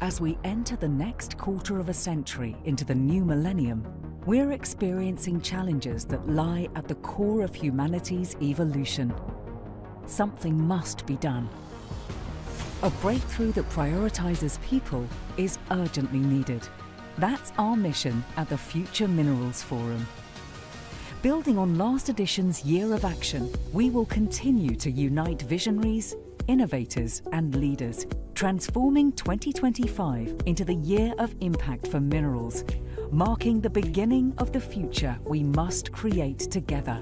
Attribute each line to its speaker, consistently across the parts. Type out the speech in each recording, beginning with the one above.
Speaker 1: As we enter the next quarter of a century into the new millennium, we're experiencing challenges that lie at the core of humanity's evolution. Something must be done. A breakthrough that prioritizes people is urgently needed. That's our mission at the Future Minerals Forum. Building on last edition's Year of Action, we will continue to unite visionaries, innovators and leaders, transforming 2025 into the year of impact for minerals, marking the beginning of the future we must create together.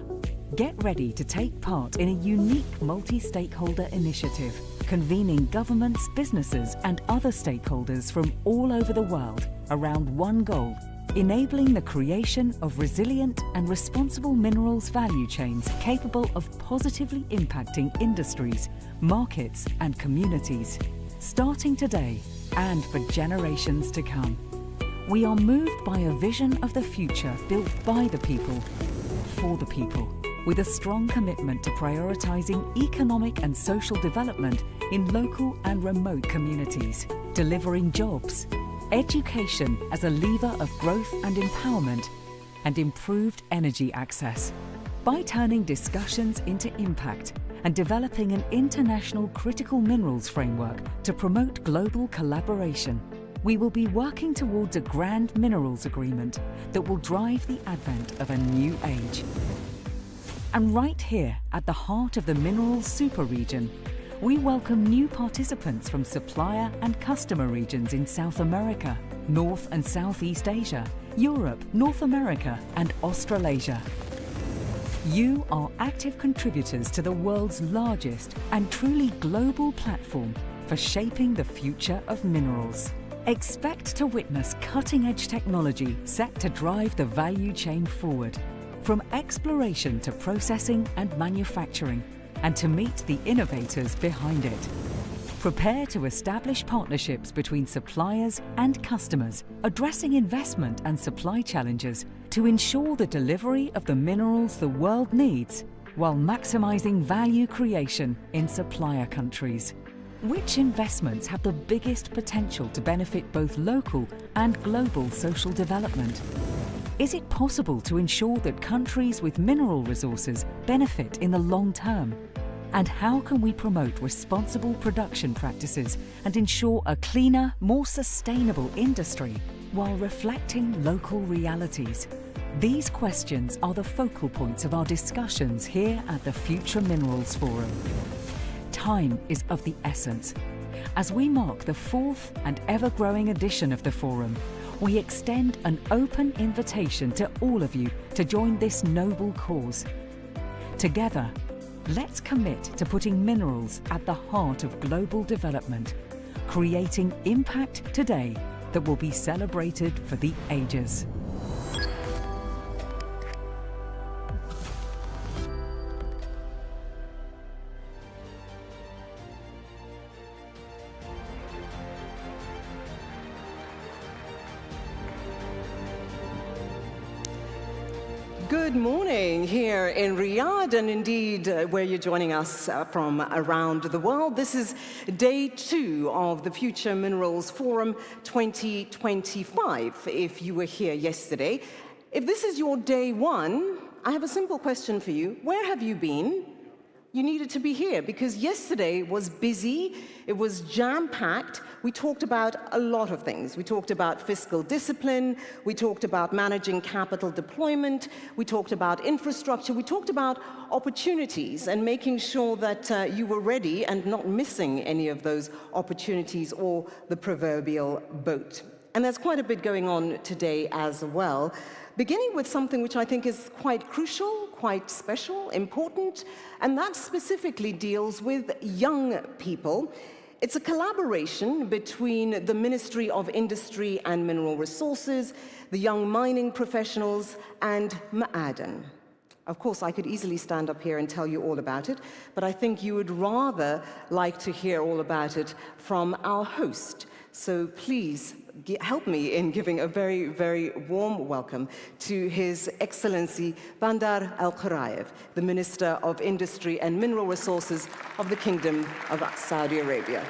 Speaker 1: Get ready to take part in a unique multi-stakeholder initiative, convening governments, businesses and other stakeholders from all over the world around one goal: enabling the creation of resilient and responsible minerals value chains capable of positively impacting industries, markets and communities, starting today and for generations to come. We are moved by a vision of the future built by the people, for the people, with a strong commitment to prioritizing economic and social development in local and remote communities, delivering jobs, education as a lever of growth and empowerment, and improved energy access. By turning discussions into impact and developing an international critical minerals framework to promote global collaboration, we will be working towards a grand minerals agreement that will drive the advent of a new age. And right here at the heart of the minerals super region, we welcome new participants from supplier and customer regions in South America, North and Southeast Asia, Europe, North America and Australasia. You are active contributors to the world's largest and truly global platform for shaping the future of minerals. Expect to witness cutting-edge technology set to drive the value chain forward, from exploration to processing and manufacturing, and to meet the innovators behind it. Prepare to establish partnerships between suppliers and customers, addressing investment and supply challenges to ensure the delivery of the minerals the world needs, while maximizing value creation in supplier countries. Which investments have the biggest potential to benefit both local and global social development? Is it possible to ensure that countries with mineral resources benefit in the long term? And how can we promote responsible production practices and ensure a cleaner, more sustainable industry while reflecting local realities? These questions are the focal points of our discussions here at the Future Minerals Forum. Time is of the essence. As we mark the 4th and ever-growing edition of the Forum, we extend an open invitation to all of you to join this noble cause. Together, let's commit to putting minerals at the heart of global development, creating impact today that will be celebrated for the ages.
Speaker 2: Good morning here in Riyadh, and indeed where you're joining us from around the world. This is day 2 of the Future Minerals Forum 2025, if you were here yesterday. If this is your day 1, I have a simple question for you. Where have you been? You needed to be here because yesterday was busy, it was jam-packed. We talked about a lot of things. We talked about fiscal discipline, we talked about managing capital deployment, we talked about infrastructure, we talked about opportunities and making sure that you were ready and not missing any of those opportunities or the proverbial boat. And there's quite a bit going on today as well. Beginning with something which I think is quite crucial, quite special, important, and that specifically deals with young people. It's a collaboration between the Ministry of Industry and Mineral Resources, the young mining professionals, and Ma'aden. Of course, I could easily stand up here and tell you all about it, but I think you would rather like to hear all about it from our host. So please help me in giving a very, very warm welcome to His Excellency Bandar Al-Quraev, the Minister of Industry and Mineral Resources of the Kingdom of Saudi Arabia.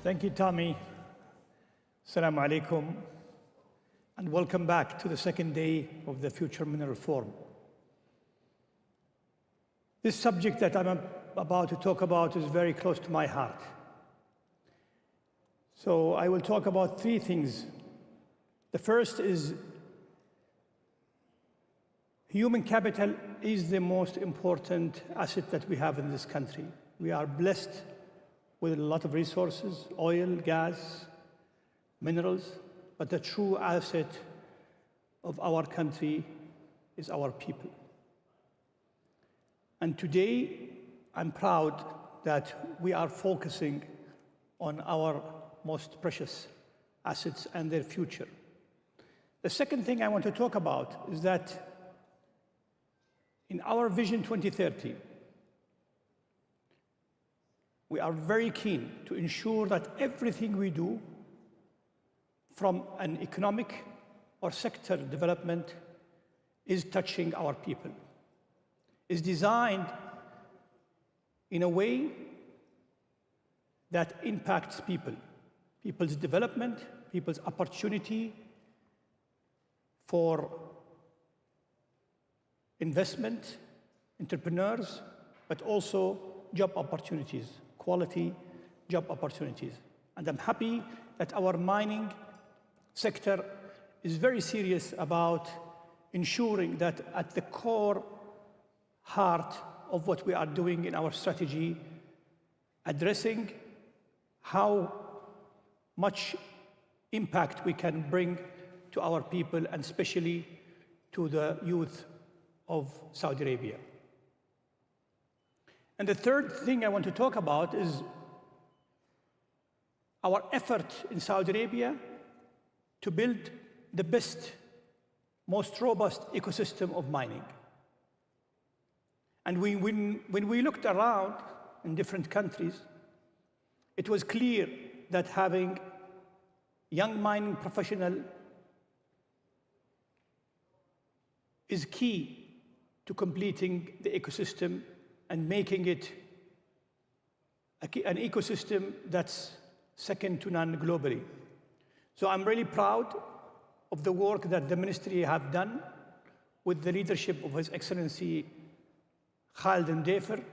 Speaker 3: Thank you, Tommy. Assalamu alaikum, and welcome back to the second day of the Future Mineral Forum. This subject that I'm about to talk about is very close to my heart. So I will talk about three things. The first is human capital is the most important asset that we have in this country. We are blessed with a lot of resources, oil, gas, minerals, but the true asset of our country is our people. And today, I'm proud that we are focusing on our most precious assets and their future. The second thing I want to talk about is that in our Vision 2030, we are very keen to ensure that everything we do, from an economic or sector development, is touching our people, is designed in a way that impacts people, people's development, people's opportunity for investment, entrepreneurs, but also job opportunities, quality job opportunities. And I'm happy that our mining sector is very serious about ensuring that at the core heart of what we are doing in our strategy, addressing how much impact we can bring to our people, and especially to the youth of Saudi Arabia. And the third thing I want to talk about is our effort in Saudi Arabia to build the best, most robust ecosystem of mining. And when we looked around in different countries, it was clear that having young mining professionals is key to completing the ecosystem and making it an ecosystem that's second to none globally. So I'm really proud of the work that the ministry have done with the leadership of His Excellency Khalid Mdefer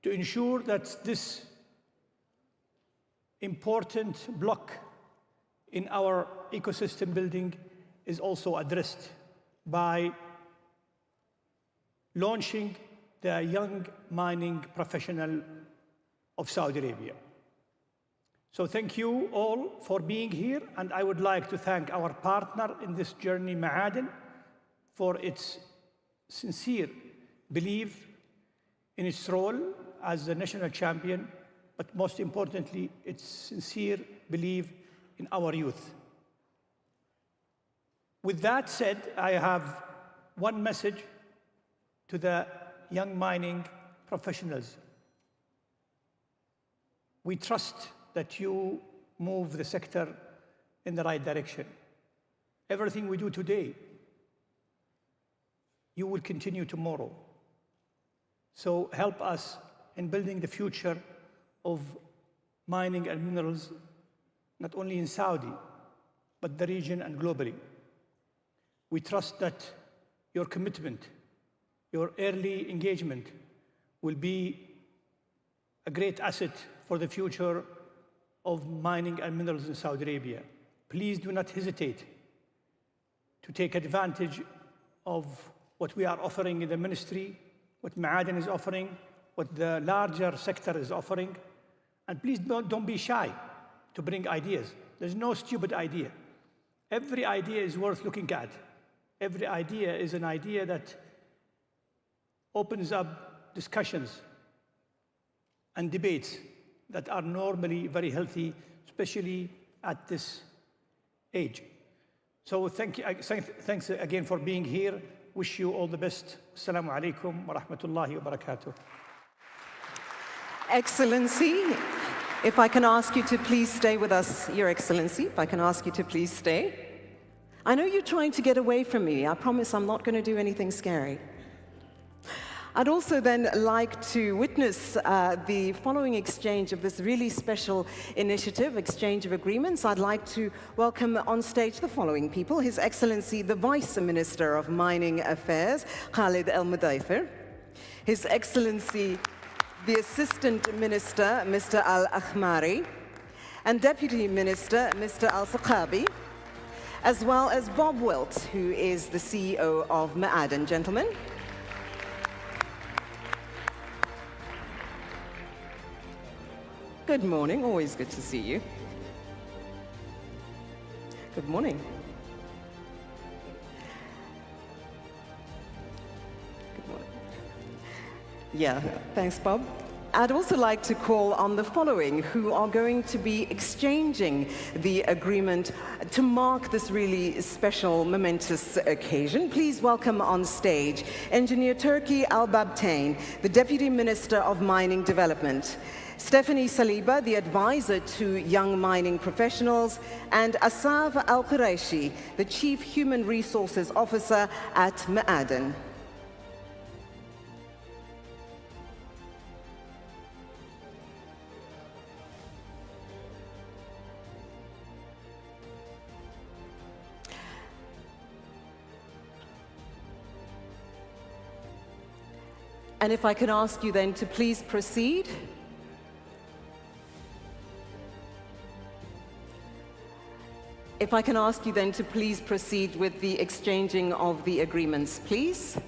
Speaker 3: to ensure that this important block in our ecosystem building is also addressed by launching the Young Mining Professional of Saudi Arabia. So thank you all for being here, and I would like to thank our partner in this journey, Ma'aden, for its sincere belief in its role as the national champion, but most importantly, its sincere belief in our youth. With that said, I have one message to the young mining professionals. We trust that you move the sector in the right direction. Everything we do today, you will continue tomorrow. So help us in building the future of mining and minerals, not only in Saudi, but the region and globally. We trust that your commitment, your early engagement will be a great asset for the future of mining and minerals in Saudi Arabia. Please do not hesitate to take advantage of what we are offering in the ministry, what Ma'aden is offering, what the larger sector is offering. And please don't be shy to bring ideas. There's no stupid idea. Every idea is worth looking at. Every idea is an idea that opens up discussions and debates that are normally very healthy, especially at this age. So thanks again for being here. Wish you all the best. Assalamu alaikum wa rahmatullahi wa barakatuh.
Speaker 2: Excellency, if I can ask you to please stay with us, Your Excellency, if I can ask you to please stay. I know you're trying to get away from me. I promise I'm not going to do anything scary. I'd also then like to witness the following exchange of this really special initiative, exchange of agreements. I'd like to welcome on stage the following people: His Excellency, the Vice Minister of Mining Affairs, Khalid Al-Mudayfir; His Excellency, the Assistant Minister, Mr. Al-Akhmari; and Deputy Minister, Mr. Al-Saqabi, as well as Bob Wilt, who is the CEO of Ma'aden. Gentlemen. Good morning, always good to see you. Good morning. Good morning. Yeah, thanks, Bob. I'd also like to call on the following, who are going to be exchanging the agreement to mark this really special, momentous occasion. Please welcome on stage Engineer Turki Al-Babtain, the Deputy Minister of Mining Development; Stephanie Saliba, the advisor to young mining professionals; and Asaf Al-Quraishi, the Chief Human Resources Officer at Ma'aden. And if I can ask you then to please proceed. If I can ask you then to please proceed with the exchanging of the agreements, please.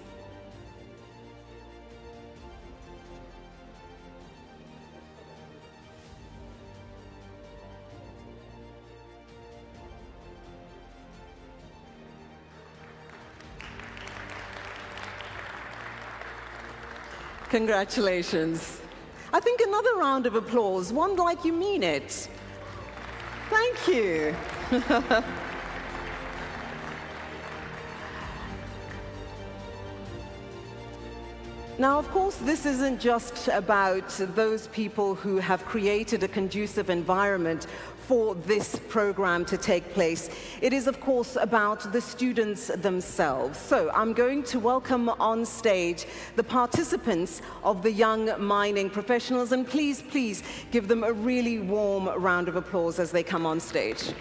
Speaker 2: Congratulations. I think another round of applause, one like you mean it. Thank you. Now, of course, this isn't just about those people who have created a conducive environment for this program to take place. It is, of course, about the students themselves. So I'm going to welcome on stage the participants of the young mining professionals, and please give them a really warm round of applause as they come on stage.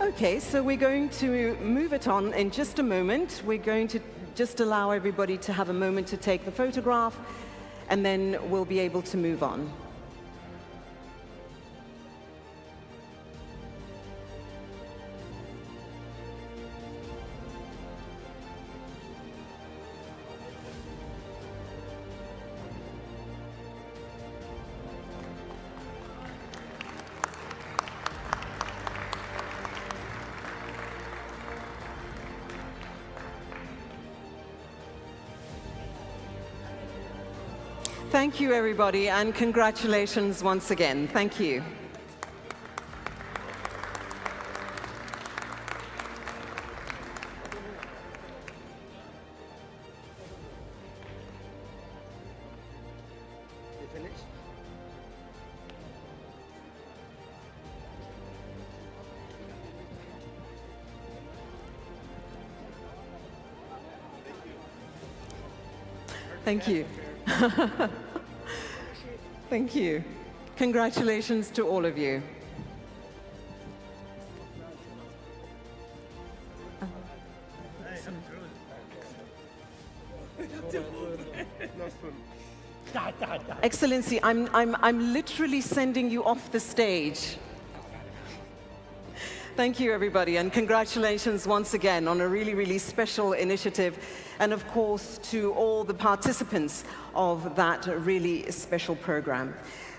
Speaker 2: Okay, so we're going to move it on in just a moment. We're going to just allow everybody to have a moment to take the photograph, and then we'll be able to move on. Thank you, everybody, and congratulations once again. Thank you. Thank you. Thank you. Congratulations to all of you. Excellency, I'm literally sending you off the stage. Thank you, everybody, and congratulations once again on a really, really special initiative, and of course to all the participants of that really special program.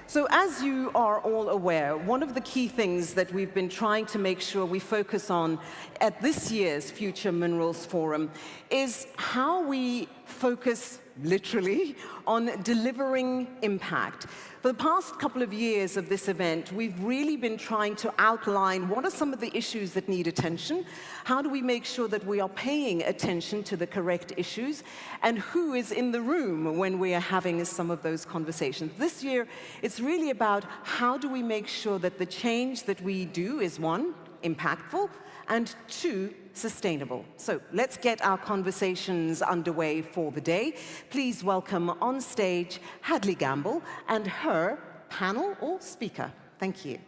Speaker 2: So as you are all aware, one of the key things that we've been trying to make sure we focus on at this year's Future Minerals Forum is how we focus literally on delivering impact. For the past couple of years of this event, we've really been trying to outline what are some of the issues that need attention, how do we make sure that we are paying attention to the correct issues, and who is in the room when we are having some of those conversations. This year, it's really about how do we make sure that the change that we do is, one, impactful, and two, sustainable. So let's get our conversations underway for the day. Please welcome on stage Hadley Gamble and her panel or speaker. Thank you.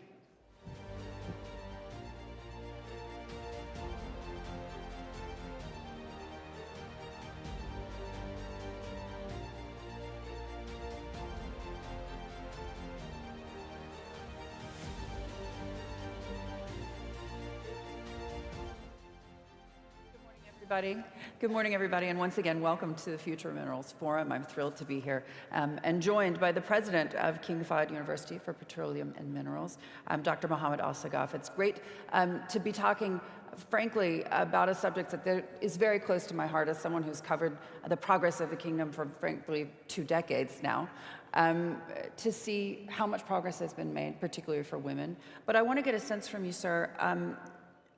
Speaker 4: Good morning, everybody, and once again, welcome to the Future Minerals Forum. I'm thrilled to be here and joined by the president of King Fahd University for Petroleum and Minerals, Dr. Mohammed Al-Sagaf. It's great to be talking, frankly, about a subject that is very close to my heart as someone who's covered the progress of the kingdom for, frankly, 2 decades now. To see how much progress has been made, particularly for women. But I want to get a sense from you, sir,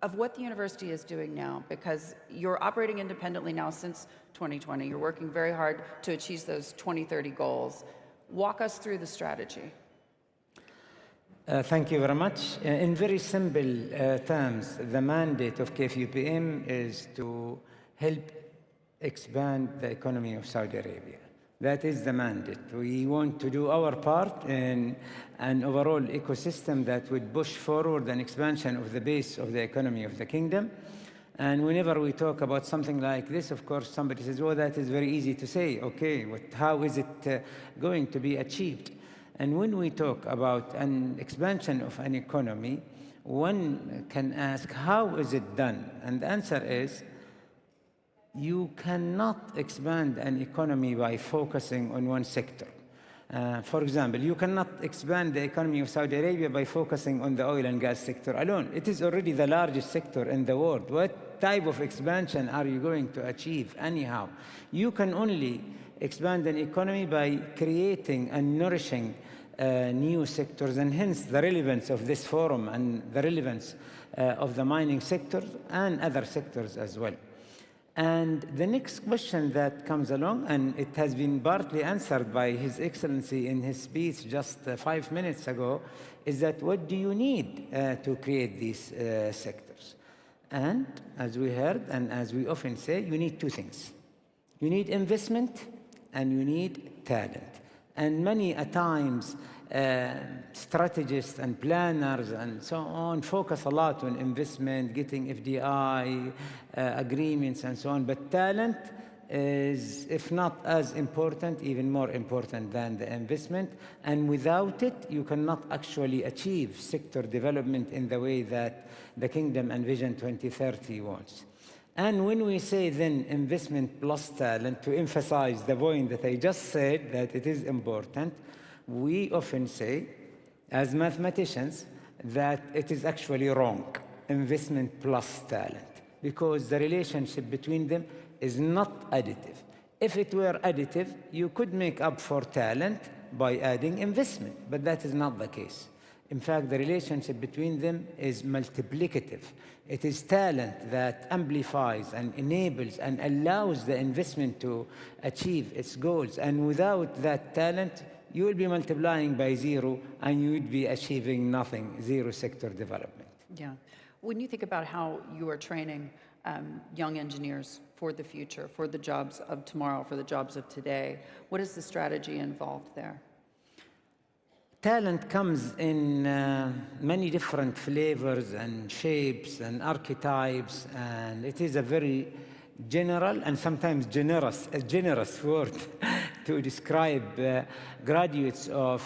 Speaker 4: of what the university is doing now, because you're operating independently now since 2020. You're working very hard to achieve those 2030 goals. Walk us through the strategy.
Speaker 5: Thank you very much. In very simple terms, the mandate of KFUPM is to help expand the economy of Saudi Arabia. That is the mandate. We want to do our part in an overall ecosystem that would push forward an expansion of the base of the economy of the kingdom. And whenever we talk about something like this, of course, somebody says, oh, that is very easy to say. Okay, how is it going to be achieved? And when we talk about an expansion of an economy, one can ask, how is it done? And the answer is, you cannot expand an economy by focusing on one sector. For example, you cannot expand the economy of Saudi Arabia by focusing on the oil and gas sector alone. It is already the largest sector in the world. What type of expansion are you going to achieve anyhow? You can only expand an economy by creating and nourishing new sectors, and hence the relevance of this forum and the relevance of the mining sector and other sectors as well. And the next question that comes along, and it has been partly answered by His Excellency in his speech just 5 minutes ago, is that what do you need to create these sectors? And as we heard, and as we often say, you need 2 things. You need investment and you need talent. And many a times, strategists and planners and so on focus a lot on investment, getting FDI agreements and so on, but talent is, if not as important, even more important than the investment. And without it, you cannot actually achieve sector development in the way that the Kingdom and Vision 2030 wants. And when we say then investment plus talent, to emphasize the point that I just said, that it is important, we often say, as mathematicians, that it is actually wrong, investment plus talent, because the relationship between them is not additive. If it were additive, you could make up for talent by adding investment, but that is not the case. In fact, the relationship between them is multiplicative. It is talent that amplifies and enables and allows the investment to achieve its goals. And without that talent, you will be multiplying by zero and you would be achieving nothing, zero sector development.
Speaker 4: Yeah. When you think about how you are training young engineers for the future, for the jobs of tomorrow, for the jobs of today, what is the strategy involved there?
Speaker 5: Talent comes in many different flavors and shapes and archetypes, and it is a very general and sometimes a generous word to describe graduates of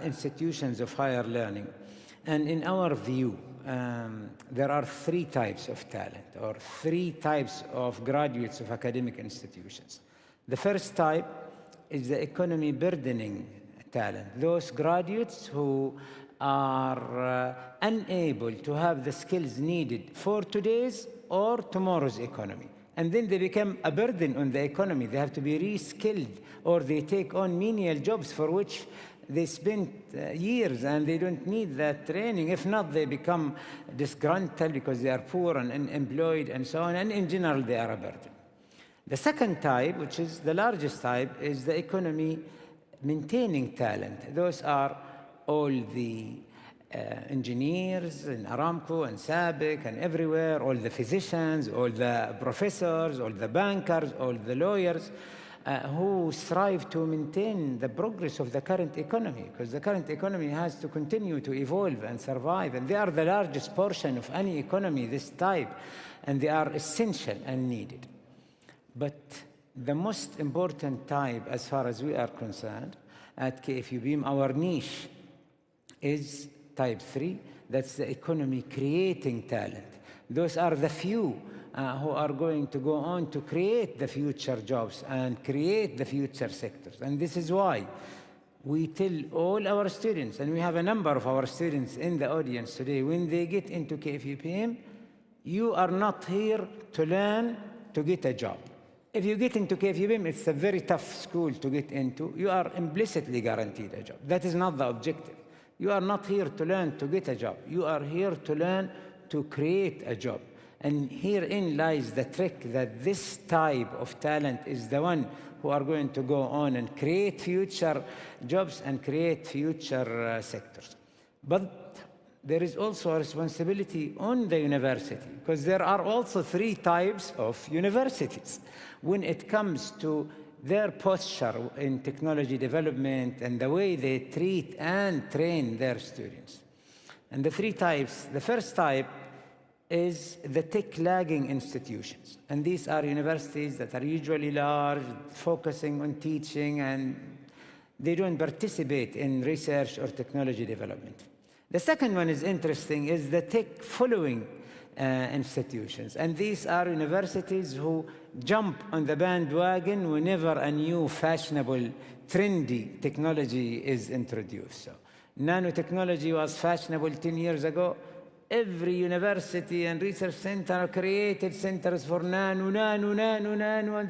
Speaker 5: institutions of higher learning. And in our view, there are three types of talent, or three types of graduates of academic institutions. The first type is the economy burdening talent, those graduates who are unable to have the skills needed for today's or tomorrow's economy. And then they become a burden on the economy. They have to be re-skilled, or they take on menial jobs for which they spent years and they don't need that training. If not, they become disgruntled because they are poor and unemployed and so on, and in general, they are a burden. The second type, which is the largest type, is the economy maintaining talent. Those are all the engineers in Aramco and SABIC and everywhere, all the physicians, all the professors, all the bankers, all the lawyers who strive to maintain the progress of the current economy, because the current economy has to continue to evolve and survive, and they are the largest portion of any economy, this type, and they are essential and needed. But the most important type, as far as we are concerned, at KFU Beam, our niche is type 3. That's the economy creating talent. Those are the few who are going to go on to create the future jobs and create the future sectors. And this is why we tell all our students, and we have a number of our students in the audience today, when they get into KFU PM, you are not here to learn to get a job. If you get into KFU PM, it's a very tough school to get into. You are implicitly guaranteed a job. That is not the objective. You are not here to learn to get a job. You are here to learn to create a job. And herein lies the trick, that this type of talent is the one who are going to go on and create future jobs and create future sectors. But there is also a responsibility on the university, because there are also three types of universities when it comes to their posture in technology development and the way they treat and train their students. And the three types, the first type is the tech-lagging institutions. And these are universities that are usually large, focusing on teaching, and they don't participate in research or technology development. The second one is interesting, is the tech-following institutions. And these are universities who jump on the bandwagon whenever a new fashionable, trendy technology is introduced. So, nanotechnology was fashionable 10 years ago. Every university and research center created centers for nano, and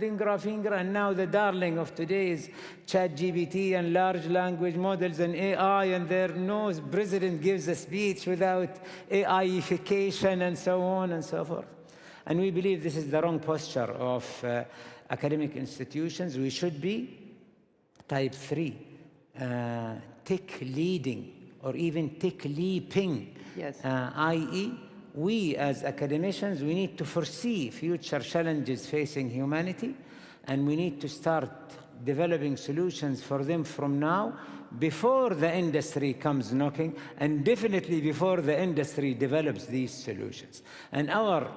Speaker 5: then graphene, and now the darling of today is ChatGPT and large language models and AI, and no president gives a speech without AIification and so on and so forth. And we believe this is the wrong posture of academic institutions. We should be type 3, tech leading, or even tech leaping.
Speaker 4: Yes.
Speaker 5: I.e., we as academicians, we need to foresee future challenges facing humanity and we need to start developing solutions for them from now, before the industry comes knocking, and definitely before the industry develops these solutions. And our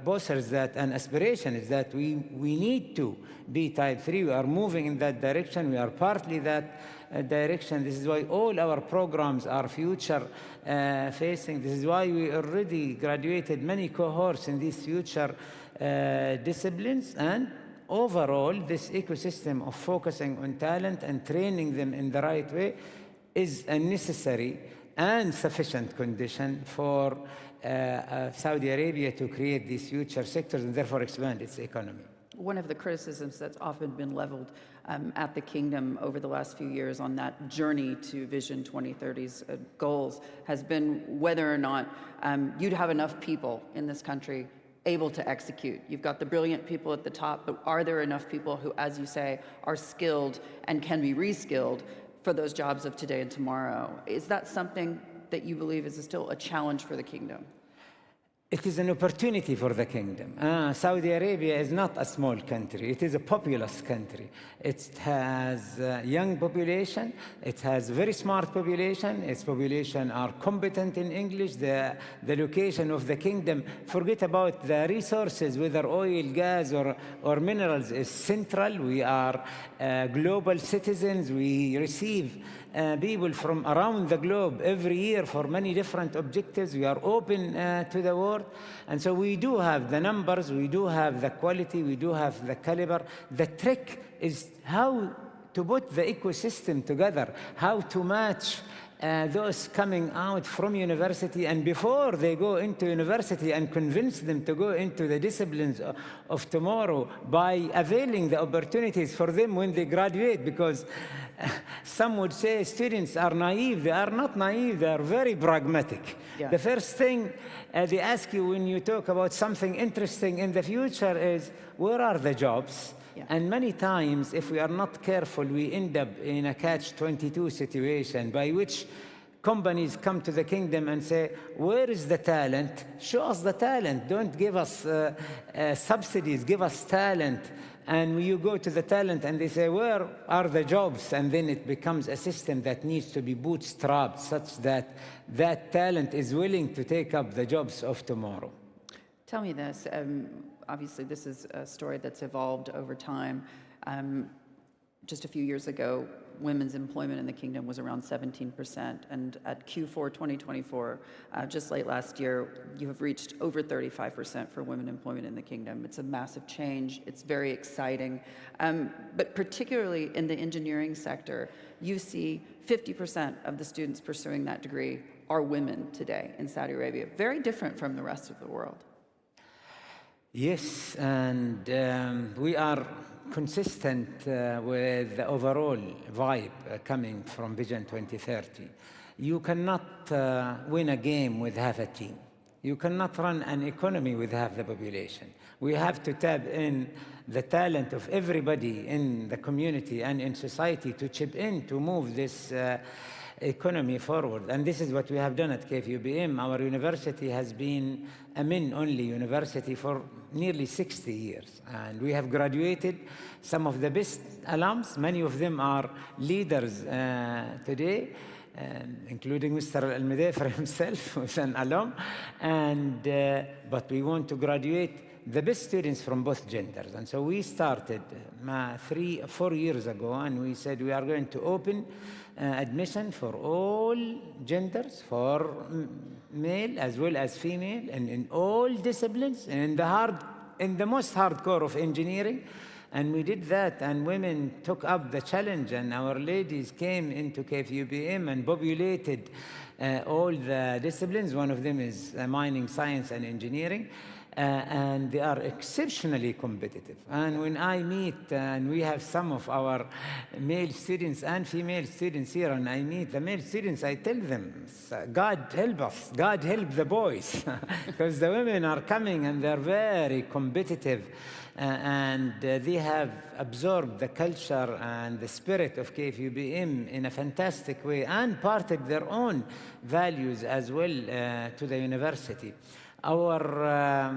Speaker 5: posters that and aspiration is that we need to be type 3. We are moving in that direction. We are partly that direction. This is why all our programs are future facing. This is why we already graduated many cohorts in these future disciplines. And overall, this ecosystem of focusing on talent and training them in the right way is a necessary and sufficient condition for Saudi Arabia to create these future sectors and therefore expand its economy.
Speaker 4: One of the criticisms that's often been leveled at the kingdom over the last few years on that journey to Vision 2030's goals has been whether or not you'd have enough people in this country able to execute. You've got the brilliant people at the top, but are there enough people who, as you say, are skilled and can be reskilled for those jobs of today and tomorrow? Is that something that you believe is still a challenge for the kingdom?
Speaker 5: It is an opportunity for the kingdom. Saudi Arabia is not a small country. It is a populous country. It has a young population. It has very smart population. Its population are competent in English. The location of the kingdom, forget about the resources, whether oil, gas, or minerals, is central. We are global citizens. We receive people from around the globe every year for many different objectives. We are open to the world. And so we do have the numbers, we do have the quality, we do have the caliber. The trick is how to put the ecosystem together, how to match those coming out from university, and before they go into university, and convince them to go into the disciplines of tomorrow by availing the opportunities for them when they graduate. Because some would say students are naive. They are not naive. They are very pragmatic. Yeah. The first thing they ask you when you talk about something interesting in the future is, where are the jobs? Yeah. And many times, if we are not careful, we end up in a catch-22 situation by which companies come to the kingdom and say, where is the talent? Show us the talent. Don't give us subsidies. Give us talent. And you go to the talent and they say, where are the jobs? And then it becomes a system that needs to be bootstrapped such that that talent is willing to take up the jobs of tomorrow.
Speaker 4: Tell me this. Obviously, this is a story that's evolved over time. Just a few years ago, women's employment in the kingdom was around 17%. And at Q4 2024, just late last year, you have reached over 35% for women employment in the kingdom. It's a massive change. It's very exciting. But particularly in the engineering sector, you see 50% of the students pursuing that degree are women today in Saudi Arabia. Very different from the rest of the world.
Speaker 5: Yes, and we are consistent with the overall vibe coming from Vision 2030. You cannot win a game with half a team. You cannot run an economy with half the population. We have to tap in the talent of everybody in the community and in society to chip in to move this economy forward. And this is what we have done at KFUBM. Our university has been a men-only university for nearly 60 years. And we have graduated some of the best alums. Many of them are leaders today, including Mr. Al-Mudafer himself, who is an alum. And, but we want to graduate the best students from both genders. And so we started 4 years ago, and we said we are going to open admission for all genders, for male as well as female, and in all disciplines, and in the most hardcore of engineering. And we did that, and women took up the challenge, and our ladies came into KFUBM and populated all the disciplines. One of them is mining, science, and engineering. And they are exceptionally competitive. And when I meet, and we have some of our male students and female students here, and I meet the male students, I tell them, God help us, God help the boys, because the women are coming and they're very competitive, and they have absorbed the culture and the spirit of KFUBM in a fantastic way, and parted their own values as well to the university. Our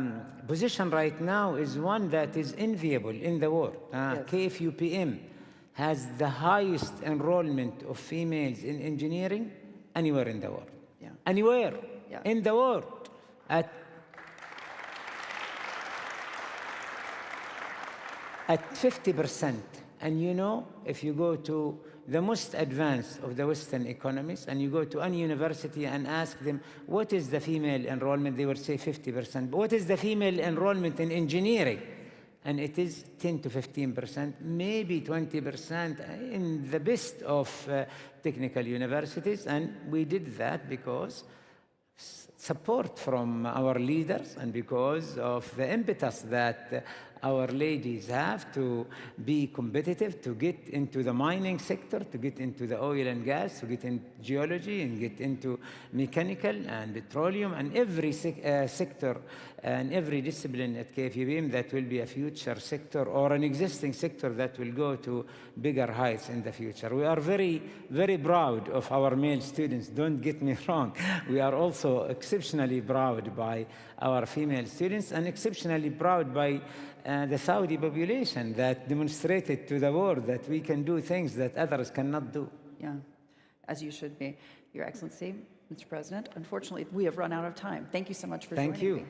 Speaker 5: position right now is one that is enviable in the world. KFUPM has the highest enrollment of females in engineering anywhere in the world. Anywhere in the world. At 50%. And you know, if you go to the most advanced of the Western economies and you go to any university and ask them, what is the female enrollment? They will say 50%. But what is the female enrollment in engineering? And it is 10 to 15%, maybe 20% in the best of technical universities. And we did that because support from our leaders and because of the impetus that our ladies have to be competitive, to get into the mining sector, to get into the oil and gas, to get in geology and get into mechanical and petroleum and every sector and every discipline at KFUPM that will be a future sector or an existing sector that will go to bigger heights in the future. We are very, very proud of our male students. Don't get me wrong. We are also exceptionally proud by our female students and exceptionally proud by the Saudi population that demonstrated to the world that we can do things that others cannot do.
Speaker 4: Yeah, as you should be. Your Excellency, Mr. President, unfortunately, we have run out of time. Thank you so much for joining me.
Speaker 5: Thank you.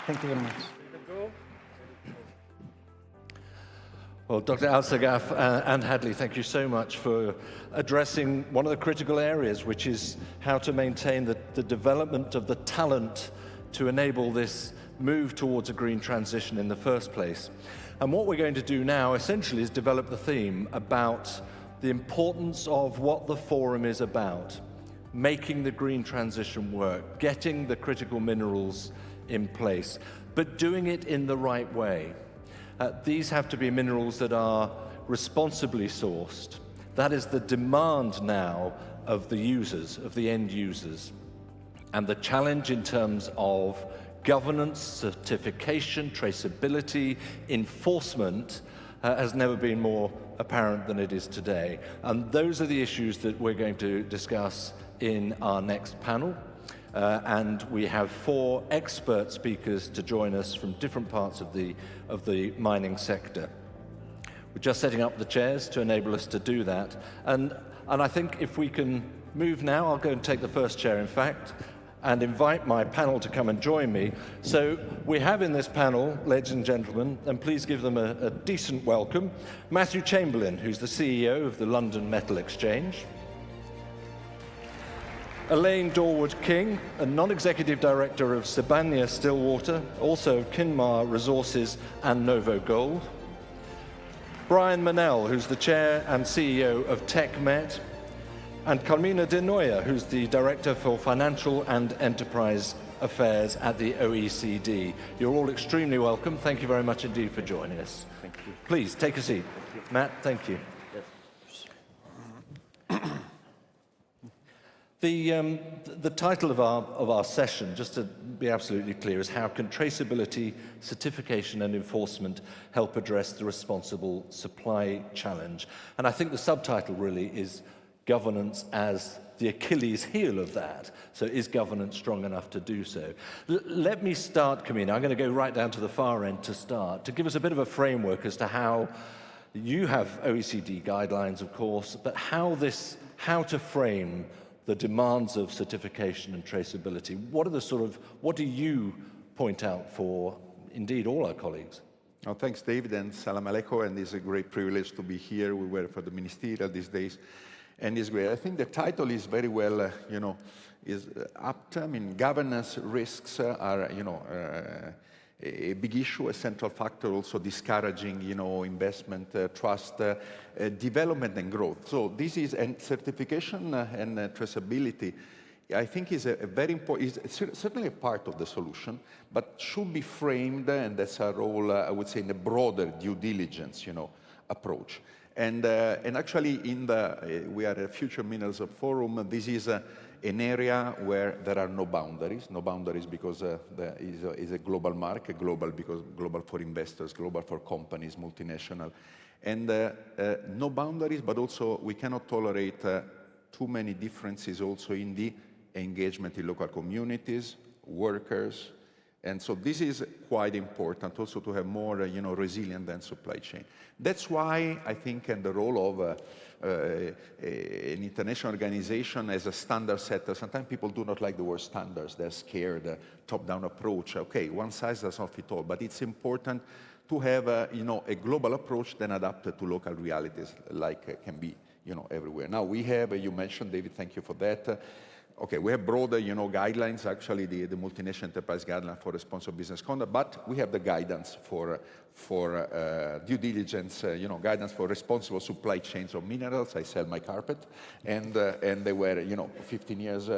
Speaker 5: Thank you very much.
Speaker 6: Well, Dr. Al-Sagaf and Hadley, thank you so much for addressing one of the critical areas, which is how to maintain the development of the talent to enable this move towards a green transition in the first place. And what we're going to do now essentially is develop the theme about the importance of what the forum is about, making the green transition work, getting the critical minerals in place, but doing it in the right way. These have to be minerals that are responsibly sourced. That is the demand now of the users, of the end users. And the challenge in terms of governance, certification, traceability, enforcement has never been more apparent than it is today. And those are the issues that we're going to discuss in our next panel. And we have 4 expert speakers to join us from different parts of the mining sector. We're just setting up the chairs to enable us to do that. And I think if we can move now, I'll go and take the first chair, in fact, and invite my panel to come and join me. So we have in this panel, ladies and gentlemen, and please give them a decent welcome, Matthew Chamberlain, who's the CEO of the London Metal Exchange. Elaine Dorward-King, a non-executive director of Sibanye Stillwater, also of Kinmar Resources and Novo Gold. Brian Manell, who's the chair and CEO of TechMet. And Carmina De Noia, who's the Director for Financial and Enterprise Affairs at the OECD. You're all extremely welcome. Thank you very much indeed for joining us. Thank you. Please, take a seat. Matt, thank you. The title of our session, just to be absolutely clear, is How Can Traceability, Certification and Enforcement Help Address the Responsible Supply Challenge? And I think the subtitle really is governance as the Achilles heel of that. So is governance strong enough to do so? Let me start, Carmina. I'm going to go right down to the far end to start, to give us a bit of a framework as to how you have OECD guidelines, of course, but how to frame the demands of certification and traceability. What do you point out for, indeed, all our colleagues?
Speaker 7: Oh, thanks, David, and salam alaikum, and it's a great privilege to be here. We were for the ministerial these days, and it's great. I think the title is very well, is apt. I mean, governance risks are, a big issue, a central factor, also discouraging, investment, trust, development and growth. So this is, and certification and traceability, I think is a very important, is certainly a part of the solution, but should be framed, and that's our role, I would say, in a broader due diligence, approach. And actually, we are a Future Minerals Forum. This is an area where there are no boundaries because there is a global market, global for investors, global for companies, multinational, and no boundaries, but also we cannot tolerate too many differences also in the engagement in local communities, workers. And so this is quite important also to have more, resilient and supply chain. That's why I think and the role of an international organization as a standard setter, sometimes people do not like the word standards, they're scared, top-down approach. Okay, one size does not fit all, but it's important to have a global approach then adapted to local realities like can be, everywhere. Now we have, you mentioned, David, thank you for that. Okay, we have broader, guidelines, actually the multinational enterprise guideline for responsible business conduct, but we have the guidance for due diligence, guidance for responsible supply chains of minerals. I sell my carpet, and they were, 15 years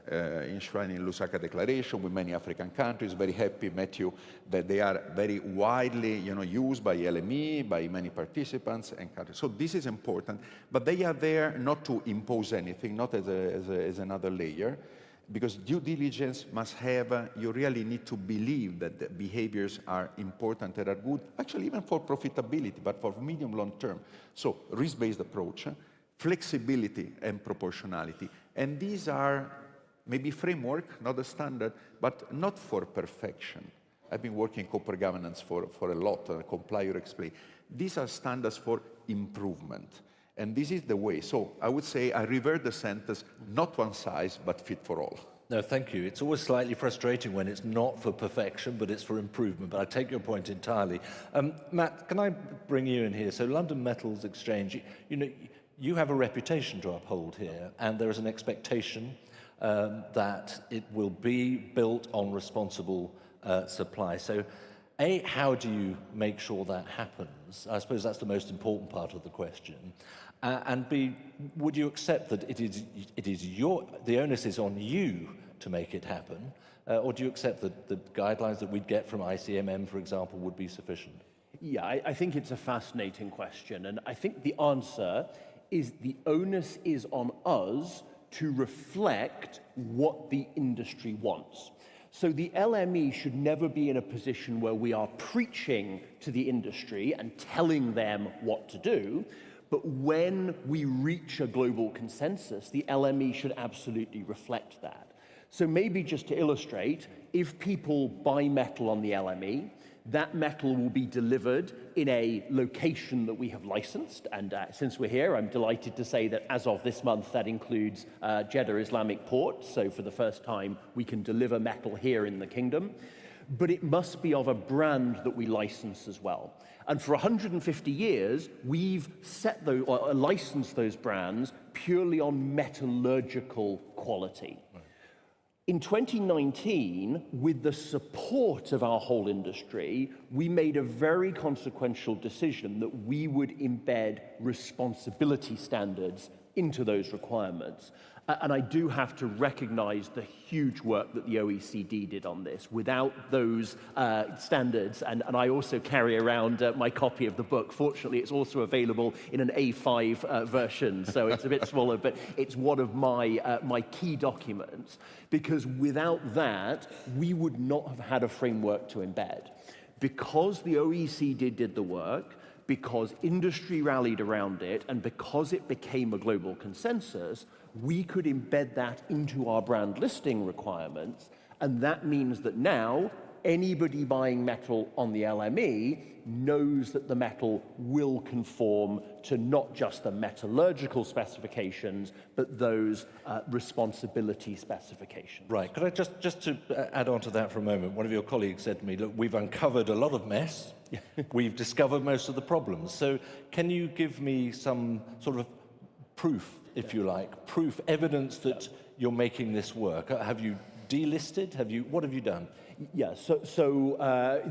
Speaker 7: enshrined in Lusaka Declaration with many African countries. Very happy, Matthew, that they are very widely, used by LME, by many participants and countries. So this is important, but they are there not to impose anything, not as another layer, because due diligence must have, you really need to believe that the behaviors are important and are good, actually even for profitability, but for medium, long term. So risk-based approach, flexibility and proportionality. And these are maybe framework, not a standard, but not for perfection. I've been working corporate governance for a lot, comply or explain. These are standards for improvement. And this is the way. So I would say I revert the sentence, not one size, but fit for all.
Speaker 6: No, thank you. It's always slightly frustrating when it's not for perfection, but it's for improvement. But I take your point entirely. Matt, can I bring you in here? So London Metals Exchange, you have a reputation to uphold here, and there is an expectation that it will be built on responsible supply. So, A, how do you make sure that happens? I suppose that's the most important part of the question. And B, would you accept that the onus is on you to make it happen, or do you accept that the guidelines that we'd get from ICMM, for example, would be sufficient?
Speaker 8: Yeah, I think it's a fascinating question, and I think the answer is the onus is on us to reflect what the industry wants. So the LME should never be in a position where we are preaching to the industry and telling them what to do, but when we reach a global consensus, the LME should absolutely reflect that. So maybe just to illustrate, if people buy metal on the LME, that metal will be delivered in a location that we have licensed. And since we're here, I'm delighted to say that as of this month, that includes Jeddah Islamic Port. So for the first time, we can deliver metal here in the kingdom. But it must be of a brand that we license as well. And for 150 years, we've licensed those brands purely on metallurgical quality. In 2019, with the support of our whole industry, we made a very consequential decision that we would embed responsibility standards into those requirements. And I do have to recognize the huge work that the OECD did on this. Without those standards, and I also carry around my copy of the book. Fortunately, it's also available in an A5 version, so it's a bit smaller, but it's one of my key documents, because without that, we would not have had a framework to embed. Because the OECD did the work, because industry rallied around it, and because it became a global consensus, we could embed that into our brand listing requirements, and that means that now anybody buying metal on the LME knows that the metal will conform to not just the metallurgical specifications, but those responsibility specifications.
Speaker 6: Right. Could I just to add on to that for a moment? One of your colleagues said to me, look, we've uncovered a lot of mess. We've discovered most of the problems. So can you give me some sort of proof, if you like, evidence that you're making this work? Have you delisted? What have you done?
Speaker 8: Yeah, so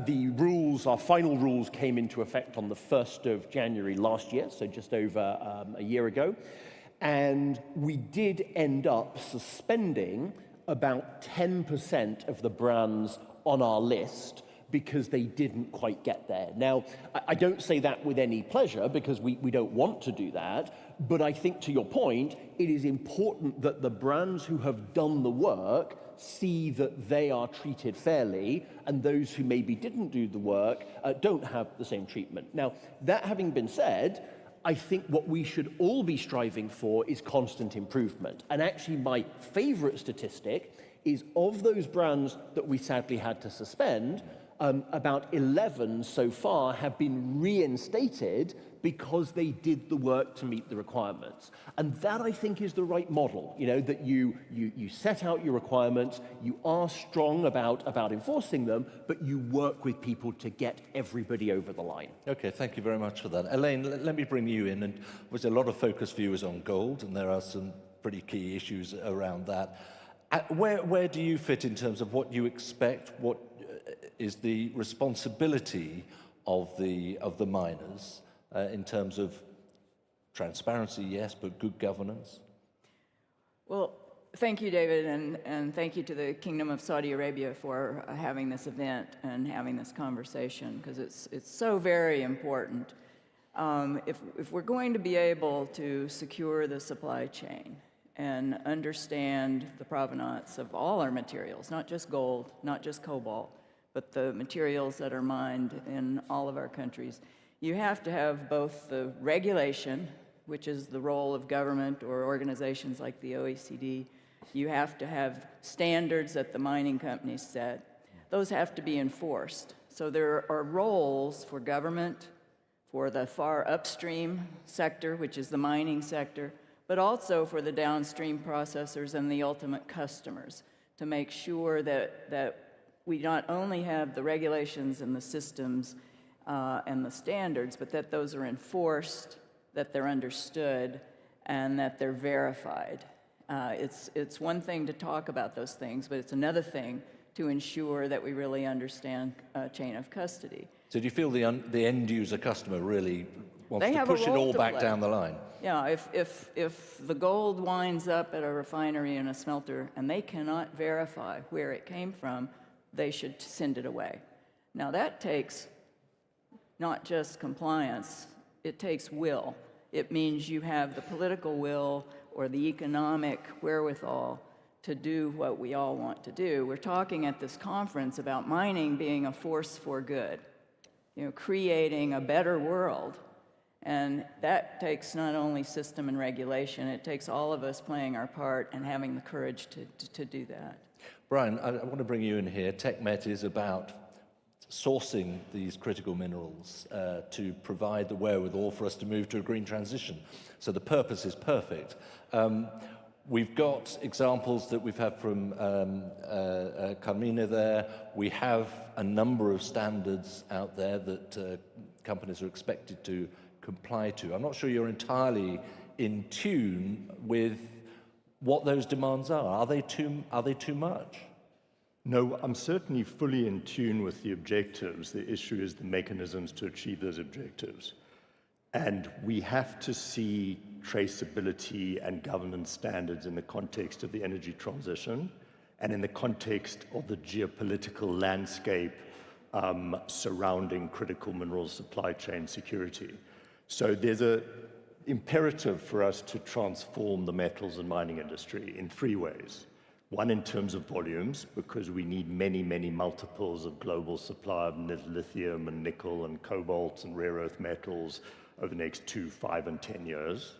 Speaker 8: the rules, our final rules came into effect on the 1st of January last year, so just over a year ago. And we did end up suspending about 10% of the brands on our list because they didn't quite get there. Now, I don't say that with any pleasure because we don't want to do that, but I think to your point, it is important that the brands who have done the work see that they are treated fairly, and those who maybe didn't do the work don't have the same treatment. Now, that having been said, I think what we should all be striving for is constant improvement. And actually my favorite statistic is of those brands that we sadly had to suspend, about 11 so far have been reinstated because they did the work to meet the requirements. And that, I think, is the right model, that you set out your requirements, you are strong about enforcing them, but you work with people to get everybody over the line.
Speaker 6: Okay, thank you very much for that. Elaine, let me bring you in. And was a lot of focus for you is on gold, and there are some pretty key issues around that. Where do you fit in terms of what you expect, what is the responsibility of the miners in terms of transparency, yes, but good governance?
Speaker 9: Well, thank you, David, and thank you to the Kingdom of Saudi Arabia for having this event and having this conversation, because it's so very important. If we're going to be able to secure the supply chain and understand the provenance of all our materials, not just gold, not just cobalt, but the materials that are mined in all of our countries, you have to have both the regulation, which is the role of government or organizations like the OECD. You have to have standards that the mining companies set. Those have to be enforced. So there are roles for government, for the far upstream sector, which is the mining sector, but also for the downstream processors and the ultimate customers to make sure that we not only have the regulations and the systems and the standards, but that those are enforced, that they're understood, and that they're verified. It's one thing to talk about those things, but it's another thing to ensure that we really understand chain of custody.
Speaker 6: So do you feel the end user customer really wants
Speaker 9: They
Speaker 6: to
Speaker 9: have a
Speaker 6: push it
Speaker 9: role
Speaker 6: all
Speaker 9: to
Speaker 6: back
Speaker 9: play.
Speaker 6: down the line?
Speaker 9: Yeah, if the gold winds up at a refinery and a smelter and they cannot verify where it came from, they should send it away. Now that takes not just compliance, it takes will. It means you have the political will or the economic wherewithal to do what we all want to do. We're talking at this conference about mining being a force for good, creating a better world. And that takes not only system and regulation, it takes all of us playing our part and having the courage to do that.
Speaker 6: Brian, I want to bring you in here. TechMet is about sourcing these critical minerals to provide the wherewithal for us to move to a green transition. So the purpose is perfect. We've got examples that we've had from Carmina there. We have a number of standards out there that companies are expected to comply to. I'm not sure you're entirely in tune with what those demands are. Are they too much?
Speaker 10: No, I'm certainly fully in tune with the objectives. The issue is the mechanisms to achieve those objectives. And we have to see traceability and governance standards in the context of the energy transition and in the context of the geopolitical landscape surrounding critical mineral supply chain security. So there's an imperative for us to transform the metals and mining industry in three ways. One, in terms of volumes, because we need many, many multiples of global supply of lithium and nickel and cobalt and rare earth metals over the next 2, 5, and 10 years.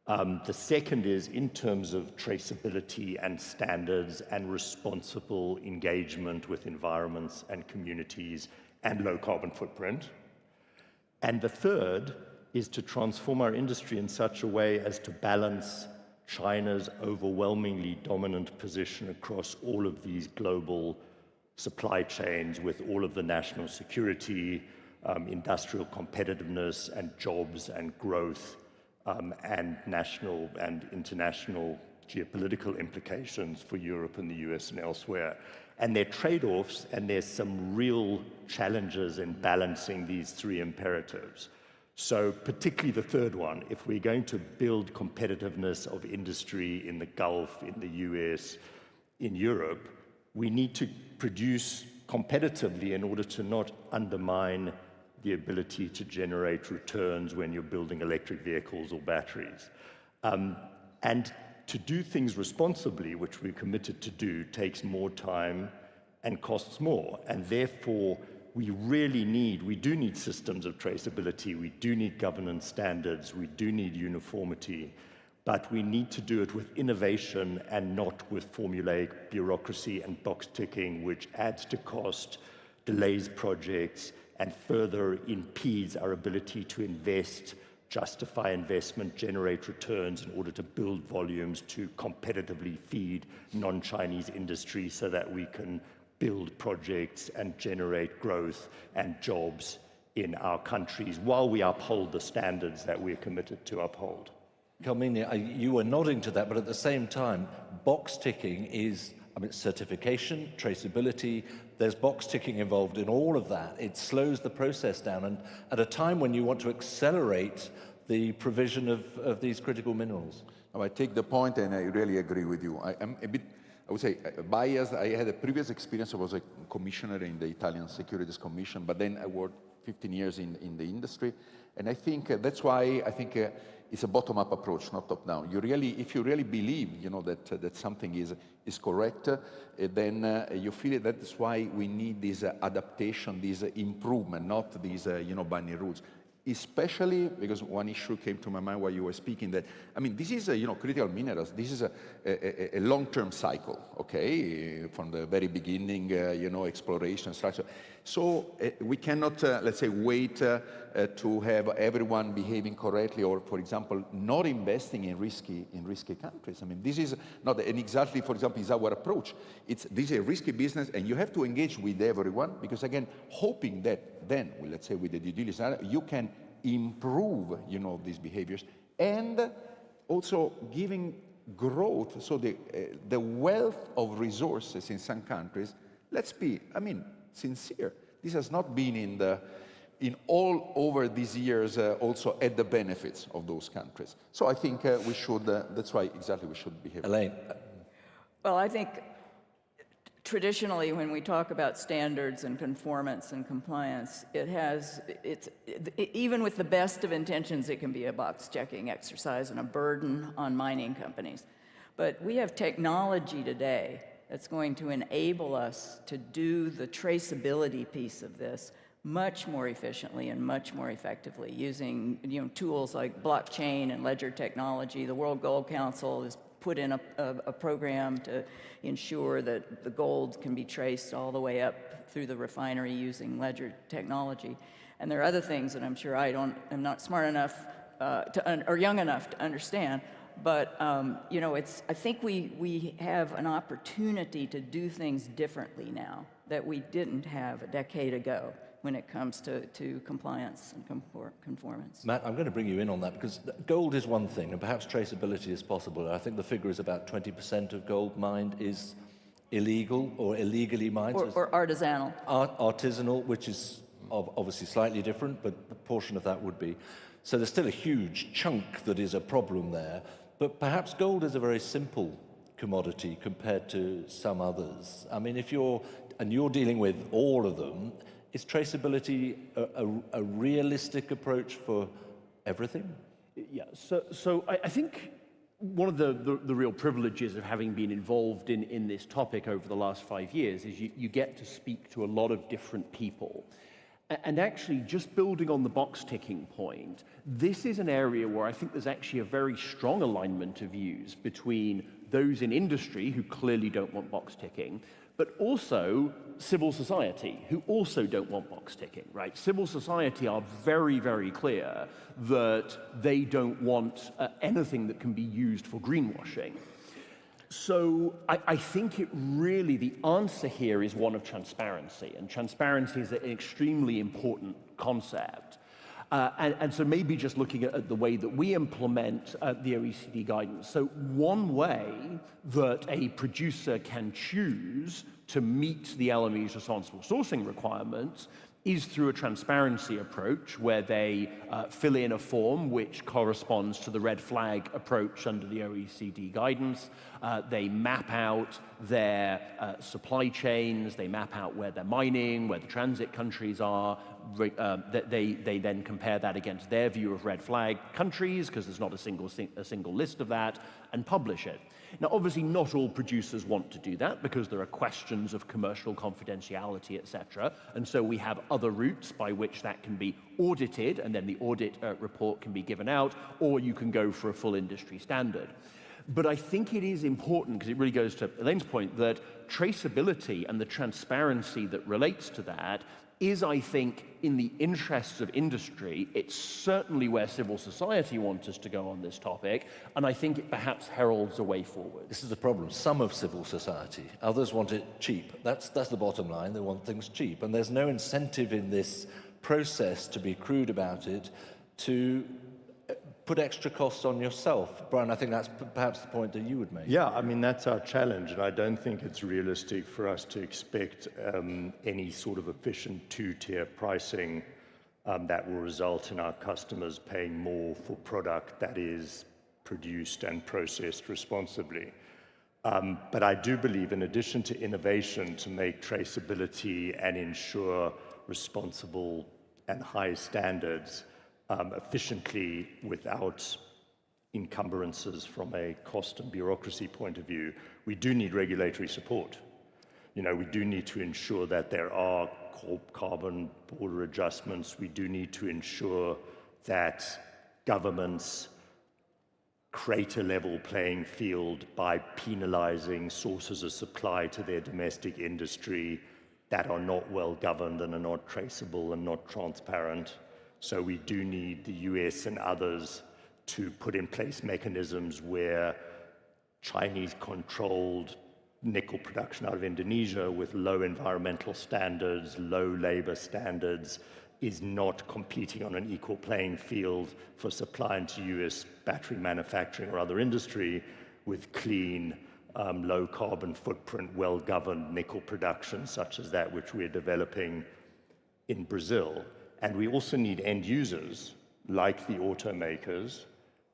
Speaker 10: The second is in terms of traceability and standards and responsible engagement with environments and communities and low carbon footprint. And the third is to transform our industry in such a way as to balance China's overwhelmingly dominant position across all of these global supply chains with all of the national security, industrial competitiveness and jobs and growth and national and international geopolitical implications for Europe and the US and elsewhere. And there are trade-offs, and there's some real challenges in balancing these three imperatives. So particularly the third one, if we're going to build competitiveness of industry in the Gulf, in the US, in Europe, we need to produce competitively in order to not undermine the ability to generate returns when you're building electric vehicles or batteries. And to do things responsibly, which we're committed to do, takes more time and costs more. And therefore, we do need systems of traceability, we do need governance standards, we do need uniformity, but we need to do it with innovation and not with formulaic bureaucracy and box ticking, which adds to cost, delays projects, and further impedes our ability to invest, justify investment, generate returns in order to build volumes to competitively feed non-Chinese industry so that we can build projects and generate growth and jobs in our countries while we uphold the standards that we're committed to uphold.
Speaker 6: Carmine, you were nodding to that, but at the same time, box ticking is, certification, traceability, there's box ticking involved in all of that. It slows the process down, and at a time when you want to accelerate the provision of these critical minerals.
Speaker 7: I take the point, and I really agree with you. I'm a bit, I would say, biased. I had a previous experience. I was a commissioner in the Italian Securities Commission, but then I worked 15 years in the industry, and I think that's why I think it's a bottom-up approach, not top-down. If you really believe, that something is correct, then you feel it. That's why we need this adaptation, this improvement, not these, binary rules. Especially because one issue came to my mind while you were speaking, that, this is, critical minerals. This is a long-term cycle, okay, from the very beginning, exploration, structure. So we cannot, let's say, wait to have everyone behaving correctly, or, for example, not investing in risky countries. This is not, and exactly, for example, is our approach. This is a risky business, and you have to engage with everyone, because, again, hoping that then, let's say, with the due diligence, you can improve, these behaviors, and also giving growth. So the wealth of resources in some countries, let's be, sincere. This has not been in all over these years also at the benefits of those countries. So I think we should, that's why exactly we should behave.
Speaker 6: Elaine.
Speaker 9: Well, I think traditionally when we talk about standards and conformance and compliance, even with the best of intentions, it can be a box checking exercise and a burden on mining companies. But we have technology today that's going to enable us to do the traceability piece of this much more efficiently and much more effectively using tools like blockchain and ledger technology. The World Gold Council has put in a program to ensure that the gold can be traced all the way up through the refinery using ledger technology. And there are other things that I'm sure I'm not smart enough or young enough to understand. But I think we have an opportunity to do things differently now that we didn't have a decade ago when it comes to compliance and conformance.
Speaker 6: Matt, I'm going to bring you in on that, because gold is one thing, and perhaps traceability is possible. I think the figure is about 20% of gold mined is illegal or illegally mined.
Speaker 9: Or artisanal.
Speaker 6: Artisanal, which is obviously slightly different, but a portion of that would be. So there's still a huge chunk that is a problem there. But perhaps gold is a very simple commodity compared to some others. If you're dealing with all of them, is traceability a realistic approach for everything?
Speaker 8: Yeah, so I think one of the real privileges of having been involved in this topic over the last 5 years is you get to speak to a lot of different people. And actually, just building on the box ticking point, this is an area where I think there's actually a very strong alignment of views between those in industry who clearly don't want box ticking, but also civil society, who also don't want box ticking, right? Civil society are very, very clear that they don't want anything that can be used for greenwashing. So I think the answer here is one of transparency, and transparency is an extremely important concept. And so maybe just looking at the way that we implement the OECD guidance. So one way that a producer can choose to meet the LME's responsible sourcing requirements is through a transparency approach where they fill in a form which corresponds to the red flag approach under the OECD guidance. They map out their supply chains, they map out where they're mining, where the transit countries are. They then compare that against their view of red flag countries, because there's not a single list of that, and publish it. Now, obviously, not all producers want to do that because there are questions of commercial confidentiality, etc. And so we have other routes by which that can be audited, and then the audit report can be given out, or you can go for a full industry standard. But I think it is important, because it really goes to Elaine's point, that traceability and the transparency that relates to that is, I think, in the interests of industry. It's certainly where civil society wants us to go on this topic, and I think it perhaps heralds a way forward.
Speaker 6: This is the problem. Some of civil society, others want it cheap. That's the bottom line. They want things cheap. And there's no incentive in this process, to be crude about it, to put extra costs on yourself. Brian, I think that's perhaps the point that you would make.
Speaker 10: Yeah, I mean, that's our challenge, and I don't think it's realistic for us to expect any sort of efficient two-tier pricing that will result in our customers paying more for product that is produced and processed responsibly. But I do believe, in addition to innovation to make traceability and ensure responsible and high standards efficiently without encumbrances from a cost and bureaucracy point of view, we do need regulatory support. You know, we do need to ensure that there are carbon border adjustments. We do need to ensure that governments create a level playing field by penalizing sources of supply to their domestic industry that are not well governed and are not traceable and not transparent. So we do need the US and others to put in place mechanisms where Chinese-controlled nickel production out of Indonesia with low environmental standards, low labor standards, is not competing on an equal playing field for supply into US battery manufacturing or other industry with clean, low carbon footprint, well-governed nickel production, such as that which we're developing in Brazil. And we also need end users, like the automakers,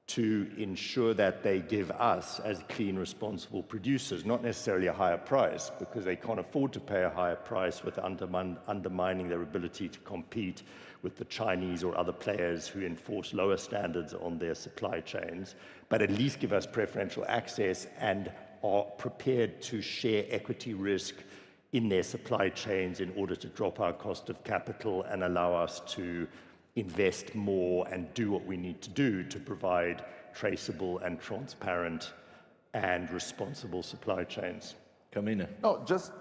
Speaker 10: to ensure that they give us, as clean, responsible producers, not necessarily a higher price, because they can't afford to pay a higher price with undermining their ability to compete with the Chinese or other players who enforce lower standards on their supply chains, but at least give us preferential access and are prepared to share equity risk in their supply chains in order to drop our cost of capital and allow us to invest more and do what we need to do to provide traceable and transparent and responsible supply chains.
Speaker 6: Kamina.
Speaker 7: No, just,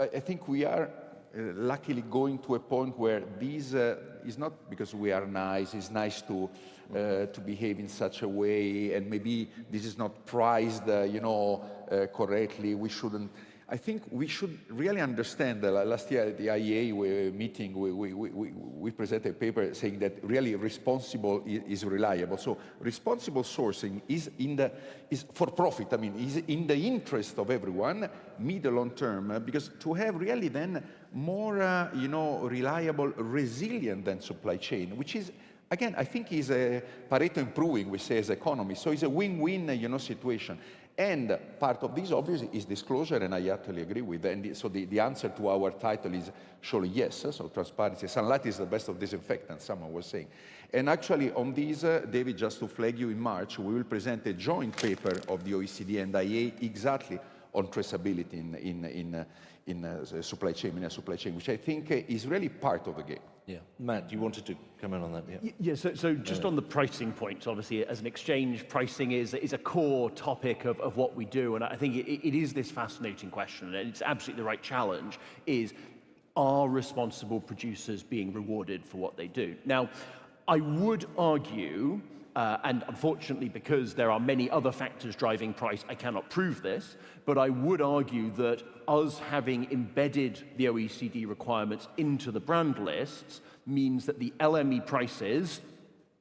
Speaker 7: I think we are luckily going to a point where this is not because we are nice, it's nice to behave in such a way, and maybe this is not priced, correctly, we shouldn't. I think we should really understand that last year at the IEA meeting, we presented a paper saying that really responsible is reliable. So responsible sourcing is for profit. I mean, is in the interest of everyone, mid and long term, because to have really then more, reliable, resilient than supply chain, which is, again, I think is a Pareto improving, we say as economy. So it's a win-win, situation. And part of this, obviously, is disclosure, and I actually agree with that. And so the answer to our title is surely yes, so transparency. Sunlight is the best of disinfectants, someone was saying. And actually, on this, David, just to flag you, in March, we will present a joint paper of the OECD and IEA exactly on traceability in supply chain, which I think is really part of the game.
Speaker 6: Yeah. Matt, you wanted to come in on that?
Speaker 8: Yeah, so just on the pricing point, obviously, as an exchange, pricing is a core topic of what we do, and I think it is this fascinating question, and it's absolutely the right challenge, is are responsible producers being rewarded for what they do? Now, I would argue, and unfortunately, because there are many other factors driving price, I cannot prove this, but I would argue that us having embedded the OECD requirements into the brand lists means that the LME prices,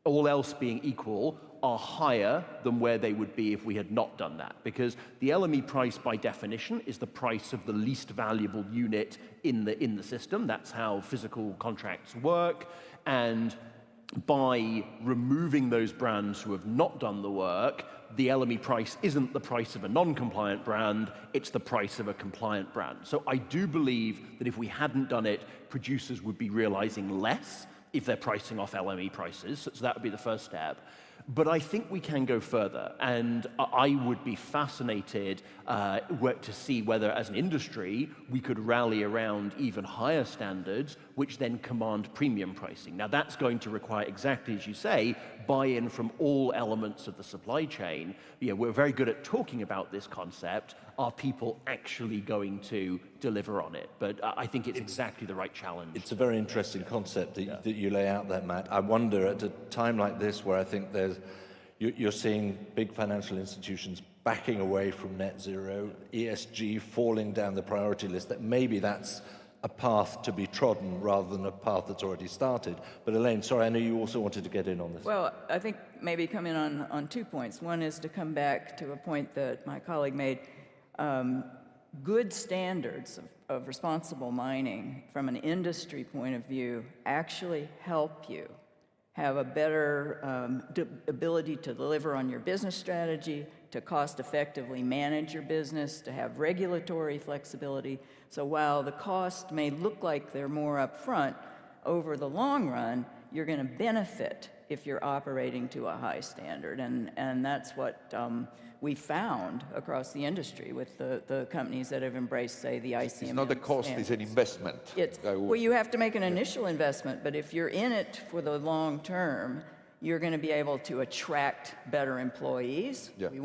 Speaker 8: all else being equal, are higher than where they would be if we had not done that. Because the LME price, by definition, is the price of the least valuable unit in the system. That's how physical contracts work. And by removing those brands who have not done the work, the LME price isn't the price of a non-compliant brand, it's the price of a compliant brand. So I do believe that if we hadn't done it, producers would be realizing less if they're pricing off LME prices, so that would be the first step. But I think we can go further, and I would be fascinated to see whether, as an industry, we could rally around even higher standards, which then command premium pricing. Now, that's going to require, exactly as you say, buy-in from all elements of the supply chain. You know, we're very good at talking about this concept. Are people actually going to deliver on it? But I think it's exactly the right challenge.
Speaker 6: It's a very interesting concept that you lay out there, Matt. I wonder, at a time like this where I think you're seeing big financial institutions backing away from net zero, ESG falling down the priority list, that maybe that's a path to be trodden rather than a path that's already started. But Elaine, sorry, I know you also wanted to get in on this.
Speaker 9: Well, I think maybe come in on 2 points. One is to come back to a point that my colleague made. Good standards of responsible mining from an industry point of view actually help you have a better ability to deliver on your business strategy, to cost effectively manage your business, to have regulatory flexibility. So while the cost may look like they're more upfront, over the long run, you're going to benefit if you're operating to a high standard. And that's what we found across the industry with the companies that have embraced, say, the ICMM.
Speaker 7: It's not a cost, it's an investment.
Speaker 9: Well, you have to make an initial investment, but if you're in it for the long term, you're going to be able to attract better employees.
Speaker 7: Yeah.
Speaker 9: We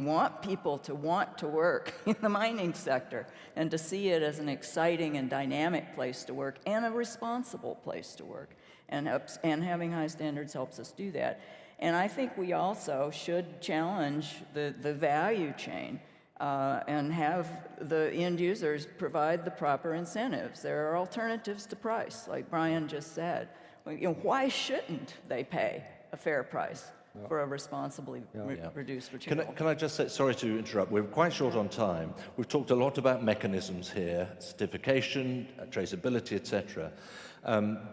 Speaker 9: want people to want to work in the mining sector and to see it as an exciting and dynamic place to work and a responsible place to work. And having high standards helps us do that. And I think we also should challenge the value chain and have the end users provide the proper incentives. There are alternatives to price, like Brian just said. You know, why shouldn't they pay a fair price for a responsibly produced material?
Speaker 6: Can I just say, sorry to interrupt, we're quite short on time. We've talked a lot about mechanisms here, certification, traceability, etc.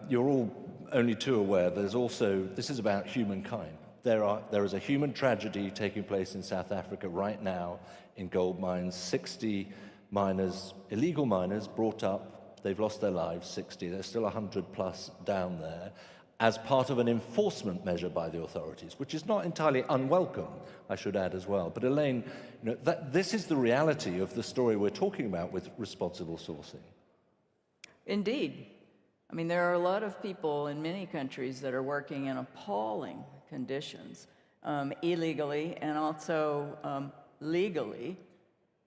Speaker 6: You're all only too aware there's also, this is about humankind. There is a human tragedy taking place in South Africa right now in gold mines. 60 miners, illegal miners, brought up. They've lost their lives, 60. There's still 100 plus down there as part of an enforcement measure by the authorities, which is not entirely unwelcome, I should add as well. But Elaine, you know, this is the reality of the story we're talking about with responsible sourcing.
Speaker 9: Indeed. I mean, there are a lot of people in many countries that are working in appalling conditions, illegally and also legally,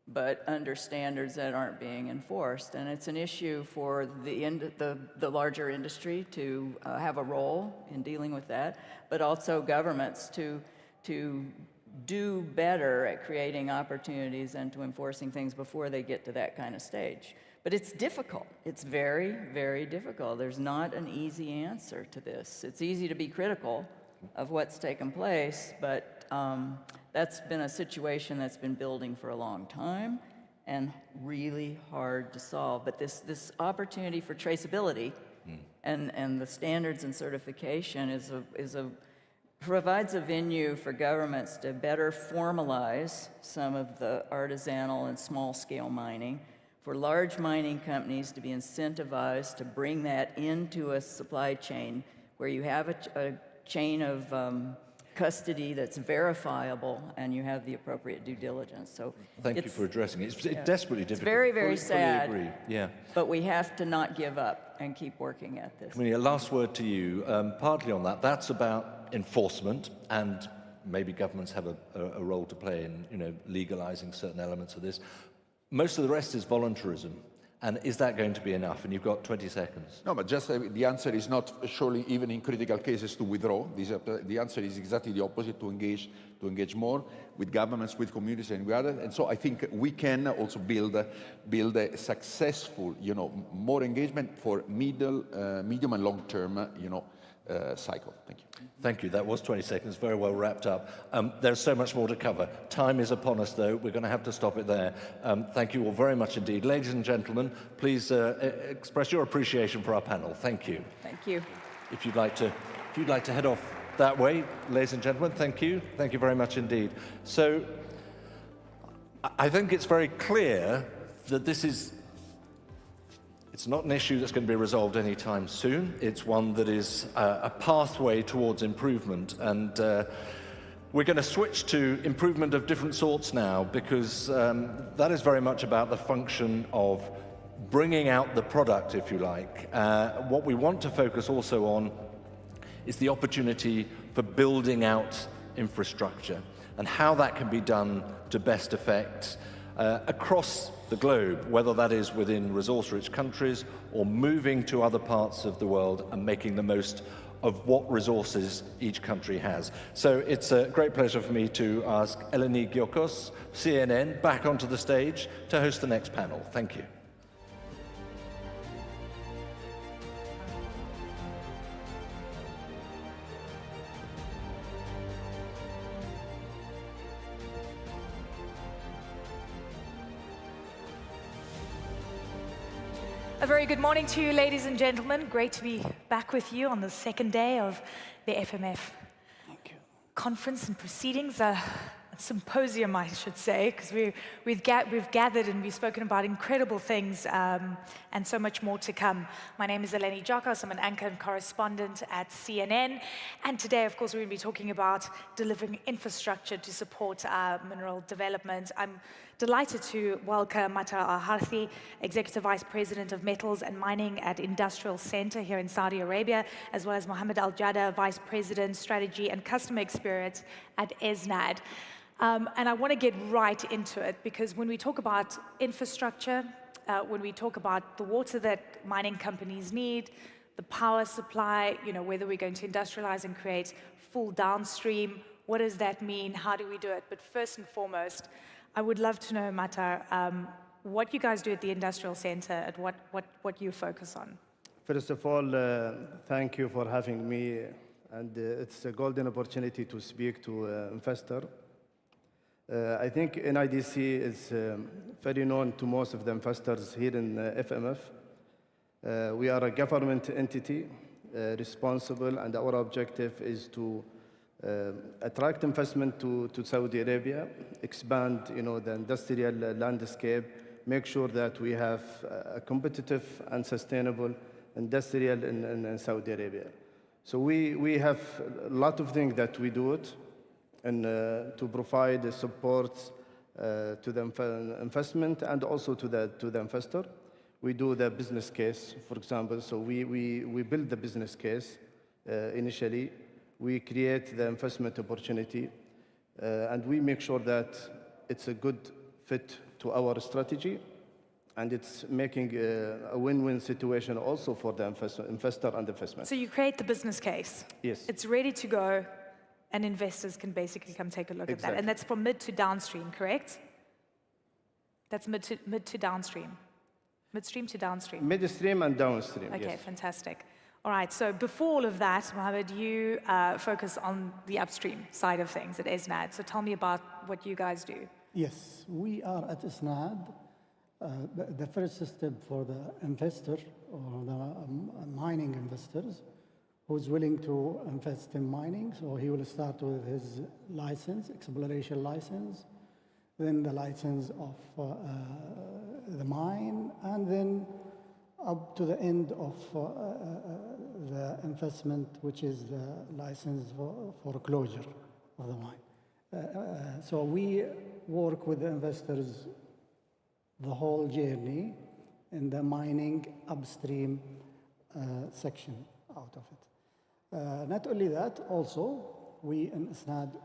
Speaker 9: but under standards that aren't being enforced. And it's an issue for the larger industry to have a role in dealing with that, but also governments to do better at creating opportunities and to enforcing things before they get to that kind of stage. But it's difficult. It's very, very difficult. There's not an easy answer to this. It's easy to be critical of what's taken place, but that's been a situation that's been building for a long time and really hard to solve. But this opportunity for traceability and the standards and certification provides a venue for governments to better formalize some of the artisanal and small-scale mining, for large mining companies to be incentivized to bring that into a supply chain where you have a chain of custody that's verifiable and you have the appropriate due diligence. So
Speaker 6: thank you for addressing it. It's desperately difficult.
Speaker 9: It's very, very sad.
Speaker 6: Fully agree. Yeah.
Speaker 9: But we have to not give up and keep working at this.
Speaker 6: A last word to you, partly on that. That's about enforcement, and maybe governments have a role to play in legalizing certain elements of this. Most of the rest is voluntarism. And is that going to be enough? And you've got 20 seconds.
Speaker 7: No, but just the answer is not surely even in critical cases to withdraw. The answer is exactly the opposite, to engage more with governments, with communities, and with others. And so I think we can also build a successful, more engagement for medium and long-term, cycle. Thank you.
Speaker 6: Thank you. That was 20 seconds. Very well wrapped up. There's so much more to cover. Time is upon us, though. We're going to have to stop it there. Thank you all very much indeed. Ladies and gentlemen, please express your appreciation for our panel. Thank you.
Speaker 9: Thank you.
Speaker 6: If you'd like to If you'd like to head off that way, ladies and gentlemen, thank you. Thank you very much indeed. So I think it's very clear that it's not an issue that's going to be resolved anytime soon. It's one that is a pathway towards improvement. And we're going to switch to improvement of different sorts now, because that is very much about the function of bringing out the product, if you like. What we want to focus also on is the opportunity for building out infrastructure and how that can be done to best effect across the globe, whether that is within resource-rich countries or moving to other parts of the world and making the most of what resources each country has. So it's a great pleasure for me to ask Eleni Giokos, CNN, back onto the stage to host the next panel. Thank you.
Speaker 11: A very good morning to you, ladies and gentlemen. Great to be back with you on the second day of the FMF conference and proceedings, a symposium, I should say, because we've gathered and we've spoken about incredible things and so much more to come. My name is Eleni Giokos. I'm an anchor and correspondent at CNN. And today, of course, we're going to be talking about delivering infrastructure to support mineral development. I'm delighted to welcome Mata Al-Harthi, Executive Vice President of Metals and Mining at Industrial Center here in Saudi Arabia, as well as Mohammed Al-Jada, Vice President, Strategy and Customer Experience at ESNAD. And I want to get right into it, because when we talk about infrastructure, when we talk about the water that mining companies need, the power supply, whether we're going to industrialize and create full downstream, what does that mean? How do we do it? But first and foremost, I would love to know, Mata, what you guys do at the Industrial Center and what you focus on.
Speaker 12: First of all, thank you for having me. And it's a golden opportunity to speak to investor. I think NIDC is very known to most of the investors here in FMF. We are a government entity responsible, and our objective is to attract investment to Saudi Arabia, expand the industrial landscape, make sure that we have a competitive and sustainable industrial in Saudi Arabia. So we have a lot of things that we do it, and to provide support to the investment and also to the investor. We do the business case, for example. So we build the business case initially. We create the investment opportunity, and we make sure that it's a good fit to our strategy, and it's making a win-win situation also for the investor and investment.
Speaker 11: So you create the business case.
Speaker 12: Yes.
Speaker 11: It's ready to go, and investors can basically come take a look at that. And that's from mid to downstream, correct? That's mid to downstream. Midstream to downstream.
Speaker 12: Midstream and downstream,
Speaker 11: Okay,
Speaker 12: yes.
Speaker 11: fantastic. All right, so before all of that, Mohammed, you focus on the upstream side of things at ESNAD. So tell me about what you guys do.
Speaker 13: Yes, we are at ESNAD. The first step for the investor or the mining investors who's willing to invest in mining. So he will start with his license, exploration license, then the license of the mine, and then up to the end of the investment, which is the license for closure of the mine. So we work with the investors the whole journey in the mining upstream section out of it. Not only that, also, we in ISNAD,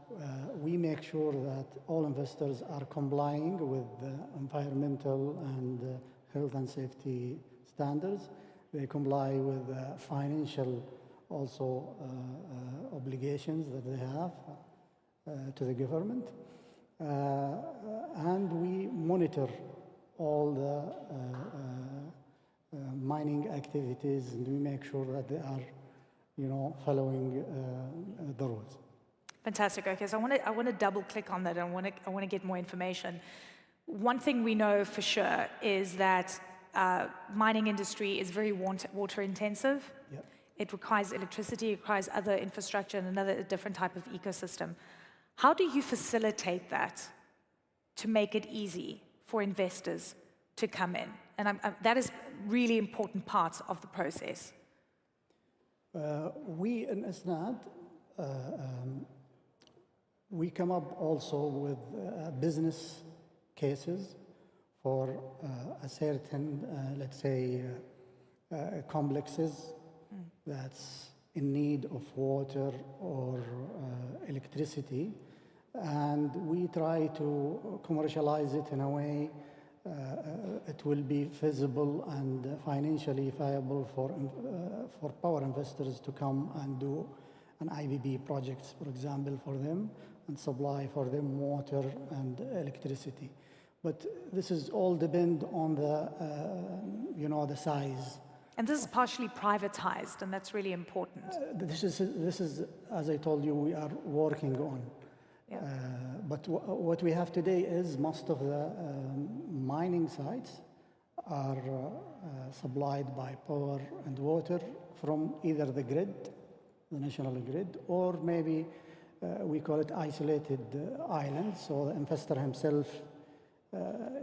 Speaker 13: we make sure that all investors are complying with the environmental and health and safety standards. They comply with financial also obligations that they have to the government. And we monitor all the mining activities, and we make sure that they are following the rules.
Speaker 11: Fantastic. Okay, so I want to double click on that. I want to get more information. One thing we know for sure is that mining industry is very water intensive.
Speaker 13: Yep.
Speaker 11: it requires electricity, it requires other infrastructure and a different type of ecosystem. How do you facilitate that to make it easy for investors to come in? And that is really important part of the process.
Speaker 13: We in ISNAD, we come up also with business cases for a certain, let's say, complexes that's in need of water or electricity, and we try to commercialize it in a way it will be feasible and financially viable for power investors to come and do an IBB projects, for example, for them, and supply for them water and electricity. But this is all depend on the, the size.
Speaker 11: And this is partially privatized, and that's really important.
Speaker 13: This is, as I told you, we are working on.
Speaker 11: Yeah.
Speaker 13: But what we have today is most of the mining sites are supplied by power and water from either the grid, the national grid, or maybe we call it isolated islands. So the investor himself,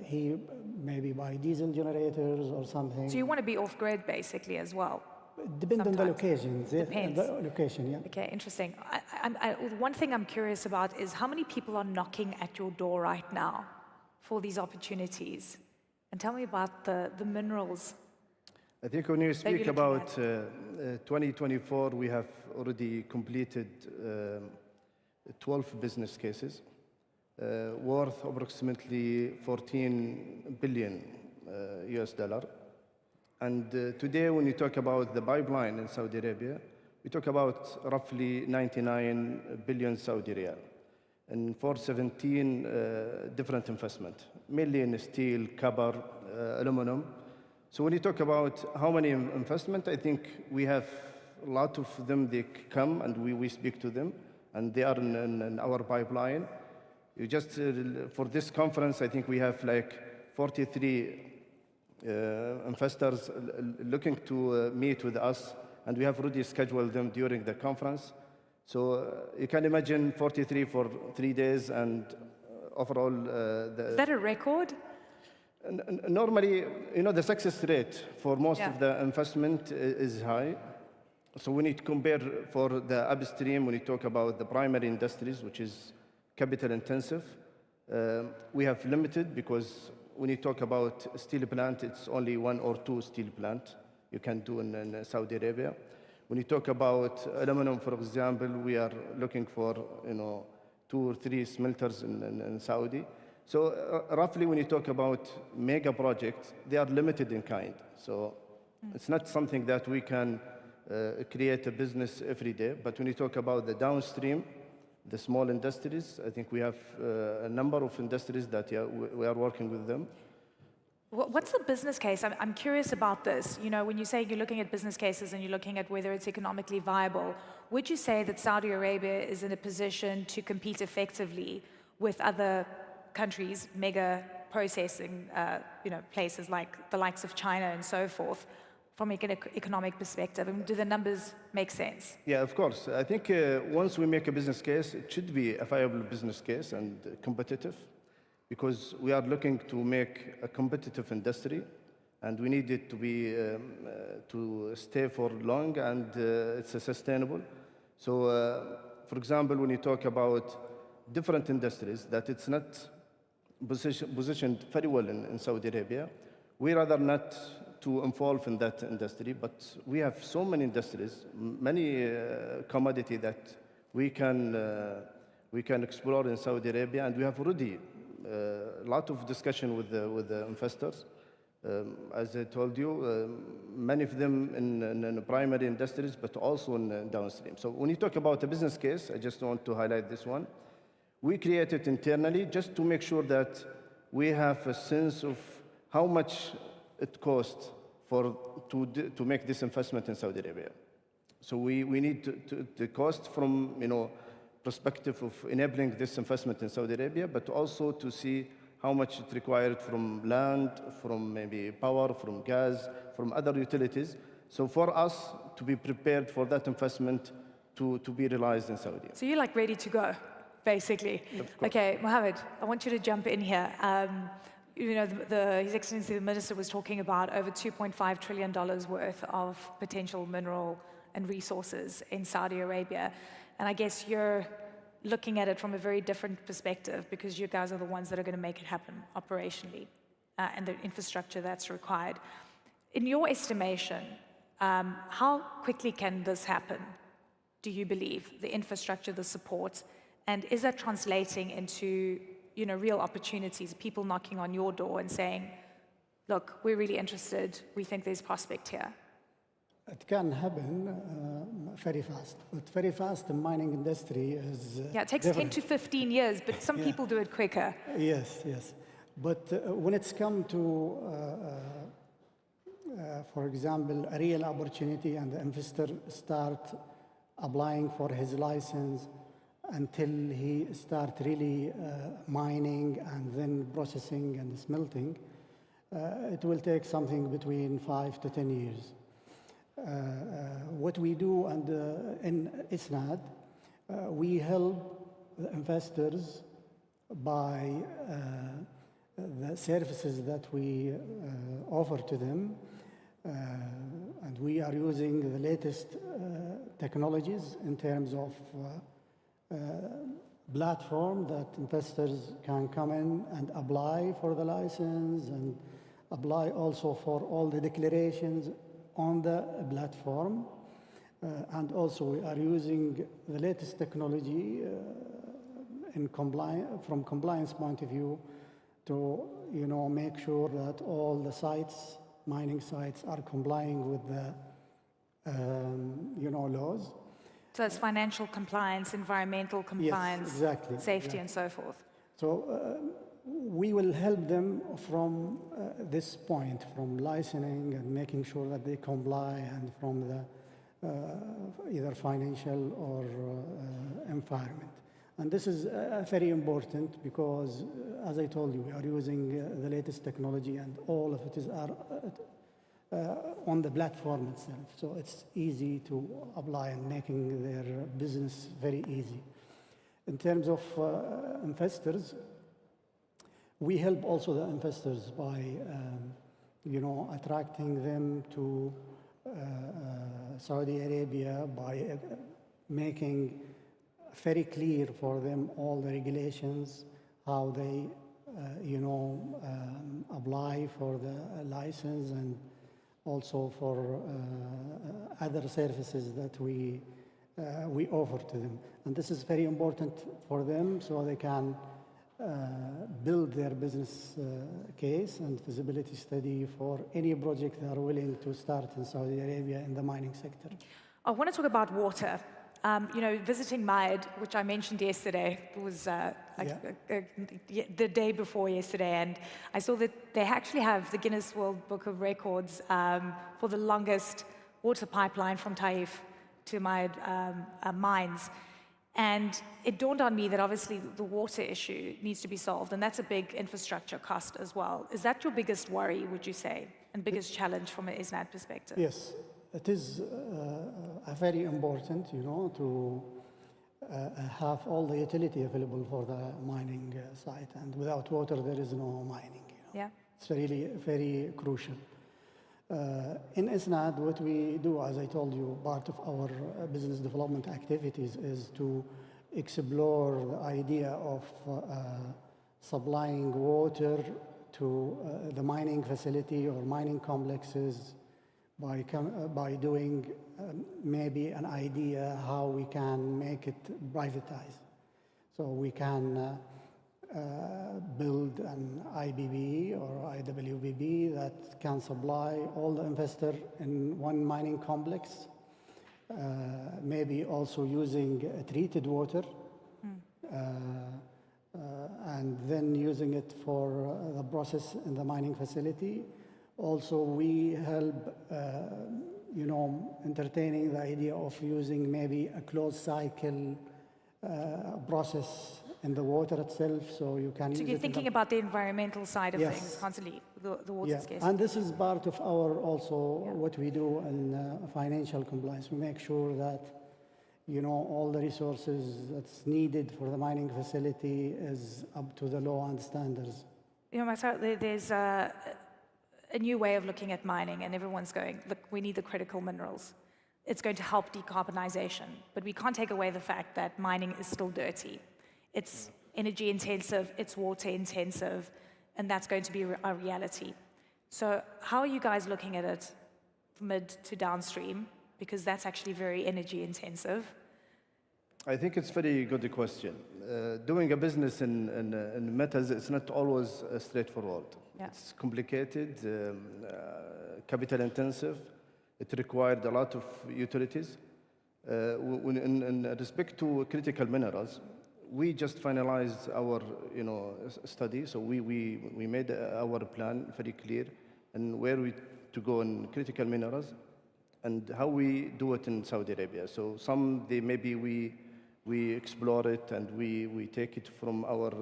Speaker 13: he maybe buy diesel generators or something.
Speaker 11: So you want to be off-grid basically as well?
Speaker 13: Depends on the locations.
Speaker 11: Depends.
Speaker 13: The location, yeah.
Speaker 11: Okay, interesting. One thing I'm curious about is how many people are knocking at your door right now for these opportunities? And tell me about the minerals.
Speaker 12: I think when you speak about 2024, we have already completed 12 business cases worth approximately 14 billion US dollar. And today, when you talk about the pipeline in Saudi Arabia, we talk about roughly 99 billion Saudi riyal, and for 17 different investment, mainly in steel, copper, aluminum. So when you talk about how many investment, I think we have a lot of them, they come and we speak to them, and they are in our pipeline. You just, for this conference, I think we have like 43 investors looking to meet with us, and we have already scheduled them during the conference. So you can imagine 43 for 3 days, and overall...
Speaker 11: Is that a record?
Speaker 12: Normally, the success rate for most of the investment is high. So we need to compare for the upstream, when you talk about the primary industries, which is capital intensive, we have limited, because when you talk about steel plant, it's only 1 or 2 steel plant you can do in Saudi Arabia. When you talk about aluminum, for example, we are looking for 2 or 3 smelters in Saudi. So roughly, when you talk about mega projects, they are limited in kind. So it's not something that we can create a business every day. But when you talk about the downstream, the small industries, I think we have a number of industries that we are working with them.
Speaker 11: What's the business case? I'm curious about this. When you say you're looking at business cases and you're looking at whether it's economically viable, would you say that Saudi Arabia is in a position to compete effectively with other countries, mega processing places like the likes of China and so forth, from an economic perspective? And do the numbers make sense?
Speaker 12: Yeah, of course. I think once we make a business case, it should be a viable business case and competitive, because we are looking to make a competitive industry, and we need it to be to stay for long, and it's sustainable. So, for example, when you talk about different industries, that it's not positioned very well in Saudi Arabia, we rather not to involve in that industry, but we have so many industries, many commodity that we can explore in Saudi Arabia, and we have already a lot of discussion with the investors. As I told you, many of them in primary industries, but also in downstream. So when you talk about a business case, I just want to highlight this one. We created internally just to make sure that we have a sense of how much it costs to make this investment in Saudi Arabia. So we need the cost from perspective of enabling this investment in Saudi Arabia, but also to see how much it required from land, from maybe power, from gas, from other utilities, So for us to be prepared for that investment to be realized in Saudi.
Speaker 11: So you're like ready to go, basically. Okay, Mohammed, I want you to jump in here. You know, His Excellency the Minister was talking about over $2.5 trillion worth of potential mineral and resources in Saudi Arabia. And I guess you're looking at it from a very different perspective because you guys are the ones that are going to make it happen operationally and the infrastructure that's required. In your estimation, how quickly can this happen, do you believe, the infrastructure, the support, and is that translating into, you know, real opportunities, people knocking on your door and saying, look, we're really interested, we think there's prospect here?
Speaker 13: It can happen very fast, but very fast the mining industry is
Speaker 11: Yeah, it takes
Speaker 13: different.
Speaker 11: 10 to 15 years, but some people do it quicker.
Speaker 13: Yes, yes. But when it's come to, for example, a real opportunity and the investor start applying for his license until he start really mining and then processing and smelting, it will take something between 5 to 10 years. What we do and in ISNAD, we help the investors by the services that we offer to them, and we are using the latest technologies in terms of platform that investors can come in and apply for the license and apply also for all the declarations on the platform. And also we are using the latest technology from compliance point of view to, you know, make sure that all the sites, mining sites, are complying with the, you know, laws.
Speaker 11: So it's financial compliance, environmental compliance,
Speaker 13: yes, exactly,
Speaker 11: safety, and so forth.
Speaker 13: So we will help them from this point, from licensing and making sure that they comply, and from the either financial or environment. And this is very important because, as I told you, we are using the latest technology, and all of it is on the platform itself. So it's easy to apply and making their business very easy. In terms of investors, we help also the investors by, you know, attracting them to Saudi Arabia by making very clear for them all the regulations, how they, you know, apply for the license, and also for other services that we offer to them. And this is very important for them so they can build their business case and feasibility study for any project they are willing to start in Saudi Arabia in the mining sector.
Speaker 11: I want to talk about water. You know, visiting Maid, which I mentioned yesterday, it was the day before yesterday, and I saw that they actually have the Guinness World Book of Records for the longest water pipeline from Taif to Maid mines. And it dawned on me that obviously the water issue needs to be solved, and that's a big infrastructure cost as well. Is that your biggest worry, would you say, and biggest challenge from an ISNAD perspective?
Speaker 13: Yes, it is very important, you know, to have all the utility available for the mining site, and without water there is no mining. You know?
Speaker 11: Yeah.
Speaker 13: It's really very crucial. In ISNAD, what we do, as I told you, part of our business development activities is to explore the idea of supplying water to the mining facility or mining complexes by doing maybe an idea how we can make it privatized. So we can build an IBB or IWBB that can supply all the investor in one mining complex, maybe also using treated water, and then using it for the process in the mining facility. Also, we help, you know, entertaining the idea of using maybe a closed cycle process in the water itself, so you can use
Speaker 11: So
Speaker 13: it.
Speaker 11: you're thinking about the environmental side of
Speaker 13: Yes.
Speaker 11: things constantly, the water
Speaker 13: Yeah,
Speaker 11: scarcity.
Speaker 13: and this is part of our also what we do in financial compliance. We make sure that all the resources that's needed for the mining facility is up to the law and standards.
Speaker 11: There's a new way of looking at mining, and everyone's going, look, we need the critical minerals. It's going to help decarbonization, but we can't take away the fact that mining is still dirty. It's energy intensive, it's water intensive, and that's going to be a reality. So how are you guys looking at it mid to downstream? Because that's actually very energy intensive.
Speaker 12: I think it's a very good question. Doing a business in metals, it's not always straightforward.
Speaker 11: Yeah.
Speaker 12: It's complicated, capital intensive. It required a lot of utilities. In respect to critical minerals, we just finalized our study, so we made our plan very clear and where we to go in critical minerals and how we do it in Saudi Arabia. So some maybe we explore it and we take it from our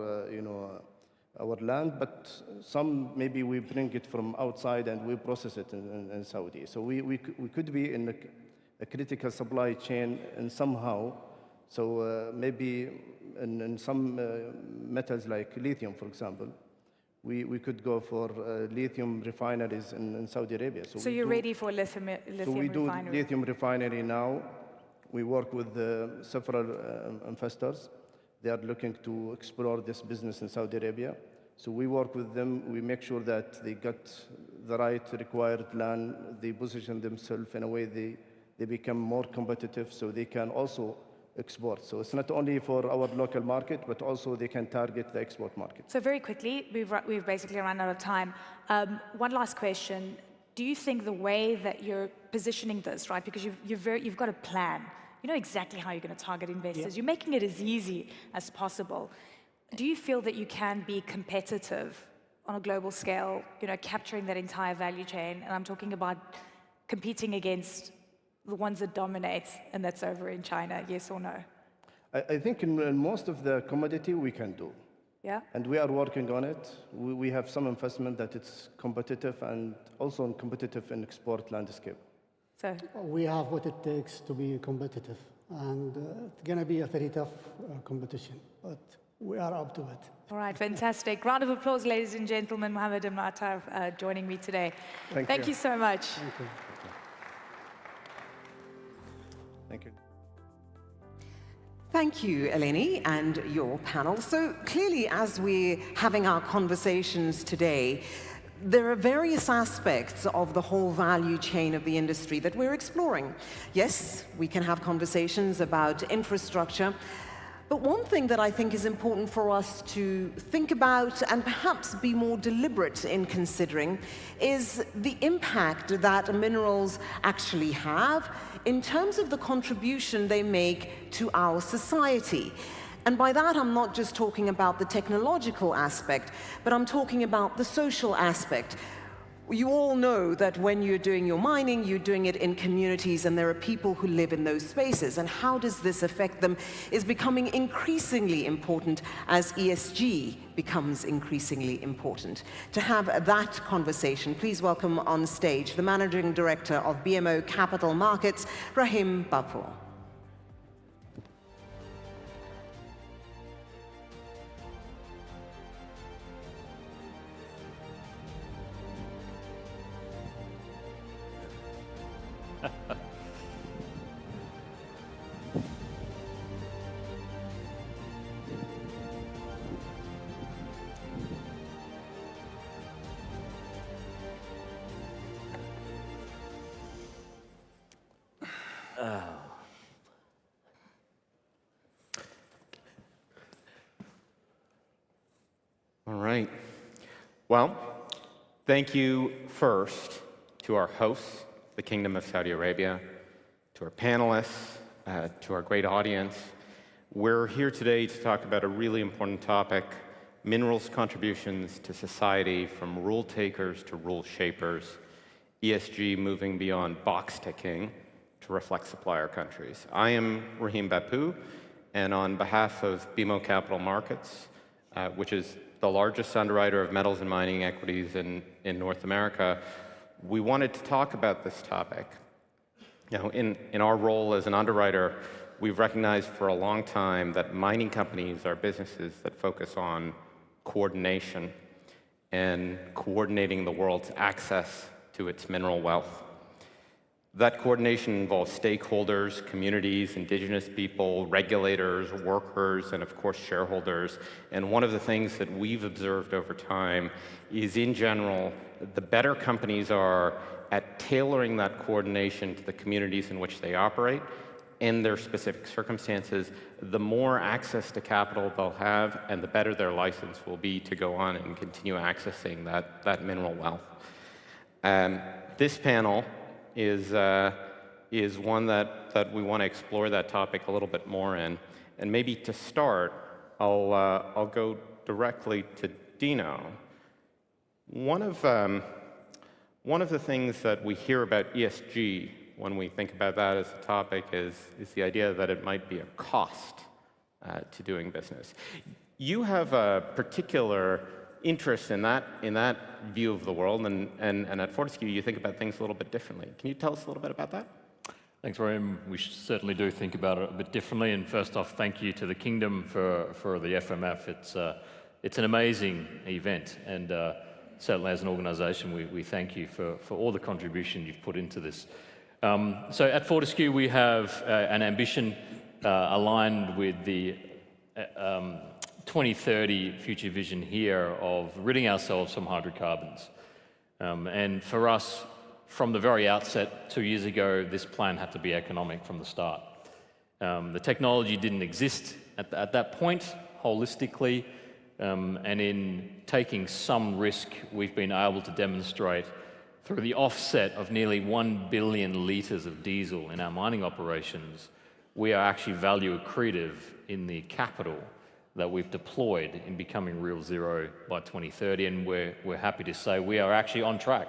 Speaker 12: our land, but some maybe we bring it from outside and we process it in Saudi. So we could be in a critical supply chain and somehow. So maybe in some metals like lithium, for example, we could go for lithium refineries in Saudi Arabia.
Speaker 11: So you're ready for lithium refinery?
Speaker 12: So we do lithium refinery now. We work with several investors. They are looking to explore this business in Saudi Arabia. So we work with them. We make sure that they got the right required land. They position themselves in a way they become more competitive so they can also export. So it's not only for our local market, but also they can target the export market.
Speaker 11: So very quickly, we've basically run out of time. One last question. Do you think the way that you're positioning this, right, because you've got a plan, you know exactly how you're going to target investors,
Speaker 13: Yeah.
Speaker 11: you're making it as easy as possible. Do you feel that you can be competitive on a global scale, capturing that entire value chain? And I'm talking about competing against the ones that dominate, and that's over in China, yes or no?
Speaker 12: I think in most of the commodity we can do.
Speaker 11: Yeah?
Speaker 12: And we are working on it. We have some investment that it's competitive and also competitive in export landscape.
Speaker 11: So
Speaker 13: We have what it takes to be competitive, and it's going to be a very tough competition, but we are up to it.
Speaker 11: all right, fantastic. Round of applause, ladies and gentlemen. Mohammed and Matar joining me today. Thank you so much.
Speaker 13: Thank you.
Speaker 12: Thank you.
Speaker 2: Thank you, Eleni, and your panel. So clearly, as we're having our conversations today, there are various aspects of the whole value chain of the industry that we're exploring. Yes, we can have conversations about infrastructure, but one thing that I think is important for us to think about and perhaps be more deliberate in considering is the impact that minerals actually have in terms of the contribution they make to our society. And by that, I'm not just talking about the technological aspect, but I'm talking about the social aspect. You all know that when you're doing your mining, you're doing it in communities, and there are people who live in those spaces. And how does this affect them is becoming increasingly important as ESG becomes increasingly important. To have that conversation, please welcome on stage the Managing Director of BMO Capital Markets, Rahim Bapour.
Speaker 14: All right. Well, thank you first to our hosts, the Kingdom of Saudi Arabia, to our panelists, to our great audience. We're here today to talk about a really important topic, minerals' contributions to society from rule takers to rule shapers, ESG moving beyond box ticking to reflect supplier countries. I am Rahim Bapour, And on behalf of BMO Capital Markets, which is the largest underwriter of metals and mining equities in North America, we wanted to talk about this topic. You know, in our role as an underwriter, we've recognized for a long time that mining companies are businesses that focus on coordination and coordinating the world's access to its mineral wealth. That coordination involves stakeholders, communities, indigenous people, regulators, workers, and of course shareholders. And one of the things that we've observed over time is, in general, the better companies are at tailoring that coordination to the communities in which they operate and their specific circumstances, the more access to capital they'll have and the better their license will be to go on and continue accessing that mineral wealth. This panel is one that we want to explore that topic a little bit more in. And maybe to start, I'll go directly to Dino. One of the things that we hear about ESG when we think about that as a topic is the idea that it might be a cost to doing business. You have a particular interest in that view of the world, and at Fortescue you think about things a little bit differently. Can you tell us a little bit about that?
Speaker 15: Thanks, William. We certainly do think about it a bit differently. And first off, thank you to the Kingdom for the FMF. It's an amazing event, and certainly as an organisation, we thank you for all the contribution you've put into this. So at Fortescue, we have an ambition aligned with the 2030 future vision here of ridding ourselves from hydrocarbons. And for us, from the very outset 2 years ago, this plan had to be economic from the start. The technology didn't exist at that point holistically, and in taking some risk, we've been able to demonstrate through the offset of nearly 1 billion litres of diesel in our mining operations, we are actually value accretive in the capital that we've deployed in becoming real zero by 2030, and we're happy to say we are actually on track.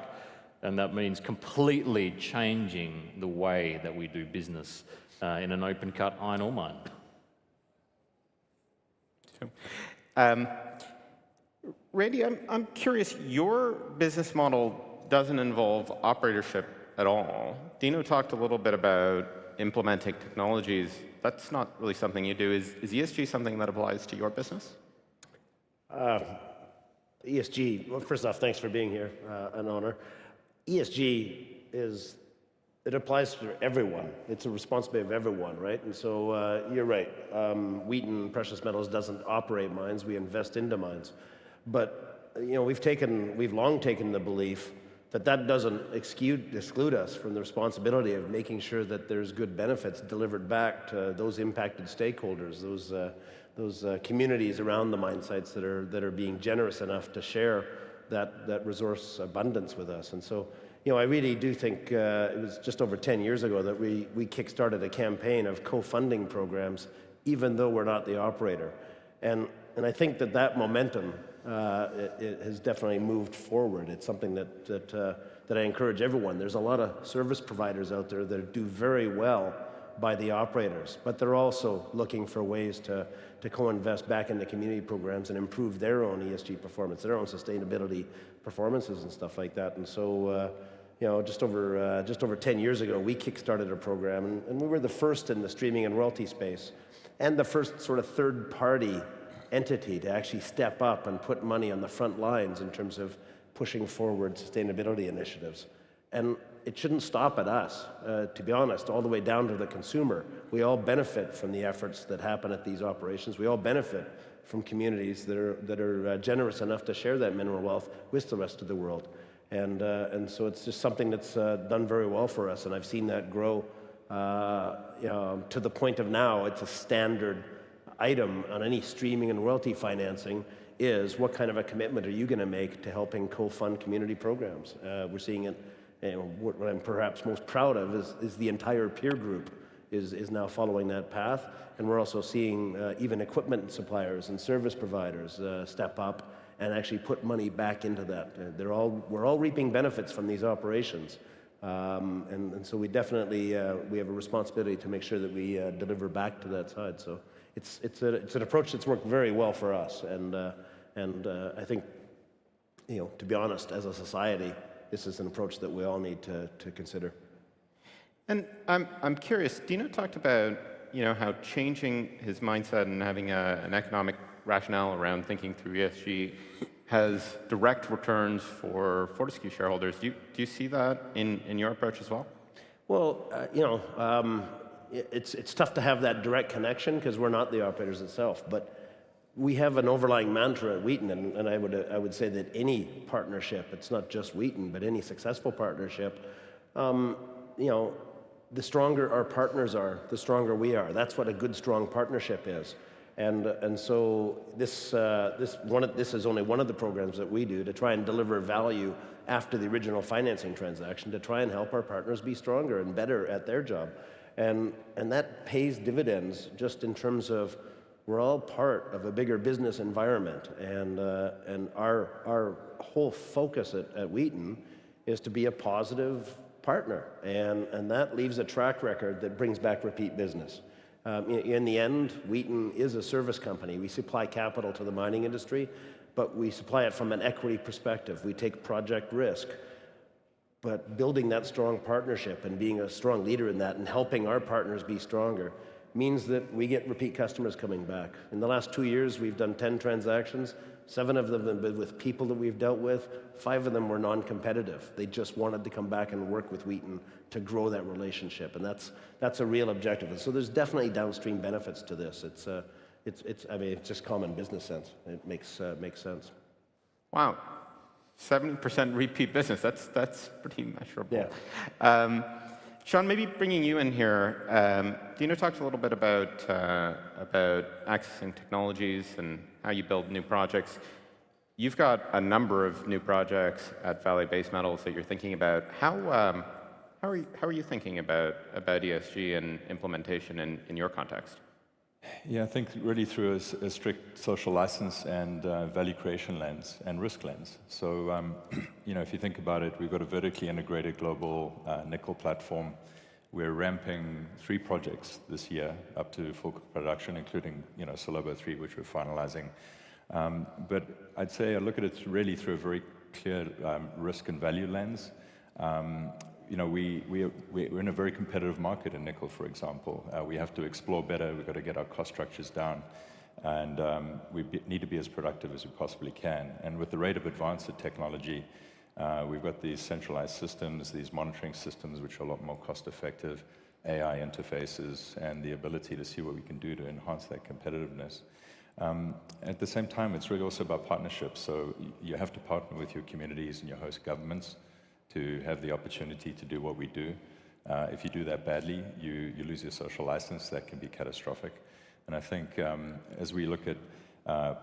Speaker 15: And that means completely changing the way that we do business in an open-cut iron ore mine.
Speaker 14: Randy, I'm curious, your business model doesn't involve operatorship at all. Dino talked a little bit about implementing technologies. That's not really something you do. Is ESG something that applies to your business?
Speaker 16: ESG, well, first off, thanks for being here, an honor. ESG it applies to everyone. It's a responsibility of everyone, right? And so you're right. Wheaton Precious Metals doesn't operate mines. We invest into mines. But you know, we've long taken the belief that doesn't exclude us from the responsibility of making sure that there's good benefits delivered back to those impacted stakeholders, those communities around the mine sites that are being generous enough to share that resource abundance with us. And so, you know, I really do think it was just over 10 years ago that we kick-started a campaign of co-funding programs, even though we're not the operator. And I think that momentum it has definitely moved forward. It's something that I encourage everyone. There's a lot of service providers out there that do very well by the operators, but they're also looking for ways to co-invest back into community programs and improve their own ESG performance, their own sustainability performances and stuff like that. And so, you know, just over 10 years ago, we kick-started a program, and we were the first in the streaming and royalty space, and the first sort of third-party entity to actually step up and put money on the front lines in terms of pushing forward sustainability initiatives. And it shouldn't stop at us, to be honest, all the way down to the consumer. We all benefit from the efforts that happen at these operations. We all benefit from communities that are generous enough to share that mineral wealth with the rest of the world. And so it's just something that's done very well for us, and I've seen that grow you know, to the point of now it's a standard item on any streaming and royalty financing is what kind of a commitment are you going to make to helping co-fund community programs. We're seeing it, you know, what I'm perhaps most proud of is the entire peer group is now following that path, and we're also seeing even equipment suppliers and service providers step up and actually put money back into that. We're all reaping benefits from these operations, And so we definitely we have a responsibility to make sure that we deliver back to that side. So it's an approach that's worked very well for us, and I think, you know, to be honest, as a society, this is an approach that we all need to consider.
Speaker 14: And I'm curious, Dino talked about, you know, how changing his mindset and having an economic rationale around thinking through ESG has direct returns for Fortescue shareholders. Do you see that in your approach as well?
Speaker 16: Well, you know, it's tough to have that direct connection because we're not the operators itself, but we have an overlying mantra at Wheaton, and I would say that any partnership, it's not just Wheaton, but any successful partnership, you know, the stronger our partners are, the stronger we are. That's what a good, strong partnership is. And so this is only one of the programs that we do to try and deliver value after the original financing transaction, to try and help our partners be stronger and better at their job. And that pays dividends just in terms of we're all part of a bigger business environment. And our whole focus at Wheaton is to be a positive partner. And that leaves a track record that brings back repeat business. In the end, Wheaton is a service company. We supply capital to the mining industry, but we supply it from an equity perspective. We take project risk. But building that strong partnership and being a strong leader in that and helping our partners be stronger means that we get repeat customers coming back. In the last 2 years, we've done 10 transactions. 7 of them have been with people that we've dealt with. 5 of them were non-competitive. They just wanted to come back and work with Wheaton to grow that relationship, and that's a real objective. And so there's definitely downstream benefits to this. I mean, it's just common business sense. It makes sense.
Speaker 14: Wow, 70% repeat business. That's pretty measurable.
Speaker 16: Yeah.
Speaker 14: Sean, maybe bringing you in here. Dino talked a little bit about accessing technologies and how you build new projects. You've got a number of new projects at Valley Base Metals that you're thinking about. How are you thinking about ESG and implementation in your context?
Speaker 17: Yeah, I think really through a strict social license and value creation lens and risk lens. So, you know, if you think about it, we've got a vertically integrated global nickel platform. We're ramping 3 projects this year up to full production, including, you know, Salobo 3, which we're finalizing. But I'd say I look at it really through a very clear risk and value lens. You know, we're in a very competitive market in nickel, for example. We have to explore better. We've got to get our cost structures down. And we need to be as productive as we possibly can. And with the rate of advance of technology, we've got these centralized systems, these monitoring systems, which are a lot more cost-effective, AI interfaces, and the ability to see what we can do to enhance that competitiveness. At the same time, it's really also about partnerships. So you have to partner with your communities and your host governments to have the opportunity to do what we do. If you do that badly, you lose your social license. That can be catastrophic. And I think as we look at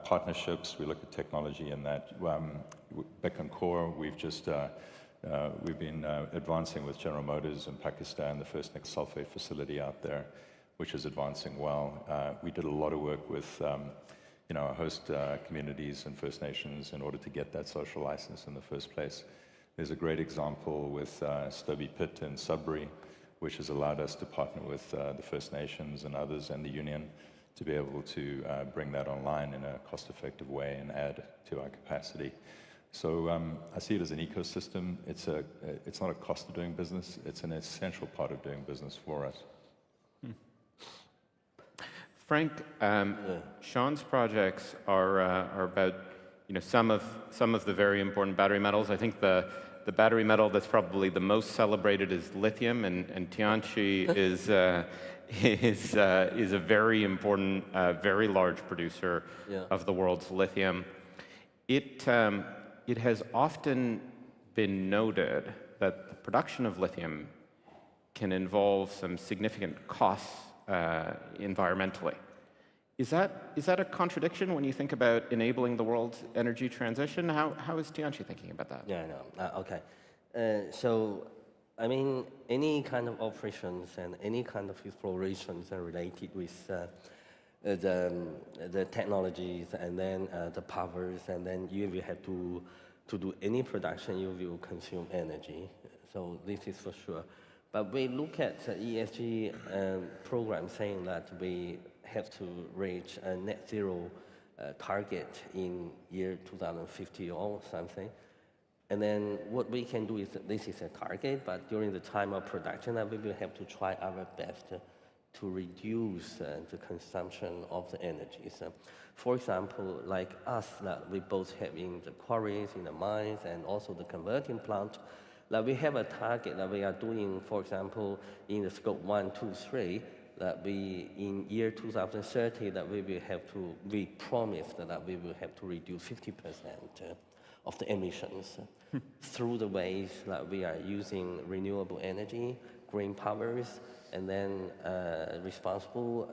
Speaker 17: partnerships, we look at technology and that. Bécancour, we've been advancing with General Motors in Pakistan, the first nickel sulfate facility out there, which is advancing well. We did a lot of work with you know, our host communities and First Nations in order to get that social license in the first place. There's a great example with Stobie Pit in Sudbury, which has allowed us to partner with the First Nations and others and the union to be able to bring that online in a cost-effective way and add to our capacity. So I see it as an ecosystem. It's not a cost of doing business. It's an essential part of doing business for us.
Speaker 14: Frank, Sean's projects are about, you know, some of the very important battery metals. I think the battery metal that's probably the most celebrated is lithium, and Tianqi is a very important, very large producer of the world's lithium. It has often been noted that the production of lithium can involve some significant costs environmentally. Is that a contradiction when you think about enabling the world's energy transition? How is Tianqi thinking about that?
Speaker 18: Yeah, I know. Okay. So, I mean, any kind of operations and any kind of explorations are related with the technologies and then the powers, and then you will have to do any production, you will consume energy. So this is for sure. But we look at the ESG program saying that we have to reach a net zero target in year 2050 or something. And then what we can do is, this is a target, but during the time of production, we will have to try our best to reduce the consumption of the energies. For example, like us, that we both have in the quarries, in the mines, and also the converting plant, that we have a target that we are doing, for example, in the scope 1, 2, 3, that we, in year 2030, that we promised that we will have to reduce 50% of the emissions through the ways that we are using renewable energy, green powers, and then responsible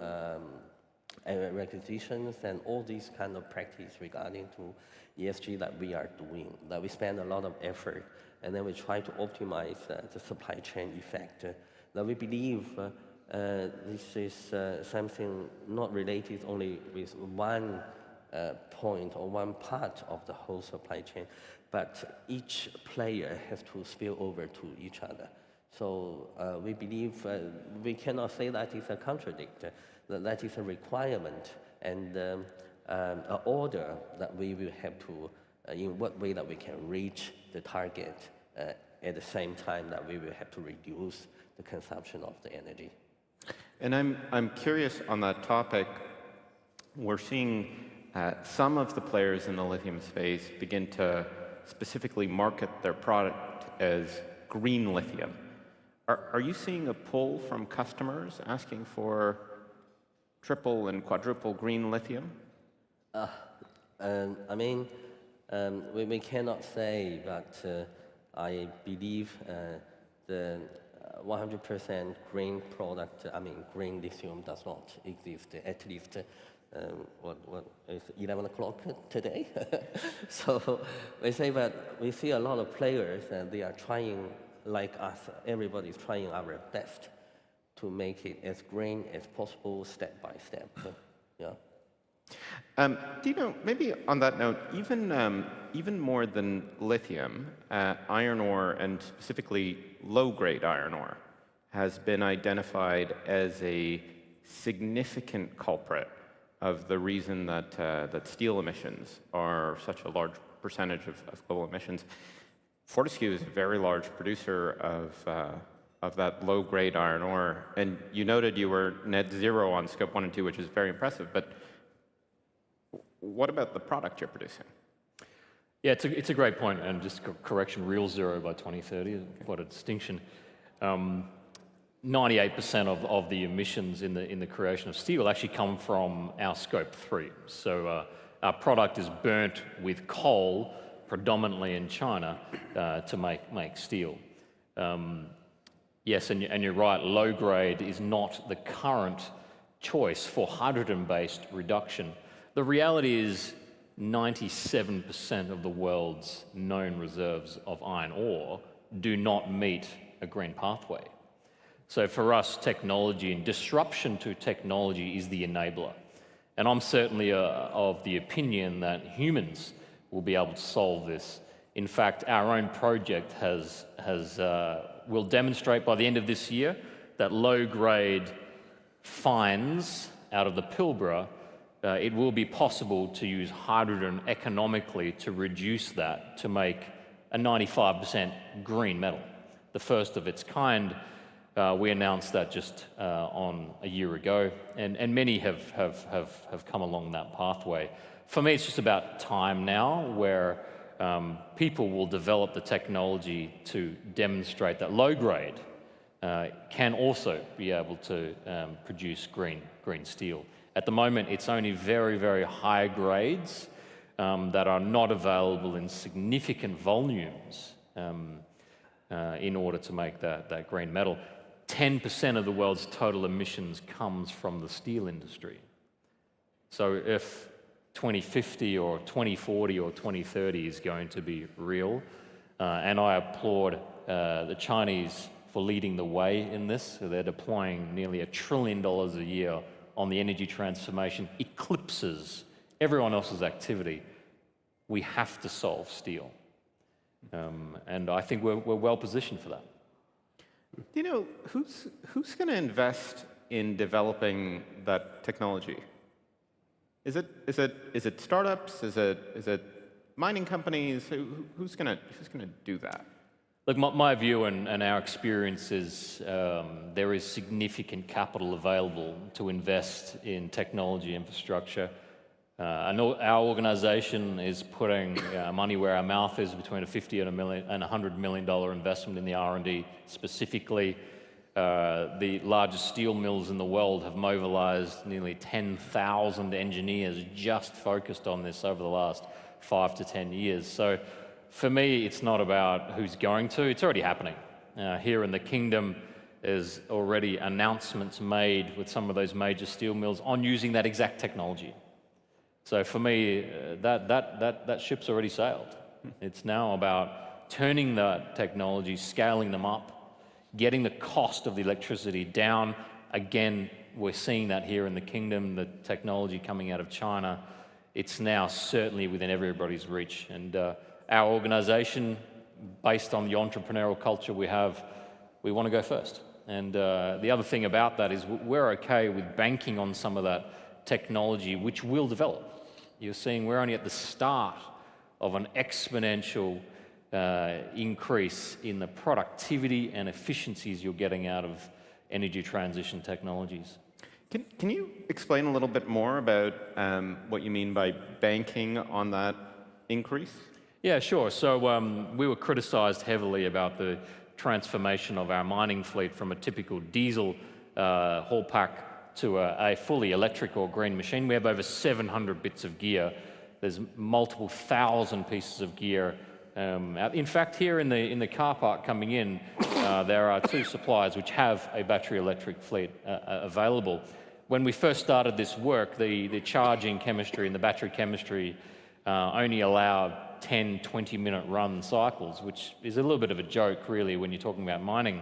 Speaker 18: requisitions and all these kind of practice regarding to ESG that we are doing, that we spend a lot of effort, and then we try to optimize the supply chain effect. That we believe this is something not related only with one point or one part of the whole supply chain, but each player has to spill over to each other. So we believe we cannot say that is a contradiction, that is a requirement and an order that we will have to, in what way that we can reach the target at the same time that we will have to reduce the consumption of the energy.
Speaker 14: And I'm curious on that topic. We're seeing some of the players in the lithium space begin to specifically market their product as green lithium. Are you seeing a pull from customers asking for triple and quadruple green lithium?
Speaker 18: I mean, we cannot say, but I believe the 100% green product, I mean, green lithium does not exist, at least what is 11 o'clock today? So we say that we see a lot of players and they are trying, like us, everybody's trying our best to make it as green as possible, step by step. Yeah.
Speaker 14: Do you know, maybe on that note, even more than lithium, iron ore, and specifically low-grade iron ore, has been identified as a significant culprit of the reason that, that steel emissions are such a large percentage of global emissions. Fortescue is a very large producer of that low-grade iron ore, and you noted you were net zero on scope 1 and 2, which is very impressive, but what about the product you're producing?
Speaker 15: Yeah, it's a great point, and just correction, real zero by 2030, what a distinction. 98% of the emissions in the creation of steel actually come from our scope 3. So our product is burnt with coal, predominantly in China, to make steel. Yes, and you're right, low grade is not the current choice for hydrogen-based reduction. The reality is 97% of the world's known reserves of iron ore do not meet a green pathway. So for us, technology and disruption to technology is the enabler. And I'm certainly of the opinion that humans will be able to solve this. In fact, our own project will demonstrate by the end of this year that low-grade fines out of the Pilbara, it will be possible to use hydrogen economically to reduce that to make a 95% green metal, the first of its kind. We announced that just on a year ago, and many have come along that pathway. For me, it's just about time now where people will develop the technology to demonstrate that low grade can also be able to produce green steel. At the moment, it's only very, very high grades that are not available in significant volumes in order to make that green metal. 10% of the world's total emissions comes from the steel industry. So if 2050 or 2040 or 2030 is going to be real, and I applaud the Chinese for leading the way in this. So they're deploying nearly $1 trillion a year on the energy transformation, eclipses everyone else's activity. We have to solve steel. And I think we're well positioned for that.
Speaker 14: Do you know who's going to invest in developing that technology? Is it startups? Is it mining companies? Who's going to do that?
Speaker 15: Look, my view and our experience is there is significant capital available to invest in technology infrastructure. Our organization is putting money where our mouth is, between a $50 and $100 million investment in the R&D specifically. The largest steel mills in the world have mobilized nearly 10,000 engineers just focused on this over the last 5 to 10 years. So for me, it's not about who's going to, it's already happening. Here in the Kingdom, there's already announcements made with some of those major steel mills on using that exact technology. So for me, that ship's already sailed. It's now about turning that technology, scaling them up, getting the cost of the electricity down. Again, we're seeing that here in the Kingdom, the technology coming out of China. It's now certainly within everybody's reach. And our organization, based on the entrepreneurial culture we have, we want to go first. And the other thing about that is we're okay with banking on some of that technology, which will develop. You're seeing we're only at the start of an exponential increase in the productivity and efficiencies you're getting out of energy transition technologies.
Speaker 14: Can you explain a little bit more about what you mean by banking on that increase?
Speaker 15: Yeah, sure. So we were criticized heavily about the transformation of our mining fleet from a typical diesel haul pack to a fully electric or green machine. We have over 700 bits of gear. There's multiple thousand pieces of gear. In fact, here in the car park coming in, there are 2 suppliers which have a battery electric fleet available. When we first started this work, the charging chemistry and the battery chemistry only allowed 10, 20-minute run cycles, which is a little bit of a joke, really, when you're talking about mining.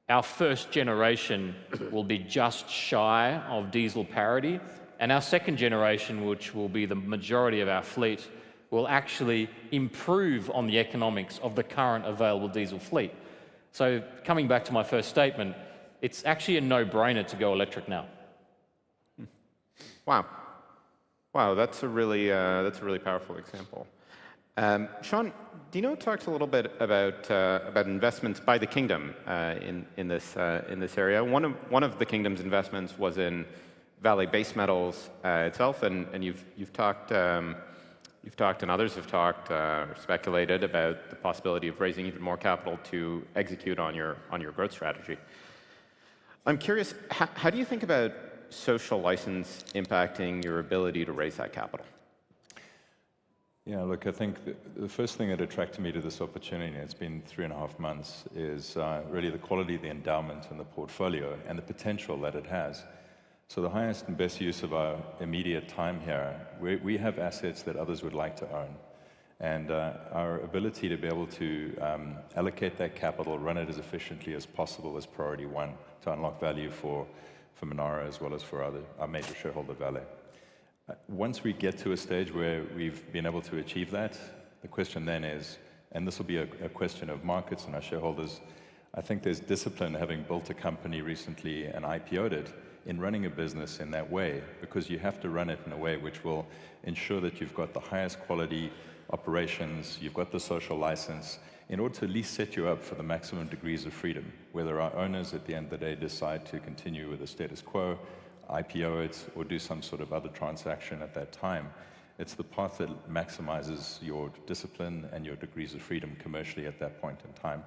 Speaker 15: Our first generation will be just shy of diesel parity, and our second generation, which will be the majority of our fleet, will actually improve on the economics of the current available diesel fleet. So coming back to my first statement, it's actually a no-brainer to go electric now.
Speaker 14: Wow, that's a really powerful example. Sean, Dino talked a little bit about investments by the Kingdom in this area. One of the Kingdom's investments was in Vale Base Metals itself, and you've talked and others have talked or speculated about the possibility of raising even more capital to execute on your growth strategy. I'm curious, how do you think about social license impacting your ability to raise that capital?
Speaker 17: Yeah, look, I think the first thing that attracted me to this opportunity, it's been 3.5 months, is really the quality of the endowment and the portfolio and the potential that it has. So the highest and best use of our immediate time here, we have assets that others would like to own. And our ability to be able to allocate that capital, run it as efficiently as possible is priority one to unlock value for Manara as well as for our major shareholder, Vale. Once we get to a stage where we've been able to achieve that, the question then is, and this will be a question of markets and our shareholders, I think there's discipline, having built a company recently and IPO'd it, in running a business in that way, because you have to run it in a way which will ensure that you've got the highest quality operations, you've got the social license, in order to at least set you up for the maximum degrees of freedom, whether our owners at the end of the day decide to continue with the status quo, IPO it, or do some sort of other transaction at that time. It's the path that maximizes your discipline and your degrees of freedom commercially at that point in time.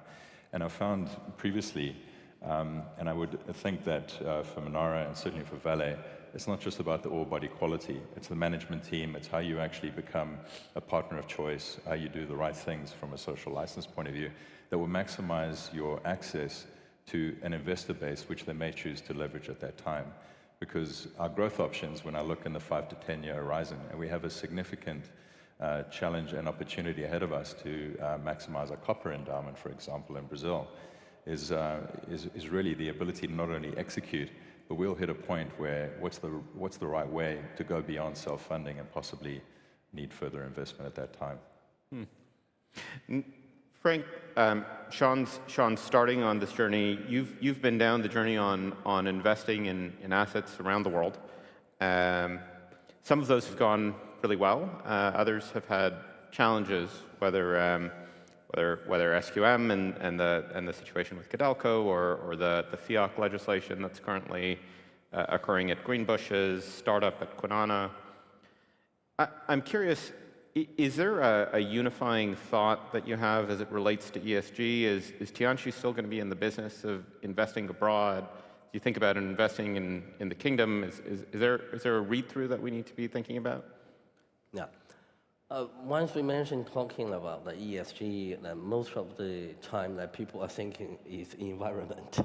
Speaker 17: And I found previously, and I would think that for Manara and certainly for Vale, it's not just about the ore body quality, it's the management team, it's how you actually become a partner of choice, how you do the right things from a social license point of view, that will maximize your access to an investor base which they may choose to leverage at that time. Because our growth options, when I look in the 5 to 10 year horizon, and we have a significant challenge and opportunity ahead of us to maximize our copper endowment, for example, in Brazil, is really the ability to not only execute, but we'll hit a point where what's the right way to go beyond self-funding and possibly need further investment at that time.
Speaker 14: Frank, Sean's starting on this journey. You've been down the journey on investing in assets around the world. Some of those have gone really well. Others have had challenges, whether SQM and the situation with Codelco or the FIOC legislation that's currently occurring at Greenbushes, startup at Kwinana. I'm curious, is there a unifying thought that you have as it relates to ESG? Is Tianqi still going to be in the business of investing abroad? Do you think about investing in the kingdom? Is there a read-through that we need to be thinking about?
Speaker 18: Yeah. Once we mentioned talking about the ESG, most of the time that people are thinking is environment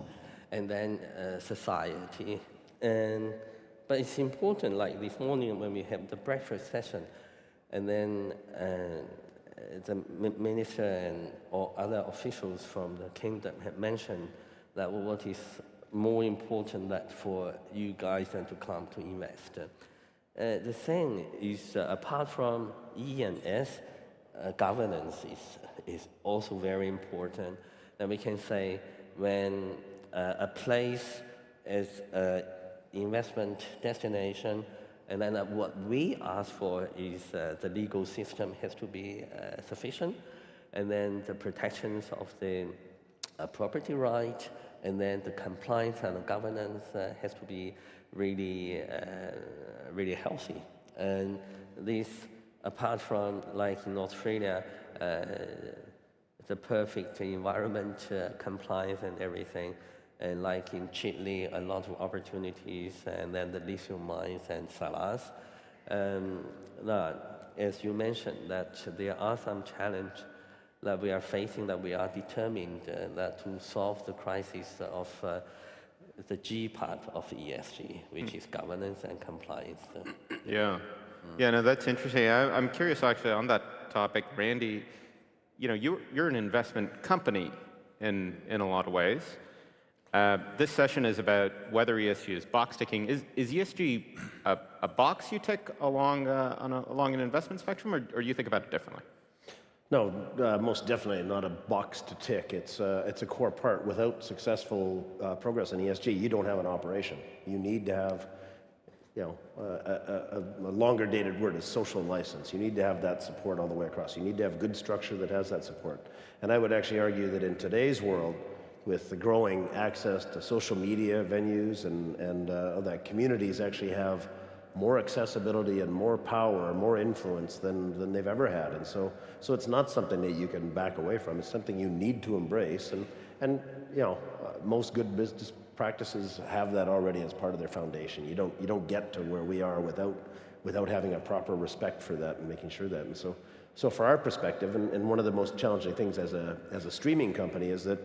Speaker 18: and then society. But it's important, like this morning when we have the breakfast session, and then the minister and or other officials from the kingdom have mentioned that what is more important that for you guys than to come to invest. The thing is, apart from E and S, governance is also very important. That we can say when a place is an investment destination, and then what we ask for is the legal system has to be sufficient, and then the protections of the property right, and then the compliance and the governance has to be really, really healthy. And this, apart from like in Australia, the perfect environment, compliance and everything, and like in Chile, a lot of opportunities, and then the lithium mines and Salas. Now, as you mentioned, that there are some challenges that we are facing, that we are determined that to solve the crisis of the G part of ESG, which is governance and compliance.
Speaker 14: Yeah. Yeah, no, that's interesting. I'm curious actually on that topic, Randy. You know, you're an investment company in a lot of ways. This session is about whether ESG is box ticking. Is ESG a box you tick along an investment spectrum, or do you think about it differently?
Speaker 16: No, most definitely not a box to tick. It's a core part. Without successful progress in ESG, you don't have an operation. You need to have, you know, a longer dated word is social license. You need to have that support all the way across. You need to have good structure that has that support. And I would actually argue that in today's world, with the growing access to social media venues and that communities actually have more accessibility and more power and more influence than they've ever had. And so it's not something that you can back away from. It's something you need to embrace. And you know, most good business practices have that already as part of their foundation. You don't get to where we are without having a proper respect for that and making sure that. And so for our perspective, and one of the most challenging things as a streaming company is that,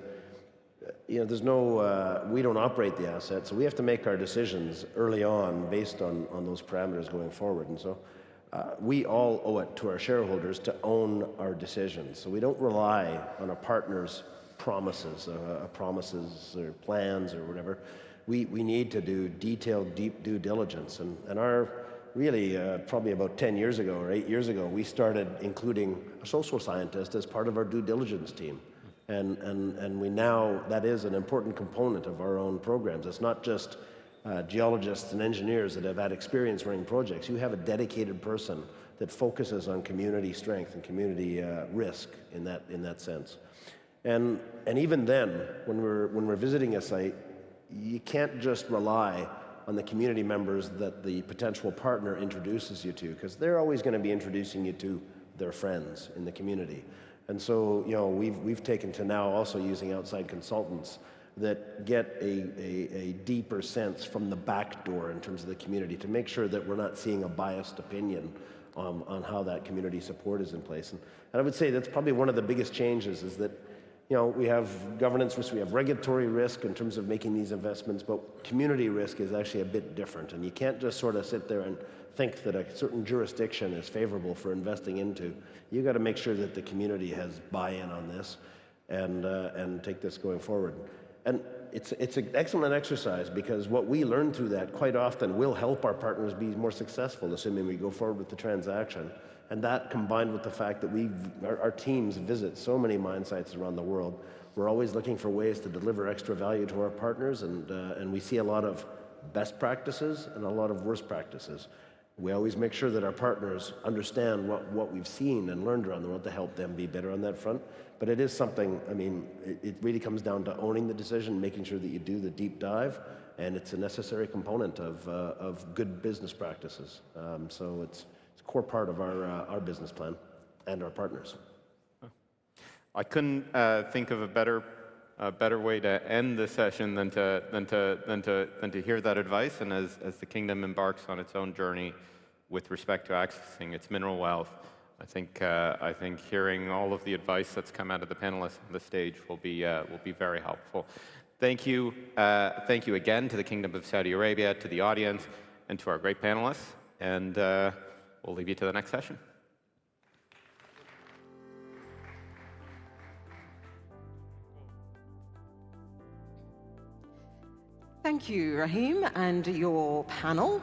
Speaker 16: you know, there's no, we don't operate the asset, so we have to make our decisions early on based on those parameters going forward. And so we all owe it to our shareholders to own our decisions. So we don't rely on a partner's promises or plans or whatever. We need to do detailed, deep due diligence. And our really, probably about 10 years ago or 8 years ago, we started including a social scientist as part of our due diligence team. And we now, that is an important component of our own programs. It's not just geologists and engineers that have had experience running projects. You have a dedicated person that focuses on community strength and community risk in that sense. And even then, when we're visiting a site, you can't just rely on the community members that the potential partner introduces you to, because they're always going to be introducing you to their friends in the community. And so, you know, we've taken to now also using outside consultants that get a deeper sense from the back door in terms of the community to make sure that we're not seeing a biased opinion on how that community support is in place. And I would say that's probably one of the biggest changes is that, you know, we have governance risk, we have regulatory risk in terms of making these investments, but community risk is actually a bit different. And you can't just sort of sit there and think that a certain jurisdiction is favorable for investing into. You got to make sure that the community has buy-in on this and take this going forward. And it's an excellent exercise because what we learn through that quite often will help our partners be more successful, assuming we go forward with the transaction. And that combined with the fact that our teams visit so many mine sites around the world, we're always looking for ways to deliver extra value to our partners, and we see a lot of best practices and a lot of worst practices. We always make sure that our partners understand what we've seen and learned around the world to help them be better on that front. But it is something, I mean, it really comes down to owning the decision, making sure that you do the deep dive, and it's a necessary component of good business practices. So it's a core part of our business plan and our partners.
Speaker 14: I couldn't think of a better way to end the session than to hear that advice. And as the kingdom embarks on its own journey with respect to accessing its mineral wealth, I think hearing all of the advice that's come out of the panelists on the stage will be very helpful. Thank you again to the Kingdom of Saudi Arabia, to the audience, and to our great panelists. And we'll leave you to the next session.
Speaker 2: Thank you, Rahim, and your panel.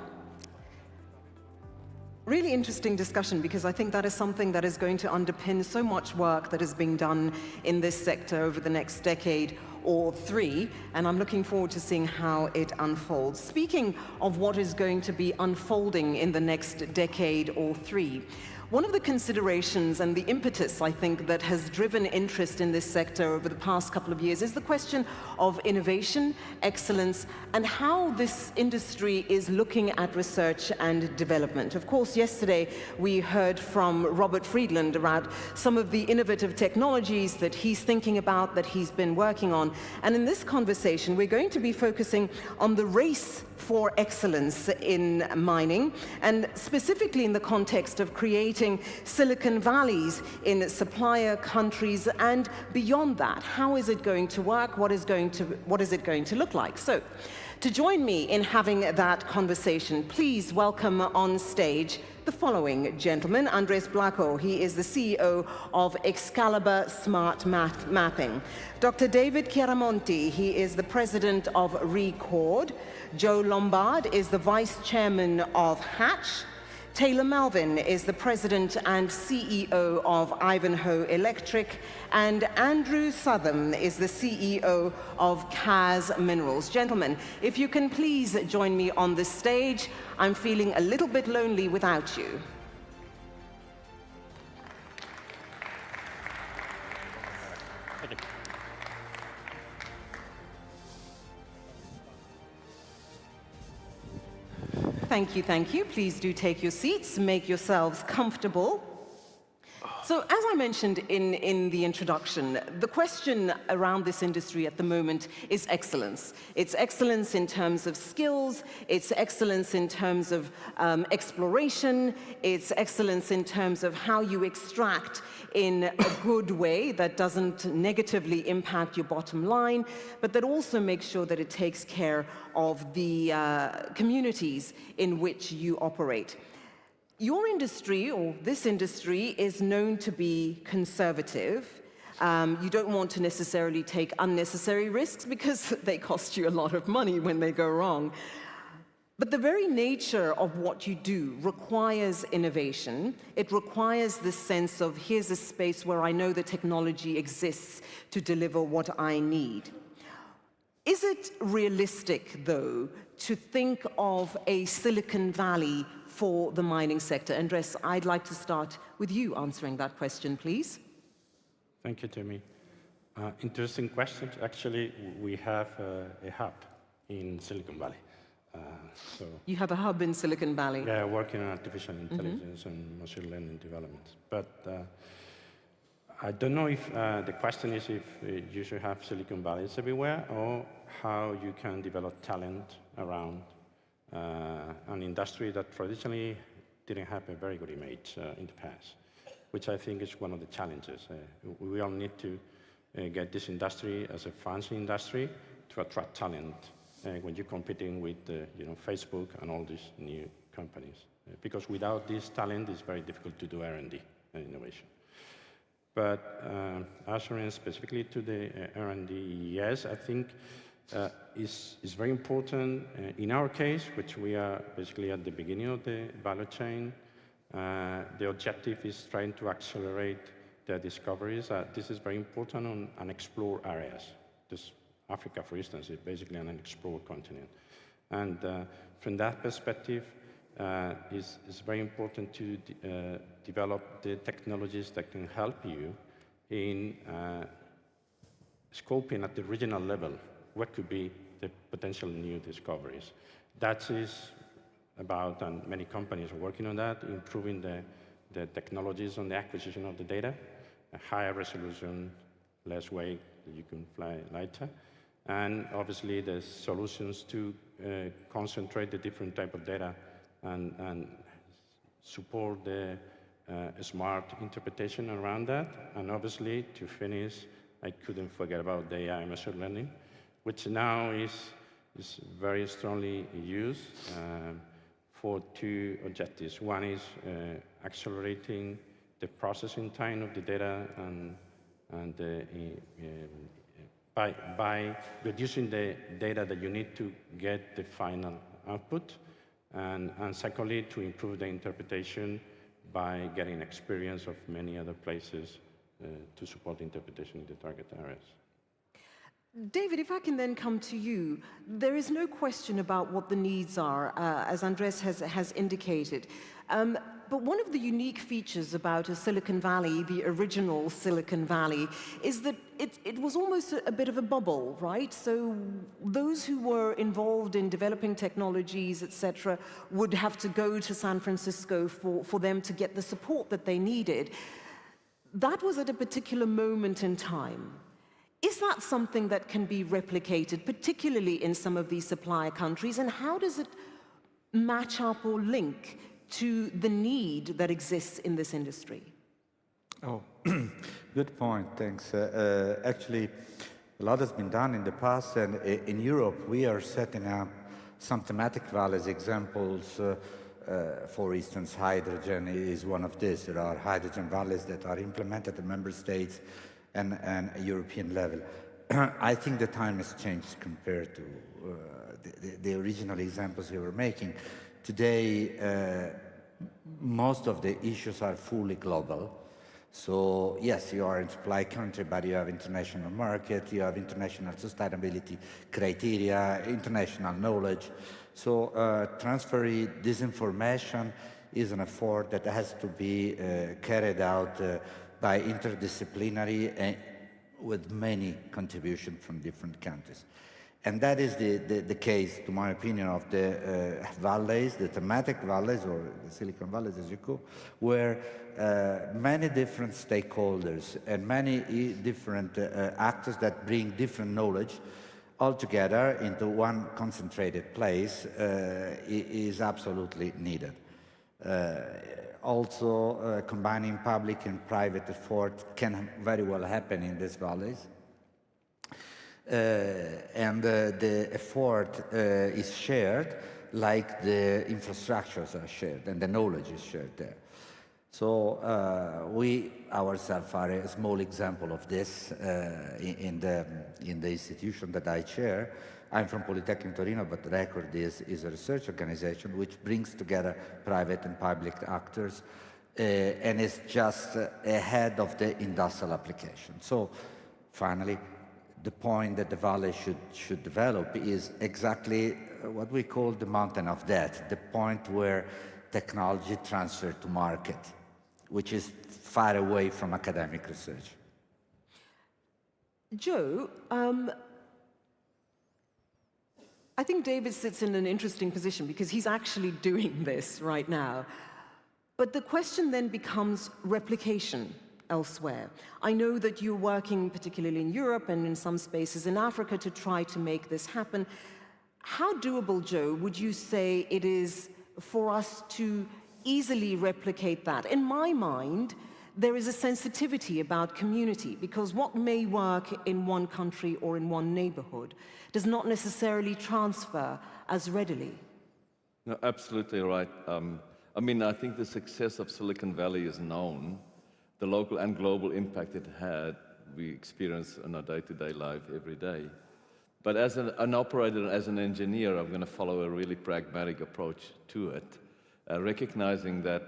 Speaker 2: Really interesting discussion, because I think that is something that is going to underpin so much work that is being done in this sector over the next decade or three, and I'm looking forward to seeing how it unfolds. Speaking of what is going to be unfolding in the next decade or three, one of the considerations and the impetus, I think, that has driven interest in this sector over the past couple of years is the question of innovation, excellence, and how this industry is looking at research and development. Of course, yesterday we heard from Robert Friedland about some of the innovative technologies that he's thinking about, that he's been working on. And in this conversation, we're going to be focusing on the race for excellence in mining, and specifically in the context of creating Silicon Valleys in supplier countries and beyond that. How is it going to work? What is it going to look like? So, to join me in having that conversation, please welcome on stage the following gentleman. Andres Blanco, he is the CEO of Excalibur Smart Mapping. Dr. David Chiaramonti, he is the president of Record. Joe Lombard is the vice chairman of Hatch. Taylor Melvin is the president and CEO of Ivanhoe Electric, and Andrew Southam is the CEO of KAICC Minerals. Gentlemen, if you can please join me on the stage. I'm feeling a little bit lonely without you. Thank you, thank you. Please do take your seats, make yourselves comfortable. So, as I mentioned in the introduction, the question around this industry at the moment is excellence. It's excellence in terms of skills, it's excellence in terms of exploration, it's excellence in terms of how you extract in a good way that doesn't negatively impact your bottom line, but that also makes sure that it takes care of the communities in which you operate. Your industry, or this industry, is known to be conservative. You don't want to necessarily take unnecessary risks because they cost you a lot of money when they go wrong. But the very nature of what you do requires innovation. It requires this sense of, here's a space where I know the technology exists to deliver what I need. Is it realistic, though, to think of a Silicon Valley for the mining sector? Andres, I'd like to start with you answering that question, please.
Speaker 19: Thank you, Timmy. Interesting question. Actually, we have a hub in Silicon Valley.
Speaker 2: You have a hub in Silicon Valley?
Speaker 19: Yeah, working on artificial intelligence and machine learning developments. But I don't know if the question is if you should have Silicon Valleys everywhere, or how you can develop talent around an industry that traditionally didn't have a very good image in the past, which I think is one of the challenges. We all need to get this industry as a fancy industry to attract talent when you're competing with Facebook and all these new companies. Because without this talent, it's very difficult to do R&D and innovation. But answering specifically to the R&D, yes, I think is very important. In our case, which we are basically at the beginning of the value chain, the objective is trying to accelerate the discoveries. This is very important on unexplored areas. Africa, for instance, is basically an unexplored continent. And from that perspective, it's very important to develop the technologies that can help you in scoping at the regional level what could be the potential new discoveries. That is about, and many companies are working on that, improving the technologies on the acquisition of the data, a higher resolution, less weight, that you can fly lighter, and obviously the solutions to concentrate the different type of data and support the smart interpretation around that. And obviously, to finish, I couldn't forget about the AI machine learning, which now is very strongly used for two objectives. One is accelerating the processing time of the data and by reducing the data that you need to get the final output, and secondly, to improve the interpretation by getting experience of many other places to support the interpretation in the target areas.
Speaker 2: David, if I can then come to you, there is no question about what the needs are, as Andres has indicated. But one of the unique features about a Silicon Valley, the original Silicon Valley, is that it was almost a bit of a bubble, right? So those who were involved in developing technologies, etc., would have to go to San Francisco for them to get the support that they needed. That was at a particular moment in time. Is that something that can be replicated, particularly in some of these supplier countries? And how does it match up or link to the need that exists in this industry?
Speaker 20: Oh, good point, thanks. Actually, a lot has been done in the past, and in Europe, we are setting up some thematic valleys examples. For instance, hydrogen is one of these. There are hydrogen valleys that are implemented at member states and a European level. I think the time has changed compared to the original examples we were making. Today, most of the issues are fully global. So yes, you are in supply country, but you have international market, you have international sustainability criteria, international knowledge. So transferring this information is an effort that has to be carried out by interdisciplinary and with many contributions from different countries. And that is the case, to my opinion, of the valleys, the thematic valleys, or the Silicon Valleys, as you call, where many different stakeholders and many different actors that bring different knowledge all together into one concentrated place is absolutely needed. Also, combining public and private effort can very well happen in these valleys. And the effort is shared like the infrastructures are shared and the knowledge is shared there. So we ourselves are a small example of this in the institution that I chair. I'm from Polytechnic Torino, but Record is a research organization which brings together private and public actors and is just ahead of the industrial application. So finally, the point that the valley should develop is exactly what we call the mountain of death, the point where technology transfer to market, which is far away from academic research.
Speaker 2: Joe, I think David sits in an interesting position because he's actually doing this right now. But the question then becomes replication elsewhere. I know that you're working particularly in Europe and in some spaces in Africa to try to make this happen. How doable, Joe, would you say it is for us to easily replicate that? In my mind, there is a sensitivity about community, because what may work in one country or in one neighborhood does not necessarily transfer as readily.
Speaker 21: No, absolutely right. I mean, I think the success of Silicon Valley is known. The local and global impact it had, we experience in our day-to-day life every day. But as an operator, as an engineer, I'm going to follow a really pragmatic approach to it, recognizing that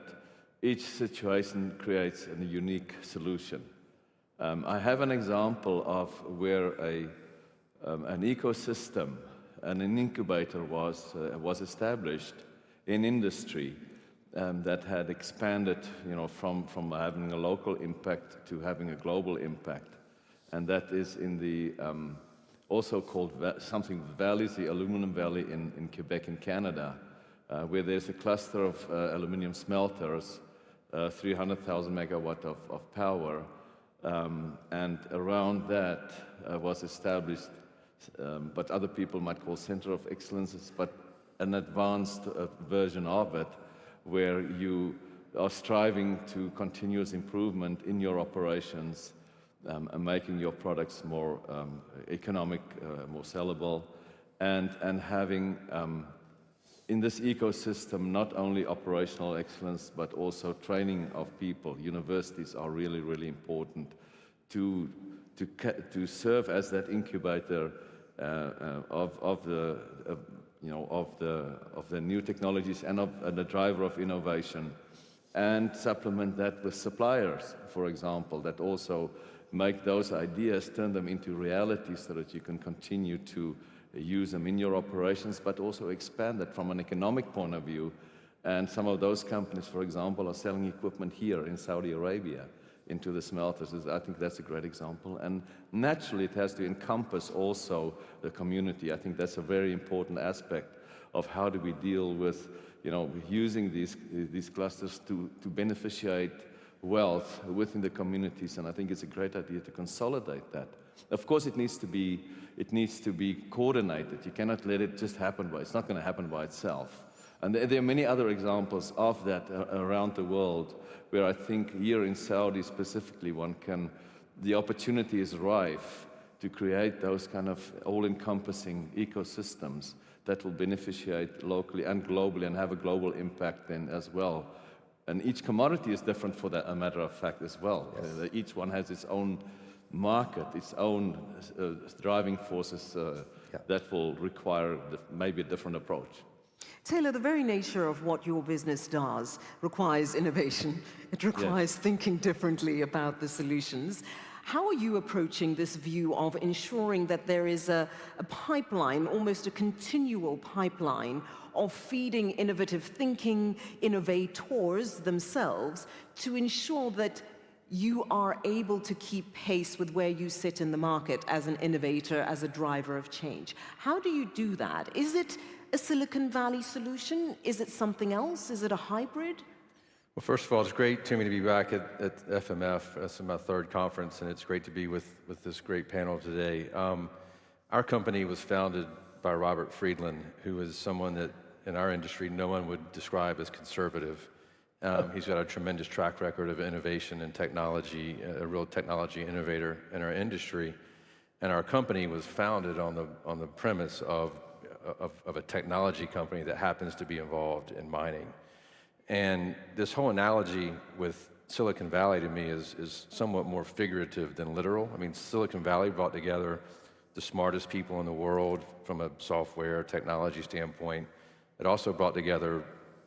Speaker 21: each situation creates a unique solution. I have an example of where an ecosystem and an incubator was established in industry that had expanded, from having a local impact to having a global impact, and that is in the also called something valleys, the Aluminum Valley in Quebec in Canada, where there's a cluster of aluminum smelters, 300,000 megawatt of power, and around that was established what other people might call Center of Excellences, but an advanced version of it, where you are striving to continuous improvement in your operations, and making your products more economic, more sellable, and having in this ecosystem not only operational excellence but also training of people. Universities are really, really important to serve as that incubator of the new technologies and the driver of innovation, and supplement that with suppliers, for example, that also make those ideas, turn them into reality so that you can continue to use them in your operations, but also expand that from an economic point of view. And some of those companies, for example, are selling equipment here in Saudi Arabia into the smelters. I think that's a great example. And naturally, it has to encompass also the community. I think that's a very important aspect of how do we deal with, using these clusters to beneficiate wealth within the communities, and I think it's a great idea to consolidate that. Of course, it needs to be coordinated. You cannot let it just happen it's not going to happen by itself. And there are many other examples of that around the world, where I think here in Saudi specifically, the opportunity is rife to create those kind of all-encompassing ecosystems that will beneficiate locally and globally and have a global impact then as well. And each commodity is different, for that a matter of fact, as well. Yes. Each one has its own market, its own driving forces that will require maybe a different approach.
Speaker 2: Taylor, the very nature of what your business does requires innovation. It requires thinking differently about the solutions. How are you approaching this view of ensuring that there is a pipeline, almost a continual pipeline, of feeding innovative thinking, innovators themselves, to ensure that you are able to keep pace with where you sit in the market as an innovator, as a driver of change? How do you do that? Is it a Silicon Valley solution? Is it something else? Is it a hybrid?
Speaker 1: Well, first of all, it's great to me to be back at FMF. This is my third conference, and it's great to be with this great panel today. Our company was founded by Robert Friedland, who is someone that in our industry no one would describe as conservative. He's got a tremendous track record of innovation and technology, a real technology innovator in our industry. And our company was founded on the premise of a technology company that happens to be involved in mining. And this whole analogy with Silicon Valley to me is somewhat more figurative than literal. I mean, Silicon Valley brought together the smartest people in the world from a software technology standpoint. It also brought together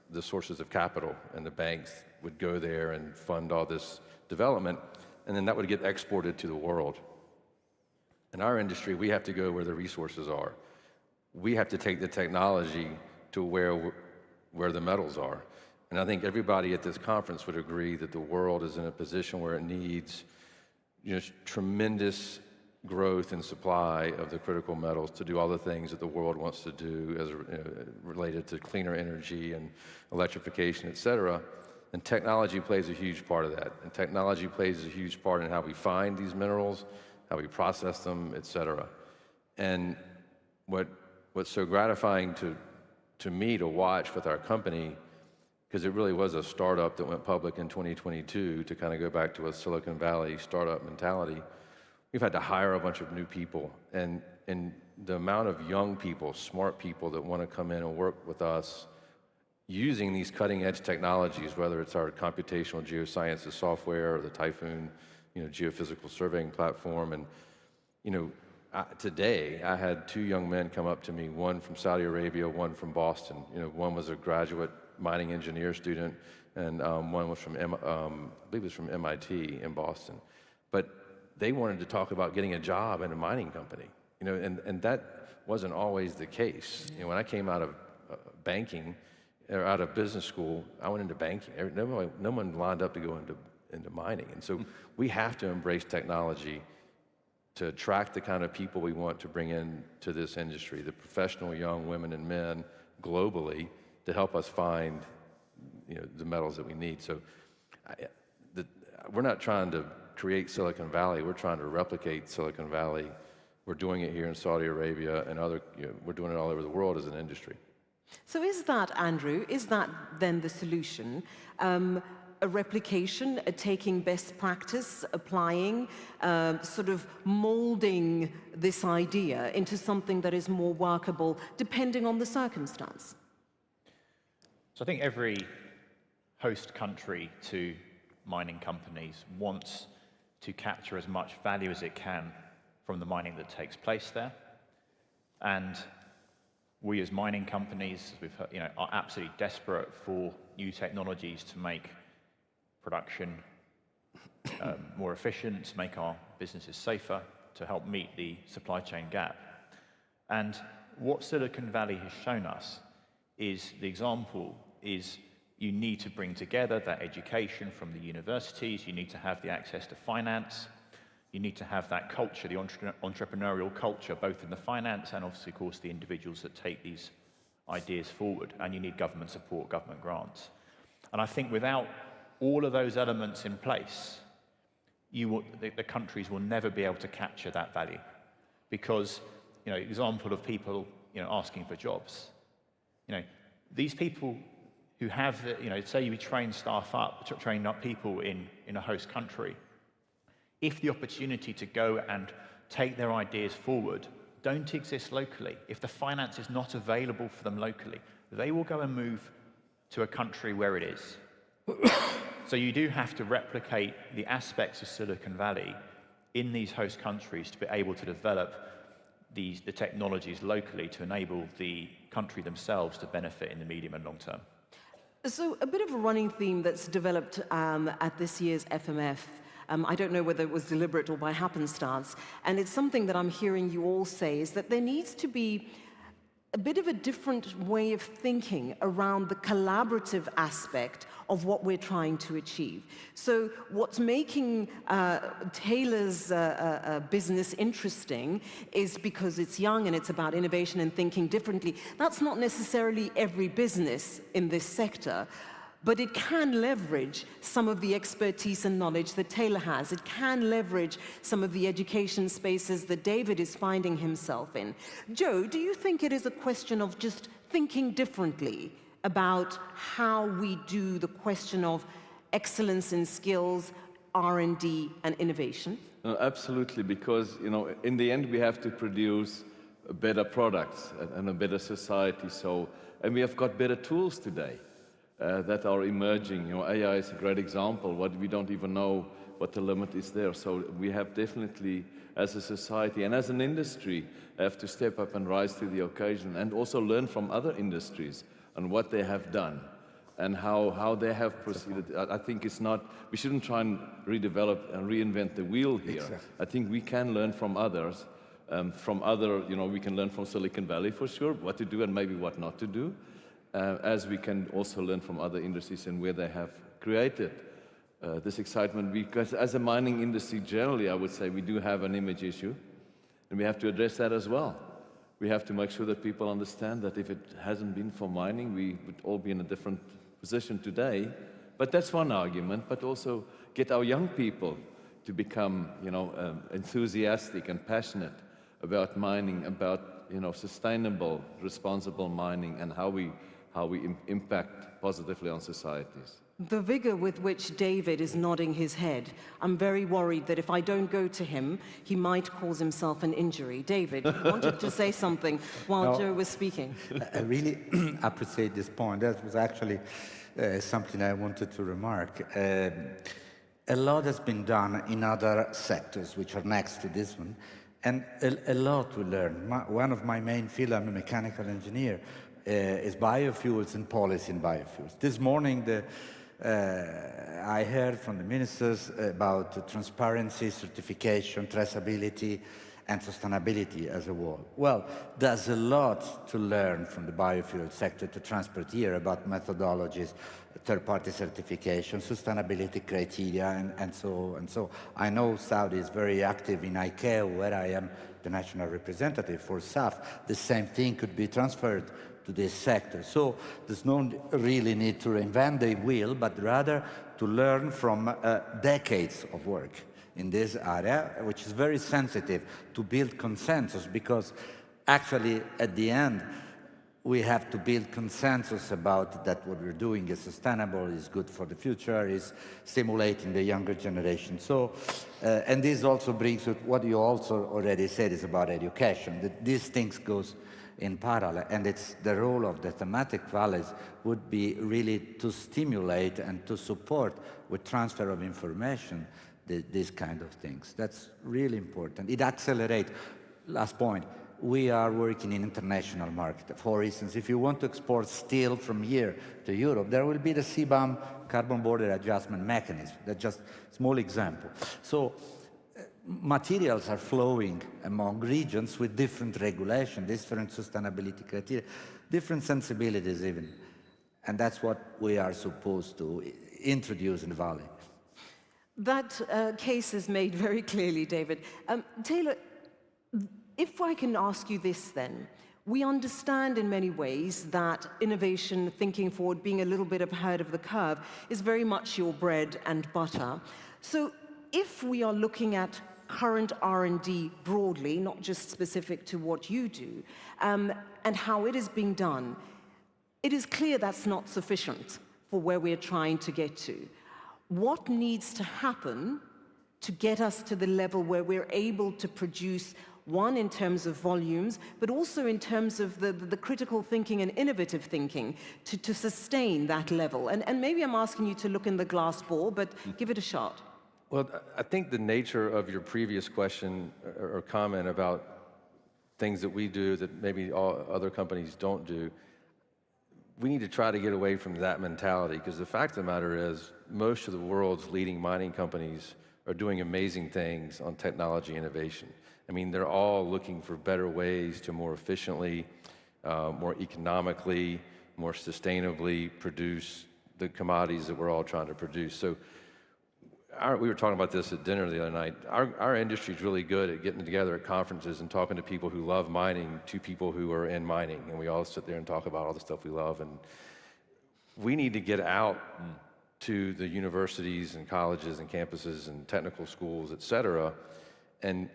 Speaker 1: the sources of capital, and the banks would go there and fund all this development, and then that would get exported to the world. In our industry, we have to go where the resources are. We have to take the technology to where the metals are. And I think everybody at this conference would agree that the world is in a position where it needs tremendous growth in supply of the critical metals to do all the things that the world wants to do as related to cleaner energy and electrification, et cetera. And technology plays a huge part of that. And technology plays a huge part in how we find these minerals, how we process them, et cetera. And what's so gratifying to me to watch with our company, because it really was a startup that went public in 2022, to kind of go back to a Silicon Valley startup mentality. We've had to hire a bunch of new people, and the amount of young people, smart people that want to come in and work with us using these cutting-edge technologies, whether it's our computational geosciences software or the Typhoon, geophysical surveying platform, and today, I had two young men come up to me, one from Saudi Arabia, one from Boston. You know, one was a graduate mining engineer student, and one was from, I believe it was from MIT in Boston. But they wanted to talk about getting a job in a mining company. You know, and that wasn't always the case. You know, when I came out of banking, or out of business school, I went into banking. No one lined up to go into mining. And so we have to embrace technology to attract the kind of people we want to bring into this industry, the professional young women and men globally, to help us find, you know, the metals that we need. So we're not trying to create Silicon Valley, we're trying to replicate Silicon Valley. We're doing it here in Saudi Arabia and we're doing it all over the world as an industry.
Speaker 2: So is that, Andrew, is that then the solution? A replication, a taking best practice, applying, sort of molding this idea into something that is more workable depending on the circumstance?
Speaker 3: So I think every host country to mining companies wants to capture as much value as it can from the mining that takes place there. And we as mining companies, we've heard, you know, are absolutely desperate for new technologies to make production more efficient, to make our businesses safer, to help meet the supply chain gap. And what Silicon Valley has shown us is the example is you need to bring together that education from the universities, you need to have the access to finance, you need to have that culture, the entrepreneurial culture, both in the finance and obviously, of course, the individuals that take these ideas forward, and you need government support, government grants. And I think without all of those elements in place, the countries will never be able to capture that value. Because, you know, example of people, you know, asking for jobs. You know, these people who have, you know, say you train up people in a host country, if the opportunity to go and take their ideas forward don't exist locally, if the finance is not available for them locally, they will go and move to a country where it is. So you do have to replicate the aspects of Silicon Valley in these host countries to be able to develop the technologies locally to enable the country themselves to benefit in the medium and long term.
Speaker 2: So a bit of a running theme that's developed at this year's FMF, I don't know whether it was deliberate or by happenstance, and it's something that I'm hearing you all say, is that there needs to be a bit of a different way of thinking around the collaborative aspect of what we're trying to achieve. So what's making Taylor's business interesting is because it's young and it's about innovation and thinking differently. That's not necessarily every business in this sector, but it can leverage some of the expertise and knowledge that Taylor has. It can leverage some of the education spaces that David is finding himself in. Joe, do you think it is a question of just thinking differently about how we do the question of excellence in skills, R&D, and innovation?
Speaker 21: No, absolutely, because, you know, in the end we have to produce better products and a better society. And we have got better tools today that are emerging. You know, AI is a great example. We don't even know what the limit is there. So we have definitely, as a society and as an industry, have to step up and rise to the occasion, and also learn from other industries on what they have done and how they have proceeded. I think we shouldn't try and redevelop and reinvent the wheel here. Exactly. I think we can learn from others, you know, we can learn from Silicon Valley for sure, what to do and maybe what not to do, as we can also learn from other industries and where they have created this excitement. Because as a mining industry generally, I would say we do have an image issue, and we have to address that as well. We have to make sure that people understand that if it hasn't been for mining, we would all be in a different position today. But that's one argument, but also get our young people to become, you know, enthusiastic and passionate about mining, about, you know, sustainable, responsible mining, and how we impact positively on societies.
Speaker 2: The vigor with which David is nodding his head, I'm very worried that if I don't go to him, he might cause himself an injury. David, you wanted to say something while Joe was speaking.
Speaker 20: I really appreciate this point. That was actually something I wanted to remark. A lot has been done in other sectors which are next to this one, And a lot to learn. One of my main fields, I'm a mechanical engineer, is biofuels and policy in biofuels. This morning, I heard from the ministers about transparency, certification, traceability, and sustainability as a whole. Well, there's a lot to learn from the biofuel sector to transport here about methodologies, third-party certification, sustainability criteria, and so and so. I know Saudi is very active in ICAO, where I am the national representative for SAF. The same thing could be transferred to this sector. So there's no really need to reinvent the wheel, but rather to learn from decades of work in this area, which is very sensitive to build consensus, because actually at the end we have to build consensus about that what we're doing is sustainable, is good for the future, is stimulating the younger generation. So, and this also brings to what you also already said is about education, that these things goes in parallel, and it's the role of the thematic valleys would be really to stimulate and to support with transfer of information these kind of things. That's really important. It accelerates. Last point, we are working in international market. For instance, if you want to export steel from here to Europe, there will be the CBAM carbon border adjustment mechanism. That's just a small example. So materials are flowing among regions with different regulation, different sustainability criteria, different sensibilities even. And that's what we are supposed to introduce in the Valley.
Speaker 2: That case is made very clearly, David. Taylor, if I can ask you this then, we understand in many ways that innovation, thinking forward, being a little bit ahead of the curve is very much your bread and butter. So if we are looking at current R&D broadly, not just specific to what you do, and how it is being done, it is clear that's not sufficient for where we're trying to get to. What needs to happen to get us to the level where we're able to produce, one, in terms of volumes, but also in terms of the critical thinking and innovative thinking to sustain that level? And maybe I'm asking you to look in the glass ball, but give it a shot.
Speaker 1: Well, I think the nature of your previous question or comment about things that we do that maybe all other companies don't do, we need to try to get away from that mentality, because the fact of the matter is most of the world's leading mining companies are doing amazing things on technology innovation. I mean, they're all looking for better ways to more efficiently, more economically, more sustainably produce the commodities that we're all trying to produce. So we were talking about this at dinner the other night. Our industry is really good at getting together at conferences and talking to people who love mining, to people who are in mining, and we all sit there and talk about all the stuff we love. And we need to get out to the universities and colleges and campuses and technical schools, et cetera, and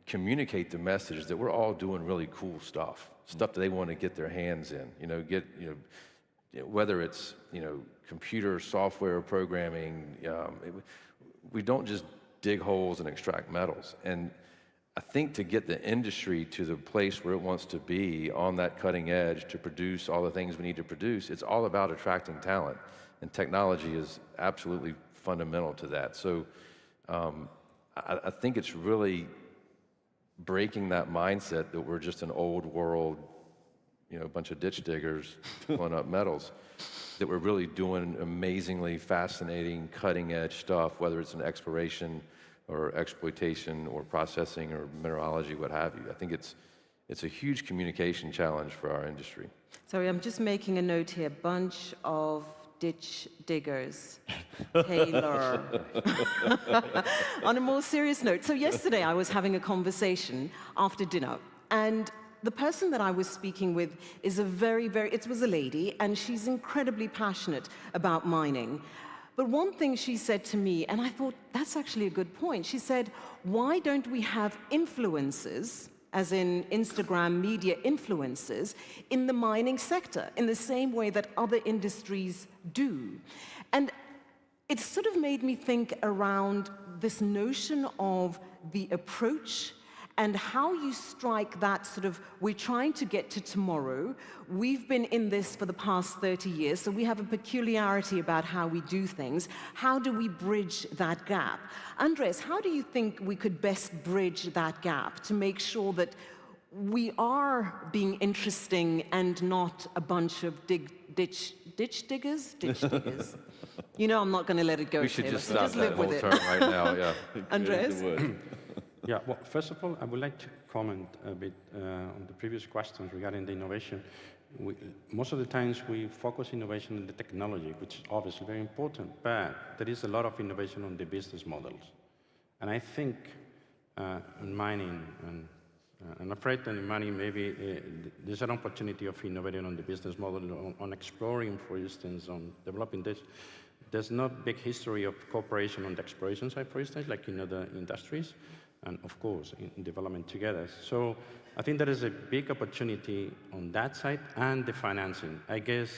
Speaker 1: communicate the message that we're all doing really cool stuff that they want to get their hands in. Whether it's computer software programming, we don't just dig holes and extract metals. And I think to get the industry to the place where it wants to be on that cutting edge to produce all the things we need to produce, it's all about attracting talent. And technology is absolutely fundamental to that. So I think it's really breaking that mindset that we're just an old world, a bunch of ditch diggers pulling up metals, that we're really doing amazingly fascinating, cutting-edge stuff, whether it's in exploration or exploitation or processing or mineralogy, what have you. I think it's a huge communication challenge for our industry.
Speaker 2: Sorry, I'm just making a note here. Bunch of ditch diggers. Taylor. On a more serious note, so yesterday I was having a conversation after dinner, and the person that I was speaking with is it was a lady, and she's incredibly passionate about mining. But one thing she said to me, and I thought, that's actually a good point. She said, why don't we have influencers, as in Instagram media influencers, in the mining sector, in the same way that other industries do? And it sort of made me think around this notion of the approach and how you strike that sort of, we're trying to get to tomorrow. We've been in this for the past 30 years, so we have a peculiarity about how we do things. How do we bridge that gap? Andres, how do you think we could best bridge that gap to make sure that we are being interesting and not a bunch of ditch diggers? Ditch diggers. You know I'm not going to let it go,
Speaker 1: We should
Speaker 2: Taylor,
Speaker 1: just
Speaker 2: so
Speaker 1: stop
Speaker 2: just
Speaker 1: that
Speaker 2: live
Speaker 1: whole
Speaker 2: with
Speaker 1: term
Speaker 2: it.
Speaker 1: right now, yeah.
Speaker 2: Andres?
Speaker 19: Yeah, well, first of all, I would like to comment a bit on the previous questions regarding the innovation. Most of the times we focus innovation on the technology, which is obviously very important, but there is a lot of innovation on the business models. And I think in mining, and I'm afraid that in mining maybe there's an opportunity of innovating on the business model, on exploring, for instance, on developing this. There's not big history of cooperation on the exploration side, for instance, like in other industries, and of course, in development together. So I think there is a big opportunity on that side and the financing. I guess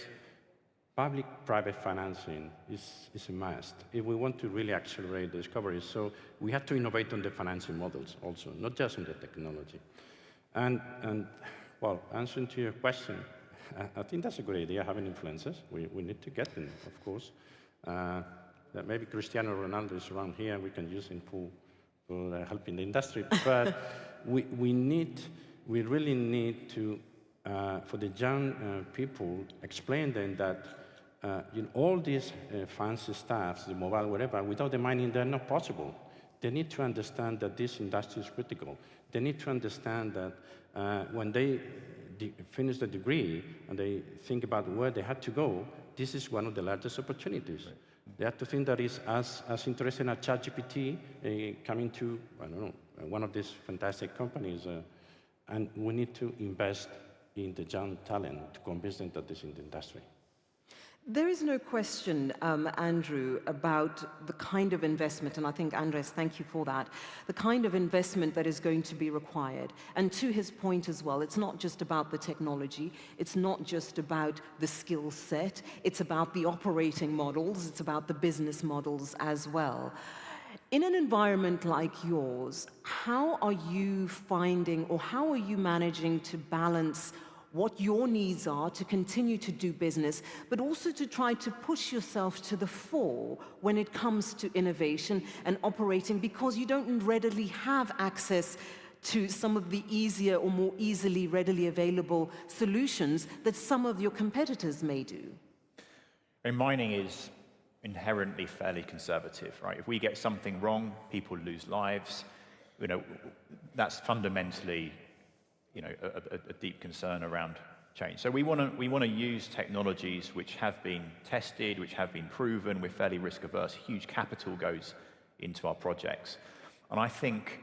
Speaker 19: public-private financing is a must if we want to really accelerate the discovery. So we have to innovate on the financing models also, not just on the technology. And well, answering to your question, I think that's a good idea, having influencers. We need to get them, of course. That maybe Cristiano Ronaldo is around here, and we can use him for helping the industry. But we really need to, for the young people, explain them that all these fancy stuff, the mobile, whatever, without the mining, they're not possible. They need to understand that this industry is critical. They need to understand that when they finish the degree and they think about where they had to go, this is one of the largest opportunities. Right. They have to think that it's as interesting as ChatGPT coming to, I don't know, one of these fantastic companies. And we need to invest in the young talent to convince them that this is in the industry.
Speaker 2: There is no question, Andrew, about the kind of investment, and I think, Andres, thank you for that, the kind of investment that is going to be required. And to his point as well, it's not just about the technology, it's not just about the skill set, it's about the operating models, it's about the business models as well. In an environment like yours, how are you finding, or how are you managing to balance what your needs are to continue to do business, but also to try to push yourself to the fore when it comes to innovation and operating, because you don't readily have access to some of the easier or more easily readily available solutions that some of your competitors may do?
Speaker 3: And mining is inherently fairly conservative, right? If we get something wrong, people lose lives. That's fundamentally a deep concern around change. So we want to use technologies which have been tested, which have been proven. We're fairly risk averse. Huge capital goes into our projects. And I think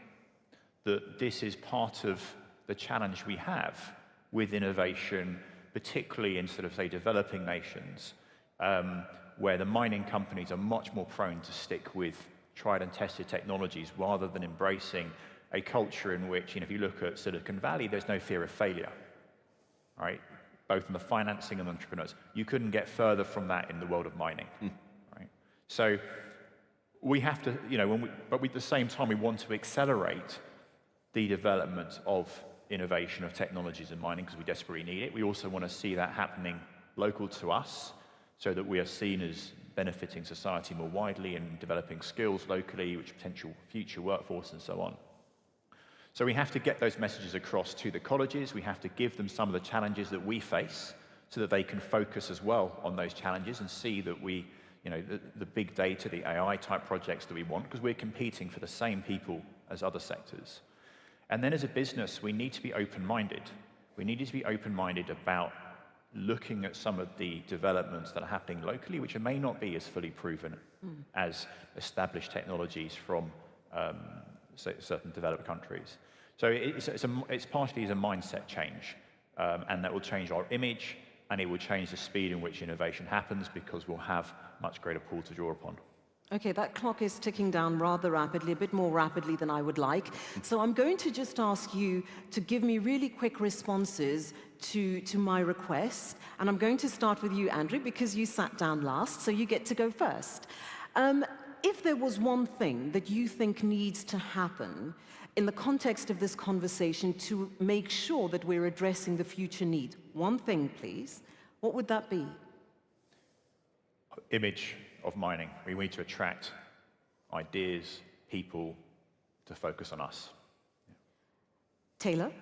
Speaker 3: that this is part of the challenge we have with innovation, particularly in sort of, say, developing nations, where the mining companies are much more prone to stick with tried and tested technologies rather than embracing a culture in which, if you look at Silicon Valley, there's no fear of failure, right? Both in the financing and entrepreneurs. You couldn't get further from that in the world of mining, right? So we have to, but at the same time, we want to accelerate the development of innovation of technologies in mining because we desperately need it. We also want to see that happening local to us so that we are seen as benefiting society more widely and developing skills locally, which potential future workforce and so on. So we have to get those messages across to the colleges. We have to give them some of the challenges that we face so that they can focus as well on those challenges and see that we, the big data, the AI type projects that we want, because we're competing for the same people as other sectors. And then as a business, we need to be open-minded. We need to be open-minded about looking at some of the developments that are happening locally, which may not be as fully proven as established technologies from certain developed countries. So it's partially a mindset change, and that will change our image, and it will change the speed in which innovation happens because we'll have much greater pool to draw upon.
Speaker 2: Okay, that clock is ticking down rather rapidly, a bit more rapidly than I would like. So I'm going to just ask you to give me really quick responses to my request. And I'm going to start with you, Andrew, because you sat down last, so you get to go first. If there was one thing that you think needs to happen in the context of this conversation to make sure that we're addressing the future needs? One thing, please. What would that be?
Speaker 3: Image of mining. We need to attract ideas, people to focus on us.
Speaker 2: Taylor?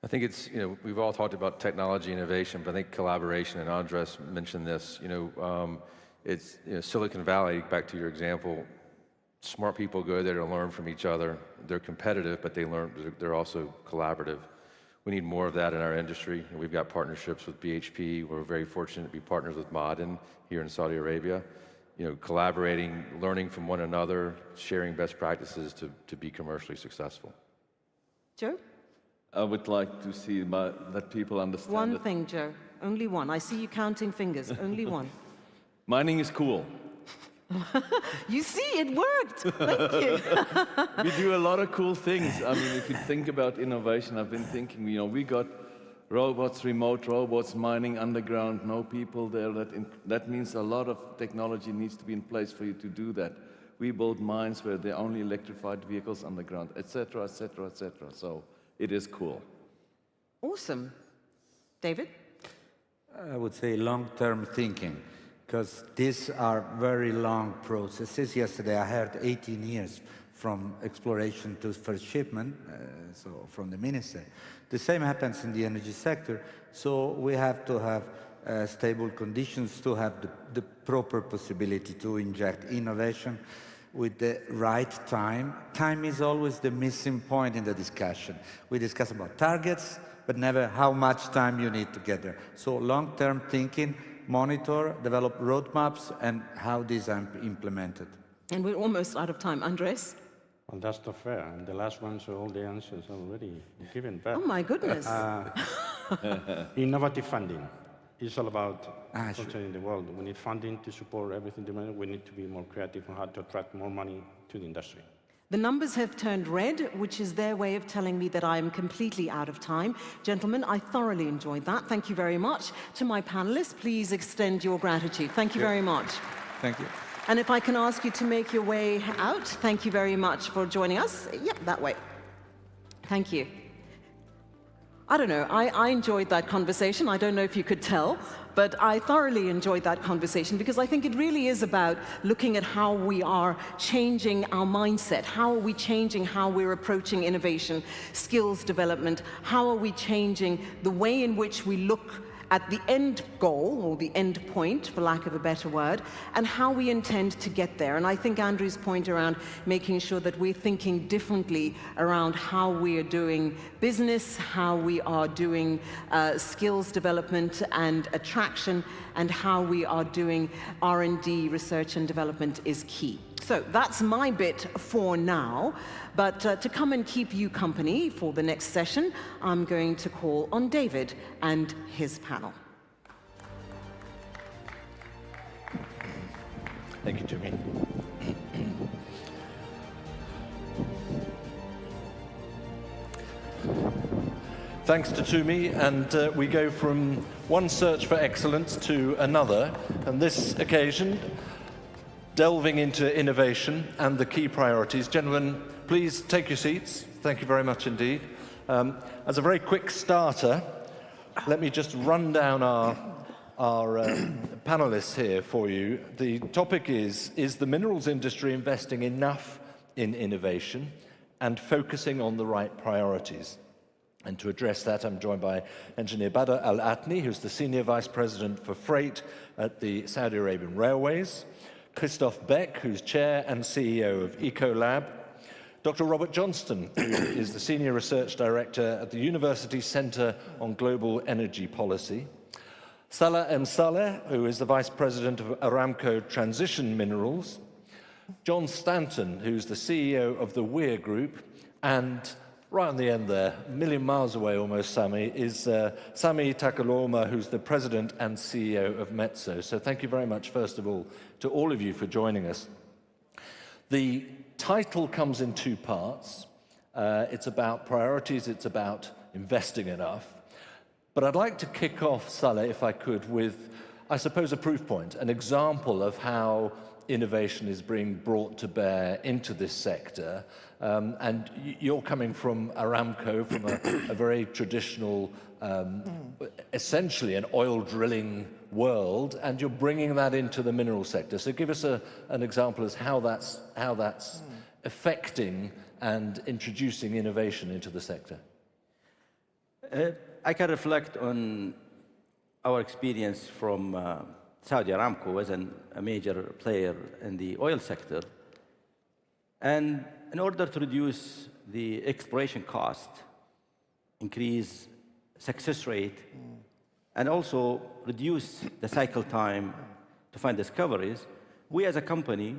Speaker 1: I think it's, we've all talked about technology innovation, but I think collaboration, and Andres mentioned this, it's Silicon Valley, back to your example, smart people go there to learn from each other. They're competitive, but they're also collaborative. We need more of that in our industry. We've got partnerships with BHP. We're very fortunate to be partners with Ma'aden here in Saudi Arabia. Collaborating, learning from one another, sharing best practices to be commercially successful.
Speaker 2: Joe?
Speaker 21: I would like to see that people understand
Speaker 2: One thing, Joe. Only one. I see you counting fingers. Only one.
Speaker 21: Mining is cool.
Speaker 2: You see, it worked. Thank you.
Speaker 21: We do a lot of cool things. I mean, if you think about innovation, I've been thinking, we got robots, remote robots, mining underground, no people there. That means a lot of technology needs to be in place for you to do that. We build mines where there are only electrified vehicles underground, et cetera, et cetera, et cetera. So it is cool.
Speaker 2: Awesome. David?
Speaker 20: I would say long-term thinking, because these are very long processes. Yesterday I heard 18 years from exploration to first shipment, so from the minister. The same happens in the energy sector, so we have to have stable conditions to have the proper possibility to inject innovation with the right time. Time is always the missing point in the discussion. We discuss about targets, but never how much time you need to get there. So long-term thinking, monitor, develop roadmaps, and how these are implemented.
Speaker 2: And we're almost out of time. Andres?
Speaker 19: Well, that's not fair. And the last one, so all the answers already given. But,
Speaker 2: oh, my goodness.
Speaker 19: Innovative funding. It's all about
Speaker 20: sure.
Speaker 19: in the world. We need funding to support everything. We need to be more creative on how to attract more money to the industry.
Speaker 2: The numbers have turned red, which is their way of telling me that I am completely out of time. Gentlemen, I thoroughly enjoyed that. Thank you very much. To my panelists, please extend your gratitude. Thank you very much.
Speaker 20: Thank you.
Speaker 2: And if I can ask you to make your way out, thank you very much for joining us. Yep, that way. Thank you. I don't know, I enjoyed that conversation. I don't know if you could tell, but I thoroughly enjoyed that conversation because I think it really is about looking at how we are changing our mindset. How are we changing how we're approaching innovation, skills development? How are we changing the way in which we look at the end goal, or the end point, for lack of a better word, and how we intend to get there. And I think Andrew's point around making sure that we're thinking differently around how we are doing business, how we are doing skills development and attraction, and how we are doing R&D, research and development, is key. So that's my bit for now, but to come and keep you company for the next session, I'm going to call on David and his panel.
Speaker 6: Thank you, Jimmy. Thanks to Tumi, and we go from one search for excellence to another, and this occasion, delving into innovation and the key priorities. Gentlemen, please take your seats. Thank you very much indeed. As a very quick starter, let me just run down our panelists here for you. The topic is the minerals industry investing enough in innovation and focusing on the right priorities? And to address that, I'm joined by Engineer Badr Al-Atni, who's the Senior Vice President for Freight at the Saudi Arabian Railways, Christoph Beck, who's Chair and CEO of Ecolab, Dr. Robert Johnston, who is the Senior Research Director at the University Centre on Global Energy Policy, Salah M. Saleh, who is the Vice President of Aramco Transition Minerals, John Stanton, who's the CEO of the Weir Group, and right on the end there, a million miles away almost, Sami, is Sami Takaloma, who's the President and CEO of Metso. So thank you very much, first of all, to all of you for joining us. The title comes in two parts. It's about priorities, it's about investing enough. But I'd like to kick off, Saleh, if I could, with I suppose, a proof point, an example of how innovation is being brought to bear into this sector. And you're coming from Aramco, from a very traditional, essentially an oil drilling world, and you're bringing that into the mineral sector. So give us an example as how that's affecting and introducing innovation into the sector.
Speaker 4: I can reflect on our experience from Saudi Aramco as a major player in the oil sector. And in order to reduce the exploration cost, increase success rate, and also reduce the cycle time to find discoveries, we as a company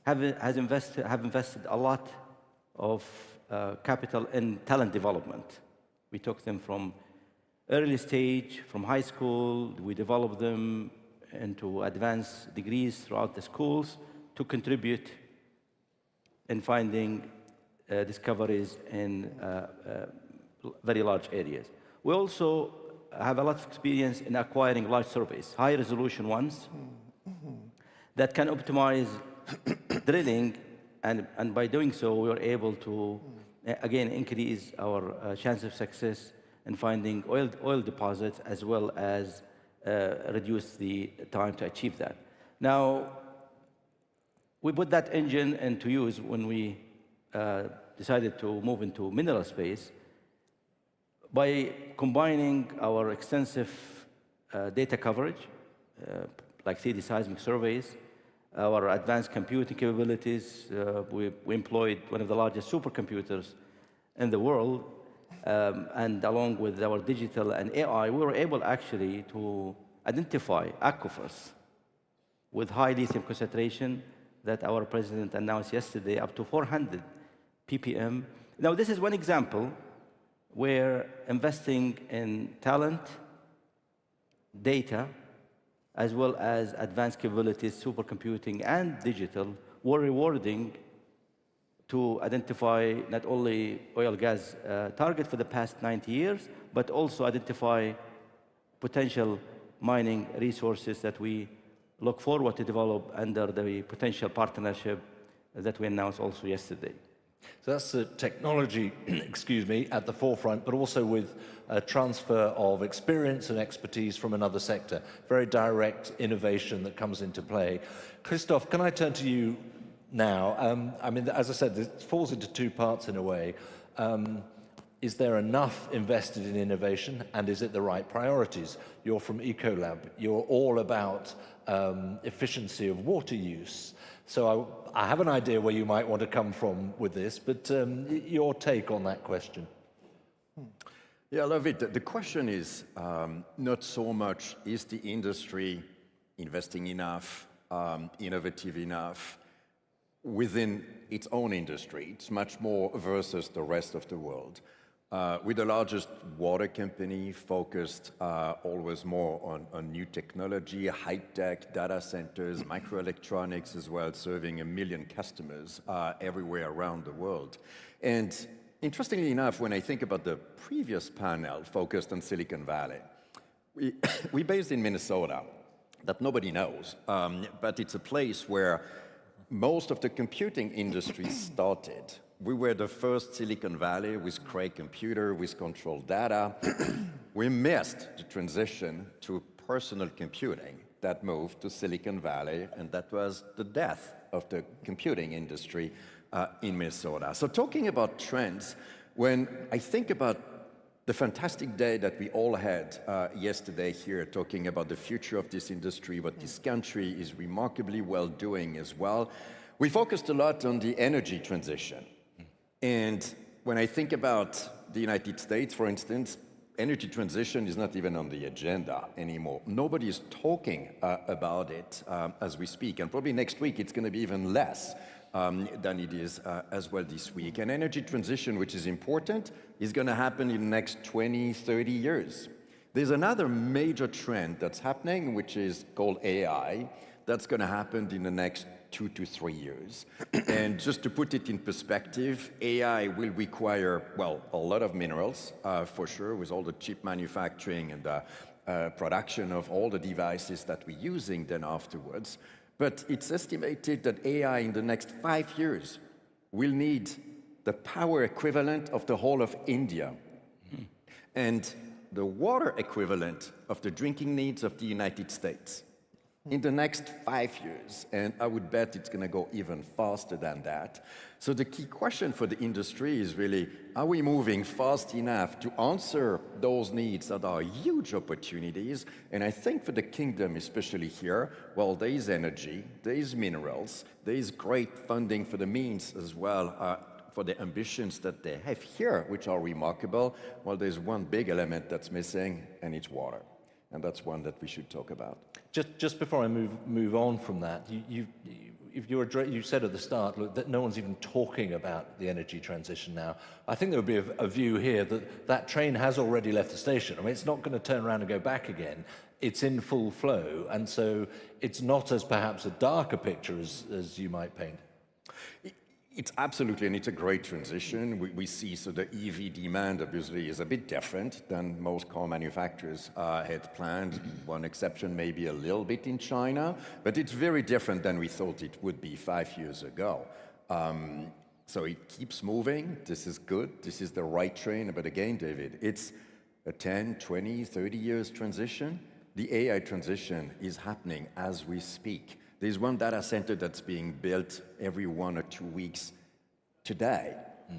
Speaker 4: have invested a lot of capital in talent development. We took them from early stage, from high school, we developed them into advanced degrees throughout the schools to contribute in finding discoveries in very large areas. We also have a lot of experience in acquiring large surveys, high resolution ones, that can optimize drilling, and by doing so, we were able to, again, increase our chance of success in finding oil deposits, as well as reduce the time to achieve that. Now, we put that engine into use when we decided to move into mineral space by combining our extensive data coverage, like 3D seismic surveys, our advanced computing capabilities. We employed one of the largest supercomputers in the world, and along with our digital and AI, we were able actually to identify aquifers with high lithium concentration that our president announced yesterday, up to 400 ppm. Now, this is one example where investing in talent, data, as well as advanced capabilities, supercomputing and digital, were rewarding to identify not only oil and gas target for the past 90 years, but also identify potential mining resources that we look forward to develop under the potential partnership that we announced also yesterday.
Speaker 6: So that's the technology, excuse me, at the forefront, but also with a transfer of experience and expertise from another sector. Very direct innovation that comes into play. Christoph, can I turn to you now? I mean, as I said, it falls into two parts in a way. Is there enough invested in innovation, and is it the right priorities? You're from Ecolab. You're all about efficiency of water use. So I have an idea where you might want to come from with this, but your take on that question.
Speaker 22: Yeah, I love it. The question is not so much, is the industry investing enough, innovative enough within its own industry? It's much more versus the rest of the world. We're the largest water company, focused always more on new technology, high-tech data centers, microelectronics as well, serving 1 million customers everywhere around the world. And interestingly enough, when I think about the previous panel focused on Silicon Valley, we're based in Minnesota, that nobody knows, but it's a place where most of the computing industry started. We were the first Silicon Valley with Cray computer, with controlled data. We missed the transition to personal computing that moved to Silicon Valley, and that was the death of the computing industry in Minnesota. So talking about trends, when I think about the fantastic day that we all had yesterday here, talking about the future of this industry, what this country is remarkably well doing as well, we focused a lot on the energy transition. And when I think about the United States, for instance, energy transition is not even on the agenda anymore. Nobody is talking about it as we speak. And probably next week, it's going to be even less than it is as well this week. And energy transition, which is important, is going to happen in the next 20, 30 years. There's another major trend that's happening, which is called AI. That's going to happen in the next 2 to 3 years. And just to put it in perspective, AI will require, well, a lot of minerals, for sure, with all the chip manufacturing and production of all the devices that we're using then afterwards. But it's estimated that AI in the next 5 years will need the power equivalent of the whole of India and the water equivalent of the drinking needs of the United States in the next 5 years. And I would bet it's going to go even faster than that. So the key question for the industry is really, are we moving fast enough to answer those needs that are huge opportunities? And I think for the kingdom, especially here, well, there is energy, there is minerals, there is great funding for the means as well, for the ambitions that they have here, which are remarkable. Well, there's one big element that's missing, and it's water. And that's one that we should talk about.
Speaker 6: Just before I move on from that, you said at the start, look, that no one's even talking about the energy transition now. I think there would be a view here that that train has already left the station. I mean, it's not going to turn around and go back again. It's in full flow, and so it's not as perhaps a darker picture as you might paint.
Speaker 22: It's absolutely, and it's a great transition. We see, so the EV demand obviously is a bit different than most car manufacturers had planned. One exception maybe a little bit in China, but it's very different than we thought it would be 5 years ago. So it keeps moving. This is good. This is the right train. But again, David, it's a 10, 20, 30 years transition. The AI transition is happening as we speak. There's one data center that's being built every 1 or 2 weeks today.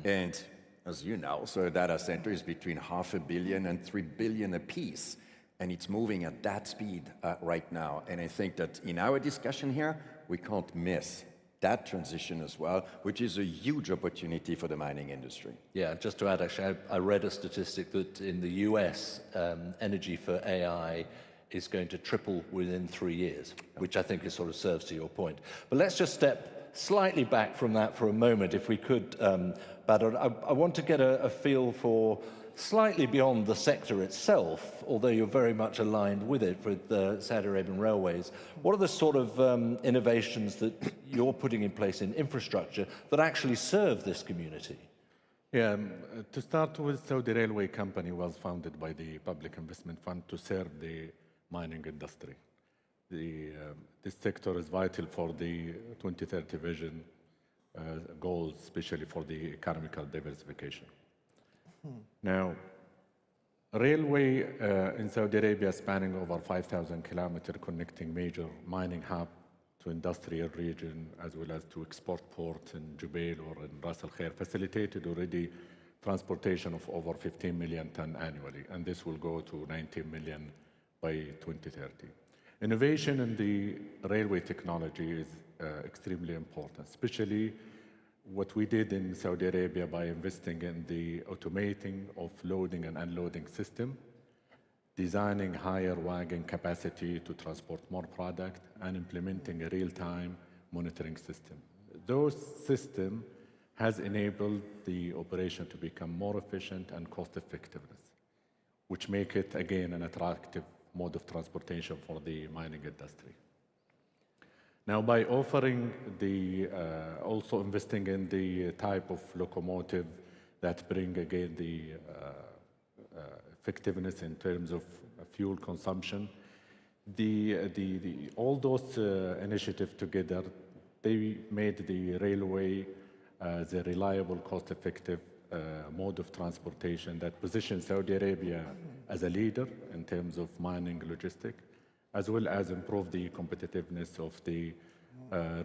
Speaker 22: And as you know, so a data center is between $500 million and $3 billion a piece. And it's moving at that speed right now. And I think that in our discussion here, we can't miss that transition as well, which is a huge opportunity for the mining industry.
Speaker 6: Yeah, just to add, actually, I read a statistic that in the US, energy for AI is going to triple within 3 years, which I think sort of serves to your point. But let's just step slightly back from that for a moment, if we could, Badr. I want to get a feel for slightly beyond the sector itself, although you're very much aligned with it, with the Saudi Arabian Railways. What are the sort of innovations that you're putting in place in infrastructure that actually serve this community?
Speaker 5: Yeah, to start with, Saudi Railway Company was founded by the Public Investment Fund to serve the mining industry. This sector is vital for the 2030 vision goals, especially for the economical diversification. Now, railway in Saudi Arabia spanning over 5,000 kilometers connecting major mining hub to industrial region as well as to export port in Jubail or in Ras Al Khair facilitated already transportation of over 15 million ton annually, and this will go to 19 million by 2030. Innovation in the railway technology is extremely important, especially what we did in Saudi Arabia by investing in the automating of loading and unloading system, designing higher wagon capacity to transport more product, and implementing a real-time monitoring system. Those systems has enabled the operation to become more efficient and cost-effectiveness, which make it, again, an attractive mode of transportation for the mining industry. Now, by offering also investing in the type of locomotive that bring, again, the effectiveness in terms of fuel consumption, all those initiatives together, they made the railway the reliable, cost-effective mode of transportation that positions Saudi Arabia as a leader in terms of mining logistics, as well as improve the competitiveness of the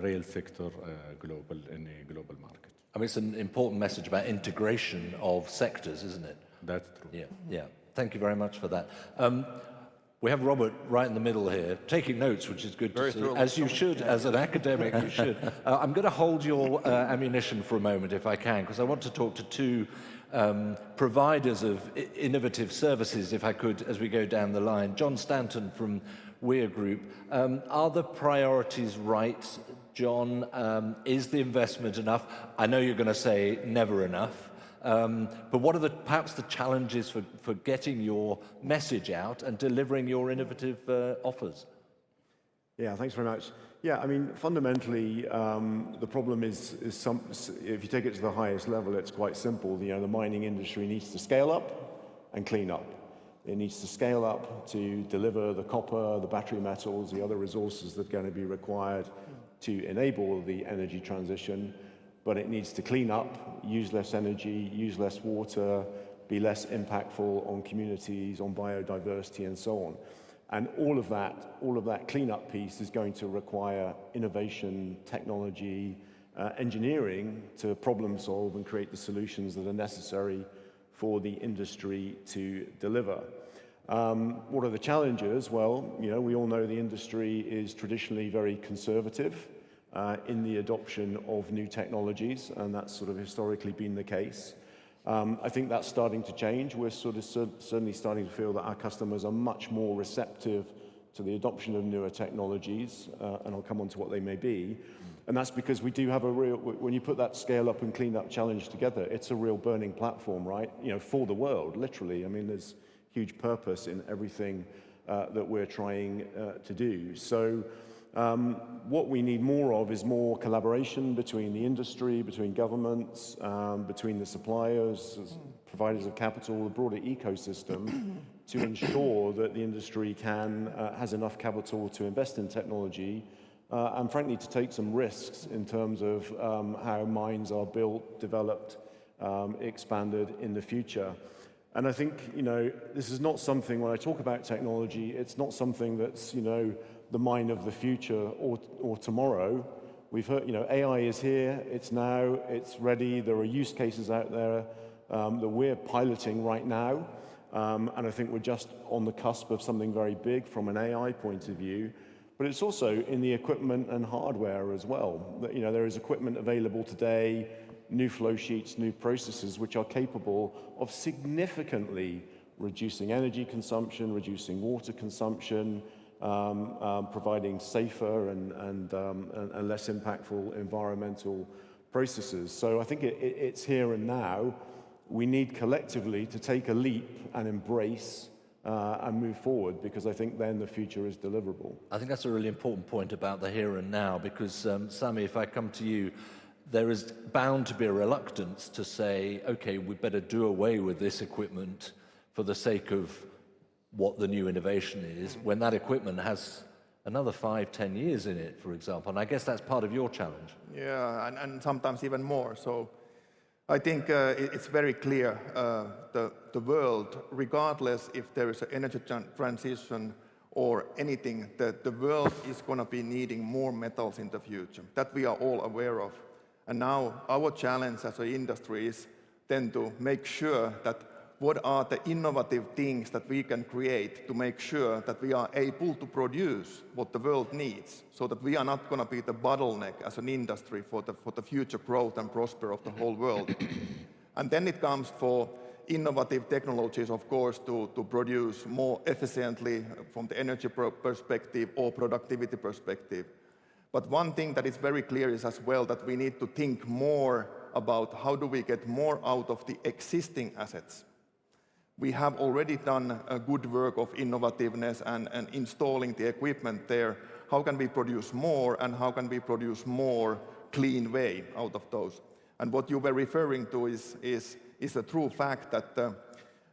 Speaker 5: rail sector in a global market.
Speaker 6: I mean, it's an important message about integration of sectors, isn't it?
Speaker 5: That's true.
Speaker 6: Yeah, yeah. Thank you very much for that. We have Robert right in the middle here, taking notes, which is good to see, as you should, as an academic, you should. I'm going to hold your ammunition for a moment, if I can, because I want to talk to two providers of innovative services, if I could, as we go down the line. John Stanton from Weir Group. Are the priorities right, John? Is the investment enough? I know you're going to say never enough. But what are perhaps the challenges for getting your message out and delivering your innovative offers?
Speaker 10: Yeah, thanks very much. Yeah, I mean, fundamentally, the problem is if you take it to the highest level, it's quite simple. You know, the mining industry needs to scale up and clean up. It needs to scale up to deliver the copper, the battery metals, the other resources that are going to be required to enable the energy transition. But it needs to clean up, use less energy, use less water, be less impactful on communities, on biodiversity, and so on. And all of that cleanup piece is going to require innovation, technology, engineering to problem solve and create the solutions that are necessary for the industry to deliver. What are the challenges? Well, we all know the industry is traditionally very conservative in the adoption of new technologies, and that's sort of historically been the case. I think that's starting to change. We're certainly starting to feel that our customers are much more receptive to the adoption of newer technologies, and I'll come on to what they may be. And that's because we do have when you put that scale up and clean up challenge together, it's a real burning platform, right? For the world, literally. I mean, there's huge purpose in everything that we're trying to do. So what we need more of is more collaboration between the industry, between governments, between the suppliers, providers of capital, the broader ecosystem, to ensure that the industry has enough capital to invest in technology, and frankly to take some risks in terms of how mines are built, developed, expanded in the future. And I think, this is not something, when I talk about technology, it's not something that's, the mine of the future or tomorrow. We've heard, AI is here, it's now, it's ready. There are use cases out there that we're piloting right now. And I think we're just on the cusp of something very big from an AI point of view. But it's also in the equipment and hardware as well. There is equipment available today, new flow sheets, new processes, which are capable of significantly reducing energy consumption, reducing water consumption, providing safer and less impactful environmental processes. So I think it's here and now. We need collectively to take a leap and embrace and move forward, because I think then the future is deliverable.
Speaker 6: I think that's a really important point about the here and now, because Sami, if I come to you, there is bound to be a reluctance to say, okay, we better do away with this equipment for the sake of what the new innovation is, when that equipment has another 5-10 years in it, for example. And I guess that's part of your challenge.
Speaker 7: Yeah, and sometimes even more. So I think it's very clear the world, regardless if there is an energy transition or anything, that the world is going to be needing more metals in the future. That we are all aware of. And now our challenge as an industry is then to make sure that what are the innovative things that we can create to make sure that we are able to produce what the world needs, so that we are not going to be the bottleneck as an industry for the future growth and prosper of the whole world. And then it comes for innovative technologies, of course, to produce more efficiently from the energy perspective or productivity perspective. But one thing that is very clear is as well that we need to think more about how do we get more out of the existing assets. We have already done a good work of innovativeness and installing the equipment there. How can we produce more, and how can we produce more clean way out of those? And what you were referring to is a true fact that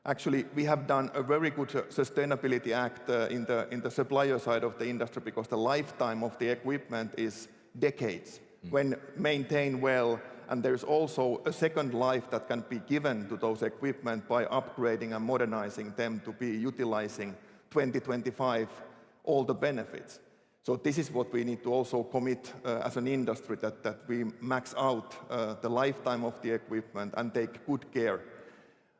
Speaker 7: actually we have done a very good sustainability act in the supplier side of the industry, because the lifetime of the equipment is decades when maintained well. And there's also a second life that can be given to those equipment by upgrading and modernizing them to be utilizing 2025 all the benefits. So this is what we need to also commit as an industry, that we max out the lifetime of the equipment and take good care.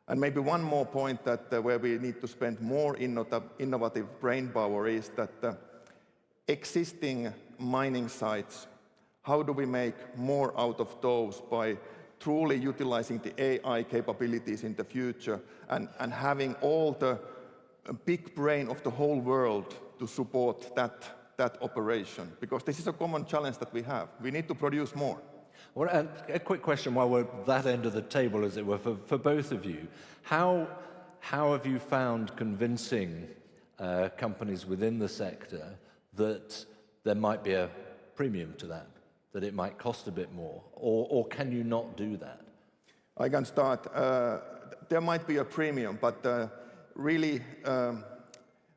Speaker 7: And maybe one more point that where we need to spend more innovative brain power is that existing mining sites, how do we make more out of those by truly utilizing the AI capabilities in the future and having all the big brain of the whole world to support that operation? Because this is a common challenge that we have. We need to produce more.
Speaker 6: Well, and a quick question while we're at that end of the table, as it were, for both of you. How have you found convincing companies within the sector that there might be a premium to that it might cost a bit more, or can you not do that?
Speaker 7: I can start. There might be a premium, but really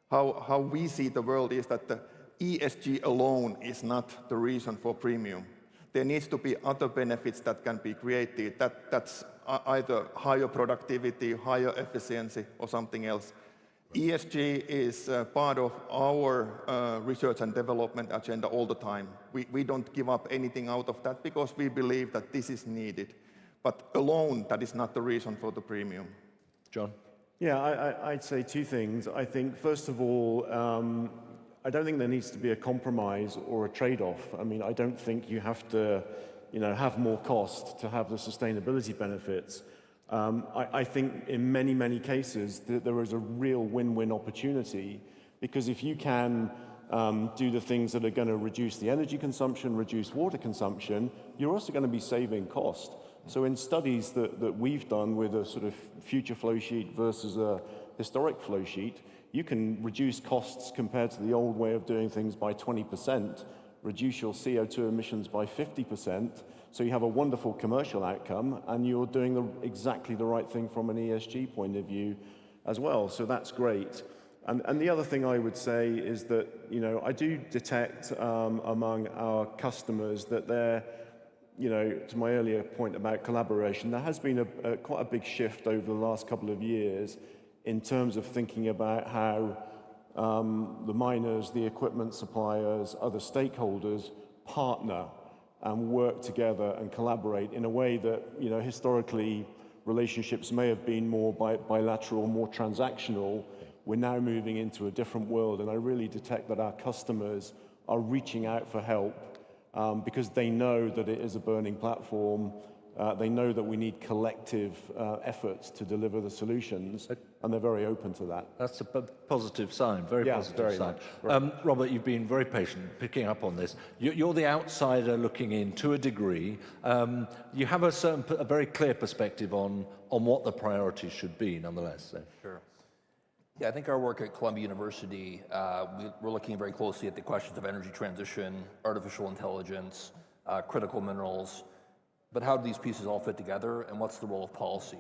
Speaker 7: how we see the world is that the ESG alone is not the reason for premium. There needs to be other benefits that can be created. That's either higher productivity, higher efficiency, or something else. ESG is part of our research and development agenda all the time. We don't give up anything out of that because we believe that this is needed. But alone, that is not the reason for the premium.
Speaker 1: John?
Speaker 10: Yeah, I'd say two things. I think, first of all, I don't think there needs to be a compromise or a trade-off. I mean, I don't think you have to, have more cost to have the sustainability benefits. I think in many, many cases there is a real win-win opportunity, because if you can do the things that are going to reduce the energy consumption, reduce water consumption, you're also going to be saving cost. So in studies that we've done with a sort of future flow sheet versus a historic flow sheet, you can reduce costs compared to the old way of doing things by 20%, reduce your CO2 emissions by 50%, so you have a wonderful commercial outcome, and you're doing exactly the right thing from an ESG point of view as well, so that's great. And the other thing I would say is that, I do detect among our customers that they're, to my earlier point about collaboration, there has been quite a big shift over the last couple of years in terms of thinking about how the miners, the equipment suppliers, other stakeholders partner and work together and collaborate in a way that, historically relationships may have been more bilateral, more transactional. We're now moving into a different world, and I really detect that our customers are reaching out for help because they know that it is a burning platform. They know that we need collective efforts to deliver the solutions, and they're very open to that.
Speaker 6: That's a positive sign, very positive sign.
Speaker 10: Right.
Speaker 6: Robert, you've been very patient picking up on this. You're the outsider looking in to a degree. You have a very clear perspective on what the priorities should be, nonetheless. So.
Speaker 8: Sure. Yeah, I think our work at Columbia University, we're looking very closely at the questions of energy transition, artificial intelligence, critical minerals. But how do these pieces all fit together, and what's the role of policy?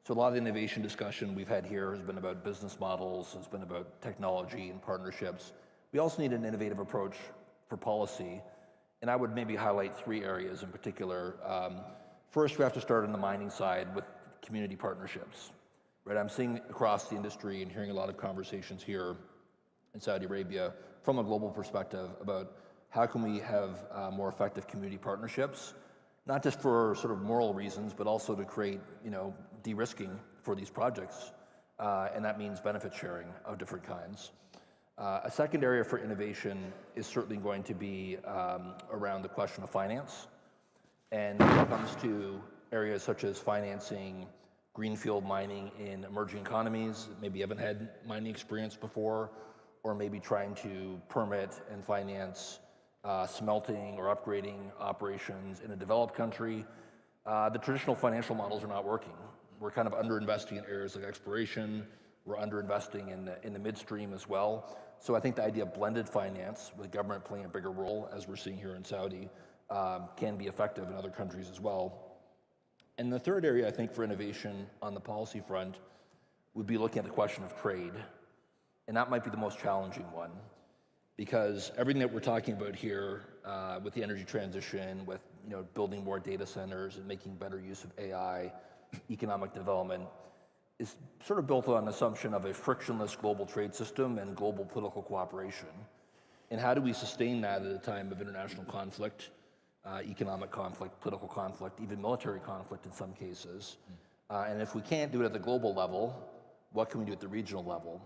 Speaker 8: So a lot of the innovation discussion we've had here has been about business models, has been about technology and partnerships. We also need an innovative approach for policy, and I would maybe highlight three areas in particular. First, we have to start on the mining side with community partnerships. Right? I'm seeing across the industry and hearing a lot of conversations here in Saudi Arabia from a global perspective about how can we have more effective community partnerships, not just for sort of moral reasons, but also to create, de-risking for these projects, and that means benefit sharing of different kinds. A second area for innovation is certainly going to be around the question of finance, and when it comes to areas such as financing greenfield mining in emerging economies, maybe haven't had mining experience before, or maybe trying to permit and finance smelting or upgrading operations in a developed country, the traditional financial models are not working. We're kind of underinvesting in areas like exploration. We're underinvesting in the midstream as well. So I think the idea of blended finance, with government playing a bigger role, as we're seeing here in Saudi, can be effective in other countries as well. And the third area, I think, for innovation on the policy front would be looking at the question of trade. And that might be the most challenging one, because everything that we're talking about here with the energy transition, with building more data centers and making better use of AI, economic development, is sort of built on an assumption of a frictionless global trade system and global political cooperation. And how do we sustain that at a time of international conflict, economic conflict, political conflict, even military conflict in some cases? And if we can't do it at the global level, what can we do at the regional level?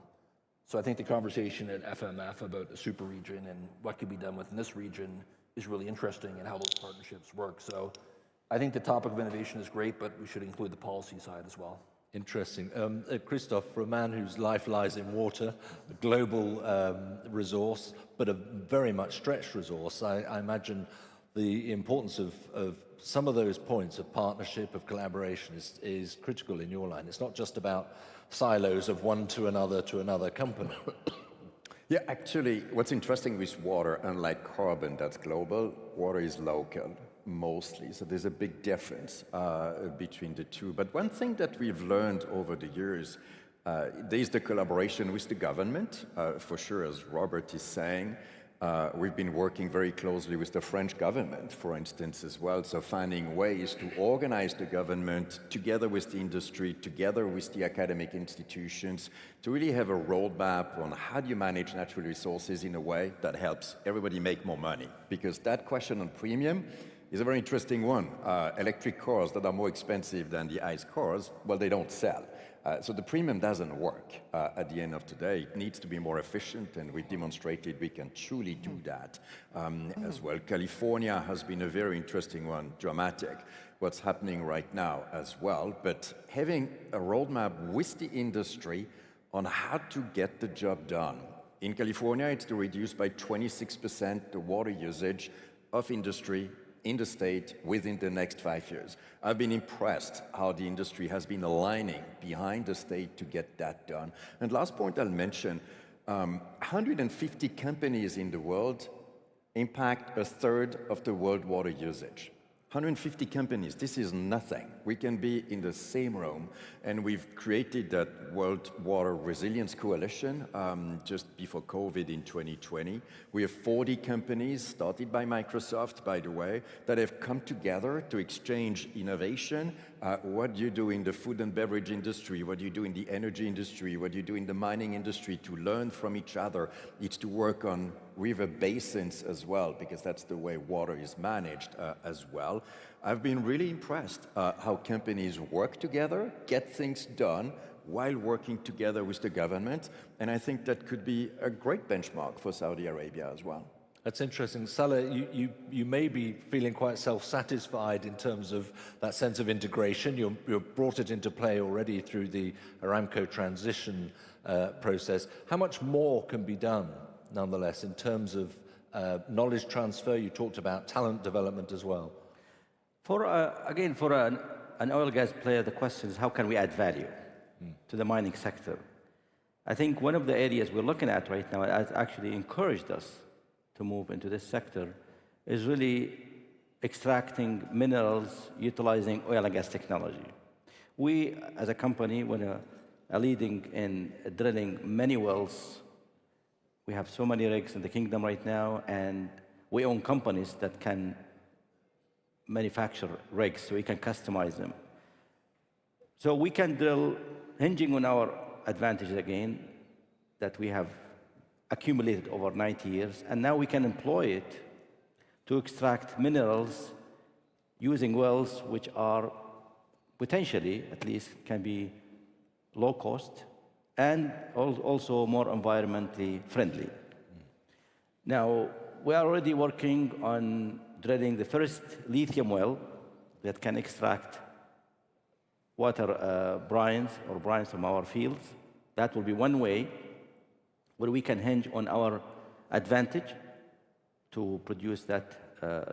Speaker 8: So I think the conversation at FMF about a super region and what can be done within this region is really interesting, and how those partnerships work. So I think the topic of innovation is great, but we should include the policy side as well.
Speaker 6: Interesting. Christoph, for a man whose life lies in water, a global resource, but a very much stretched resource, I imagine the importance of some of those points of partnership, of collaboration is critical in your line. It's not just about silos of one to another company.
Speaker 22: Yeah, actually, what's interesting with water, unlike carbon that's global, water is local, mostly. So there's a big difference between the two. But one thing that we've learned over the years, There's the collaboration with the government, for sure, as Robert is saying. We've been working very closely with the French government, for instance, as well, so finding ways to organize the government together with the industry, together with the academic institutions, to really have a roadmap on how do you manage natural resources in a way that helps everybody make more money. Because that question on premium is a very interesting one. Electric cars that are more expensive than the ICE cars, well, they don't sell. So the premium doesn't work at the end of the day. It needs to be more efficient, and we've demonstrated we can truly do that as well. California has been a very interesting one, dramatic, what's happening right now as well. But having a roadmap with the industry on how to get the job done. In California, it's to reduce by 26% the water usage of industry in the state within the next 5 years. I've been impressed how the industry has been aligning behind the state to get that done. And last point I'll mention, 150 companies in the world impact a third of the world water usage. 150 companies, this is nothing. We can be in the same room, and we've created that World Water Resilience Coalition just before COVID in 2020. We have 40 companies, started by Microsoft, by the way, that have come together to exchange innovation. What do you do in the food and beverage industry? What do you do in the energy industry? What do you do in the mining industry to learn from each other? It's to work on river basins as well, because that's the way water is managed as well. I've been really impressed how companies work together, get things done while working together with the government, and I think that could be a great benchmark for Saudi Arabia as well.
Speaker 6: That's interesting. Saleh, you may be feeling quite self-satisfied in terms of that sense of integration. You've brought it into play already through the Aramco transition process. How much more can be done, nonetheless, in terms of knowledge transfer? You talked about talent development as well.
Speaker 4: Again, for an oil gas player, the question is how can we add value to the mining sector? I think one of the areas we're looking at right now, has actually encouraged us to move into this sector, is really extracting minerals utilizing oil and gas technology. We, as a company, are leading in drilling many wells. We have so many rigs in the kingdom right now, and we own companies that can manufacture rigs, so we can customize them. So we can drill, hinging on our advantages again, that we have accumulated over 90 years, and now we can employ it to extract minerals using wells which are potentially, at least, can be low cost and also more environmentally friendly. Now, we are already working on drilling the first lithium well that can extract water brines from our fields. That will be one way where we can hinge on our advantage to produce that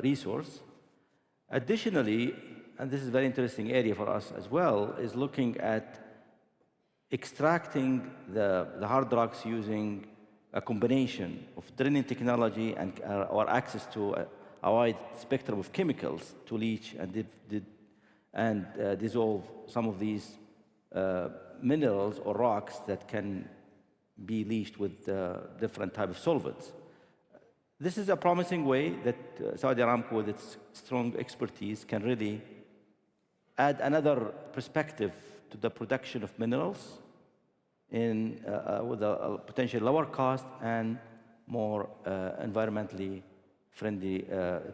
Speaker 4: resource. Additionally, and this is a very interesting area for us as well, is looking at extracting the hard rocks using a combination of drilling technology and our access to a wide spectrum of chemicals to leach and dissolve some of these minerals or rocks that can be leached with different types of solvents. This is a promising way that Saudi Aramco, with its strong expertise, can really add another perspective to the production of minerals with a potentially lower cost and more environmentally friendly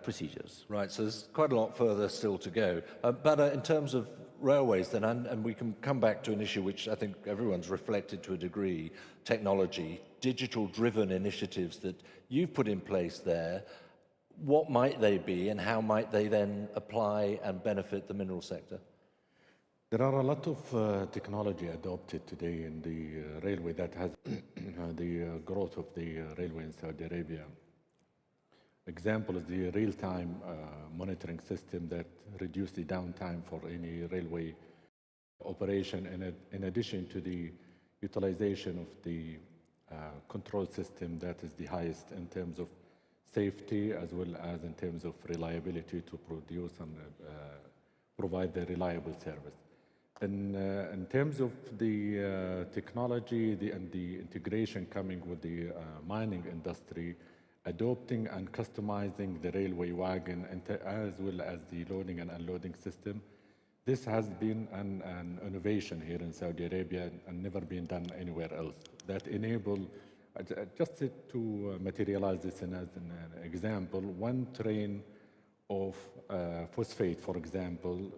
Speaker 4: procedures.
Speaker 6: Right, so there's quite a lot further still to go. But in terms of railways then, and we can come back to an issue which I think everyone's reflected to a degree, technology, digital-driven initiatives that you've put in place there. What might they be, and how might they then apply and benefit the mineral sector?
Speaker 5: There are a lot of technology adopted today in the railway that has the growth of the railway in Saudi Arabia. Example is the real-time monitoring system that reduces the downtime for any railway operation, and in addition to the utilization of the control system that is the highest in terms of safety as well as in terms of reliability to produce and provide the reliable service. In terms of the technology and the integration coming with the mining industry, adopting and customizing the railway wagon as well as the loading and unloading system, this has been an innovation here in Saudi Arabia and never been done anywhere else. That enable, just to materialize this as an example, one train of phosphate, for example,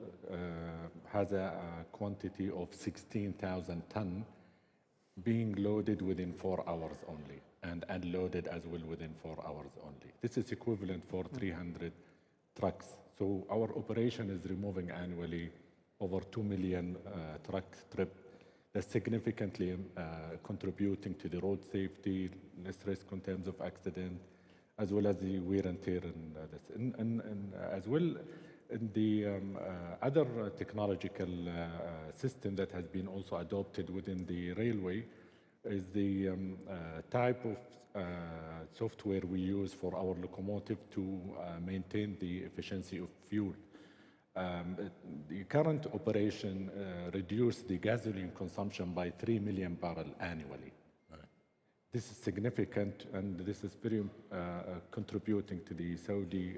Speaker 5: has a quantity of 16,000 tons being loaded within 4 hours only and unloaded as well within 4 hours only. This is equivalent for 300 trucks. So our operation is removing annually over 2 million truck trips. That's significantly contributing to the road safety, less risk in terms of accident, as well as the wear and tear and as well in the other technological system that has been also adopted within the railway is the type of software we use for our locomotive to maintain the efficiency of fuel. The current operation reduced the gasoline consumption by 3 million barrels annually. This is significant, and this is very contributing to the Saudi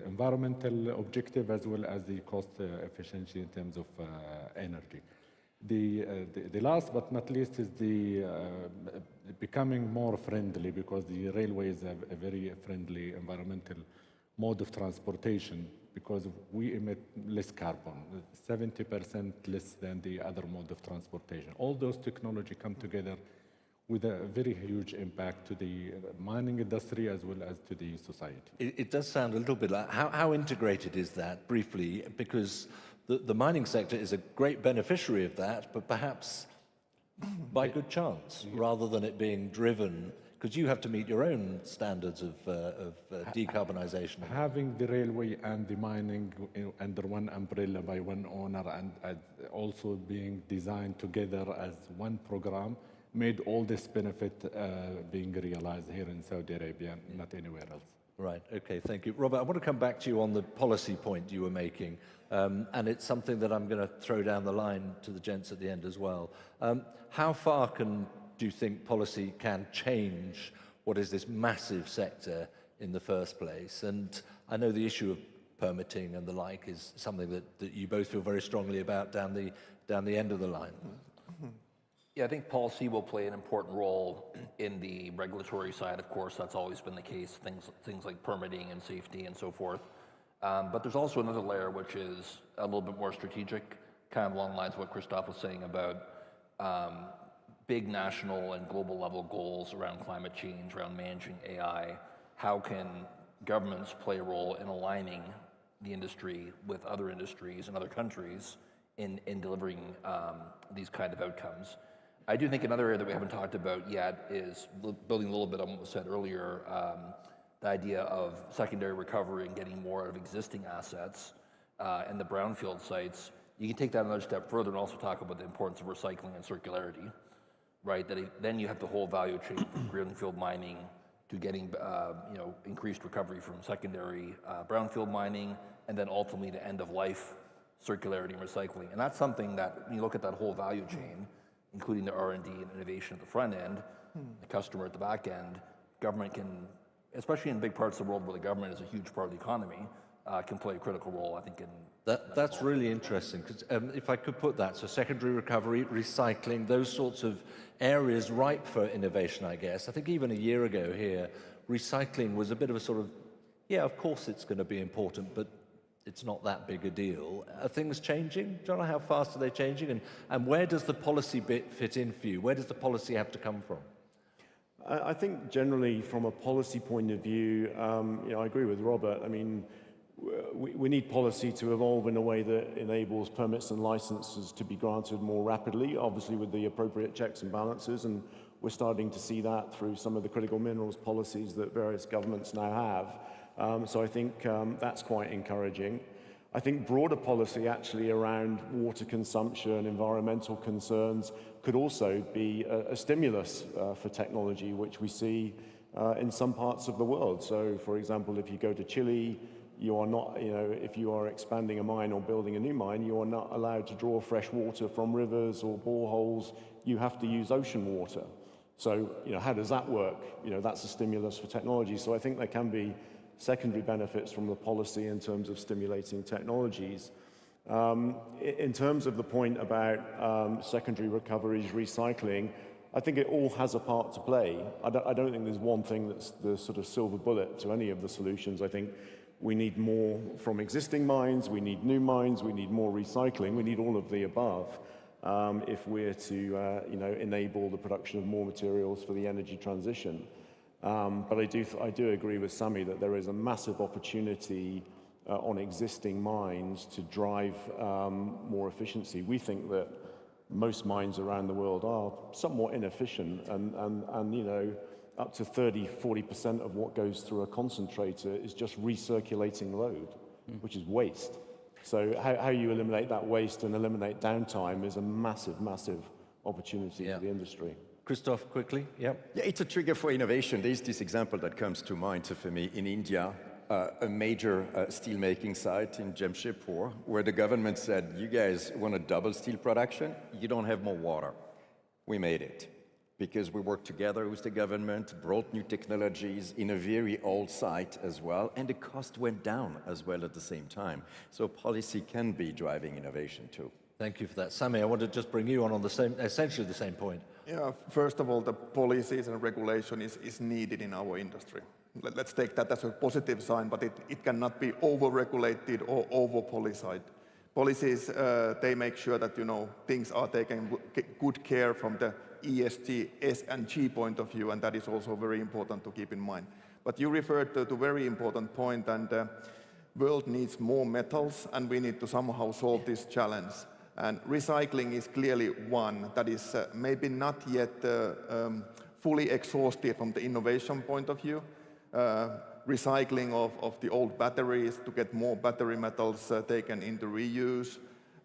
Speaker 5: environmental objective as well as the cost efficiency in terms of energy. The last but not least is the becoming more friendly, because the railway is a very friendly environmental mode of transportation, because we emit less carbon, 70% less than the other mode of transportation. All those technology come together with a very huge impact to the mining industry as well as to the society.
Speaker 6: It does sound a little bit like, how integrated is that, briefly? Because the mining sector is a great beneficiary of that, but perhaps by good chance, rather than it being driven, because you have to meet your own standards of decarbonization.
Speaker 5: Having the railway and the mining under one umbrella by one owner and also being designed together as one program made all this benefit being realized here in Saudi Arabia, not anywhere else.
Speaker 6: Right, okay, thank you. Robert, I want to come back to you on the policy point you were making, and it's something that I'm going to throw down the line to the gents at the end as well. How far do you think policy can change what is this massive sector in the first place? And I know the issue of permitting and the like is something that you both feel very strongly about down the end of the line.
Speaker 8: Yeah, I think policy will play an important role in the regulatory side. Of course, that's always been the case, things like permitting and safety and so forth. But there's also another layer which is a little bit more strategic, kind of along the lines of what Christoph was saying about big national and global level goals around climate change, around managing AI. How can governments play a role in aligning the industry with other industries and other countries in delivering these kind of outcomes? I do think another area that we haven't talked about yet is building a little bit on what was said earlier, the idea of secondary recovery and getting more out of existing assets and the brownfield sites. You can take that another step further and also talk about the importance of recycling and circularity, right? Then you have the whole value chain from greenfield mining to getting increased recovery from secondary brownfield mining, and then ultimately the end of life circularity and recycling. And that's something that when you look at that whole value chain, including the R&D and innovation at the front end, the customer at the back end, government can, especially in big parts of the world where the government is a huge part of the economy, can play a critical role, I think, in
Speaker 6: That's really interesting, because if I could put that, so secondary recovery, recycling, those sorts of areas ripe for innovation, I guess. I think even a year ago here, recycling was a bit of a sort of, yeah, of course it's going to be important, but it's not that big a deal. Are things changing? Do you know how fast are they changing? And where does the policy bit fit in for you? Where does the policy have to come from?
Speaker 10: I think generally from a policy point of view, I agree with Robert. I mean, we need policy to evolve in a way that enables permits and licenses to be granted more rapidly, obviously with the appropriate checks and balances, and we're starting to see that through some of the critical minerals policies that various governments now have. So I think that's quite encouraging. I think broader policy actually around water consumption, environmental concerns could also be a stimulus for technology, which we see in some parts of the world. So for example, if you go to Chile, You are not, if you are expanding a mine or building a new mine, you are not allowed to draw fresh water from rivers or boreholes. You have to use ocean water. So, how does that work? That's a stimulus for technology. So I think there can be secondary benefits from the policy in terms of stimulating technologies. In terms of the point about secondary recoveries, recycling, I think it all has a part to play. I don't think there's one thing that's the sort of silver bullet to any of the solutions. I think we need more from existing mines, we need new mines, we need more recycling, we need all of the above if we're to enable the production of more materials for the energy transition. But I do agree with Sami that there is a massive opportunity on existing mines to drive more efficiency. We think that most mines around the world are somewhat inefficient, and up to 30–40% of what goes through a concentrator is just recirculating load, which is waste. So how you eliminate that waste and eliminate downtime is a massive, massive opportunity for the industry.
Speaker 1: Christoph, quickly.
Speaker 22: Yeah, it's a trigger for innovation. There's this example that comes to mind for me in India, a major steel-making site in Jamshedpur, where the government said, you guys want to double steel production? You don't have more water. We made it, because we worked together with the government, brought new technologies in a very old site as well, and the cost went down as well at the same time. So policy can be driving innovation too.
Speaker 1: Thank you for that. Sami, I want to just bring you on the same, essentially the same point.
Speaker 7: Yeah, first of all, the policies and regulation is needed in our industry. Let's take that as a positive sign, but it cannot be over-regulated or over-policized. Policies, they make sure that, things are taken good care from the ESG, S and G point of view, and that is also very important to keep in mind. But you referred to a very important point, and the world needs more metals, and we need to somehow solve this challenge. And recycling is clearly one that is maybe not yet fully exhausted from the innovation point of view. Recycling of the old batteries to get more battery metals taken into reuse.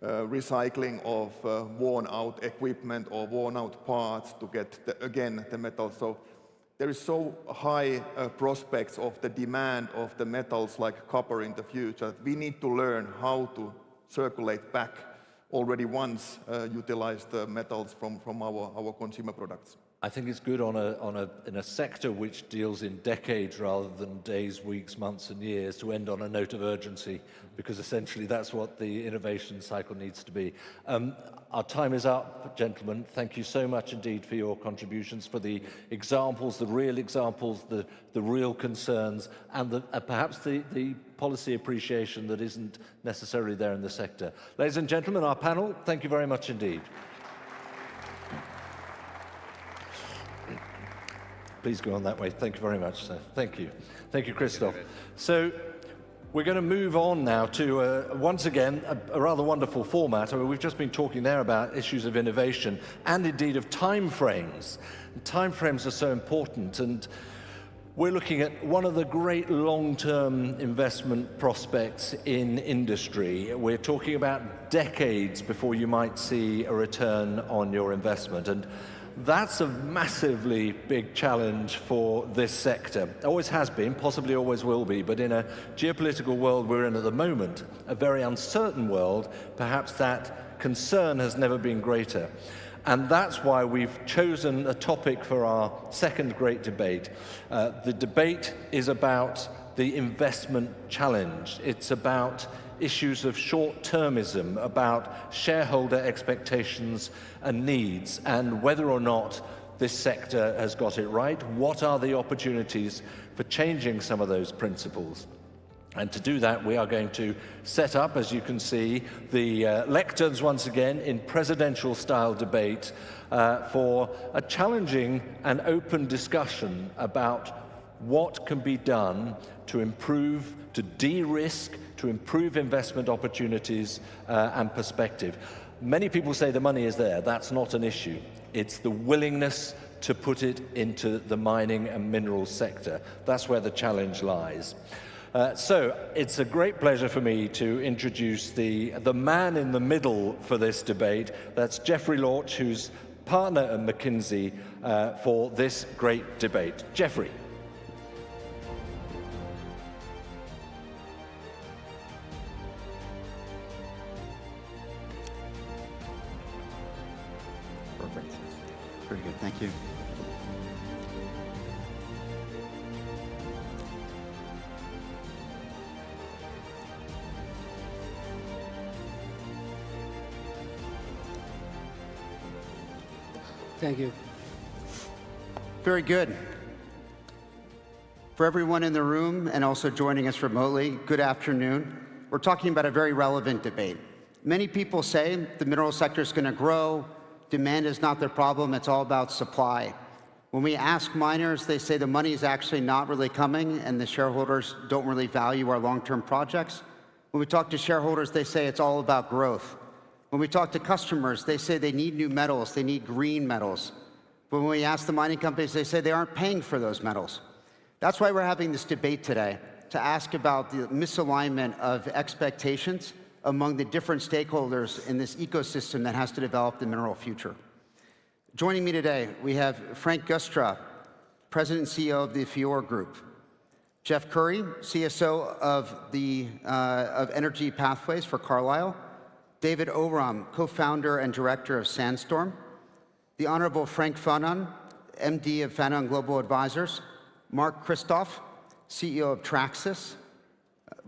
Speaker 7: Recycling of worn-out equipment or worn-out parts to get, again, the metals. So there is so high prospects of the demand of the metals like copper in the future. We need to learn how to circulate back already once utilized metals from our consumer products.
Speaker 1: I think it's good in a sector which deals in decades rather than days, weeks, months and years to end on a note of urgency, because essentially that's what the innovation cycle needs to be. Our time is up, gentlemen. Thank you so much indeed for your contributions, for the examples, the real concerns, and perhaps the policy appreciation that isn't necessarily there in the sector. Ladies and gentlemen, our panel, thank you very much indeed. Please go on that way. Thank you very much, sir. Thank you. Thank you, Christoph. So we're going to move on now to, once again, a rather wonderful format. I mean, we've just been talking there about issues of innovation and indeed of timeframes. Timeframes are so important, and we're looking at one of the great long-term investment prospects in industry. We're talking about decades before you might see a return on your investment. And that's a massively big challenge for this sector. Always has been, possibly always will be, but in a geopolitical world we're in at the moment, a very uncertain world, perhaps that concern has never been greater. And that's why we've chosen a topic for our second great debate. The debate is about the investment challenge. It's about issues of short-termism, about shareholder expectations and needs, and whether or not this sector has got it right. What are the opportunities for changing some of those principles? And to do that, we are going to set up, as you can see, the lecterns once again in presidential-style debate for a challenging and open discussion about what can be done to improve, to de-risk, to improve investment opportunities and perspective. Many people say the money is there. That's not an issue. It's the willingness to put it into the mining and minerals sector. That's where the challenge lies. So it's a great pleasure for me to introduce the man in the middle for this debate. That's Jeffrey Lorch, who's partner at McKinsey for this great debate. Jeffrey.
Speaker 9: Perfect. Very good. Thank you.
Speaker 11: Thank you. Very good. For everyone in the room and also joining us remotely, good afternoon. We're talking about a very relevant debate. Many people say the mineral sector is going to grow, demand is not the problem, it's all about supply. When we ask miners, they say the money is actually not really coming and the shareholders don't really value our long-term projects. When we talk to shareholders, they say it's all about growth. When we talk to customers, they say they need new metals, they need green metals. But when we ask the mining companies, they say they aren't paying for those metals. That's why we're having this debate today, to ask about the misalignment of expectations among the different stakeholders in this ecosystem that has to develop the mineral future. Joining me today, we have Frank Gustra, President and CEO of the Fior Group, Jeff Curry, CSO of Energy Pathways for Carlyle, David Oram, co-founder and director of Sandstorm, the Honorable Frank Fanon, MD of Fanon Global Advisors, Mark Christoph, CEO of Traxys,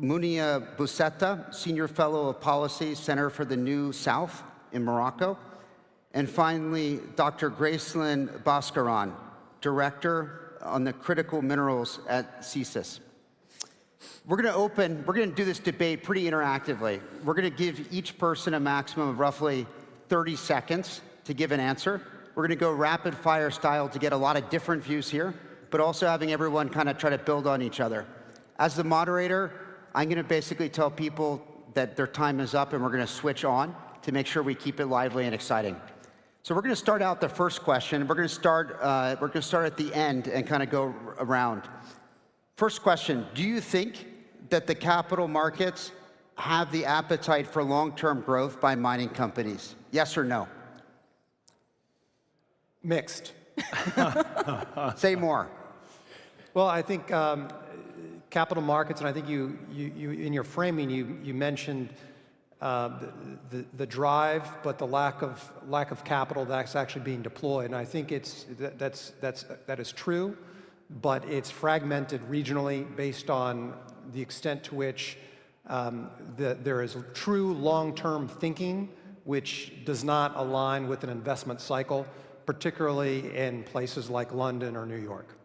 Speaker 11: Munia Boussetta, Senior Fellow of Policy, Center for the New South in Morocco, and finally, Dr. Gracelyn Bhaskaran, Director on the Critical Minerals at CSIS. We're going to do this debate pretty interactively. We're going to give each person a maximum of roughly 30 seconds to give an answer. We're going to go rapid fire style to get a lot of different views here, but also having everyone kind of try to build on each other. As the moderator, I'm going to basically tell people that their time is up and we're going to switch on to make sure we keep it lively and exciting. So we're going to start out the first question. We're going to start at the end and kind of go around. First question, do you think that the capital markets have the appetite for long-term growth by mining companies? Yes or no?
Speaker 23: Mixed.
Speaker 11: Say more.
Speaker 23: Well, I think capital markets, and I think you in your framing, you mentioned the drive, but the lack of capital that's actually being deployed. And I think that is true, but it's fragmented regionally based on the extent to which there is true long-term thinking, which does not align with an investment cycle, particularly in places like London or New York.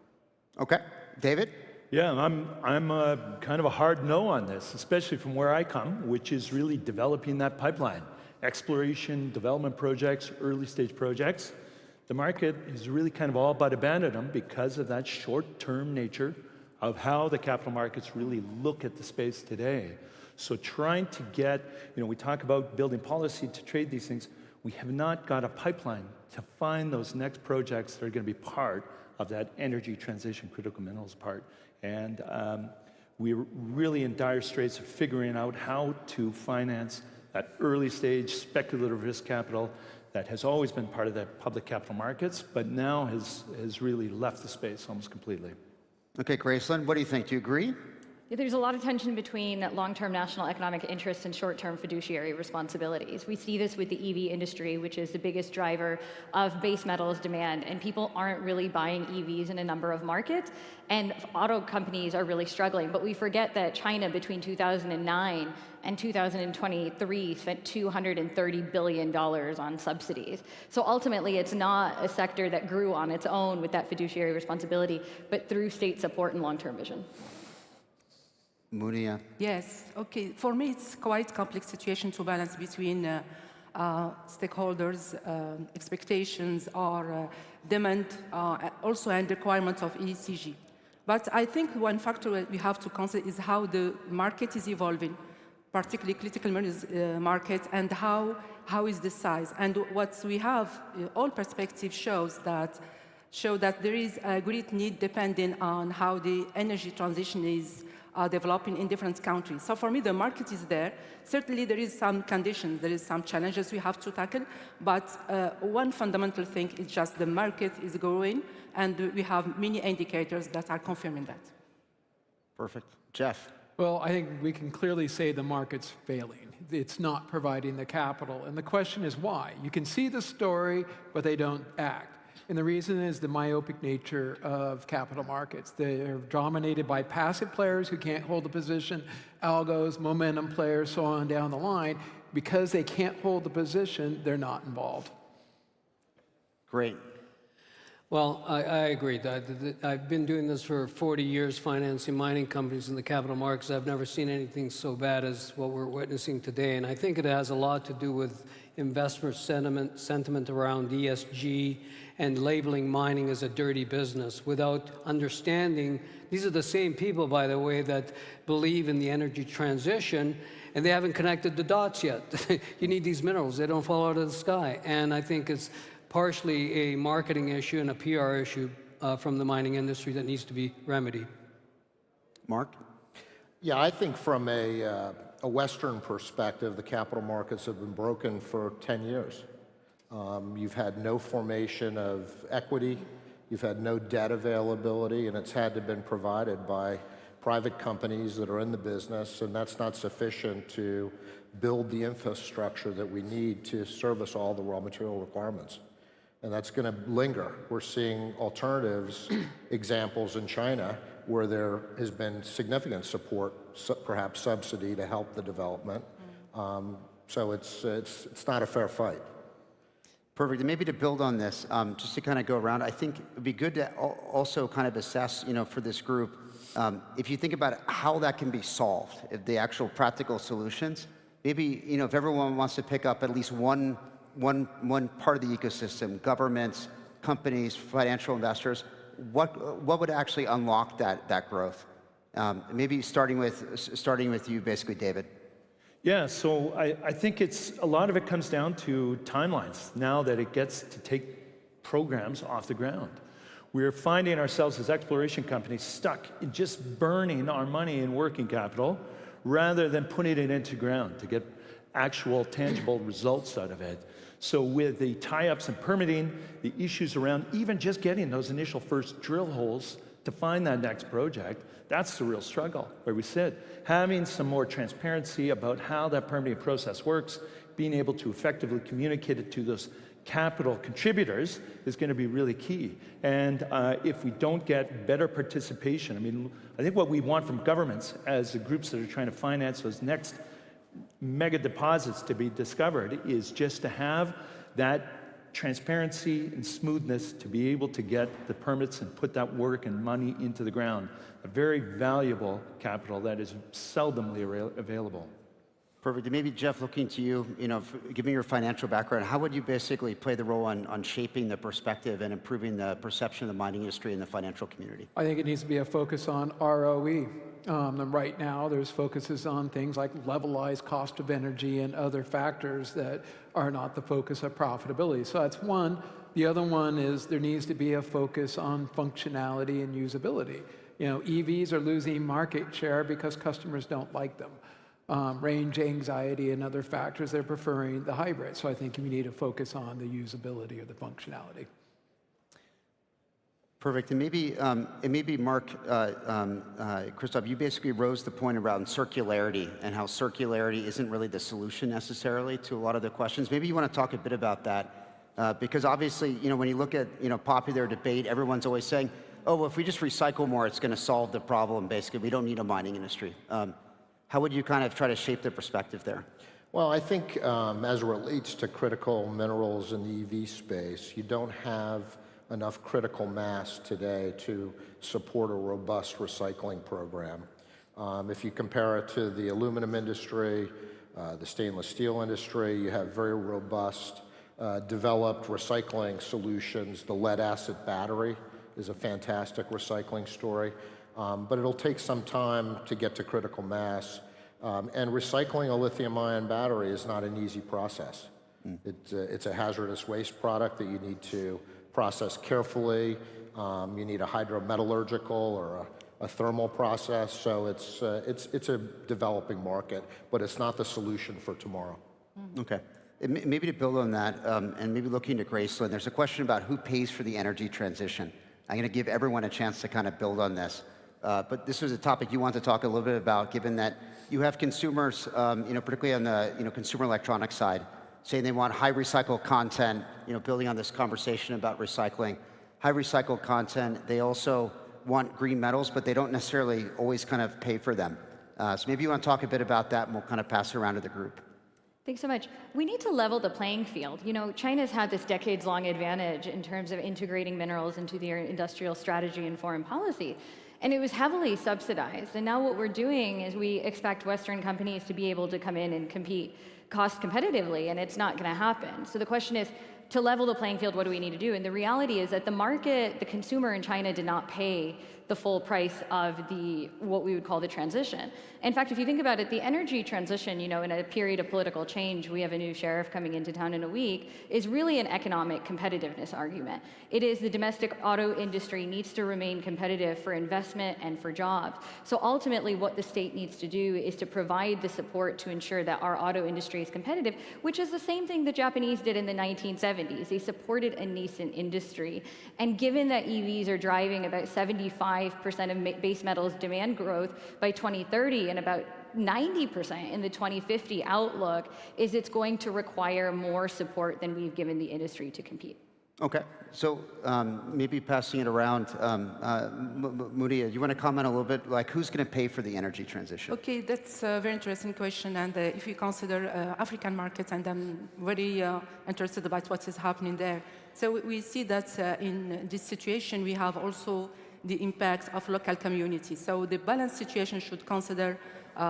Speaker 11: Okay. David?
Speaker 24: Yeah, I'm kind of a hard no on this, especially from where I come, which is really developing that pipeline. Exploration, development projects, early stage projects. The market is really kind of all but abandoned them because of that short-term nature of how the capital markets really look at the space today. So trying to get, we talk about building policy to trade these things. We have not got a pipeline to find those next projects that are going to be part of that energy transition, critical minerals part. And we're really in dire straits of figuring out how to finance that early stage speculative risk capital that has always been part of the public capital markets, but now has really left the space almost completely.
Speaker 11: Okay, Gracelyn, what do you think? Do you agree?
Speaker 25: Yeah, there's a lot of tension between long-term national economic interests and short-term fiduciary responsibilities. We see this with the EV industry, which is the biggest driver of base metals demand, and people aren't really buying EVs in a number of markets, and auto companies are really struggling. But we forget that China, between 2009 and 2023, spent $230 billion on subsidies. So ultimately, it's not a sector that grew on its own with that fiduciary responsibility, but through state support and long-term vision.
Speaker 11: Munia.
Speaker 26: Yes, okay. For me, it's quite complex situation to balance between stakeholders' expectations or demand, also and requirements of ECG. But I think one factor we have to consider is how the market is evolving, particularly critical minerals market, and how is the size. And what we have, all perspectives show that there is a great need depending on how the energy transition is developing in different countries. So for me, the market is there. Certainly, there is some conditions, there is some challenges we have to tackle, but one fundamental thing is just the market is growing, and we have many indicators that are confirming that.
Speaker 11: Perfect. Jeff?
Speaker 12: Well, I think we can clearly say the market's failing. It's not providing the capital. And the question is why? You can see the story, but they don't act. And the reason is the myopic nature of capital markets. They're dominated by passive players who can't hold a position, algos, momentum players, so on down the line. Because they can't hold the position, they're not involved.
Speaker 11: Great.
Speaker 13: Well, I agree. I've been doing this for 40 years, financing mining companies in the capital markets. I've never seen anything so bad as what we're witnessing today. And I think it has a lot to do with investor sentiment around ESG and labeling mining as a dirty business without understanding. These are the same people, by the way, that believe in the energy transition, and they haven't connected the dots yet. You need these minerals. They don't fall out of the sky. And I think it's partially a marketing issue and a PR issue from the mining industry that needs to be remedied.
Speaker 11: Mark?
Speaker 15: Yeah, I think from a Western perspective, the capital markets have been broken for 10 years. You've had no formation of equity, you've had no debt availability, and it's had to have been provided by private companies that are in the business, and that's not sufficient to build the infrastructure that we need to service all the raw material requirements. And that's going to linger. We're seeing alternatives, examples in China, where there has been significant support, perhaps subsidy, to help the development. So it's not a fair fight.
Speaker 11: Perfect. And maybe to build on this, just to kind of go around, I think it would be good to also kind of assess, for this group, if you think about how that can be solved, if the actual practical solutions, maybe, if everyone wants to pick up at least one part of the ecosystem, governments, companies, financial investors, what would actually unlock that growth? Maybe starting with you, basically, David.
Speaker 24: Yeah, so I think a lot of it comes down to timelines now that it gets to take programs off the ground. We're finding ourselves as exploration companies stuck in just burning our money in working capital rather than putting it into ground to get actual tangible results out of it. So with the tie-ups and permitting, the issues around even just getting those initial first drill holes to find that next project, that's the real struggle where we sit. Having some more transparency about how that permitting process works, being able to effectively communicate it to those capital contributors is going to be really key. And if we don't get better participation, I think what we want from governments as the groups that are trying to finance those next mega deposits to be discovered is just to have that transparency and smoothness to be able to get the permits and put that work and money into the ground. A very valuable capital that is seldomly available.
Speaker 11: Perfect. And maybe, Jeff, looking to you, given your financial background, how would you basically play the role on shaping the perspective and improving the perception of the mining industry in the financial community?
Speaker 12: I think it needs to be a focus on ROE. And right now, there's focuses on things like levelized cost of energy and other factors that are not the focus of profitability. So that's one. The other one is there needs to be a focus on functionality and usability. EVs are losing market share because customers don't like them. Range anxiety and other factors, they're preferring the hybrid. So I think we need to focus on the usability or the functionality.
Speaker 11: Perfect. And maybe Mark, Christoph, you basically rose the point around circularity and how circularity isn't really the solution necessarily to a lot of the questions. Maybe you want to talk a bit about that, because obviously, when you look at popular debate, everyone's always saying, oh, well, if we just recycle more, it's going to solve the problem. Basically, we don't need a mining industry. How would you kind of try to shape the perspective there?
Speaker 15: Well, I think as it relates to critical minerals in the EV space, you don't have enough critical mass today to support a robust recycling program. If you compare it to the aluminum industry, the stainless steel industry, you have very robust developed recycling solutions. The lead-acid battery is a fantastic recycling story, but it'll take some time to get to critical mass. And recycling a lithium-ion battery is not an easy process. It's a hazardous waste product that you need to process carefully. You need a hydrometallurgical or a thermal process. So it's a developing market, but it's not the solution for tomorrow.
Speaker 11: Okay. Maybe to build on that, and maybe looking to Graceland, there's a question about who pays for the energy transition. I'm going to give everyone a chance to kind of build on this. but this was a topic you want to talk a little bit about, given that you have consumers, particularly on the consumer electronics side, saying they want high recycled content, building on this conversation about recycling. High recycled content, they also want green metals, but they don't necessarily always kind of pay for them. So maybe you want to talk a bit about that, and we'll kind of pass it around to the group.
Speaker 25: Thanks so much. We need to level the playing field. China's had this decades-long advantage in terms of integrating minerals into their industrial strategy and foreign policy. And it was heavily subsidized. And now what we're doing is we expect Western companies to be able to come in and compete cost competitively, and it's not going to happen. So the question is, to level the playing field, what do we need to do? And the reality is that the market, the consumer in China did not pay the full price of what we would call the transition. In fact, if you think about it, the energy transition, in a period of political change, we have a new sheriff coming into town in a week, is really an economic competitiveness argument. It is the domestic auto industry needs to remain competitive for investment and for jobs. So ultimately, what the state needs to do is to provide the support to ensure that our auto industry is competitive, which is the same thing the Japanese did in the 1970s. They supported a nascent industry. And given that EVs are driving about 75% of base metals demand growth by 2030 and about 90% in the 2050 outlook, it's going to require more support than we've given the industry to compete.
Speaker 11: Okay, so maybe passing it around, Muria, you want to comment a little bit, like who's going to pay for the energy transition?
Speaker 26: Okay, that's a very interesting question. And if you consider African markets, and I'm very interested about what is happening there. So we see that in this situation, we have also the impact of local communities. So the balanced situation should consider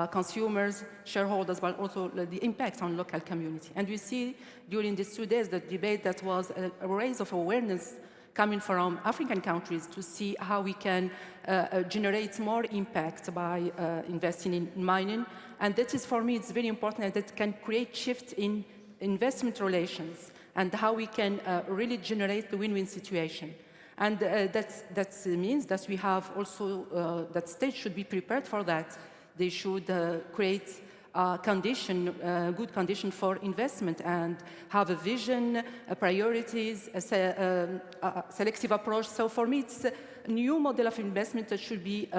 Speaker 26: consumers, shareholders, but also the impact on local community. And we see during these 2 days the debate that was a raise of awareness coming from African countries to see how we can generate more impact by investing in mining. And that is, for me, it's very important, and that can create shifts in investment relations and how we can really generate the win-win situation. And that means that we have also, that states should be prepared for that. They should create good condition for investment and have a vision, priorities, a selective approach. So for me, it's a new model of investment that should be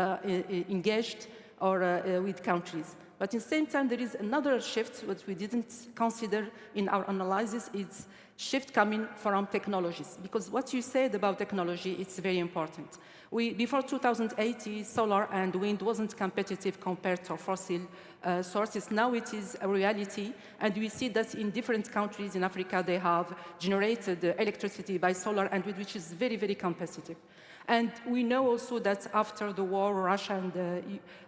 Speaker 26: engaged with countries. But at the same time, there is another shift that we didn't consider in our analysis. It's shift coming from technologies. Because what you said about technology, it's very important. Before 2080, solar and wind wasn't competitive compared to fossil sources. Now it is a reality. And we see that in different countries in Africa, they have generated electricity by solar and wind, which is very, very competitive. And we know also that after the war, Russia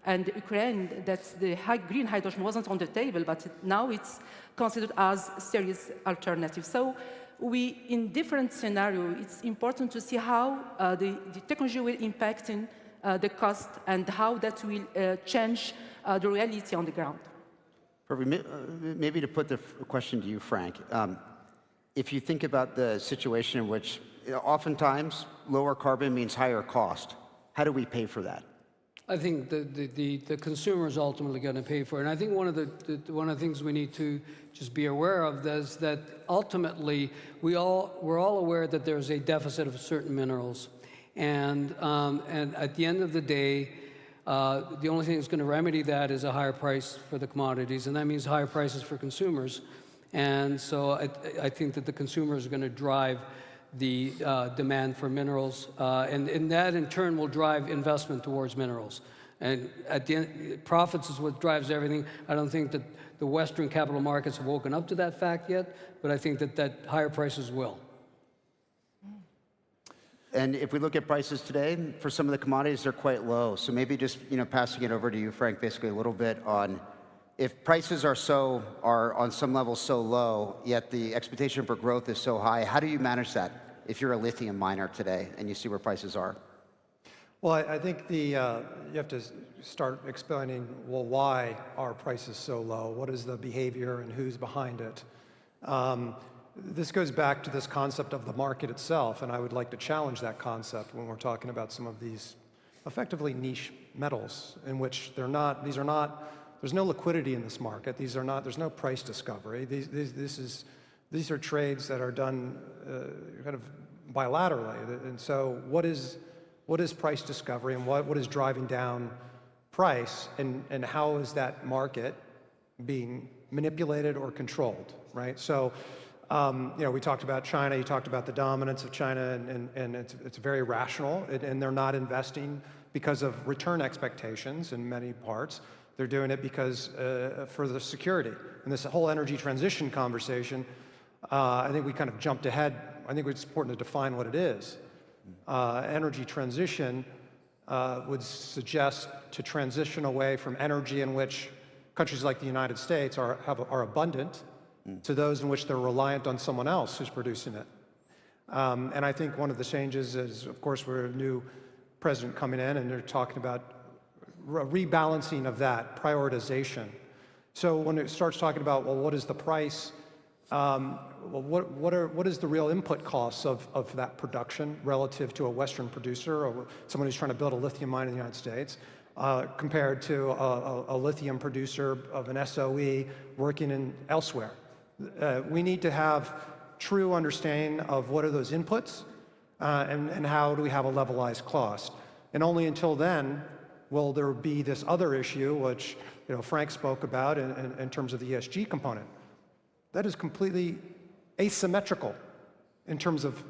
Speaker 26: and Ukraine, that the green hydrogen wasn't on the table, but now it's considered as a serious alternative. So in different scenarios, it's important to see how the technology will impact in the cost and how that will change the reality on the ground.
Speaker 11: Maybe to put the question to you, Frank, if you think about the situation in which oftentimes lower carbon means higher cost, how do we pay for that?
Speaker 13: I think the consumer is ultimately going to pay for it. And I think one of the things we need to just be aware of is that ultimately we're all aware that there's a deficit of certain minerals, and at the end of the day, the only thing that's going to remedy that is a higher price for the commodities, and that means higher prices for consumers. And so I think that the consumer is going to drive the demand for minerals, and that in turn will drive investment towards minerals. And at the end, profits is what drives everything. I don't think that the Western capital markets have woken up to that fact yet, but I think that higher prices will.
Speaker 11: And if we look at prices today, for some of the commodities, they're quite low. So maybe just passing it over to you, Frank, basically a little bit on if prices are on some level so low, yet the expectation for growth is so high, how do you manage that if you're a lithium miner today and you see where prices are?
Speaker 23: Well, I think you have to start explaining, well, why are prices so low? What is the behavior and who's behind it? This goes back to this concept of the market itself, and I would like to challenge that concept when we're talking about some of these effectively niche metals in which there's no liquidity in this market. There's no price discovery. These are trades that are done kind of bilaterally. And so what is what is price discovery and what is driving down price, and how is that market being manipulated or controlled, right? So, we talked about China, you talked about the dominance of China, and it's very rational, and they're not investing because of return expectations in many parts. They're doing it because for the security. And this whole energy transition conversation, I think we kind of jumped ahead. I think it's important to define what it is. Energy transition would suggest to transition away from energy in which countries like the United States are abundant to those in which they're reliant on someone else who's producing it. And I think one of the changes is, of course, we're a new president coming in, and they're talking about rebalancing of that, prioritization. So when it starts talking about, well, what is the price? What is the real input costs of that production relative to a Western producer or someone who's trying to build a lithium mine in the United States, compared to a lithium producer of an SOE working elsewhere? We need to have true understanding of what are those inputs and how do we have a levelized cost. And only until then will there be this other issue, which Frank spoke about in terms of the ESG component. That is completely asymmetrical in terms of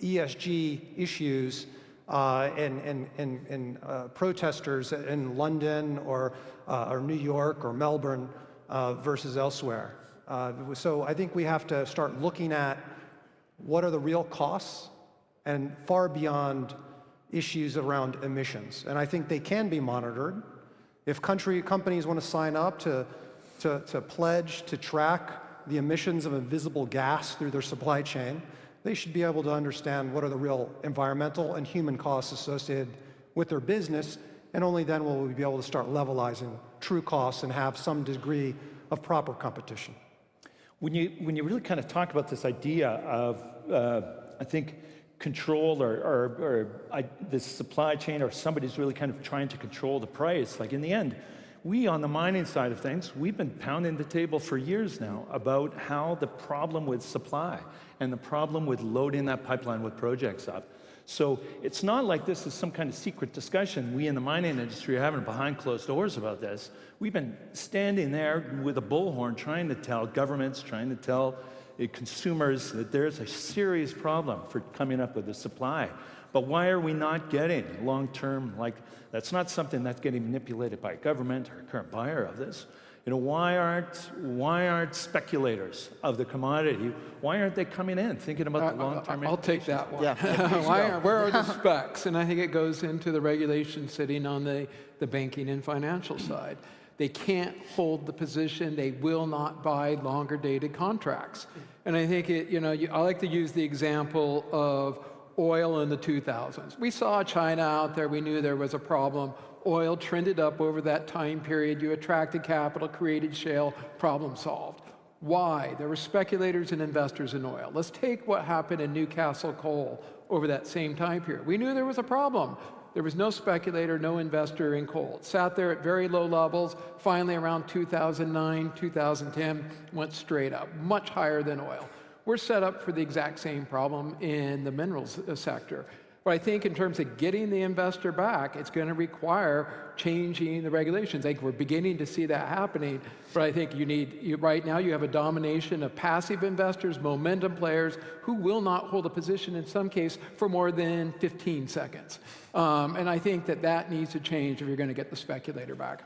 Speaker 23: ESG issues and protesters in London or New York or Melbourne versus elsewhere. So I think we have to start looking at what are the real costs and far beyond issues around emissions. And I think they can be monitored. If companies want to sign up to pledge to track the emissions of invisible gas through their supply chain, they should be able to understand what are the real environmental and human costs associated with their business, and only then will we be able to start levelizing true costs and have some degree of proper competition.
Speaker 24: When you really kind of talk about this idea of, I think, control or this supply chain, or somebody's really kind of trying to control the price, like in the end, we on the mining side of things, we've been pounding the table for years now about how the problem with supply and the problem with loading that pipeline with projects up. So it's not like this is some kind of secret discussion we in the mining industry are having behind closed doors about this. We've been standing there with a bullhorn trying to tell governments, trying to tell consumers that there's a serious problem for coming up with the supply. But why are we not getting long-term, that's not something that's getting manipulated by government or current buyer of this. Why aren't speculators of the commodity, why aren't they coming in thinking about the long-term?
Speaker 12: I'll take that one.
Speaker 23: Yeah.
Speaker 12: Where are the specs? And I think it goes into the regulation sitting on the banking and financial side. They can't hold the position. They will not buy longer dated contracts. And I think I like to use the example of oil in the 2000s. We saw China out there. We knew there was a problem. Oil trended up over that time period. You attracted capital, created shale, problem solved. Why? There were speculators and investors in oil. Let's take what happened in Newcastle coal over that same time period. We knew there was a problem. There was no speculator, no investor in coal. It sat there at very low levels. Finally, around 2009, 2010, went straight up, much higher than oil. We're set up for the exact same problem in the minerals sector. But I think in terms of getting the investor back, it's going to require changing the regulations. I think we're beginning to see that happening, but I think right now you have a domination of passive investors, momentum players, who will not hold a position in some case for more than 15 seconds. And I think that needs to change if you're going to get the speculator back.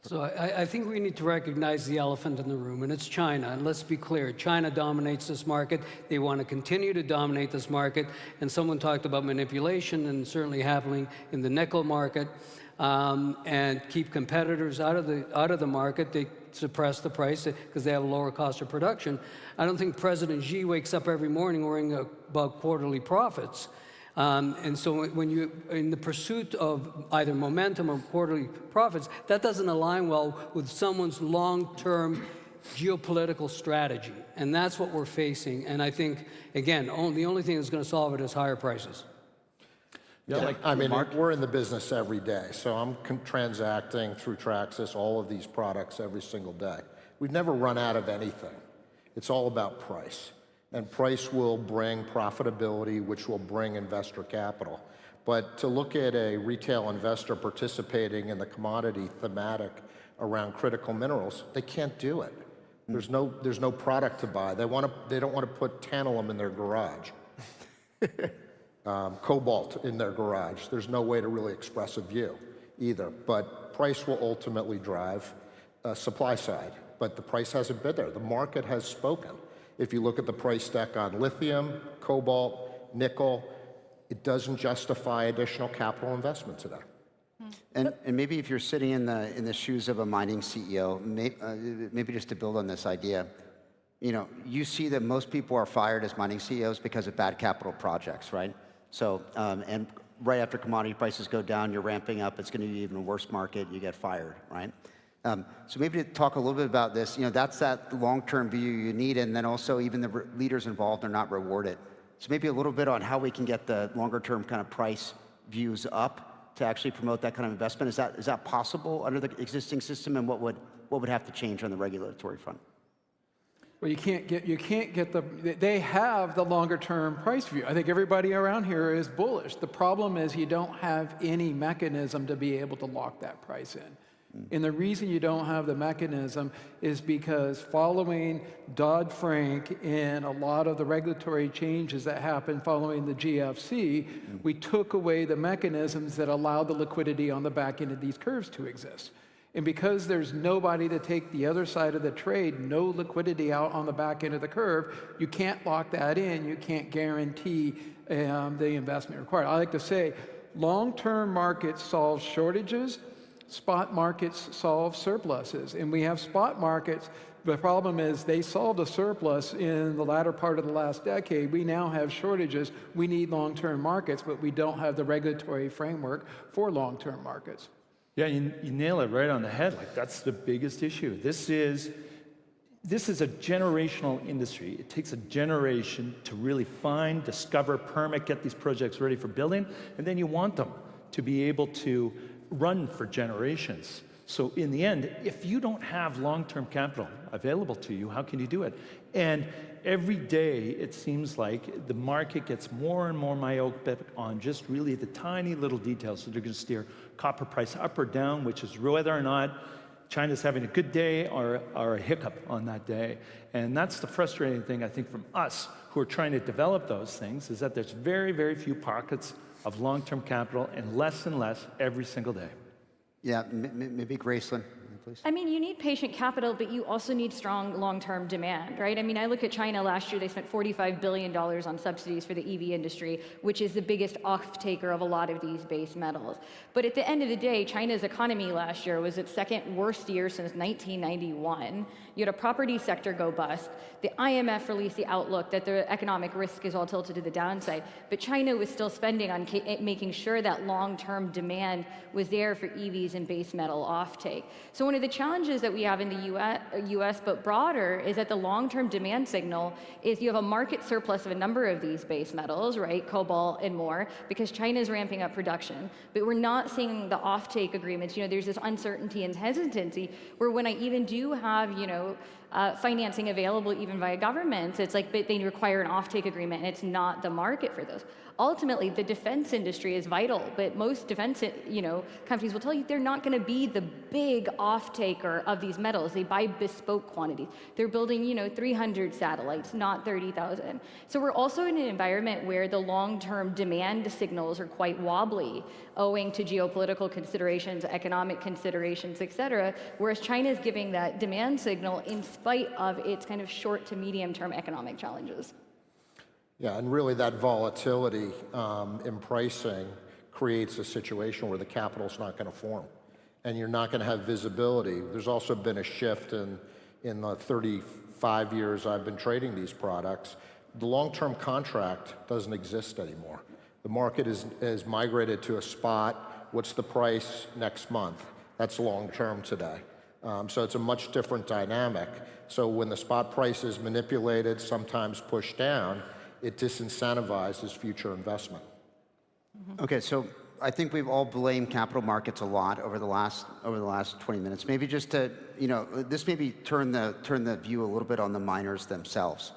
Speaker 13: So I think we need to recognize the elephant in the room, and it's China. And let's be clear, China dominates this market. They want to continue to dominate this market. And someone talked about manipulation, and certainly happening in the nickel market, and keep competitors out of the market. They suppress the price because they have a lower cost of production. I don't think President Xi wakes up every morning worrying about quarterly profits. And so when you, in the pursuit of either momentum or quarterly profits, that doesn't align well with someone's long-term geopolitical strategy. And that's what we're facing. And I think, again, the only thing that's going to solve it is higher prices.
Speaker 15: Yeah, I mean, we're in the business every day. So I'm transacting through Traxys all of these products every single day. We've never run out of anything. It's all about price. And price will bring profitability, which will bring investor capital. But to look at a retail investor participating in the commodity thematic around critical minerals, they can't do it. There's no product to buy. They don't want to put tantalum in their garage, cobalt in their garage. There's no way to really express a view either. But price will ultimately drive supply side. But the price hasn't been there. The market has spoken. If you look at the price deck on lithium, cobalt, nickel, it doesn't justify additional capital investment today.
Speaker 11: And maybe if you're sitting in the shoes of a mining CEO, maybe just to build on this idea, you see that most people are fired as mining CEOs because of bad capital projects, right? So, and right after commodity prices go down, you're ramping up, it's going to be even a worse market, you get fired, right? So maybe to talk a little bit about this, that's that long-term view you need, and then also even the leaders involved are not rewarded. So maybe a little bit on how we can get the longer-term kind of price views up to actually promote that kind of investment. Is that possible under the existing system, and what would have to change on the regulatory front?
Speaker 12: Well, you can't get they have the longer term price view. I think everybody around here is bullish. The problem is you don't have any mechanism to be able to lock that price in. And the reason you don't have the mechanism is because following Dodd-Frank and a lot of the regulatory changes that happened following the GFC, we took away the mechanisms that allowed the liquidity on the back end of these curves to exist. And because there's nobody to take the other side of the trade, no liquidity out on the back end of the curve, you can't lock that in, you can't guarantee the investment required. I like to say, long-term markets solve shortages, spot markets solve surpluses. And we have spot markets. The problem is they solved a surplus in the latter part of the last decade. We now have shortages. We need long-term markets, but we don't have the regulatory framework for long-term markets.
Speaker 24: Yeah, you nail it right on the head. Like, that's the biggest issue. This is a generational industry. It takes a generation to really find, discover, permit, get these projects ready for building, and then you want them to be able to run for generations. So in the end, if you don't have long-term capital available to you, how can you do it? And every day, it seems like the market gets more and more myopic on just really the tiny little details that are going to steer copper price up or down, which is whether or not China's having a good day or a hiccup on that day. And that's the frustrating thing, I think, from us who are trying to develop those things, is that there's very, very few pockets of long-term capital and less every single day.
Speaker 11: Yeah, maybe Gracelyn, please.
Speaker 25: I mean, you need patient capital, but you also need strong long-term demand, right? I mean, I look at China last year, they spent $45 billion on subsidies for the EV industry, which is the biggest off-taker of a lot of these base metals. But at the end of the day, China's economy last year was its second worst year since 1991. You had a property sector go bust. The IMF released the outlook that the economic risk is all tilted to the downside, but China was still spending on making sure that long-term demand was there for EVs and base metal offtake. So one of the challenges that we have in the US, but broader, is that the long-term demand signal is you have a market surplus of a number of these base metals, right, cobalt and more, because China is ramping up production. But we're not seeing the offtake agreements. There's this uncertainty and hesitancy where when I even do have, financing available even via governments, it's like, but they require an offtake agreement, and it's not the market for those. Ultimately, the defense industry is vital, but most defense, companies will tell you they're not going to be the big off-taker of these metals. They buy bespoke quantities. They're building, 300 satellites, not 30,000. So we're also in an environment where the long-term demand signals are quite wobbly, owing to geopolitical considerations, economic considerations, et cetera, whereas China is giving that demand signal in spite of its kind of short to medium-term economic challenges.
Speaker 15: Yeah, and really that volatility in pricing creates a situation where the capital's not going to form, and you're not going to have visibility. There's also been a shift in the 35 years I've been trading these products. The long-term contract doesn't exist anymore. The market is migrated to a spot. What's the price next month? That's long-term today. So it's a much different dynamic. So when the spot price is manipulated, sometimes pushed down, it disincentivizes future investment.
Speaker 11: Okay, so I think we've all blamed capital markets a lot over the last 20 minutes. Maybe just to, this maybe turn the view a little bit on the miners themselves.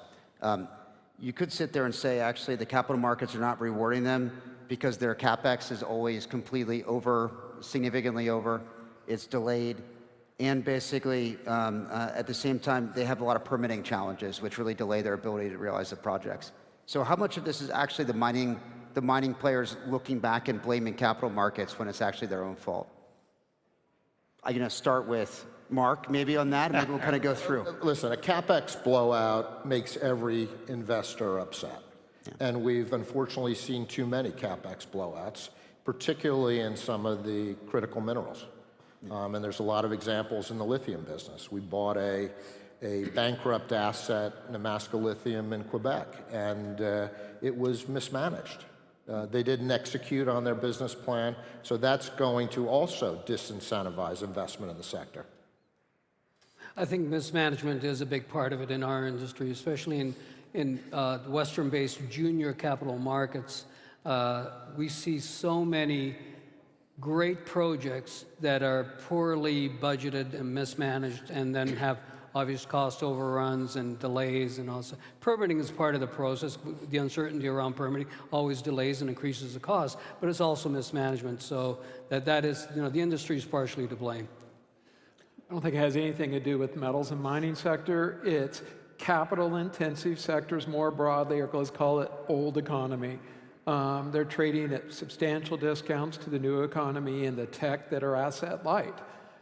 Speaker 11: You could sit there and say, actually, the capital markets are not rewarding them because their CapEx is always completely over, significantly over, it's delayed, and basically, at the same time, they have a lot of permitting challenges, which really delay their ability to realize the projects. So how much of this is actually the mining players looking back and blaming capital markets when it's actually their own fault? I'm going to start with Mark, maybe on that, and maybe we'll kind of go through.
Speaker 15: Listen, a CapEx blowout makes every investor upset. And we've unfortunately seen too many CapEx blowouts, particularly in some of the critical minerals. And there's a lot of examples in the lithium business. We bought a bankrupt asset, Nemaska Lithium in Quebec, and it was mismanaged. They didn't execute on their business plan, so that's going to also disincentivize investment in the sector.
Speaker 13: I think mismanagement is a big part of it in our industry, especially in Western-based junior capital markets. We see so many great projects that are poorly budgeted and mismanaged and then have obvious cost overruns and delays and also. Permitting is part of the process. The uncertainty around permitting always delays and increases the cost, but it's also mismanagement. So that is, the industry is partially to blame.
Speaker 12: I don't think it has anything to do with the metals and mining sector. It's capital-intensive sectors more broadly, or let's call it old economy. They're trading at substantial discounts to the new economy and the tech that are asset light.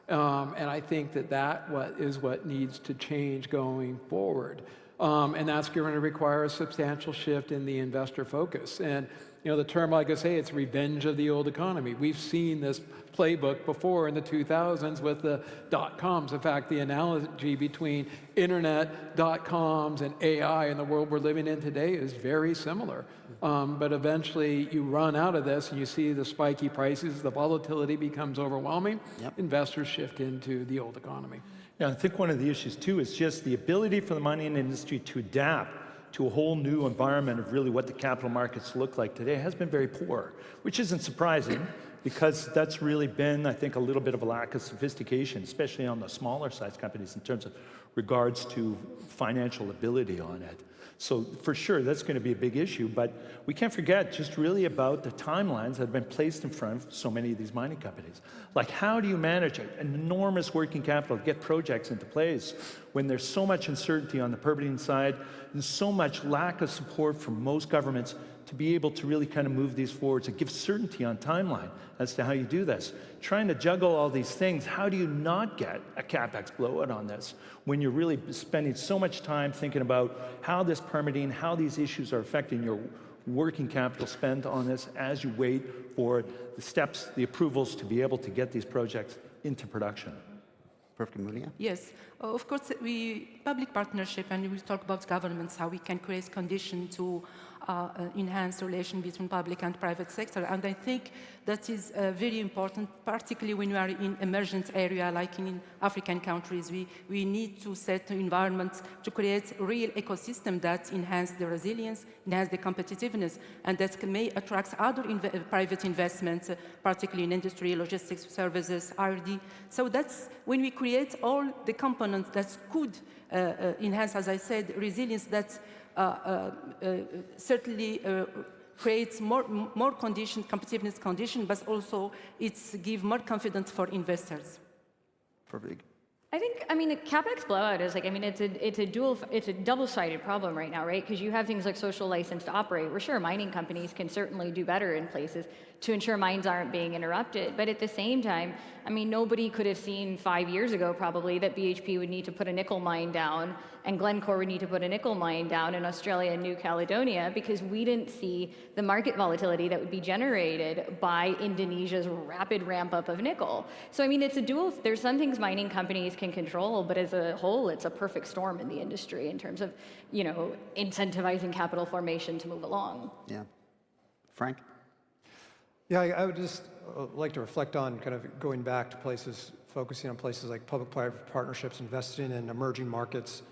Speaker 12: And I think that is what needs to change going forward. And that's going to require a substantial shift in the investor focus. And the term, like I say, it's revenge of the old economy. We've seen this playbook before in the 2000s with the dot-coms. In fact, the analogy between internet, dot-coms, and AI in the world we're living in today is very similar. But eventually you run out of this and you see the spiky prices, the volatility becomes overwhelming. Investors shift into the old economy.
Speaker 24: Yeah, I think one of the issues too is just the ability for the mining industry to adapt to a whole new environment of really what the capital markets look like today has been very poor, which isn't surprising because that's really been, I think, a little bit of a lack of sophistication, especially on the smaller size companies in terms of regards to financial ability on it. So for sure, that's going to be a big issue, but we can't forget just really about the timelines that have been placed in front of so many of these mining companies. Like, how do you manage an enormous working capital to get projects into place when there's so much uncertainty on the permitting side and so much lack of support from most governments to be able to really kind of move these forward, to give certainty on timeline as to how you do this. Trying to juggle all these things, how do you not get a CapEx blowout on this when you're really spending so much time thinking about how this permitting, how these issues are affecting your working capital spend on this as you wait for the steps, the approvals to be able to get these projects into production?
Speaker 11: Perfect, Munia.
Speaker 26: Yes, of course, public partnership, and we talk about governments, how we can create conditions to enhance the relation between public and private sector. And I think that is very important, particularly when you are in emergent area like in African countries. We need to set environments to create real ecosystem that enhance the resilience, enhance the competitiveness, and that may attract other private investments, particularly in industry, logistics, services, R&D. So that's when we create all the components that could enhance, as I said, resilience, that certainly creates more condition, competitiveness condition, but also it's give more confidence for investors.
Speaker 11: Perfect.
Speaker 25: I think, a CapEx blowout is it's a double-sided problem right now, right? Because you have things like social license to operate. We're sure mining companies can certainly do better in places to ensure mines aren't being interrupted. But at the same time, nobody could have seen 5 years ago probably that BHP would need to put a nickel mine down and Glencore would need to put a nickel mine down in Australia and New Caledonia because we didn't see the market volatility that would be generated by Indonesia's rapid ramp up of nickel. So it's a dual, there's some things mining companies can control, but as a whole, it's a perfect storm in the industry in terms of, incentivizing capital formation to move along.
Speaker 11: Yeah. Frank?
Speaker 23: Yeah, I would just like to reflect on kind of going back to places, focusing on places like public-private partnerships, investing in emerging markets.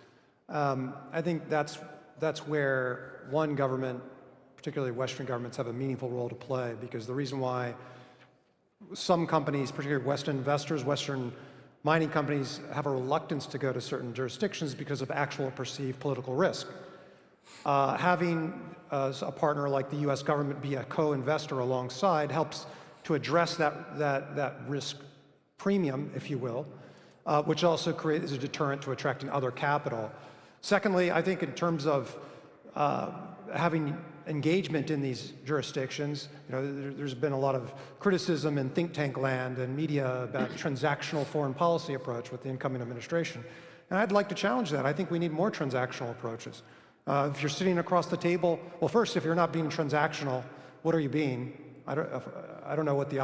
Speaker 23: I think that's where one government, particularly Western governments, have a meaningful role to play, because the reason why some companies, particularly Western investors, Western mining companies, have a reluctance to go to certain jurisdictions because of actual perceived political risk. Having a partner like the US government be a co-investor alongside helps to address that risk premium, if you will, which also is a deterrent to attracting other capital. Secondly, I think in terms of having engagement in these jurisdictions, there's been a lot of criticism in think tank land and media about transactional foreign policy approach with the incoming administration. And I'd like to challenge that. I think we need more transactional approaches. If you're sitting across the table, well, first, if you're not being transactional, what are you being? I don't know what the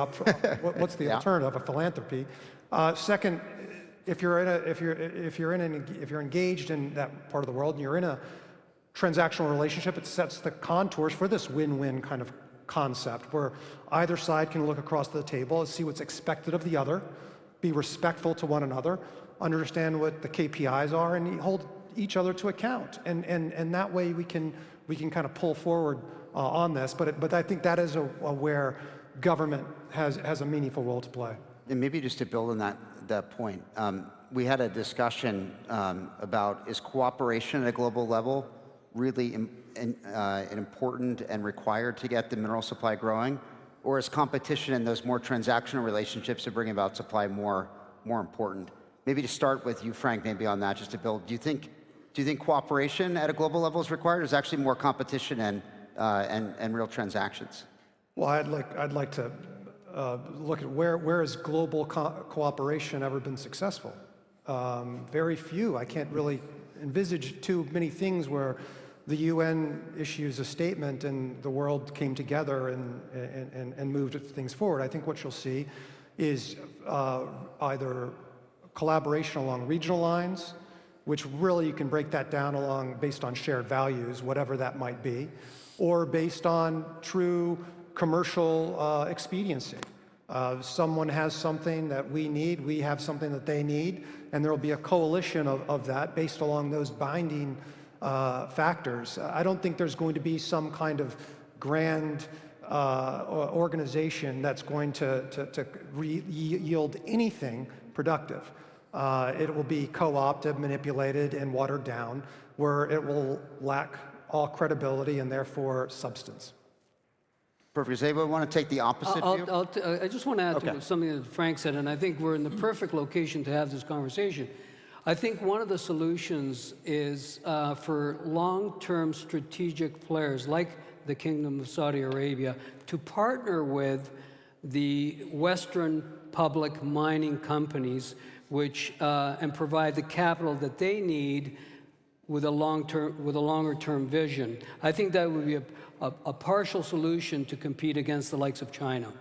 Speaker 23: what's the alternative, a philanthropy. Second, if you're engaged in that part of the world and you're in a transactional relationship, it sets the contours for this win-win kind of concept where either side can look across the table and see what's expected of the other, be respectful to one another, understand what the KPIs are, and hold each other to account. And that way we can kind of pull forward on this. But I think that is where government has a meaningful role to play.
Speaker 11: And maybe just to build on that point, we had a discussion about is cooperation at a global level really important and required to get the mineral supply growing, or is competition in those more transactional relationships to bring about supply more important? Maybe to start with you, Frank, maybe on that, just to build. Do you think cooperation at a global level is required, or is actually more competition and real transactions?
Speaker 23: Well, I'd like to look at where has global cooperation ever been successful? Very few. I can't really envisage too many things where the UN issues a statement and the world came together and moved things forward. I think what you'll see is either collaboration along regional lines, which really you can break that down based on shared values, whatever that might be, or based on true commercial expediency. Someone has something that we need, we have something that they need, and there will be a coalition of that based along those binding factors. I don't think there's going to be some kind of grand organization that's going to yield anything productive. It will be co-opted, manipulated, and watered down, where it will lack all credibility and therefore substance.
Speaker 11: Perfect. Does anyone want to take the opposite view?
Speaker 13: I just want to add to something that Frank said, and I think we're in the perfect location to have this conversation. I think one of the solutions is for long-term strategic players like the Kingdom of Saudi Arabia to partner with the Western public mining companies, which and provide the capital that they need with a longer-term vision. I think that would be a partial solution to compete against the likes of China.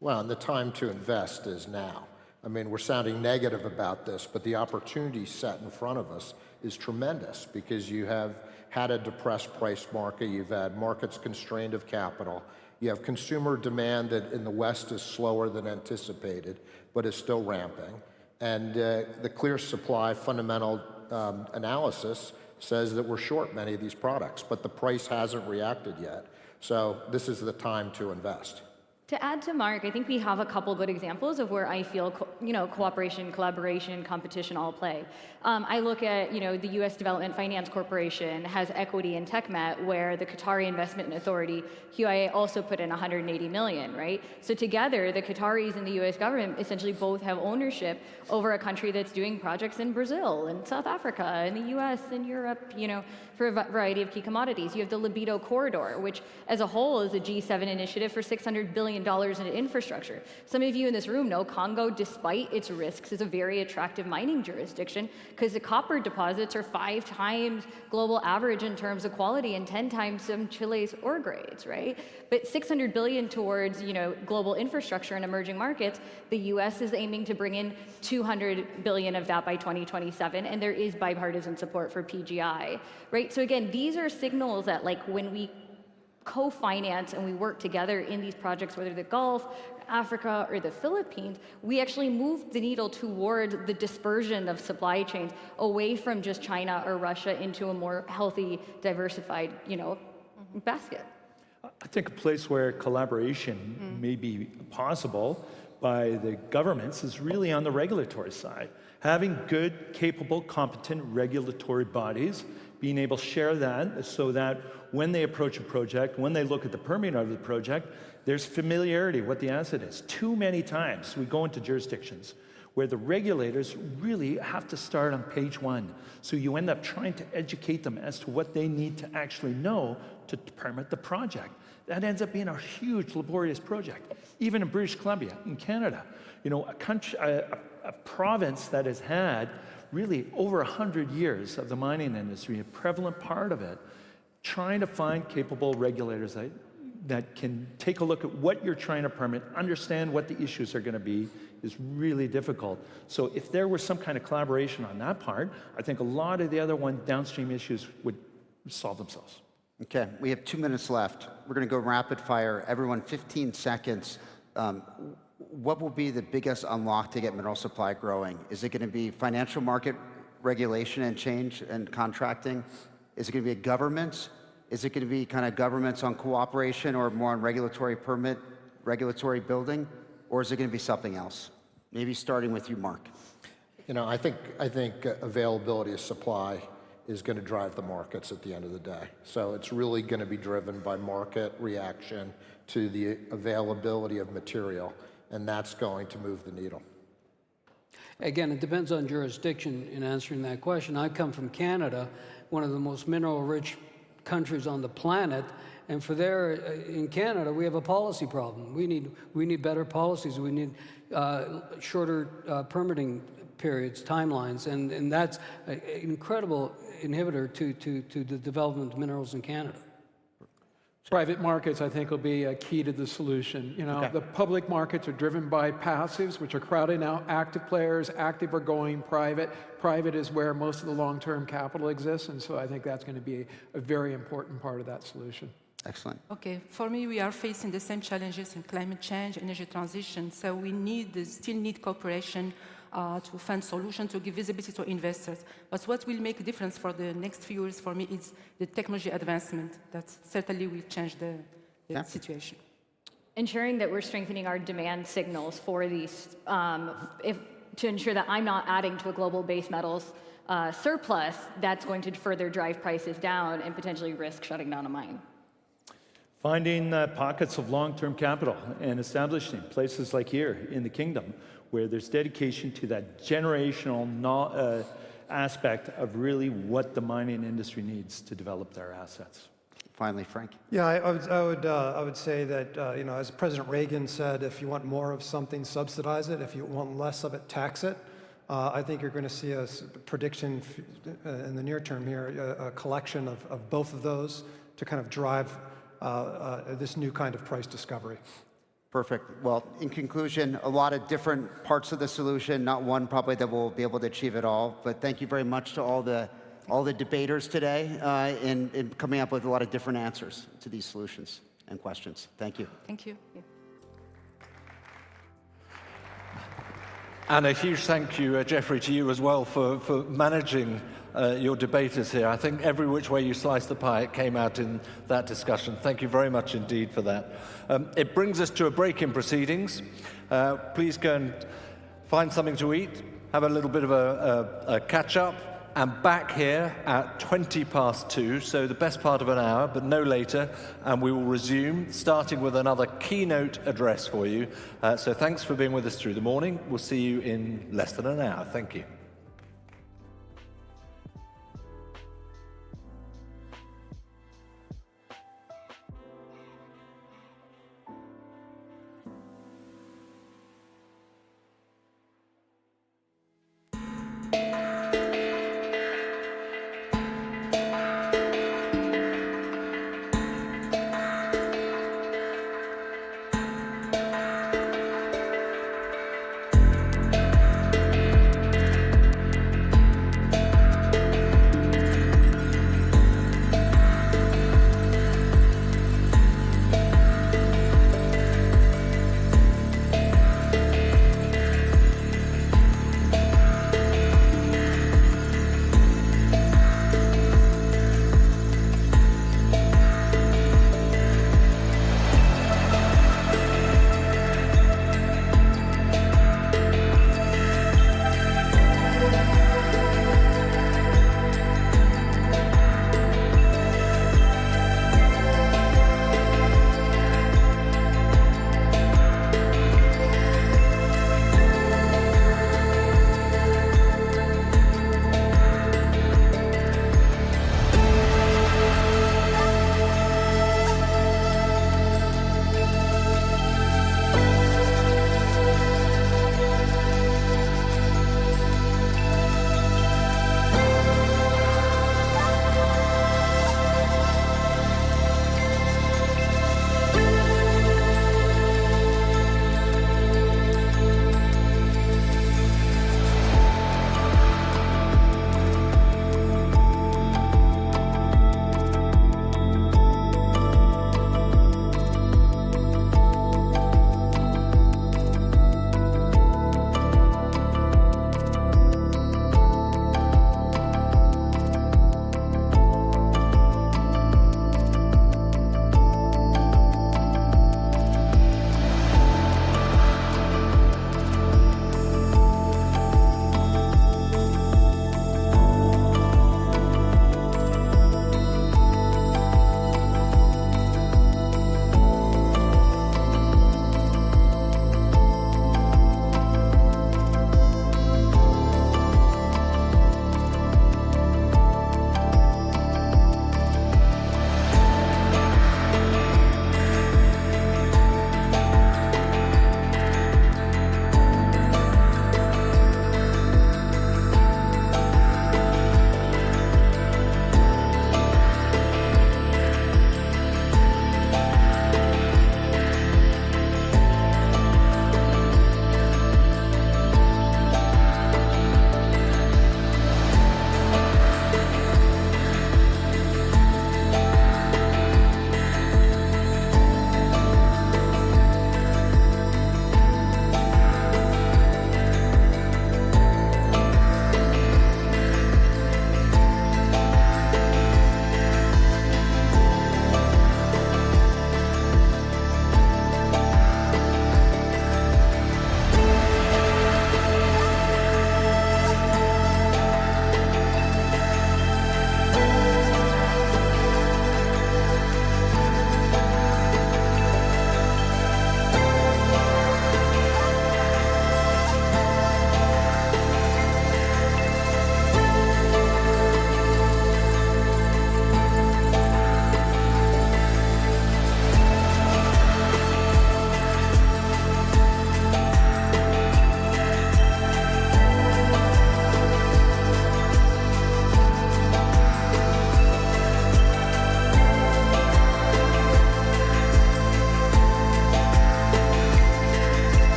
Speaker 15: Well, and the time to invest is now. I mean, we're sounding negative about this, but the opportunity set in front of us is tremendous because you have had a depressed price market, you've had markets constrained of capital, you have consumer demand that in the West is slower than anticipated, but is still ramping. And the clear supply fundamental analysis says that we're short many of these products, but the price hasn't reacted yet. So this is the time to invest.
Speaker 25: To add to Mark, I think we have a couple good examples of where I feel, cooperation, collaboration, competition all play. I look at, the U.S. Development Finance Corporation has equity in TechMet, where the Qatari Investment Authority, QIA, also put in $180 million, right? So together, the Qataris and the U.S. government essentially both have ownership over a country that's doing projects in Brazil and South Africa and the U.S. and Europe, for a variety of key commodities. You have the Libido Corridor, which as a whole is a G7 initiative for $600 billion in infrastructure. Some of you in this room know Congo, despite its risks, is a very attractive mining jurisdiction because the copper deposits are 5 times global average in terms of quality and 10 times some Chile's ore grades, right? But $600 billion towards, global infrastructure in emerging markets, the U.S. is aiming to bring in $200 billion of that by 2027, and there is bipartisan support for PGI, right? So again, these are signals that when we co-finance and we work together in these projects, whether the Gulf, Africa, or the Philippines, we actually move the needle toward the dispersion of supply chains away from just China or Russia into a more healthy, diversified, basket.
Speaker 24: I think a place where collaboration may be possible by the governments is really on the regulatory side. Having good, capable, competent regulatory bodies being able to share that so that when they approach a project, when they look at the permitting of the project, there's familiarity what the asset is. Too many times we go into jurisdictions where the regulators really have to start on page one. So you end up trying to educate them as to what they need to actually know to permit the project. That ends up being a huge, laborious project. Even in British Columbia, in Canada, you know, a province that has had really over 100 years of the mining industry, a prevalent part of it, trying to find capable regulators that can take a look at what you're trying to permit, understand what the issues are going to be, is really difficult. So if there was some kind of collaboration on that part, I think a lot of the other downstream issues would solve themselves.
Speaker 11: Okay, we have 2 minutes left. We're going to go rapid fire. Everyone, 15 seconds. What will be the biggest unlock to get mineral supply growing? Is it going to be financial market regulation and change and contracting? Is it going to be governments? Is it going to be kind of governments on cooperation or more on regulatory permit, regulatory building? Or is it going to be something else? Maybe starting with you, Mark.
Speaker 15: You know, I think availability of supply is going to drive the markets at the end of the day. So it's really going to be driven by market reaction to the availability of material, and that's going to move the needle.
Speaker 13: Again, it depends on jurisdiction in answering that question. I come from Canada, one of the most mineral-rich countries on the planet, and for there, in Canada, we have a policy problem. We need better policies. We need shorter permitting periods, timelines, and that's an incredible inhibitor to the development of minerals in Canada.
Speaker 12: Private markets, I think, will be a key to the solution. You know, the public markets are driven by passives, which are crowding out active players. Active are going private. Private is where most of the long-term capital exists, and so I think that's going to be a very important part of that solution.
Speaker 11: Excellent.
Speaker 26: Okay, for me, we are facing the same challenges in climate change, energy transition, so we still need cooperation to find solutions, to give visibility to investors. But what will make a difference for the next few years for me is the technology advancement. That certainly will change the situation.
Speaker 25: Ensuring that we're strengthening our demand signals for these, to ensure that I'm not adding to a global base metals surplus, that's going to further drive prices down and potentially risk shutting down a mine.
Speaker 24: Finding pockets of long-term capital and establishing places like here in the Kingdom where there's dedication to that generational aspect of really what the mining industry needs to develop their assets.
Speaker 11: Finally, Frank.
Speaker 23: Yeah, I would say that, you know, as President Reagan said, if you want more of something, subsidize it. If you want less of it, tax it. I think you're going to see a prediction in the near term here, a collection of both of those to kind of drive this new kind of price discovery.
Speaker 11: Perfect. Well, in conclusion, a lot of different parts of the solution, not one probably that will be able to achieve it all, but thank you very much to all the debaters today in coming up with a lot of different answers to these solutions and questions. Thank you.
Speaker 26: Thank you.
Speaker 6: And a huge thank you, Jeffrey, to you as well for managing your debaters here. I think every which way you slice the pie, it came out in that discussion. Thank you very much indeed for that. It brings us to a break in proceedings. Please go and find something to eat, have a little bit of a catch-up, and back here at 2:20, so the best part of an hour, but no later, and we will resume, starting with another keynote address for you. So thanks for being with us through the morning. We'll see you in less than an hour. Thank you.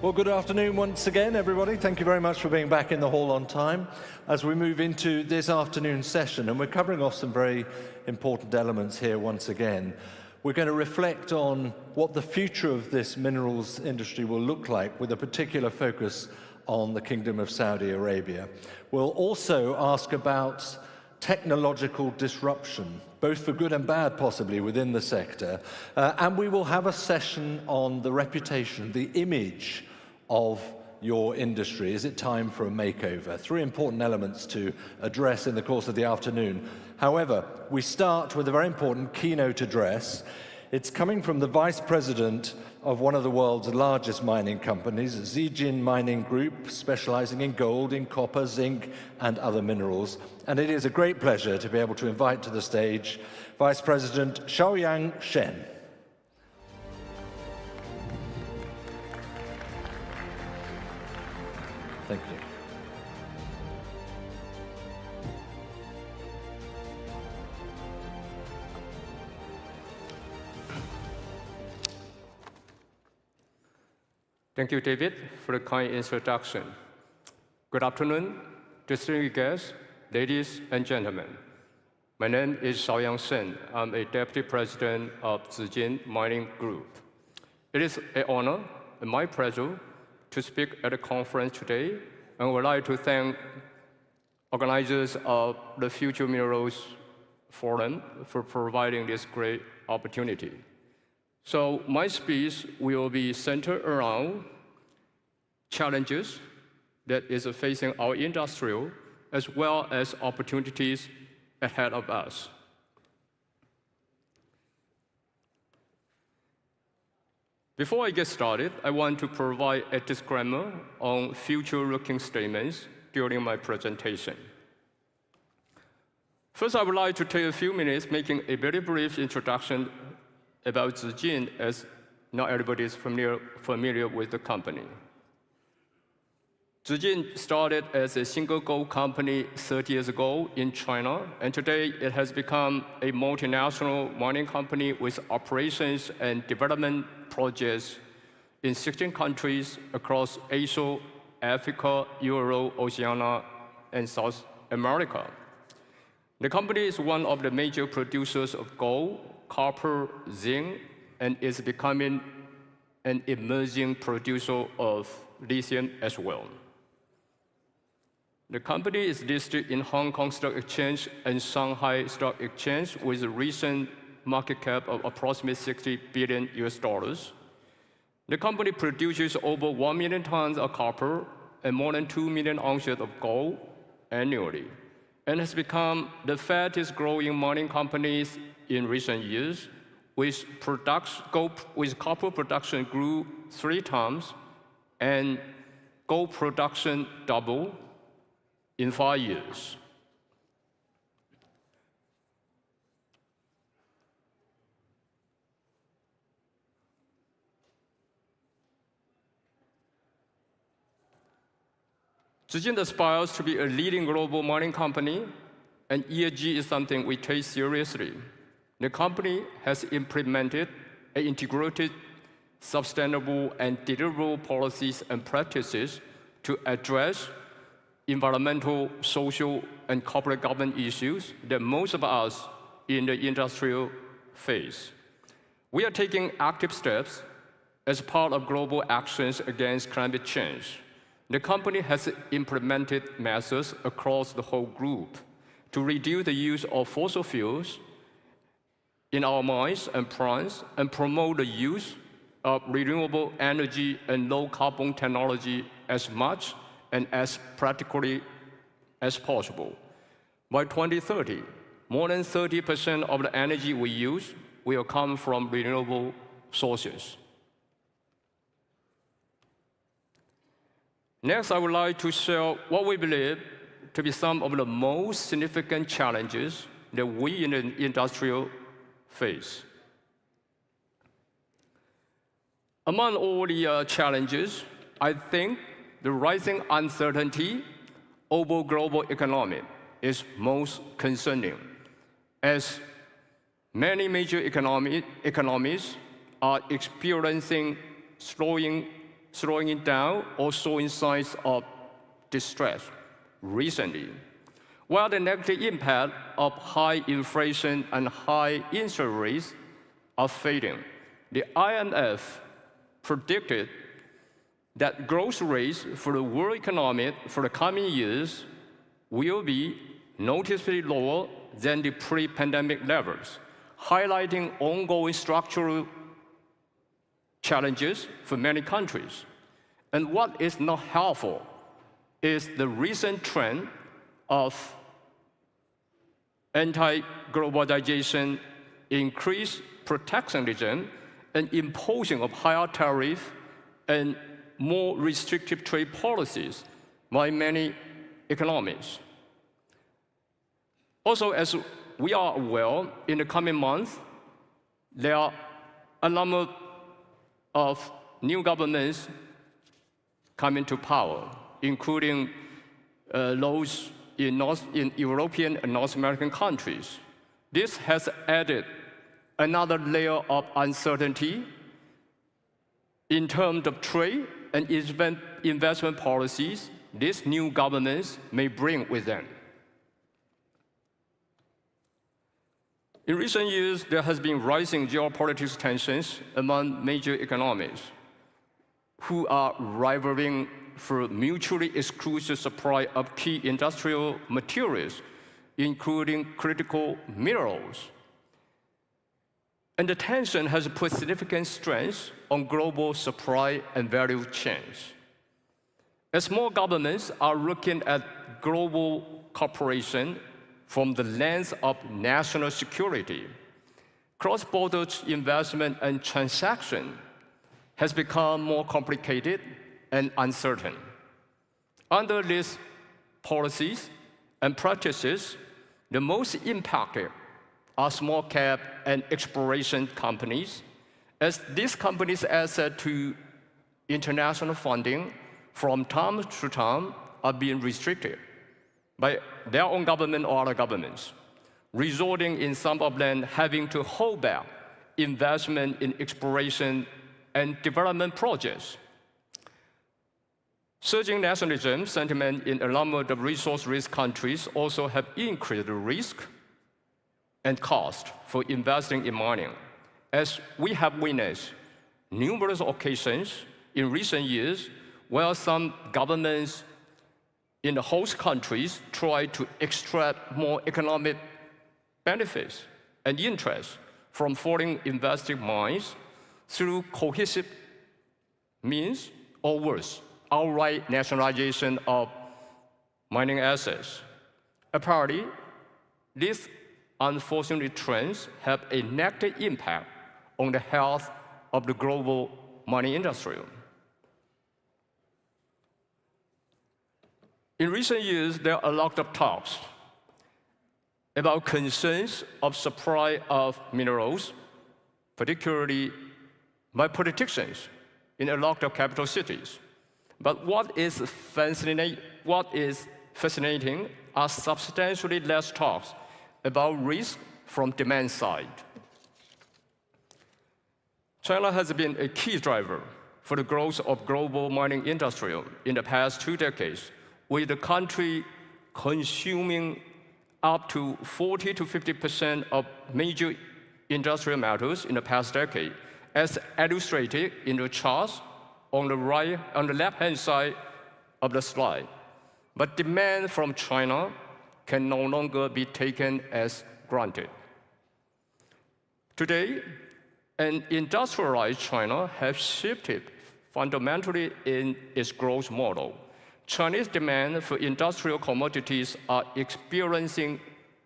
Speaker 6: Well, good afternoon once again, everybody. Thank you very much for being back in the hall on time as we move into this afternoon's session. And we're covering off some very important elements here once again. We're going to reflect on what the future of this minerals industry will look like, with a particular focus on the Kingdom of Saudi Arabia. We'll also ask about technological disruption, both for good and bad possibly within the sector. And we will have a session on the reputation, the image of your industry. Is it time for a makeover? Three important elements to address in the course of the afternoon. However, we start with a very important keynote address. It's coming from the Vice President of one of the world's largest mining companies, Zijin Mining Group, specializing in gold, in copper, zinc, and other minerals. And it is a great pleasure to be able to invite to the stage Vice President Xiaoyang Shen. Thank you.
Speaker 3: Thank you, David, for the kind introduction. Good afternoon, distinguished guests, ladies and gentlemen. My name is Xiaoyang Shen. I'm a Deputy President of Zijin Mining Group. It is an honor and my pleasure to speak at the conference today, and I would like to thank organizers of the Future Minerals Forum for providing this great opportunity. So my speech will be centered around challenges that is facing our industry, as well as opportunities ahead of us. Before I get started, I want to provide a disclaimer on future-looking statements during my presentation. First, I would like to take a few minutes making a very brief introduction about Zijin, as not everybody is familiar with the company. Zijin started as a single gold company 30 years ago in China, and today it has become a multinational mining company with operations and development projects in 16 countries across Asia, Africa, Europe, Oceania, and South America. The company is one of the major producers of gold, copper, zinc, and is becoming an emerging producer of lithium as well. The company is listed in Hong Kong Stock Exchange and Shanghai Stock Exchange with a recent market cap of approximately $60 billion. The company produces over 1 million tons of copper and more than 2 million ounces of gold annually, and has become the fastest growing mining company in recent years, with copper production grew 3 times and gold production doubled in 5 years. Zijin aspires to be a leading global mining company, and ESG is something we take seriously. The company has implemented an integrated, sustainable, and deliverable policies and practices to address environmental, social, and corporate governance issues that most of us in the industry face. We are taking active steps as part of global actions against climate change. The company has implemented measures across the whole group to reduce the use of fossil fuels in our mines and plants and promote the use of renewable energy and low-carbon technology as much and as practically as possible. By 2030, more than 30% of the energy we use will come from renewable sources. Next, I would like to share what we believe to be some of the most significant challenges that we in the industry face. Among all the challenges, I think the rising uncertainty over global economy is most concerning, as many major economies are experiencing slowing down or showing signs of distress recently. While the negative impact of high inflation and high interest rates are fading, the IMF predicted that growth rates for the world economy for the coming years will be noticeably lower than the pre-pandemic levels, highlighting ongoing structural challenges for many countries. And what is not helpful is the recent trend of anti-globalization, increased protectionism, and imposing of higher tariffs and more restrictive trade policies by many economies. Also, as we are aware, in the coming months, there are a number of new governments coming to power, including those in European and North American countries. This has added another layer of uncertainty in terms of trade and investment policies these new governments may bring with them. In recent years, there has been rising geopolitical tensions among major economies who are rivaling for mutually exclusive supply of key industrial materials, including critical minerals. And the tension has put significant stress on global supply and value chains. As more governments are looking at global cooperation from the lens of national security, cross-border investment and transaction has become more complicated and uncertain. Under these policies and practices, the most impacted are small cap and exploration companies, as these companies' access to international funding from time to time are being restricted by their own government or other governments, resulting in some of them having to hold back investment in exploration and development projects. Surging nationalism sentiment in a number of resource-rich countries also have increased the risk and cost for investing in mining, as we have witnessed numerous occasions in recent years where some governments in the host countries try to extract more economic benefits and interest from foreign invested mines through cohesive means, or worse, outright nationalization of mining assets. Apparently, these unfortunate trends have a negative impact on the health of the global mining industry. In recent years, there are a lot of talks about concerns of supply of minerals, particularly by politicians in a lot of capital cities. But what is fascinating are substantially less talks about risk from demand side. China has been a key driver for the growth of global mining industry in the past 2 decades, with the country consuming up to 40 to 50% of major industrial metals in the past decade, as illustrated in the charts on the left-hand side of the slide. But demand from China can no longer be taken as granted. Today, an industrialized China has shifted fundamentally in its growth model. Chinese demand for industrial commodities are experiencing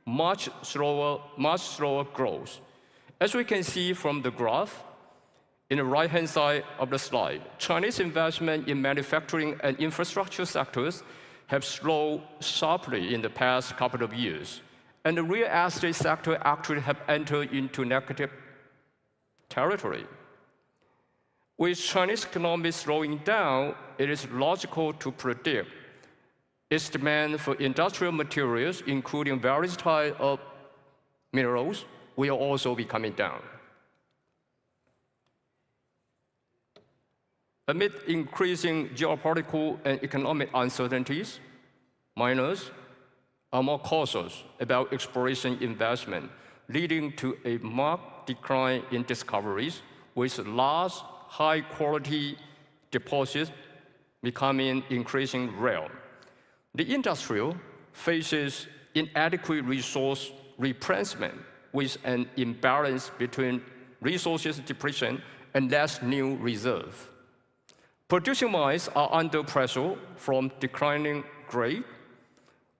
Speaker 3: much slower growth. As we can see from the graph in the right-hand side of the slide, Chinese investment in manufacturing and infrastructure sectors have slowed sharply in the past couple of years, and the real estate sector actually have entered into negative territory. With Chinese economy slowing down, it is logical to predict its demand for industrial materials, including various types of minerals, will also be coming down. Amid increasing geopolitical and economic uncertainties, miners are more cautious about exploration investment, leading to a marked decline in discoveries, with large, high-quality deposits becoming increasingly rare. The industry faces inadequate resource replenishment, with an imbalance between resources depletion and less new reserve. Producing mines are under pressure from declining grade,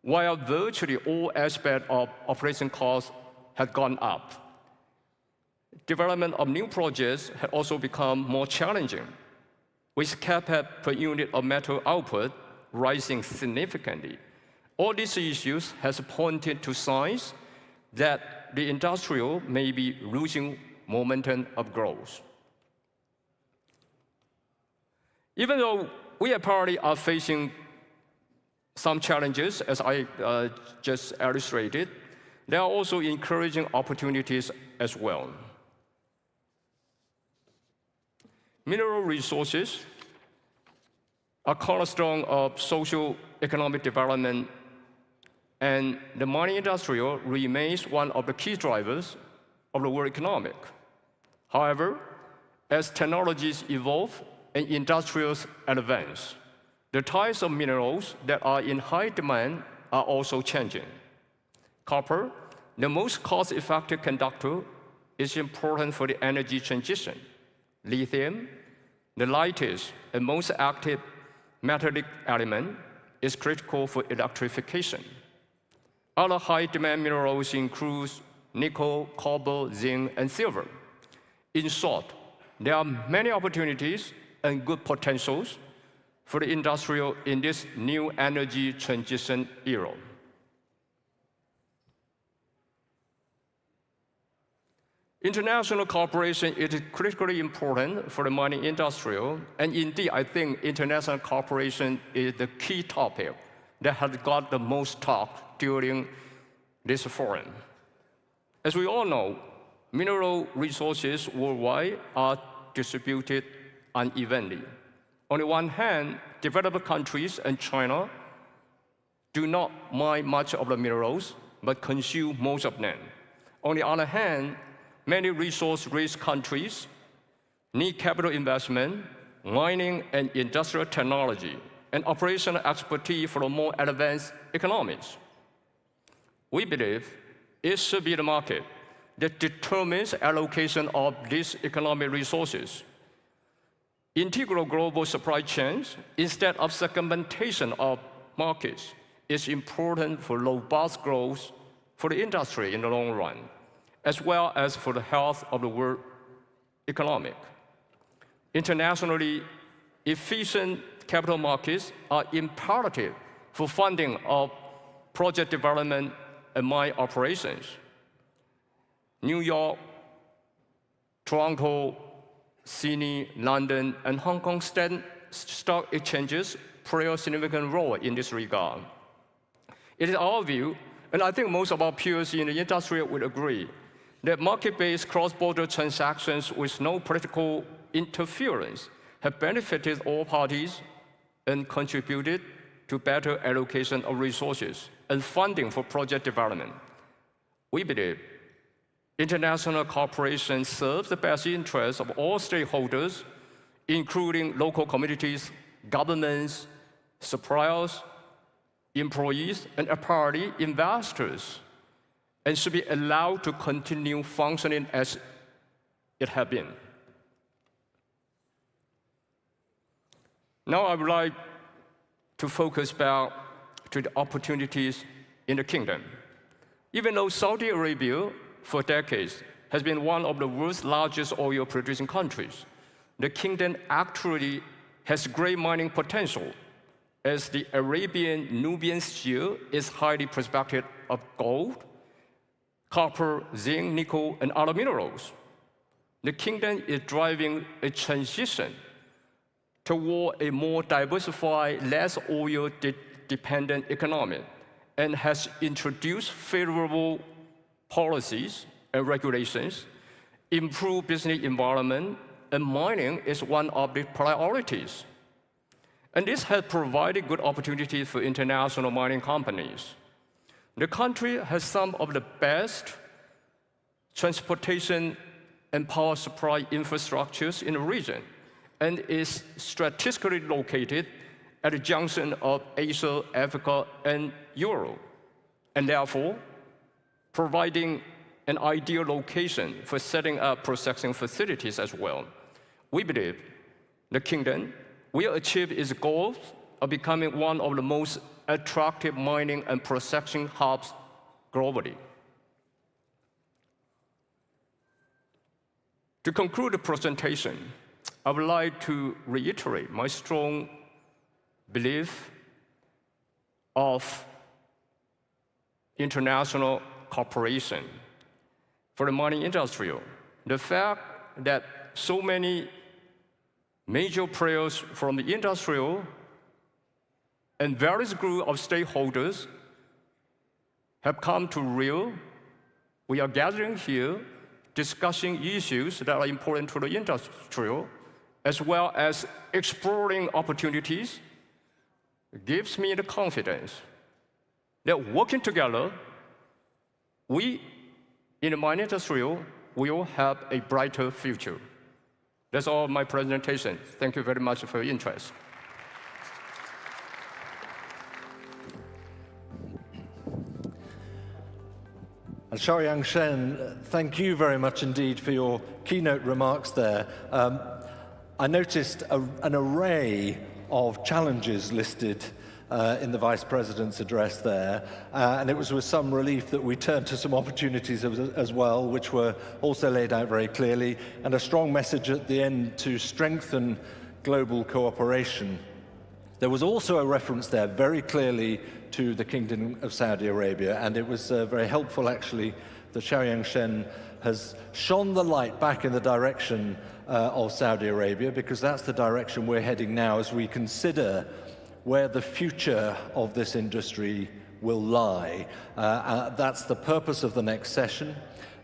Speaker 3: while virtually all aspects of operation costs have gone up. Development of new projects has also become more challenging, with CapEx per unit of metal output rising significantly. All these issues has pointed to signs that the industry may be losing momentum of growth. Even though we apparently are facing some challenges, as I just illustrated, there are also encouraging opportunities as well. Mineral resources are cornerstone of socio-economic development, and the mining industry remains one of the key drivers of the world economy. However, as technologies evolve and industries advance, the types of minerals that are in high demand are also changing. Copper, the most cost-effective conductor, is important for the energy transition. Lithium, the lightest and most active metallic element, is critical for electrification. Other high-demand minerals include nickel, cobalt, zinc, and silver. In short, there are many opportunities and good potentials for the industry in this new energy transition era. International cooperation is critically important for the mining industry, and indeed, I think international cooperation is the key topic that has got the most talk during this forum. As we all know, mineral resources worldwide are distributed unevenly. On the one hand, developed countries and China do not mine much of the minerals, but consume most of them. On the other hand, many resource-rich countries need capital investment, mining and industrial technology, and operational expertise for more advanced economies. We believe it should be the market that determines allocation of these economic resources. Integral global supply chains, instead of segmentation of markets, is important for robust growth for the industry in the long run, as well as for the health of the world economy. Internationally efficient capital markets are imperative for funding of project development and mine operations. New York, Toronto, Sydney, London, and Hong Kong stock exchanges play a significant role in this regard. It is our view, and I think most of our peers in the industry would agree, that market-based cross-border transactions with no political interference have benefited all parties and contributed to better allocation of resources and funding for project development. We believe international cooperation serves the best interests of all stakeholders, including local communities, governments, suppliers, employees, and apparently investors, and should be allowed to continue functioning as it has been. Now I would like to focus back to the opportunities in the kingdom. Even though Saudi Arabia, for decades, has been one of the world's largest oil-producing countries, the kingdom actually has great mining potential, as the Arabian-Nubian Shale is highly prospective of gold, copper, zinc, nickel, and other minerals. The kingdom is driving a transition toward a more diversified, less oil-dependent economy, and has introduced favorable policies and regulations, improved business environment, and mining is one of the priorities. And this has provided good opportunities for international mining companies. The country has some of the best transportation and power supply infrastructures in the region, and is strategically located at the junction of Asia, Africa, and Europe, and therefore providing an ideal location for setting up processing facilities as well. We believe the kingdom will achieve its goals of becoming one of the most attractive mining and processing hubs globally. To conclude the presentation, I would like to reiterate my strong belief of international cooperation for the mining industry. The fact that so many major players from the industrial and various groups of stakeholders have come to Rio. We are gathering here, discussing issues that are important to the industry, as well as exploring opportunities, gives me the confidence that working together, we in the mining industry will have a brighter future. That's all my presentation. Thank you very much for your interest.
Speaker 6: And Xiaoyang Shen, thank you very much indeed for your keynote remarks there. I noticed an array of challenges listed in the Vice President's address there, and it was with some relief that we turned to some opportunities as well, which were also laid out very clearly, and a strong message at the end to strengthen global cooperation. There was also a reference there very clearly to the Kingdom of Saudi Arabia, and it was very helpful actually that Xiaoyang Shen has shone the light back in the direction of Saudi Arabia, because that's the direction we're heading now as we consider where the future of this industry will lie. That's the purpose of the next session.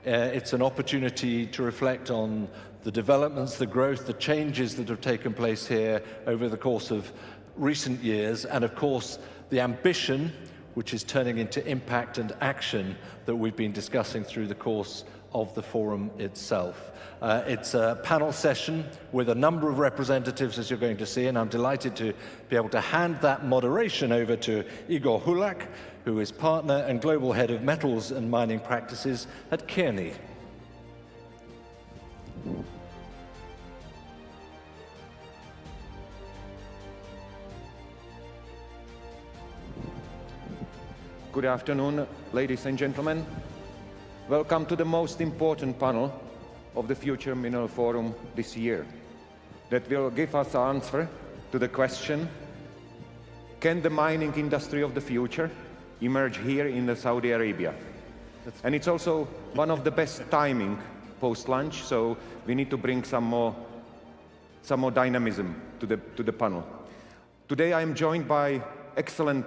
Speaker 6: It's an opportunity to reflect on the developments, the growth, the changes that have taken place here over the course of recent years, and of course the ambition, which is turning into impact and action, that we've been discussing through the course of the forum itself. It's a panel session with a number of representatives, as you're going to see, and I'm delighted to be able to hand that moderation over to Igor Hulak, who is partner and global head of metals and mining practices at Kearney.
Speaker 14: Good afternoon, ladies and gentlemen. Welcome to the most important panel of the Future Mineral Forum this year, that will give us an answer to the question, can the mining industry of the future emerge here in Saudi Arabia? And it's also one of the best timing post-lunch, so we need to bring some more dynamism to the panel. Today I'm joined by excellent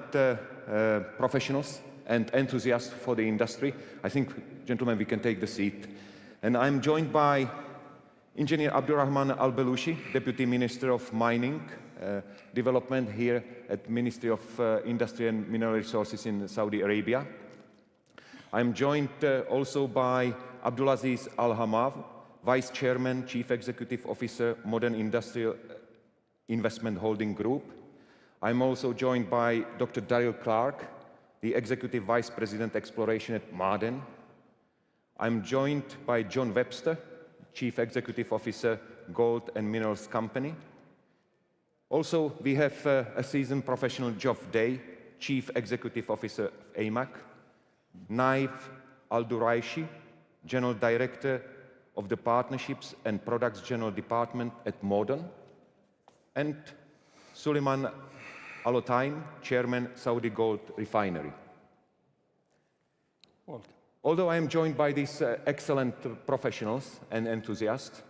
Speaker 14: professionals and enthusiasts for the industry. I think, gentlemen, we can take the seat. And I'm joined by Engineer Abdurrahman Al-Belushi, Deputy Minister of Mining Development here at Ministry of Industry and Mineral Resources in Saudi Arabia. I'm joined also by Abdulaziz Al-Hamav, Vice Chairman, Chief Executive Officer, Modern Industrial Investment Holding Group. I'm also joined by Dr. Daryl Clark, the Executive Vice President Exploration at Ma'aden. I'm joined by John Webster, Chief Executive Officer, Gold and Minerals Company. Also, we have a seasoned professional, Geoff Day, Chief Executive Officer of AMAC, Naif Al-Duraishi, General Director of the Partnerships and Products General Department at Modern, and Suleiman Al-Otaim, Chairman, Saudi Gold Refinery. Although I am joined by these excellent professionals and enthusiasts,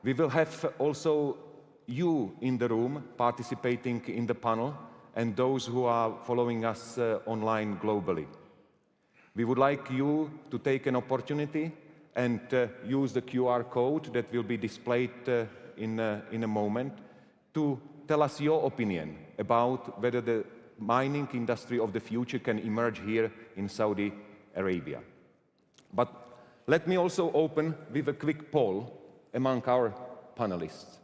Speaker 14: we will have also you in the room participating in the panel and those who are following us online globally. We would like you to take an opportunity and use the QR code that will be displayed in a moment to tell us your opinion about whether the mining industry of the future can emerge here in Saudi Arabia. But let me also open with a quick poll among our panelists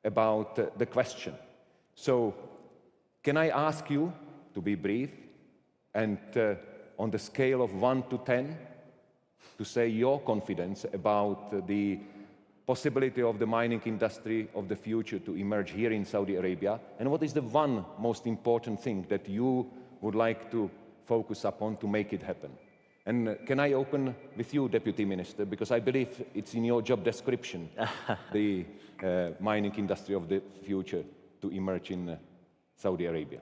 Speaker 14: about the question. So, can I ask you to be brief and on the scale of 1 to 10, to say your confidence about the possibility of the mining industry of the future to emerge here in Saudi Arabia, and what is the one most important thing that you would like to focus upon to make it happen? And can I open with you, Deputy Minister, because I believe it's in your job description, the mining industry of the future to emerge in Saudi Arabia.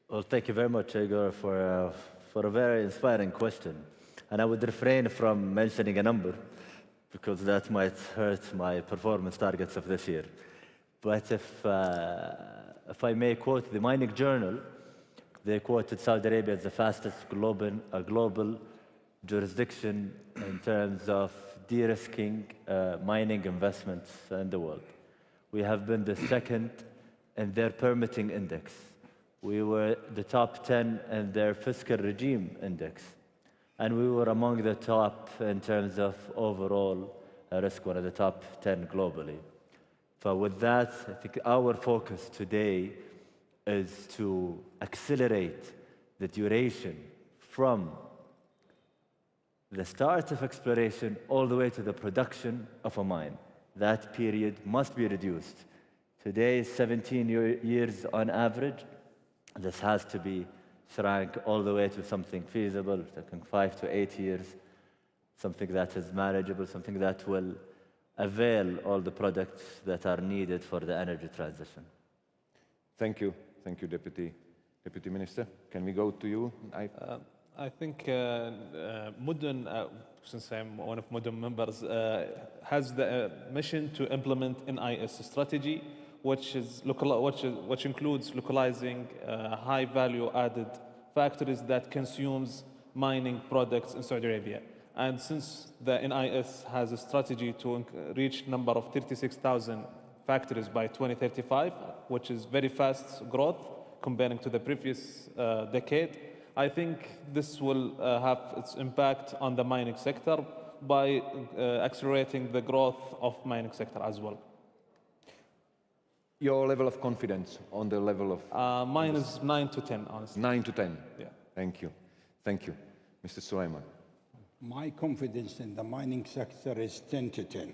Speaker 16: Well, thank you very much, Igor, for a very inspiring question. And I would refrain from mentioning a number, because that might hurt my performance targets of this year. But if I may quote the Mining Journal, they quoted Saudi Arabia as the fastest global jurisdiction in terms of de-risking mining investments in the world. We have been the second in their permitting index. We were the top 10 in their fiscal regime index. And we were among the top in terms of overall risk, one of the top 10 globally. So with that, I think our focus today is to accelerate the duration from the start of exploration all the way to the production of a mine. That period must be reduced. Today is 17 years on average. This has to be shrank all the way to something feasible, taking 5 to 8 years, something that is manageable, something that will avail all the products that are needed for the energy transition.
Speaker 14: Thank you. Thank you, Deputy Minister. Can we go to you?
Speaker 17: I think Mudun, since I'm one of Mudun members, has the mission to implement NIS strategy, which includes localizing high value added factories that consumes mining products in Saudi Arabia. And since the NIS has a strategy to reach number of 36,000 factories by 2035, which is very fast growth comparing to the previous decade, I think this will have its impact on the mining sector by accelerating the growth of mining sector as well.
Speaker 14: Your level of confidence on the level of?
Speaker 17: Mine is 9 to 10, honestly.
Speaker 14: 9 to 10?
Speaker 17: Yeah.
Speaker 14: Thank you. Thank you. Mr. Sulaiman.
Speaker 18: My confidence in the mining sector is 10 to 10.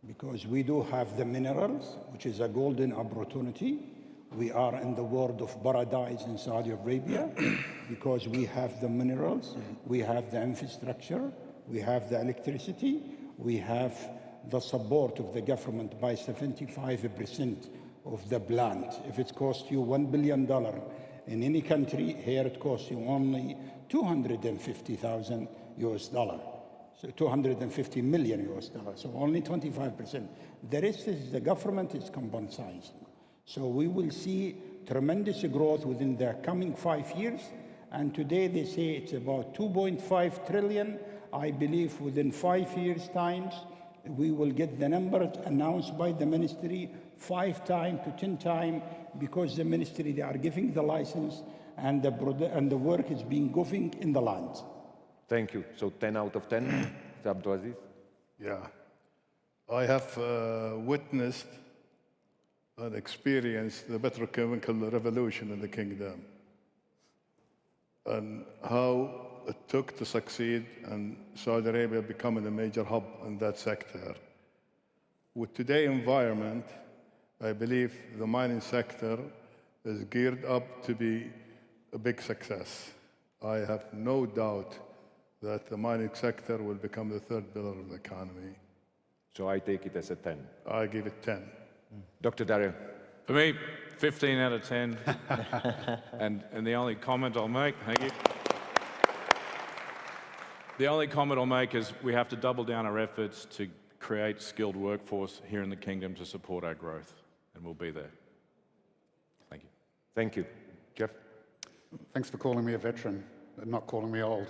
Speaker 18: Because we do have the minerals, which is a golden opportunity. We are in the world of paradise in Saudi Arabia because we have the minerals, we have the infrastructure, we have the electricity, we have the support of the government by 75% of the plant. If it costs you $1 billion in any country, here it costs you only 250,000 US dollar. So 250 million US dollars, so only 25%. The rest is the government is compensating. So we will see tremendous growth within the coming 5 years. And today they say it's about 2.5 trillion. I believe within 5 years' times, we will get the numbers announced by the ministry 5 times to 10 times because the ministry, they are giving the license and the work is being going in the land.
Speaker 14: Thank you. So 10 out of 10, Abdulaziz?
Speaker 19: Yeah. I have witnessed and experienced the petrochemical revolution in the kingdom and how it took to succeed and Saudi Arabia becoming a major hub in that sector. With today's environment, I believe the mining sector is geared up to be a big success. I have no doubt that the mining sector will become the third pillar of the economy.
Speaker 14: So I take it as a 10.
Speaker 19: I give it 10.
Speaker 14: Dr. Dario.
Speaker 20: For me, 15 out of 10. and the only comment I'll make, thank you. The only comment I'll make is we have to double down our efforts to create skilled workforce here in the kingdom to support our growth, and we'll be there. Thank you.
Speaker 14: Thank you. Jeff?
Speaker 9: Thanks for calling me a veteran and not calling me old.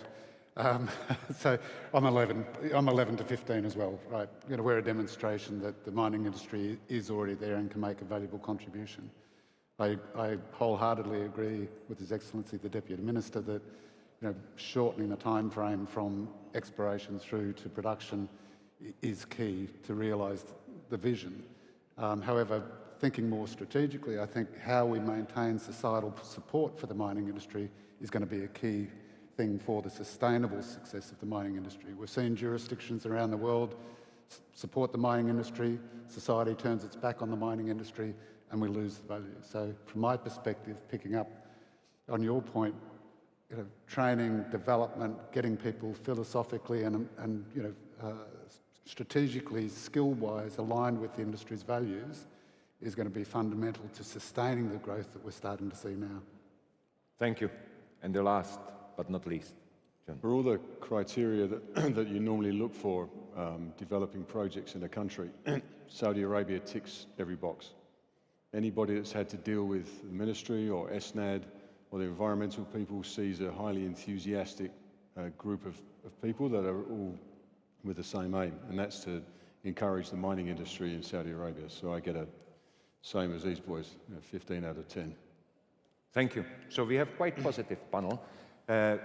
Speaker 2: So I'm 11 to 15 as well, right? We're a demonstration that the mining industry is already there and can make a valuable contribution. I wholeheartedly agree with His Excellency the Deputy Minister that shortening the time frame from exploration through to production is key to realise the vision. However, thinking more strategically, I think how we maintain societal support for the mining industry is going to be a key thing for the sustainable success of the mining industry. We've seen jurisdictions around the world support the mining industry, society turns its back on the mining industry, and we lose the value. So from my perspective, picking up on your point, training, development, getting people philosophically and strategically, skill-wise aligned with the industry's values is going to be fundamental to sustaining the growth that we're starting to see now.
Speaker 14: Thank you. And the last but not least, John.
Speaker 19: For all the criteria that you normally look for developing projects in a country, Saudi Arabia ticks every box. Anybody that's had to deal with the ministry or SNAD or the environmental people sees a highly enthusiastic group of people that are all with the same aim, and that's to encourage the mining industry in Saudi Arabia. So I get a same as these boys, 15 out of 10.
Speaker 14: Thank you. So we have quite positive panel.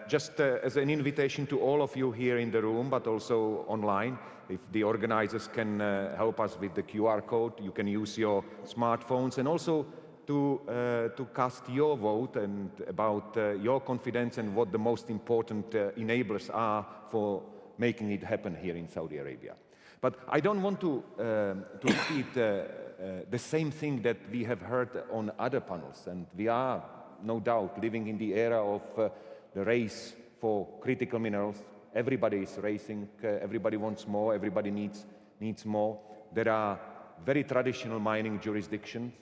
Speaker 14: Just as an invitation to all of you here in the room, but also online, if the organizers can help us with the QR code, you can use your smartphones, and also to cast your vote and about your confidence and what the most important enablers are for making it happen here in Saudi Arabia. But I don't want to repeat the same thing that we have heard on other panels, and we are no doubt living in the era of the race for critical minerals. Everybody is racing, everybody wants more, everybody needs more. There are very traditional mining jurisdictions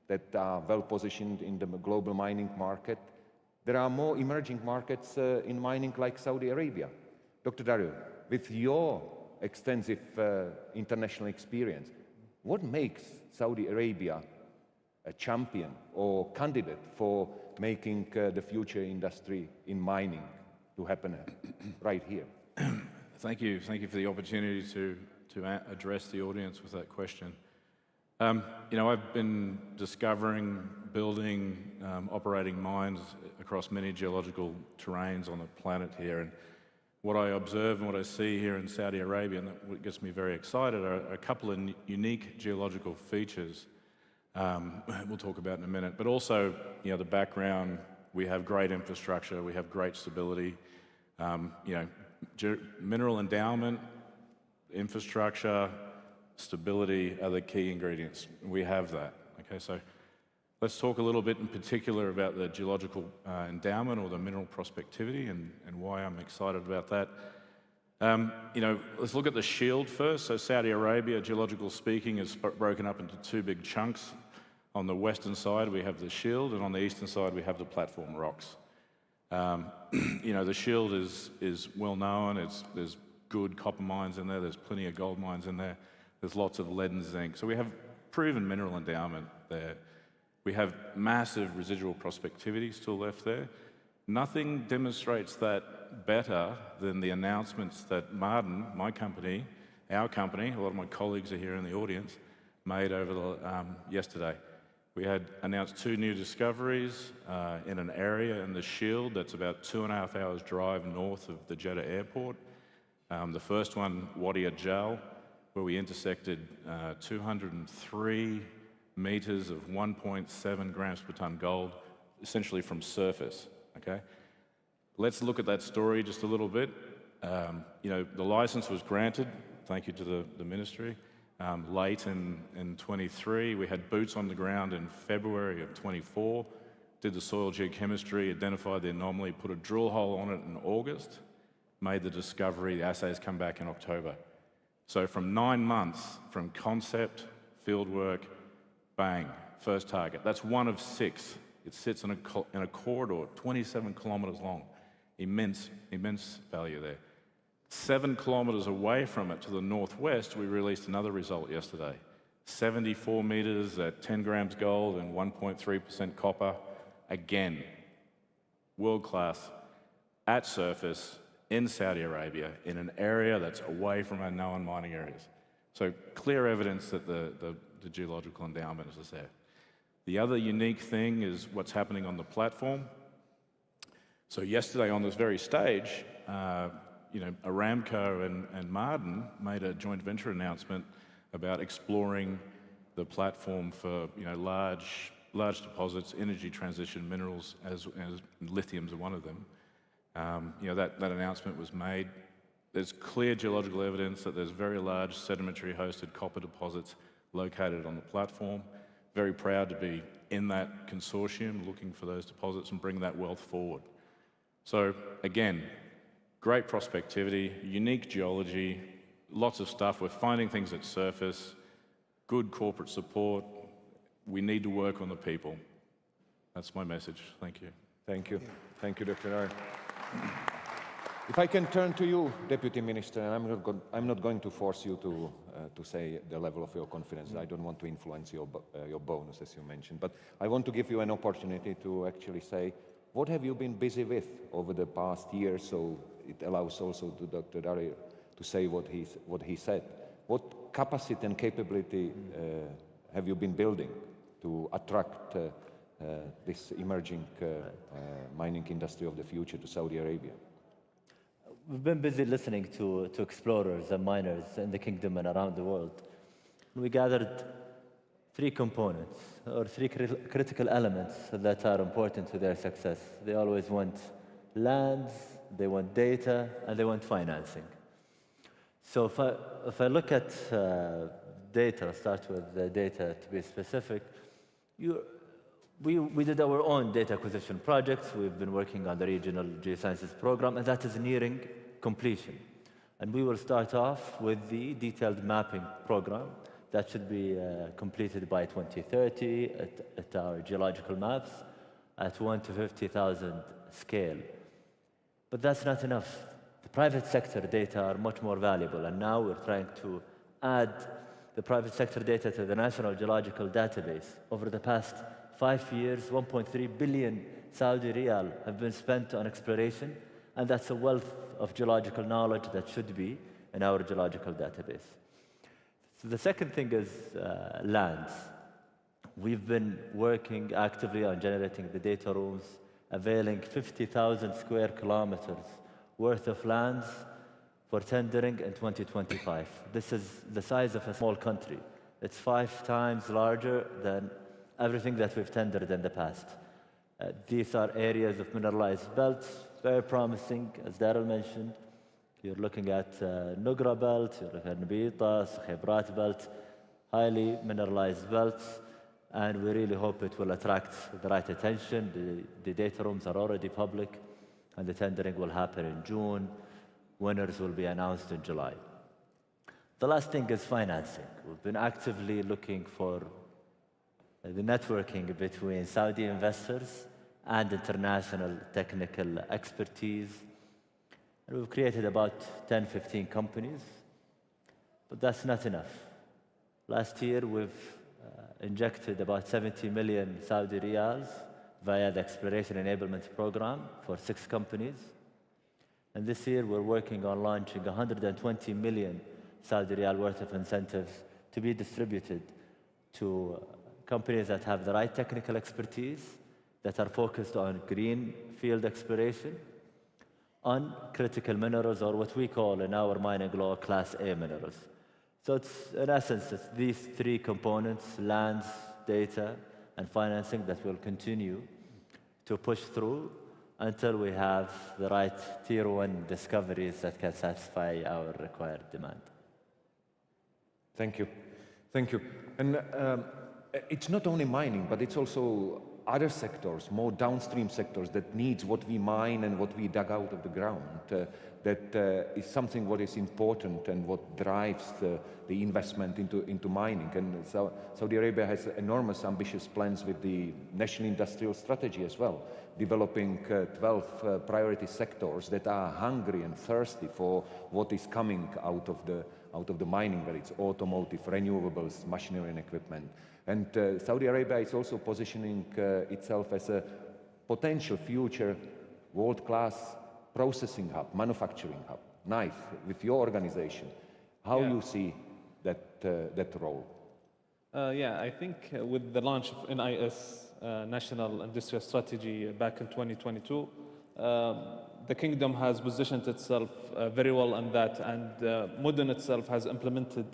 Speaker 14: that are well positioned in the global mining market. There are more emerging markets in mining like Saudi Arabia. Dr. Dario, with your extensive international experience, what makes Saudi Arabia a champion or candidate for making the future industry in mining to happen right here?
Speaker 20: Thank you. Thank you for the opportunity to address the audience with that question. I've been discovering, building, operating mines across many geological terrains on the planet here, and what I observe and what I see here in Saudi Arabia, and what gets me very excited, are a couple of unique geological features we'll talk about in a minute, but also, the background. We have great infrastructure, we have great stability, mineral endowment, infrastructure, stability are the key ingredients. We have that. Okay, so let's talk a little bit in particular about the geological endowment or the mineral prospectivity and why I'm excited about that. Let's look at the shield first. So Saudi Arabia, geological speaking, is broken up into two big chunks. On the western side, we have the shield, and on the eastern side, we have the platform rocks. The shield is well known. There's good copper mines in there. There's plenty of gold mines in there. There's lots of lead and zinc. So we have proven mineral endowment there. We have massive residual prospectivity still left there. Nothing demonstrates that better than the announcements that Martin, my company, our company, a lot of my colleagues are here in the audience, made over yesterday. We had announced 2 new discoveries in an area in the Shield that's about 2.5 hours drive north of the Jeddah airport. The first one, Wadi Ajal, where we intersected 203 meters of 1.7 grams per ton gold, essentially from surface, okay? Let's look at that story just a little bit. The license was granted, thank you to the ministry, late in 23. We had boots on the ground in February of 24, did the soil geochemistry, identified the anomaly, put a drill hole on it in August, made the discovery, the assays come back in October. So from 9 months, from concept, field work, bang, first target. That's 1 of 6. It sits in a corridor 27 kilometers long. Immense value there. 7 kilometers away from it to the northwest, we released another result yesterday. 74 meters at 10 grams gold and 1.3% copper. Again, world class, at surface, in Saudi Arabia in an area that's away from our known mining areas. So clear evidence that the geological endowment is there. The other unique thing is what's happening on the platform. So yesterday on this very stage, Aramco and Ma'aden made a joint venture announcement about exploring the platform for large deposits, energy transition minerals, as lithium's one of them. That announcement was made. There's clear geological evidence that there's very large sedimentary hosted copper deposits located on the platform. Very proud to be in that consortium looking for those deposits and bring that wealth forward. So again, great prospectivity, unique geology, lots of stuff. We're finding things at surface, good corporate support. We need to work on the people. That's my message. Thank you.
Speaker 14: Thank you. Thank you, Dr. Ar. If I can turn to you, Deputy Minister, and I'm not going to force you to say the level of your confidence. I don't want to influence your bonus, as you mentioned. But I want to give you an opportunity to actually say, what have you been busy with over the past year? So it allows also to Dr. Darir to say what he said. What capacity and capability have you been building to attract this emerging mining industry of the future to Saudi Arabia?
Speaker 16: We've been busy listening to explorers and miners in the kingdom and around the world. We gathered three components, or three critical elements that are important to their success. They always want lands, they want data, and they want financing. So if I look at data, I'll start with the data to be specific. We did our own data acquisition projects. We've been working on the regional geosciences program, and that is nearing completion. And we will start off with the detailed mapping program that should be completed by 2030 at our geological maps at 1 to 50,000 scale. But that's not enough. The private sector data are much more valuable, and now we're trying to add the private sector data to the National Geological Database. Over the past 5 years, 1.3 billion Saudi riyal have been spent on exploration, and that's a wealth of geological knowledge that should be in our geological database. So the second thing is lands. We've been working actively on generating the data rooms, availing 50,000 square kilometers worth of lands for tendering in 2025. This is the size of a small country. It's 5 times larger than everything that we've tendered in the past. These are areas of mineralized belts, very promising, as Daryl mentioned. You're looking at Nugra belt, you're looking at Nabita, Khibrat belt, highly mineralized belts, and we really hope it will attract the right attention. The data rooms are already public, and the tendering will happen in June. Winners will be announced in July. The last thing is financing. We've been actively looking for the networking between Saudi investors and international technical expertise. And we've created about 10, 15 companies, but that's not enough. Last year, we've injected about 70 million Saudi riyals via the Exploration Enablement Program for 6 companies. And this year, we're working on launching 120 million Saudi riyal worth of incentives to be distributed to companies that have the right technical expertise, that are focused on green field exploration, on critical minerals, or what we call in our mining law, Class A minerals. So it's, in essence, it's these 3 components, lands, data, and financing, that will continue to push through until we have the right tier 1 discoveries that can satisfy our required demand.
Speaker 14: Thank you. Thank you. And it's not only mining, but it's also other sectors, more downstream sectors that needs what we mine and what we dug out of the ground. That is something what is important and what drives the investment into mining. And so Saudi Arabia has enormous ambitious plans with the National Industrial Strategy as well, developing 12 priority sectors that are hungry and thirsty for what is coming out of the mining, whether it's automotive, renewables, machinery and equipment. And Saudi Arabia is also positioning itself as a potential future world-class processing hub, manufacturing hub, knife, with your organization, how you see that role?
Speaker 17: Yeah, I think with the launch of NIS, National Industrial Strategy, back in 2022, the Kingdom has positioned itself very well on that, and Mudun itself has implemented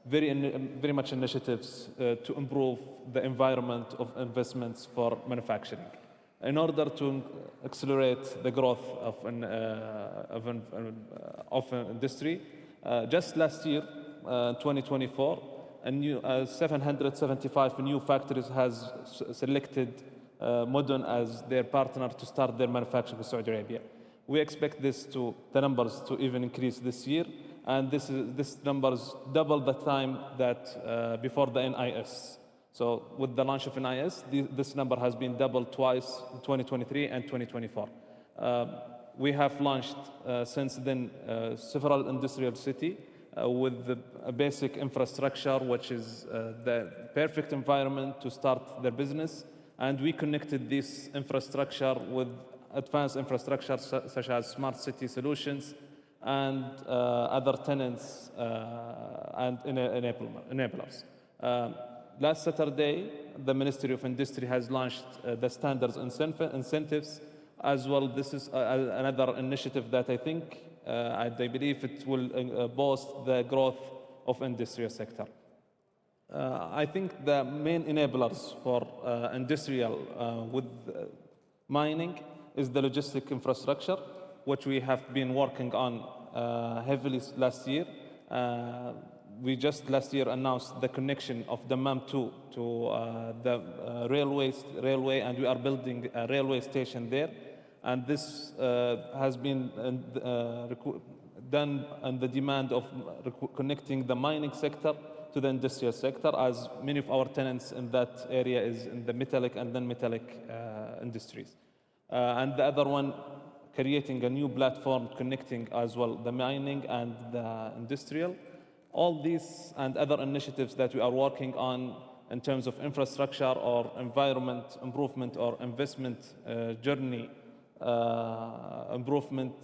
Speaker 17: very much initiatives to improve the environment of investments for manufacturing. In order to accelerate the growth of an industry, just last year, 2024, 775 new factories has selected Mudun as their partner to start their manufacturing in Saudi Arabia. We expect the numbers to even increase this year, and this numbers double the time that before the NIS. So with the launch of NIS, this number has been doubled twice in 2023 and 2024. We have launched since then several industrial cities with a basic infrastructure, which is the perfect environment to start their business. And we connected this infrastructure with advanced infrastructure such as smart city solutions and other tenants and enablers. Last Saturday, the Ministry of Industry has launched the standards incentives as well. This is another initiative that I think, I believe it will boost the growth of industrial sector. I think the main enablers for industrial with mining is the logistic infrastructure, which we have been working on heavily last year. We just last year announced the connection of the MAM2 to the railway, and we are building a railway station there. And this has been done on the demand of connecting the mining sector to the industrial sector, as many of our tenants in that area is in the metallic and non-metallic industries. And the other one, creating a new platform connecting as well the mining and the industrial. All these and other initiatives that we are working on in terms of infrastructure or environment improvement or investment journey improvement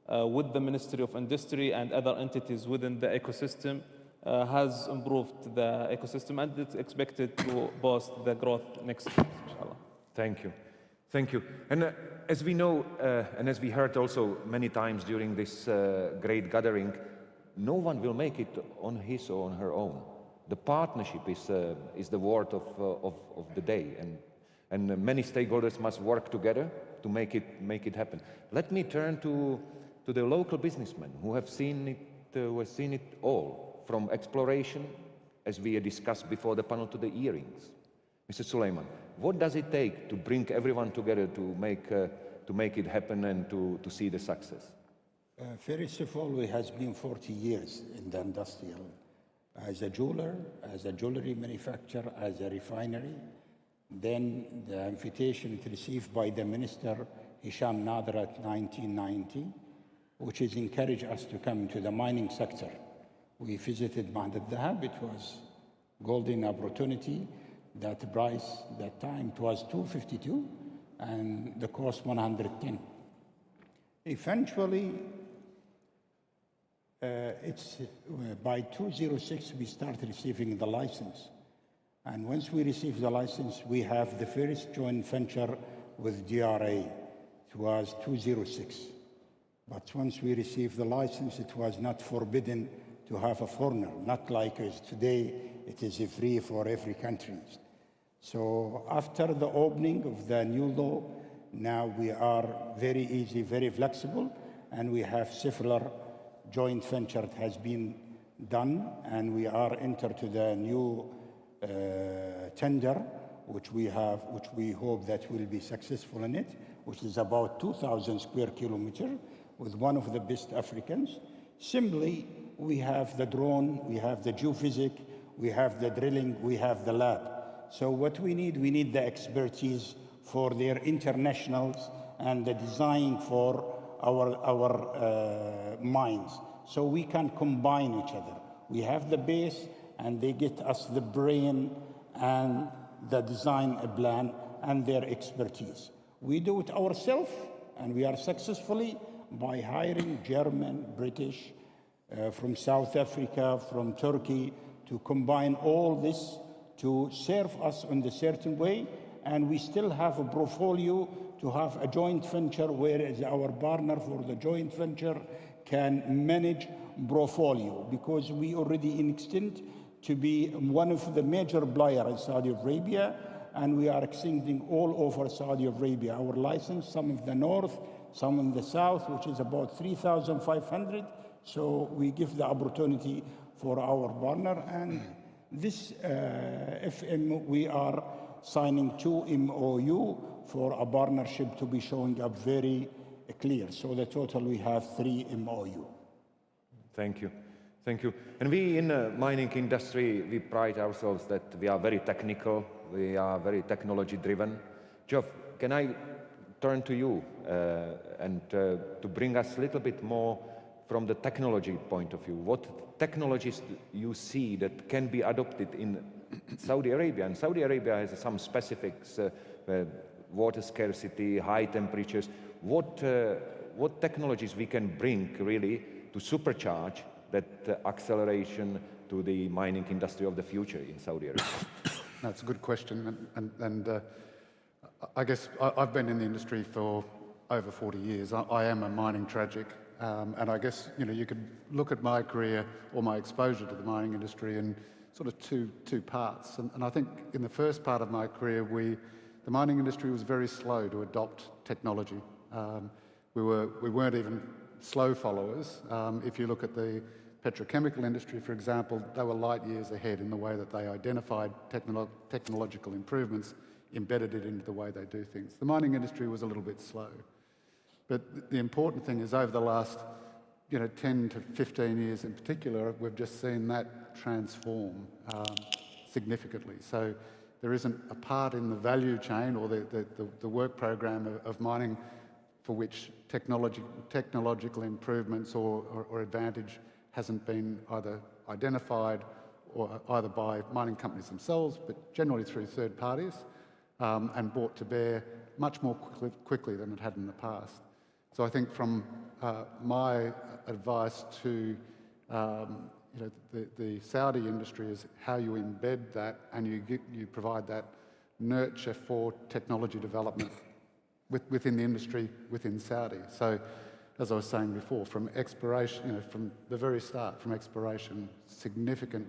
Speaker 17: with the Ministry of Industry and other entities within the ecosystem has improved the ecosystem, and it's expected to boost the growth next year, inshallah.
Speaker 14: Thank you. Thank you. And as we know, and as we heard also many times during this great gathering, no one will make it on his or on her own. The partnership is the word of the day, and many stakeholders must work together to make it happen. Let me turn to the local businessmen who have seen it all, from exploration, as we discussed before the panel, to the earrings. Mr. Suleiman, what does it take to bring everyone together to make it happen and to see the success?
Speaker 18: First of all, we has been 40 years in the industrial, as a jeweler, as a jewelry manufacturer, as a refinery. Then the invitation received by the Minister Hisham Nader at 1990, which has encouraged us to come to the mining sector. We visited Ma'ad al-Dhahab. It was golden opportunity. That price, that time, it was 252, and the cost 110. Eventually, by 2006, we started receiving the license. And once we received the license, we have the first joint venture with DRA. It was 2006. But once we received the license, it was not forbidden to have a foreigner, not like today, it is free for every country. So after the opening of the new law, now we are very easy, very flexible, and we have several joint venture has been done, and we are entered to the new tender, which we hope that will be successful in it, which is about 2,000 square kilometers with one of the best Africans. Similarly, we have the drone, we have the geophysics, we have the drilling, we have the lab. So what we need the expertise for their internationals and the design for our mines. So we can combine each other. We have the base, and they get us the brain and the design plan and their expertise. We do it ourselves, and we are successfully by hiring German, British, from South Africa, from Turkey, to combine all this to serve us in a certain way. And we still have a portfolio to have a joint venture, whereas our partner for the joint venture can manage portfolio, because we already in extent to be one of the major players in Saudi Arabia, and we are extending all over Saudi Arabia. Our license, some in the north, some in the south, which is about 3,500. So we give the opportunity for our partner. And this FM, we are signing 2 MOU for a partnership to be showing up very clear. So the total, we have 3 MOU.
Speaker 14: Thank you. Thank you. And we in the mining industry, we pride ourselves that we are very technical, we are very technology driven. Geoff, can I turn to you and to bring us a little bit more from the technology point of view? What technologies do you see that can be adopted in Saudi Arabia? And Saudi Arabia has some specifics, water scarcity, high temperatures. What technologies we can bring really to supercharge that acceleration to the mining industry of the future in Saudi Arabia?
Speaker 2: That's a good question, and I guess I've been in the industry for over 40 years. I am a mining tragic, and I guess you could look at my career or my exposure to the mining industry in sort of two parts. And I think in the first part of my career, the mining industry was very slow to adopt technology. We weren't even slow followers. If you look at the petrochemical industry, for example, they were light years ahead in the way that they identified technological improvements, embedded it into the way they do things. The mining industry was a little bit slow. But the important thing is over the last 10 to 15 years in particular, we've just seen that transform significantly. So there isn't a part in the value chain or the work program of mining for which technological improvements or advantage hasn't been either identified or either by mining companies themselves, but generally through third parties, and brought to bear much more quickly than it had in the past. So I think from my advice to the Saudi industry is how you embed that and you provide that nurture for technology development within the industry, within Saudi. So as I was saying before, from exploration, from the very start, from exploration, significant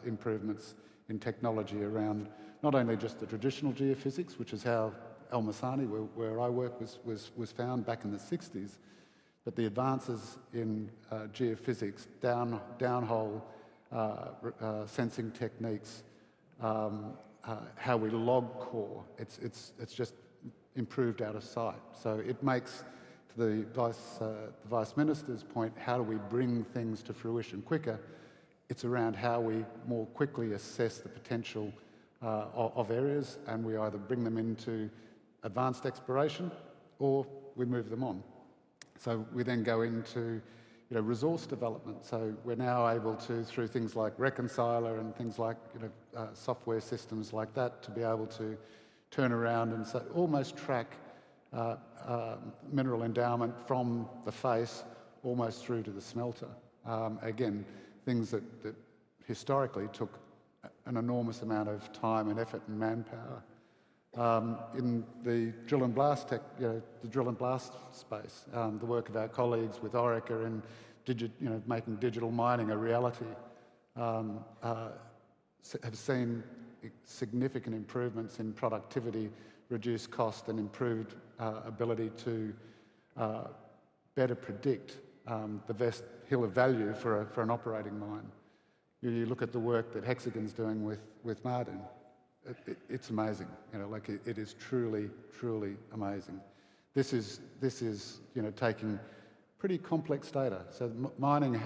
Speaker 2: improvements in technology around not only just the traditional geophysics, which is how El Masani, where I work, was found back in the 60s, but the advances in geophysics, downhole sensing techniques, how we log core, it's just improved out of sight. So it makes, to the Vice Minister's point, how do we bring things to fruition quicker? It's around how we more quickly assess the potential of areas, and we either bring them into advanced exploration or we move them on. So we then go into resource development. So we're now able to, through things like Reconciler and things like software systems like that, to be able to turn around and almost track mineral endowment from the face almost through to the smelter. Again, things that historically took an enormous amount of time and effort and manpower. In the drill and blast the drill and blast space, the work of our colleagues with Orica in making digital mining a reality, have seen significant improvements in productivity, reduced cost, and improved ability to better predict the best hill of value for an operating mine. You look at the work that Hexagon's doing with Mardin. It's amazing. It is truly, truly amazing. This is taking pretty complex data. So mining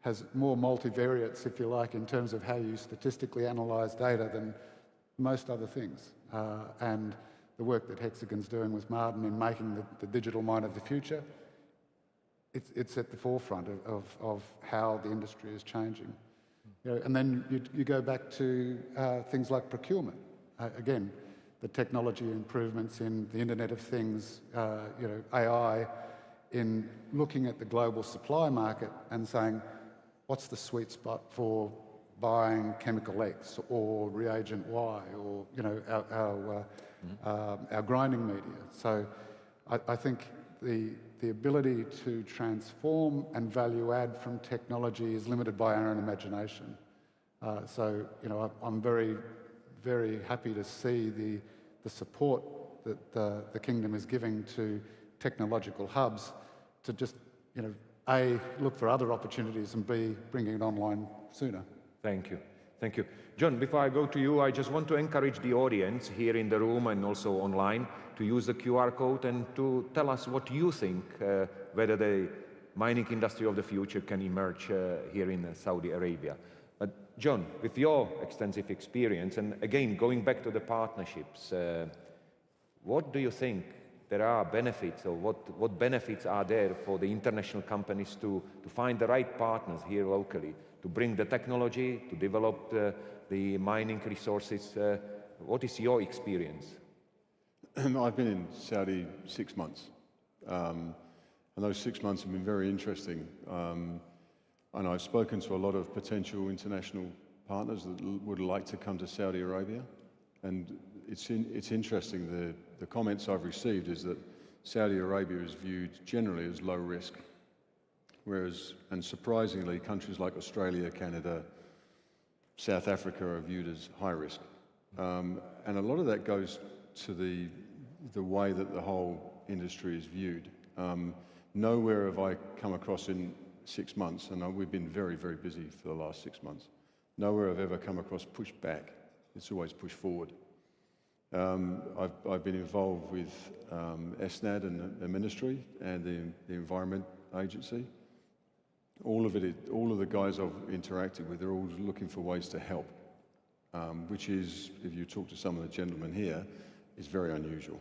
Speaker 2: has more multivariates, if you like, in terms of how you statistically analyse data than most other things. And the work that Hexagon's doing with Mardin in making the digital mine of the future, it's at the forefront of how the industry is changing. And then you go back to things like procurement. Again, the technology improvements in the Internet of Things, AI, in looking at the global supply market and saying, what's the sweet spot for buying chemical X or reagent Y or our grinding media. So I think the ability to transform and value add from technology is limited by our own imagination. I'm very, very happy to see the support that the Kingdom is giving to technological hubs to just, A, look for other opportunities and B, bringing it online sooner.
Speaker 14: Thank you. Thank you. John, before I go to you, I just want to encourage the audience here in the room and also online to use the QR code and to tell us what you think, whether the mining industry of the future can emerge here in Saudi Arabia. But John, with your extensive experience, and again, going back to the partnerships, what do you think there are benefits, or what benefits are there for the international companies to find the right partners here locally, to bring the technology, to develop the mining resources? What is your experience?
Speaker 19: I've been in Saudi 6 months, and those 6 months have been very interesting. And I've spoken to a lot of potential international partners that would like to come to Saudi Arabia. And it's interesting, the comments I've received is that Saudi Arabia is viewed generally as low risk, whereas, and surprisingly, countries like Australia, Canada, South Africa are viewed as high risk. And a lot of that goes to the way that the whole industry is viewed. Nowhere have I come across in 6 months, and we've been very, very busy for the last 6 months, nowhere I've ever come across push back. It's always push forward. I've been involved with ESNAD and the ministry and the Environment Agency. All of the guys I've interacted with, they're all looking for ways to help, which is, if you talk to some of the gentlemen here, is very unusual.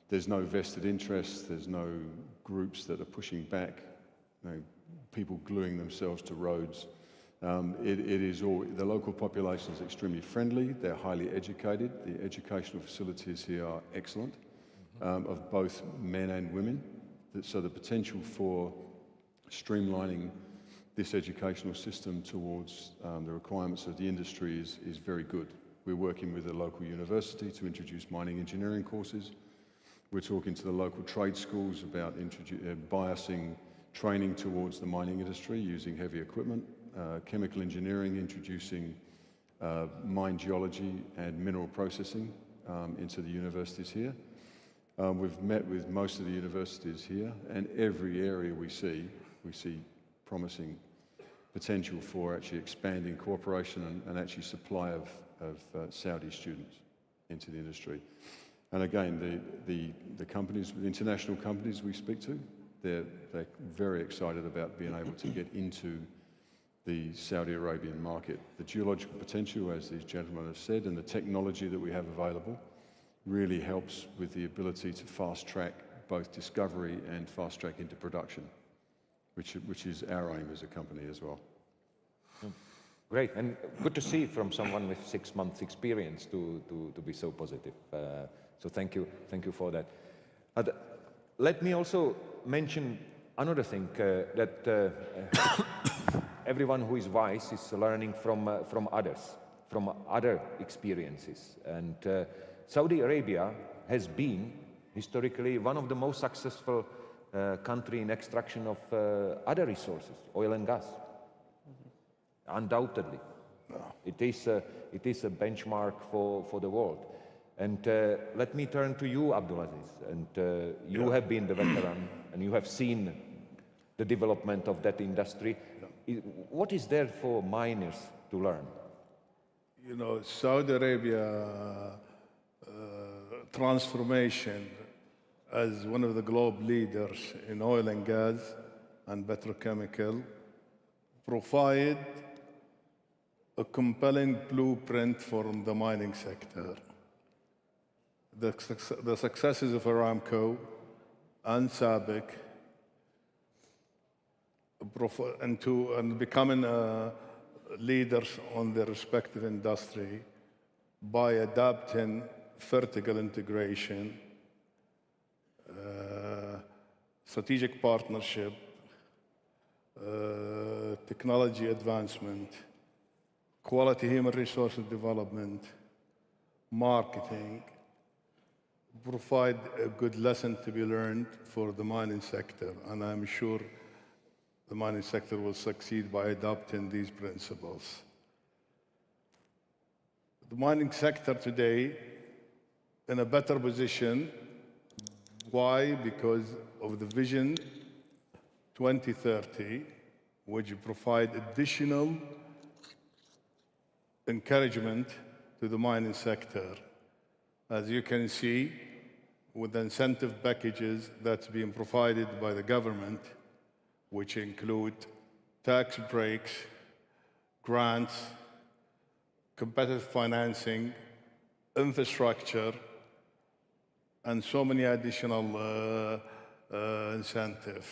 Speaker 19: There's no vested interest, there's no groups that are pushing back, people gluing themselves to roads. It is all, the local population is extremely friendly, they're highly educated, the educational facilities here are excellent, of both men and women. So the potential for streamlining this educational system towards the requirements of the industry is very good. We're working with a local university to introduce mining engineering courses. We're talking to the local trade schools about biasing training towards the mining industry using heavy equipment, chemical engineering, introducing mine geology and mineral processing into the universities here. We've met with most of the universities here, and every area we see promising potential for actually expanding cooperation and actually supply of Saudi students into the industry. And again, the companies, the international companies we speak to, they're very excited about being able to get into the Saudi Arabian market. The geological potential, as these gentlemen have said, and the technology that we have available really helps with the ability to fast-track both discovery and fast-track into production, which is our aim as a company as well.
Speaker 14: Great, and good to see from someone with 6 months experience to be so positive. So thank you for that. Let me also mention another thing, that everyone who is wise is learning from others, from other experiences. And Saudi Arabia has been historically one of the most successful country in extraction of other resources, oil and gas. Undoubtedly. It is a benchmark for the world. And let me turn to you, Abdulaziz. And you have been the veteran, and you have seen the development of that industry. What is there for miners to learn?
Speaker 19: You know, Saudi Arabia transformation as one of the global leaders in oil and gas and petrochemical provide a compelling blueprint for the mining sector. The successes of Aramco and SABIC and becoming leaders on their respective industry by adopting vertical integration, strategic partnership, technology advancement, quality human resources development, marketing, provide a good lesson to be learned for the mining sector. And I'm sure the mining sector will succeed by adopting these principles. The mining sector today in a better position. Why? Because of the Vision 2030, which provide additional encouragement to the mining sector. As you can see, with the incentive packages that's being provided by the government, which include tax breaks, grants, competitive financing, infrastructure, and so many additional incentives.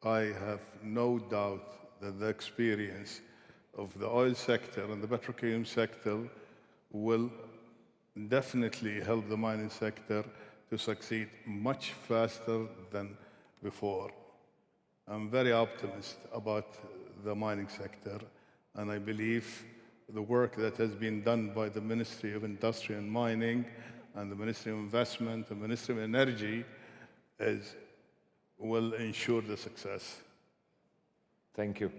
Speaker 19: I have no doubt that the experience of the oil sector and the petrochemical sector will definitely help the mining sector to succeed much faster than before. I'm very optimistic about the mining sector, and I believe the work that has been done by the Ministry of Industry and Mining and the Ministry of Investment and Ministry of Energy will ensure the success.
Speaker 14: Thank you.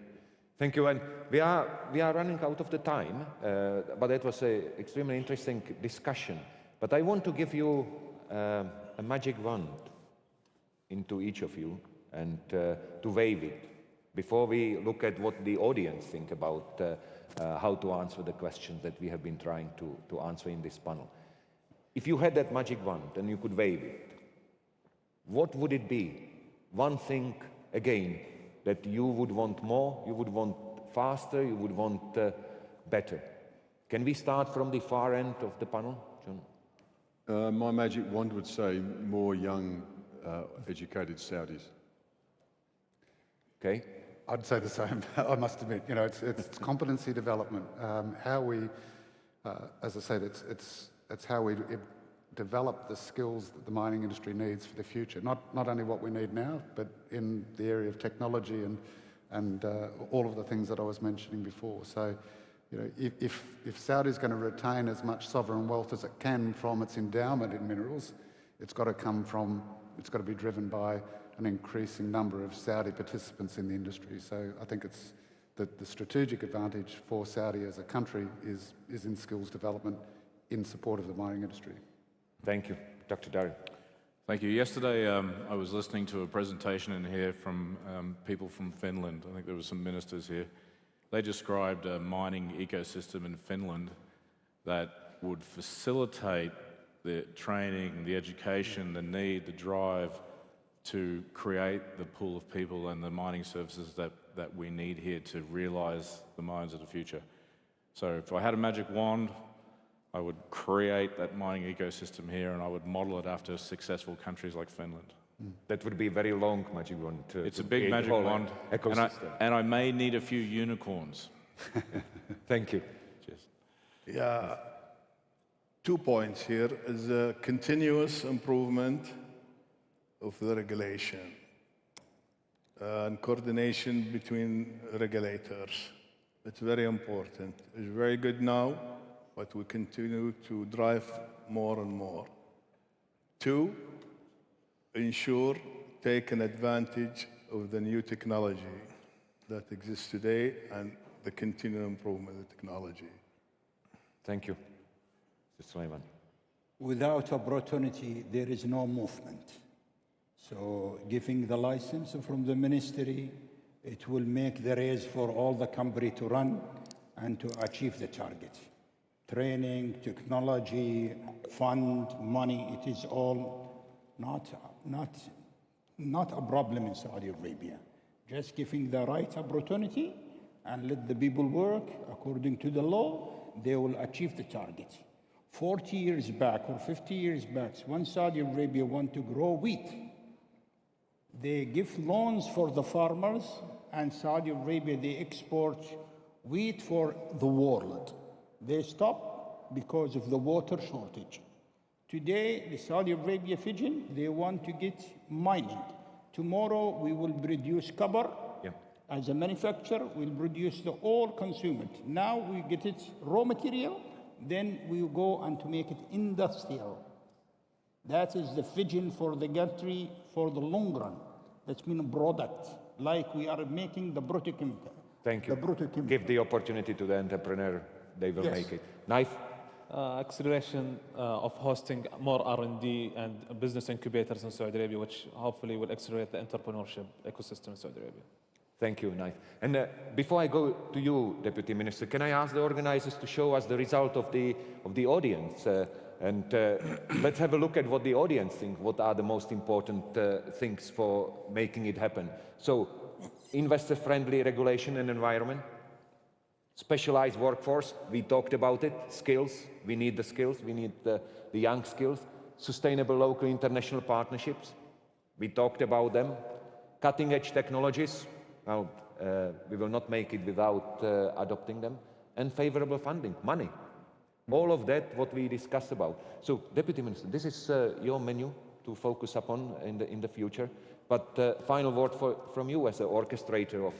Speaker 14: Thank you. And we are running out of the time, but it was an extremely interesting discussion. But I want to give you a magic wand into each of you and to wave it before we look at what the audience think about how to answer the questions that we have been trying to answer in this panel. If you had that magic wand and you could wave it, what would it be? One thing, again, that you would want more, you would want faster, you would want better. Can we start from the far end of the panel, John?
Speaker 1: My magic wand would say more young, educated Saudis.
Speaker 14: Okay.
Speaker 2: I'd say the same. I must admit, you know, it's competency development. How we, as I said, it's how we develop the skills that the mining industry needs for the future. Not only what we need now, but in the area of technology and all of the things that I was mentioning before. So, you know, if Saudi is going to retain as much sovereign wealth as it can from its endowment in minerals, it's got to be driven by an increasing number of Saudi participants in the industry. So I think it's the strategic advantage for Saudi as a country is in skills development in support of the mining industry.
Speaker 14: Thank you. Dr. Dari.
Speaker 20: Thank you. Yesterday, I was listening to a presentation in here from people from Finland. I think there were some ministers here. They described a mining ecosystem in Finland that would facilitate the training, the education, the need, the drive to create the pool of people and the mining services that we need here to realize the mines of the future. So if I had a magic wand, I would create that mining ecosystem here and I would model it after successful countries like Finland.
Speaker 14: That would be a very long magic wand.
Speaker 20: It's a big magic wand, and I may need a few unicorns.
Speaker 14: Thank you.
Speaker 20: Cheers.
Speaker 19: Yeah, 2 points here is a continuous improvement of the regulation and coordination between regulators. It's very important. It's very good now, but we continue to drive more and more. 2, ensure taking advantage of the new technology that exists today and the continued improvement of technology.
Speaker 14: Thank you. Mr. Sulaiman.
Speaker 18: Without opportunity, there is no movement. So giving the license from the ministry, it will make the race for all the company to run and to achieve the target. Training, technology, fund, money, it is all not a problem in Saudi Arabia. Just giving the right opportunity and let the people work according to the law, they will achieve the target. 40 years back or 50 years back, when Saudi Arabia want to grow wheat, they give loans for the farmers, and Saudi Arabia, they export wheat for the world. They stop because of the water shortage. Today, the Saudi Arabia Fission, they want to get mining. Tomorrow, we will produce copper. As a manufacturer, we'll produce the all consumed. Now we get it raw material, then we go and to make it industrial. That is the vision for the country for the long run. That's mean a product, like we are making the petrochemical.
Speaker 14: Thank you. Give the opportunity to the entrepreneur, they will make it. Knife?
Speaker 17: Acceleration of hosting more R&D and business incubators in Saudi Arabia, which hopefully will accelerate the entrepreneurship ecosystem in Saudi Arabia.
Speaker 14: Thank you, Knife. And before I go to you, Deputy Minister, can I ask the organizers to show us the result of the audience? Let's have a look at what the audience thinks. What are the most important things for making it happen? So, investor-friendly regulation and environment, specialized workforce, we talked about it, skills, we need the skills, we need the young skills, sustainable local international partnerships, we talked about them, cutting-edge technologies, well, we will not make it without adopting them, and favorable funding, money. All of that, what we discussed about. So, Deputy Minister, this is your menu to focus upon in the future. But final word from you as an orchestrator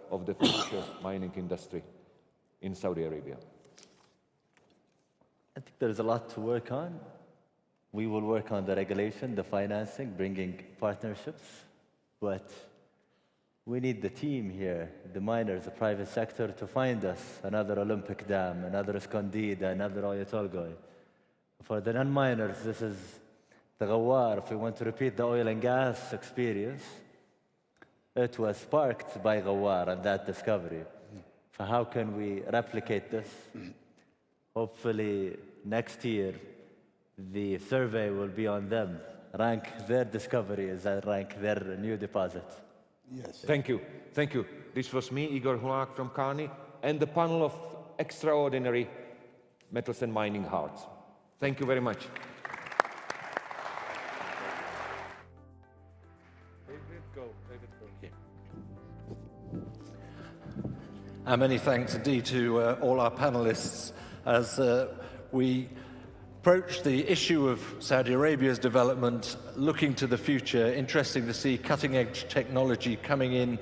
Speaker 14: of the future mining industry in Saudi Arabia.
Speaker 16: I think there's a lot to work on. We will work on the regulation, the financing, bringing partnerships, but we need the team here, the miners, the private sector, to find us another Olympic Dam, another Escondida, another Oyo Tolgoi. For the non-miners, this is the Ghawar. If we want to repeat the oil and gas experience, it was sparked by Ghawar and that discovery. So how can we replicate this? Hopefully next year, the survey will be on them. Rank their discoveries and rank their new deposits.
Speaker 14: Yes. Thank you. Thank you. This was me, Igor Hulak from Kearney, and the panel of extraordinary metals and mining hearts. Thank you very much.
Speaker 6: And many thanks indeed to all our panelists as we approach the issue of Saudi Arabia's development, looking to the future. Interesting to see cutting-edge technology coming in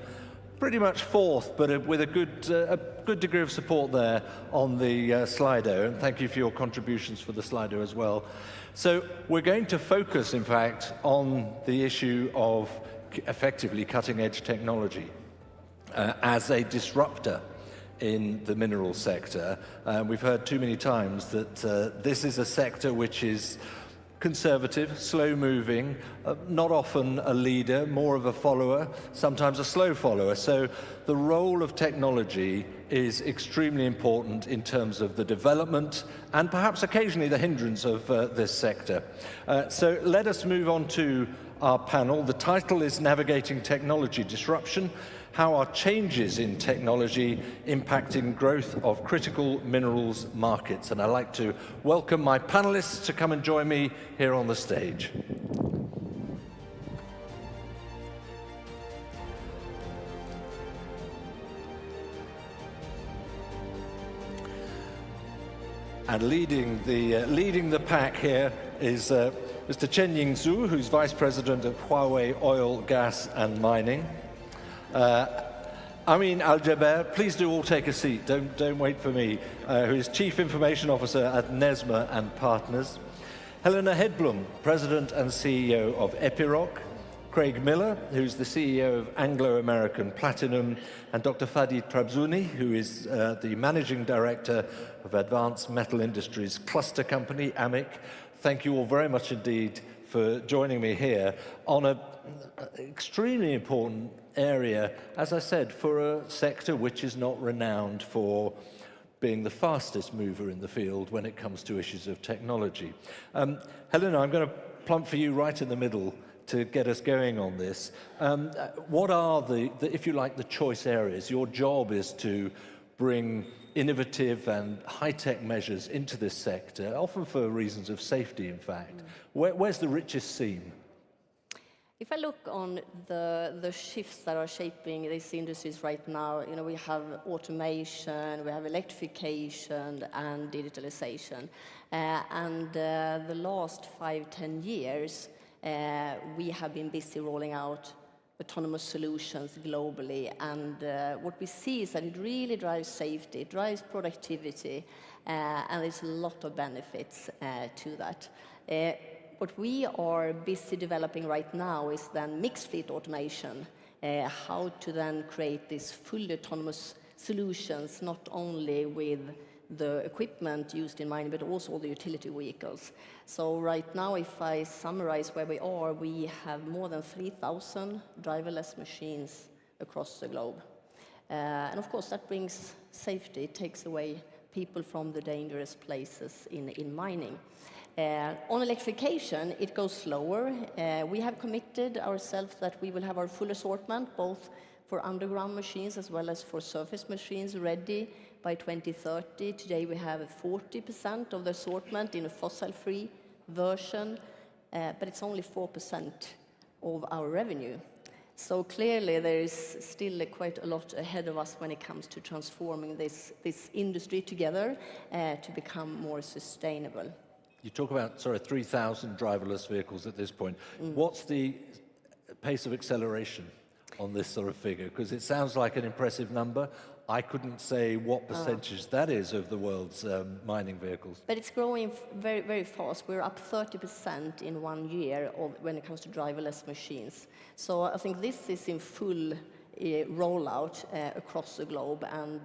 Speaker 6: pretty much fourth, but with a good degree of support there on the Slido. And thank you for your contributions for the Slido as well. So we're going to focus, in fact, on the issue of effectively cutting-edge technology as a disruptor in the mineral sector. We've heard too many times that this is a sector which is conservative, slow-moving, not often a leader, more of a follower, sometimes a slow follower. So the role of technology is extremely important in terms of the development and perhaps occasionally the hindrance of this sector. So let us move on to our panel. The title is Navigating Technology Disruption: How are changes in technology impacting growth of critical minerals markets? And I'd like to welcome my panelists to come and join me here on the stage. And leading the pack here is Mr. Chen Yingzhu, who's Vice President of Huawei Oil, Gas and Mining. Amin Al-Jaber, please do all take a seat, don't wait for me, who is Chief Information Officer at Nesma and Partners. Helena Hedblum, President and CEO of Epiroc. Craig Miller, who's the CEO of Anglo-American Platinum, and Dr. Fadi Trabzuni, who is the Managing Director of Advanced Metal Industries Cluster Company, AMIC. Thank you all very much indeed for joining me here on an extremely important area, as I said, for a sector which is not renowned for being the fastest mover in the field when it comes to issues of technology. Helena, I'm going to plump for you right in the middle to get us going on this. What are if you like, the choice areas? Your job is to bring innovative and high-tech measures into this sector, often for reasons of safety, in fact. Where's the richest seam?
Speaker 4: If I look on the shifts that are shaping these industries right now, you know, we have automation, we have electrification and digitalization. The last 5-10 years, we have been busy rolling out autonomous solutions globally. And what we see is that it really drives safety, it drives productivity, and there's a lot of benefits to that. What we are busy developing right now is then mixed fleet automation, how to then create these fully autonomous solutions, not only with the equipment used in mining, but also all the utility vehicles. So right now, if I summarize where we are, we have more than 3,000 driverless machines across the globe. And of course, that brings safety, it takes away people from the dangerous places in mining. On electrification, it goes slower. We have committed ourselves that we will have our full assortment, both for underground machines as well as for surface machines, ready by 2030. Today we have 40% of the assortment in a fossil-free version, but it's only 4% of our revenue. So clearly there is still quite a lot ahead of us when it comes to transforming this industry together to become more sustainable.
Speaker 6: You talk about, 3,000 driverless vehicles at this point. What's the pace of acceleration on this sort of figure? Because it sounds like an impressive number. I couldn't say what percentage that is of the world's mining vehicles.
Speaker 4: But it's growing very, very fast. We're up 30% in 1 year when it comes to driverless machines. So I think this is in full rollout across the globe, and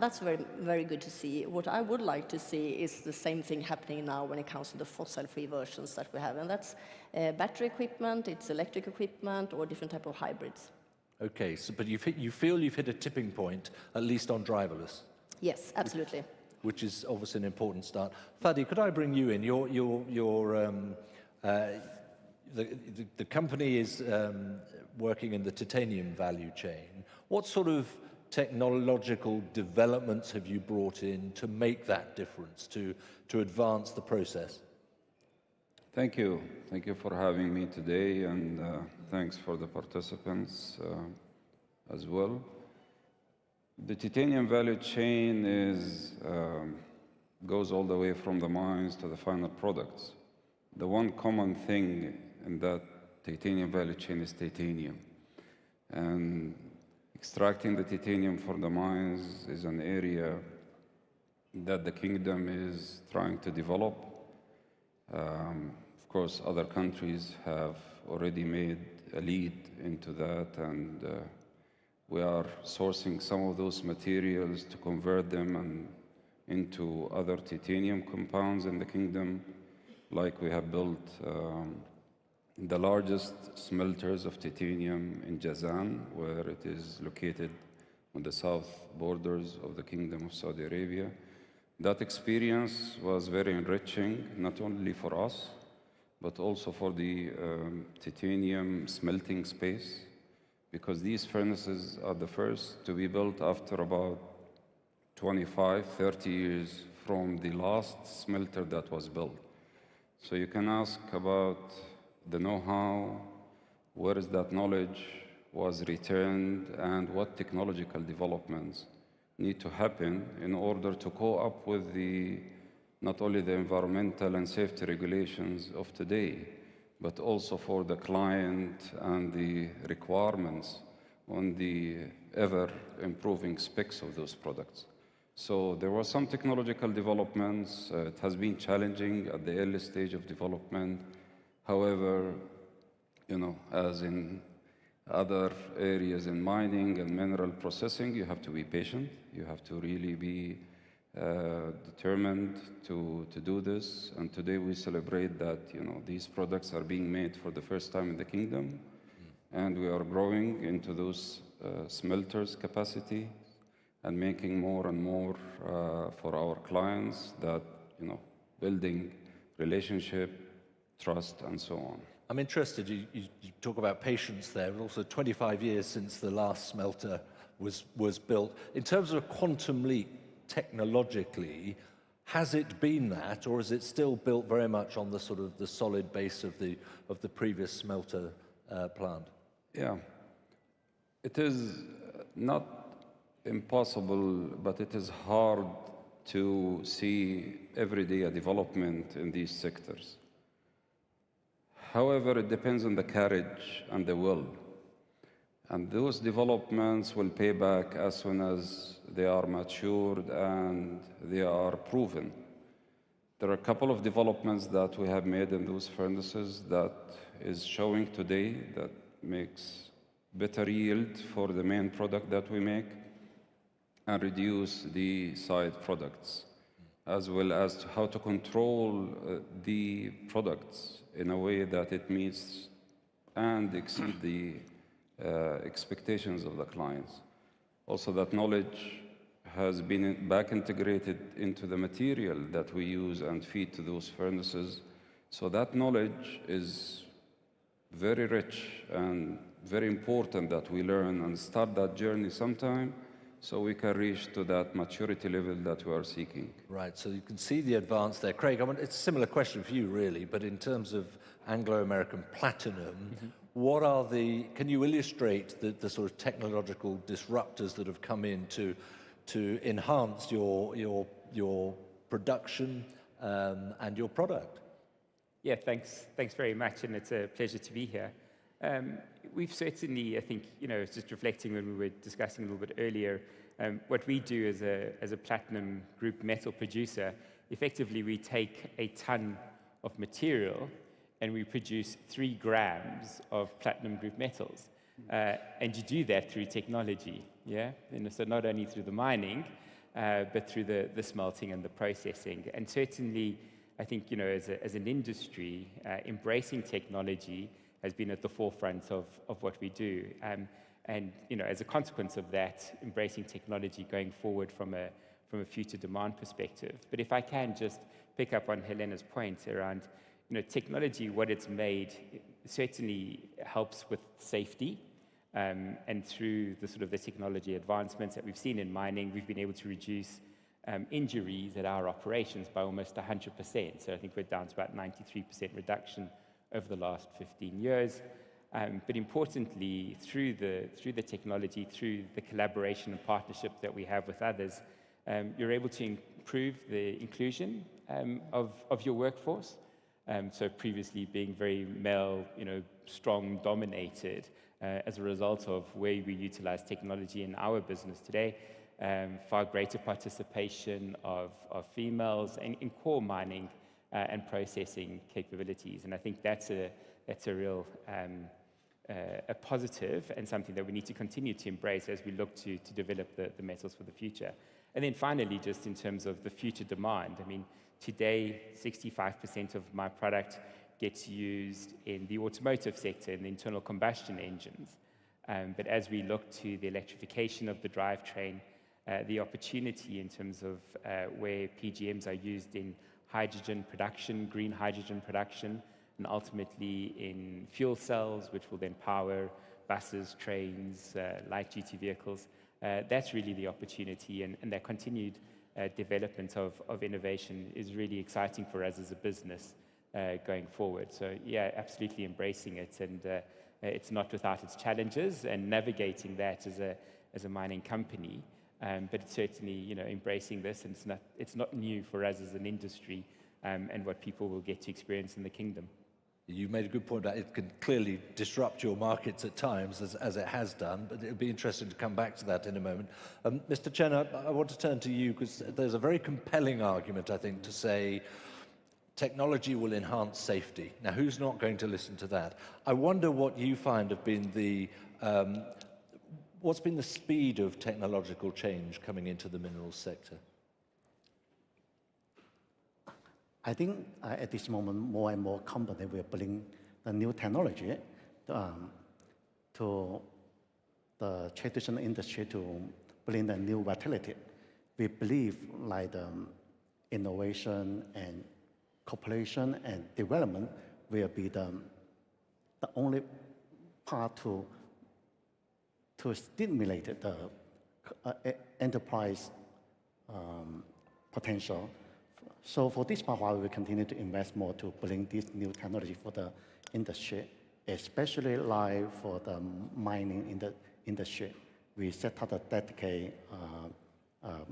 Speaker 4: that's very, very good to see. What I would like to see is the same thing happening now when it comes to the fossil-free versions that we have, and that's battery equipment, it's electric equipment, or different type of hybrids.
Speaker 6: Okay, so but you feel you've hit a tipping point, at least on driverless?
Speaker 4: Yes, absolutely.
Speaker 6: Which is obviously an important start. Fadi, could I bring you in? The company is working in the titanium value chain. What sort of technological developments have you brought in to make that difference, to advance the process?
Speaker 5: Thank you. Thank you for having me today, and thanks for the participants as well. The titanium value chain goes all the way from the mines to the final products. The one common thing in that titanium value chain is titanium. And extracting the titanium from the mines is an area that the kingdom is trying to develop. Of course, other countries have already made a lead into that, and we are sourcing some of those materials to convert them into other titanium compounds in the kingdom. Like we have built the largest smelters of titanium in Jazan, where it is located on the south borders of the Kingdom of Saudi Arabia. That experience was very enriching, not only for us, but also for the titanium smelting space, because these furnaces are the first to be built after about 25, 30 years from the last smelter that was built. So you can ask about the know-how, where is that knowledge was returned, and what technological developments need to happen in order to co-op with not only the environmental and safety regulations of today, but also for the client and the requirements on the ever-improving specs of those products. So there were some technological developments. It has been challenging at the early stage of development. However, as in other areas in mining and mineral processing, you have to be patient. You have to really be determined to do this. And today we celebrate that these products are being made for the first time in the kingdom, and we are growing into those smelters capacity and making more and more for our clients, that building relationship, trust, and so on.
Speaker 6: I'm interested, you talk about patience there, but also 25 years since the last smelter was built. In terms of a quantum leap technologically, has it been that, or is it still built very much on the sort of the solid base of the previous smelter plant?
Speaker 5: Yeah. It is not impossible, but it is hard to see every day a development in these sectors. However, it depends on the courage and the will. And those developments will pay back as soon as they are matured and they are proven. There are a couple of developments that we have made in those furnaces that is showing today that makes better yield for the main product that we make and reduce the side products, as well as how to control the products in a way that it meets and exceed the expectations of the clients. Also, that knowledge has been back integrated into the material that we use and feed to those furnaces. So that knowledge is very rich and very important that we learn and start that journey sometime so we can reach to that maturity level that we are seeking.
Speaker 6: Right, so you can see the advance there. Craig, it's a similar question for you, really, but in terms of Anglo-American platinum, what are can you illustrate the sort of technological disruptors that have come in to enhance your production and your product?
Speaker 7: Yeah, thanks very much, and it's a pleasure to be here. We've certainly, I think, just reflecting when we were discussing a little bit earlier, what we do as a platinum group metal producer, effectively we take a ton of material and we produce 3 grams of platinum group metals. And you do that through technology, yeah? And so not only through the mining, but through the smelting and the processing. And certainly, I think, as an industry, embracing technology has been at the forefront of what we do. And as a consequence of that, embracing technology going forward from a future demand perspective. But if I can just pick up on Helena's point around, technology, what it's made, certainly helps with safety. And through the sort of the technology advancements that we've seen in mining, we've been able to reduce injuries at our operations by almost 100%. So I think we're down to about 93% reduction over the last 15 years. But importantly, through the technology, through the collaboration and partnership that we have with others, you're able to improve the inclusion of your workforce. So previously being very male, strong dominated, as a result of where we utilize technology in our business today, far greater participation of females in core mining and processing capabilities. And I think that's a real a positive and something that we need to continue to embrace as we look to develop the metals for the future. And then finally, just in terms of the future demand, I mean, today, 65% of my product gets used in the automotive sector, in the internal combustion engines. But as we look to the electrification of the drivetrain, the opportunity in terms of where PGMs are used in hydrogen production, green hydrogen production, and ultimately in fuel cells, which will then power buses, trains, light-duty vehicles. That's really the opportunity, and that continued development of innovation is really exciting for us as a business going forward. So yeah, absolutely embracing it, and it's not without its challenges and navigating that as a mining company. But it's certainly, embracing this, and it's not new for us as an industry, and what people will get to experience in the kingdom.
Speaker 6: You made a good point that it can clearly disrupt your markets at times, as it has done, but it'll be interesting to come back to that in a moment. Mr. Chen, I want to turn to you, because there's a very compelling argument, I think, to say technology will enhance safety. Now, who's not going to listen to that? I wonder what you find have been what's been the speed of technological change coming into the minerals sector?
Speaker 8: I think at this moment, more and more companies will bring the new technology to the traditional industry to bring the new vitality. We believe like innovation and cooperation and development will be the only part to stimulate the enterprise potential. So for this part, we will continue to invest more to bring this new technology for the industry. especially like for the mining in the industry. We set up a dedicated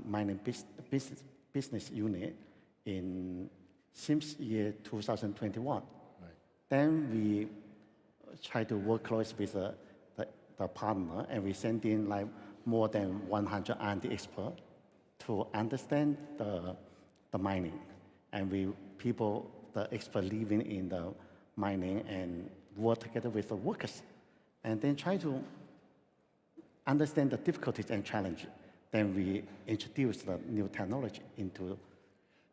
Speaker 8: mining business unit since year 2021.
Speaker 6: Right.
Speaker 8: Then we try to work close with the partner, and we send in like more than 100 R&D experts to understand the mining. And the experts living in the mining and work together with the workers, and then try to understand the difficulties and challenges. Then we introduce the new technology into.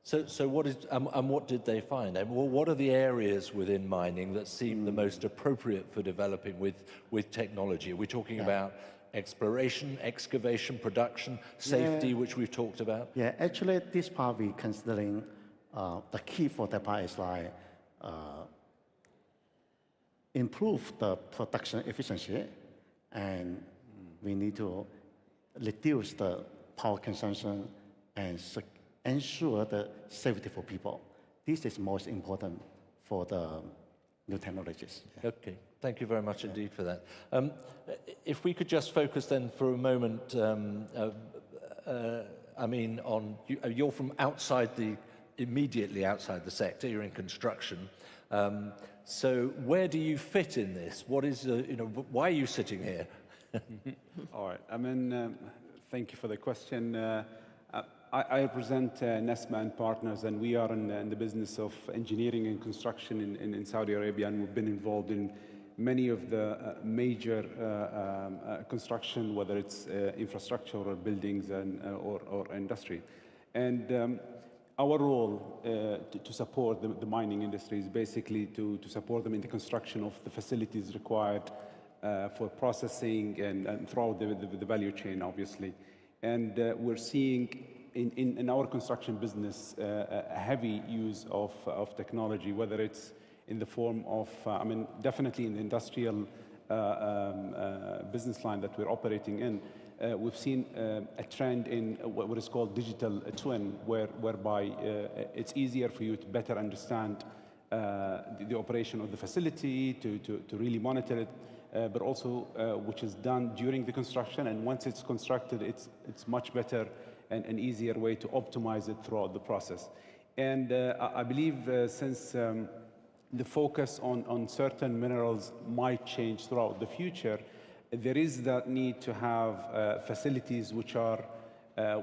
Speaker 6: So what did they find? And what are the areas within mining that seem the most appropriate for developing with technology? Are we talking about exploration, excavation, production, safety, which we've talked about?
Speaker 8: Yeah, actually, this part we're considering the key for that part is like improve the production efficiency, and we need to reduce the power consumption and ensure the safety for people. This is most important for the new technologies. Yeah.
Speaker 6: Okay, thank you very much indeed for that. If we could just focus then for a moment, I mean, you're from immediately outside the sector, you're in construction. So where do you fit in this? Why are you sitting here?
Speaker 10: All right, thank you for the question. I represent Nesma and Partners, and we are in the business of engineering and construction in Saudi Arabia, and we've been involved in many of the major construction, whether it's infrastructure or buildings or industry. And our role to support the mining industry is basically to support them in the construction of the facilities required for processing and throughout the value chain, obviously. And we're seeing in our construction business a heavy use of technology, whether it's in the form of, definitely in the industrial business line that we're operating in. We've seen a trend in what is called digital twin, whereby it's easier for you to better understand the operation of the facility, to really monitor it, but also which is done during the construction. And once it's constructed, it's much better and an easier way to optimize it throughout the process. And I believe since the focus on certain minerals might change throughout the future, there is that need to have facilities which are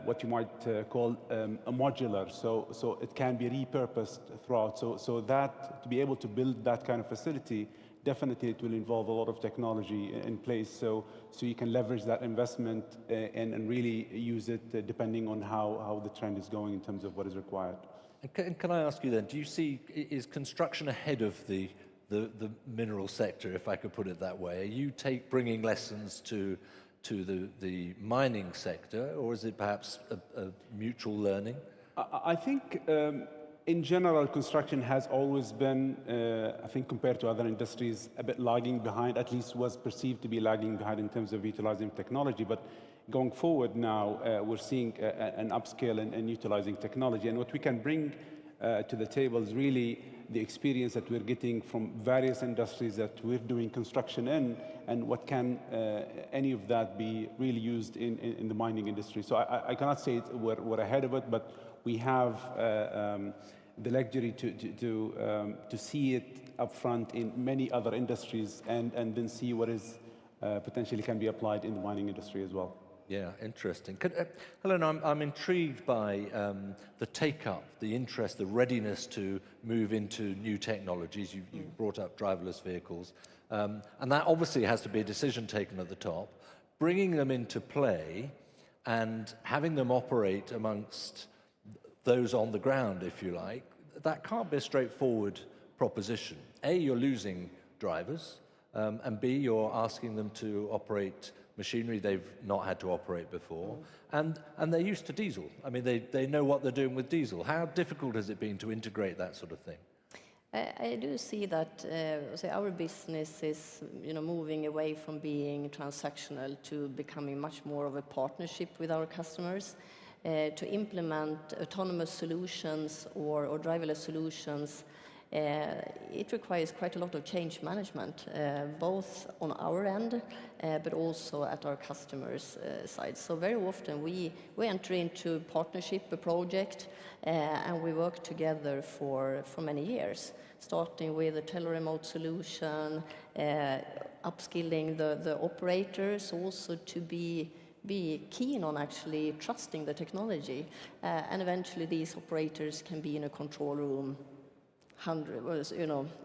Speaker 10: what you might call a modular, so it can be repurposed throughout. So that to be able to build that kind of facility, definitely it will involve a lot of technology in place, so you can leverage that investment and really use it depending on how the trend is going in terms of what is required.
Speaker 6: And can I ask you then, do you see, is construction ahead of the mineral sector, if I could put it that way? Are you bringing lessons to the mining sector, or is it perhaps a mutual learning?
Speaker 10: I think in general, construction has always been, I think compared to other industries, a bit lagging behind, at least was perceived to be lagging behind in terms of utilizing technology. But going forward now, we're seeing an upscale and utilizing technology. And what we can bring to the table is really the experience that we're getting from various industries that we're doing construction in, and what can any of that be really used in the mining industry. So I cannot say we're ahead of it, but we have the luxury to see it up front in many other industries, and then see what is potentially can be applied in the mining industry as well.
Speaker 6: Yeah, interesting. Helena, I'm intrigued by the take-up, the interest, the readiness to move into new technologies. You brought up driverless vehicles. And that obviously has to be a decision taken at the top. Bringing them into play and having them operate amongst those on the ground, if you like, that can't be a straightforward proposition. A, you're losing drivers, and B, you're asking them to operate machinery they've not had to operate before, and they're used to diesel. I mean, they know what they're doing with diesel. How difficult has it been to integrate that sort of thing?
Speaker 4: I do see that our business is, moving away from being transactional to becoming much more of a partnership with our customers. To implement autonomous solutions or driverless solutions it requires quite a lot of change management, both on our end, but also at our customers' side. So very often we enter into partnership, a project, and we work together for many years, starting with a teleremote solution, upskilling the operators also to be keen on actually trusting the technology, and eventually these operators can be in a control room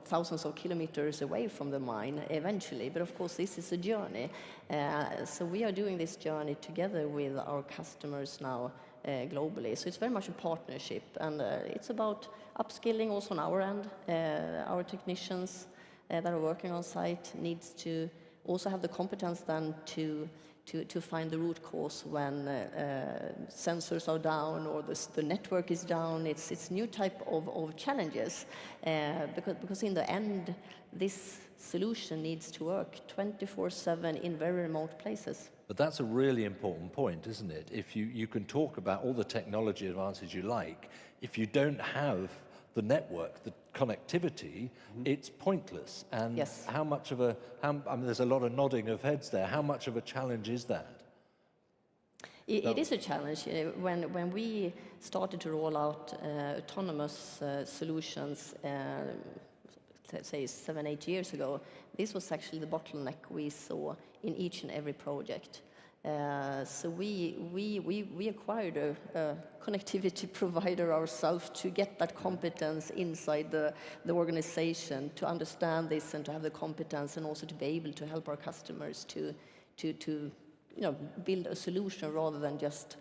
Speaker 4: thousands of kilometers away from the mine eventually. But of course, this is a journey. So we are doing this journey together with our customers now globally. So it's very much a partnership, and it's about upskilling also on our end. Our technicians that are working on site needs to also have the competence then to find the root cause when sensors are down or the network is down. It's new type of challenges, because in the end, this solution needs to work 24/7 in very remote places.
Speaker 6: But that's a really important point, isn't it? If you can talk about all the technology advances you like, if you don't have the network, the connectivity, it's pointless. And
Speaker 4: Yes.
Speaker 6: how much of there's a lot of nodding of heads there. How much of a challenge is that?
Speaker 4: It is a challenge. When we started to roll out autonomous solutions, let's say 7-8 years ago, this was actually the bottleneck we saw in each and every project. So we acquired a connectivity provider ourselves to get that competence inside the organization, to understand this and to have the competence, and also to be able to help our customers to build a solution rather than just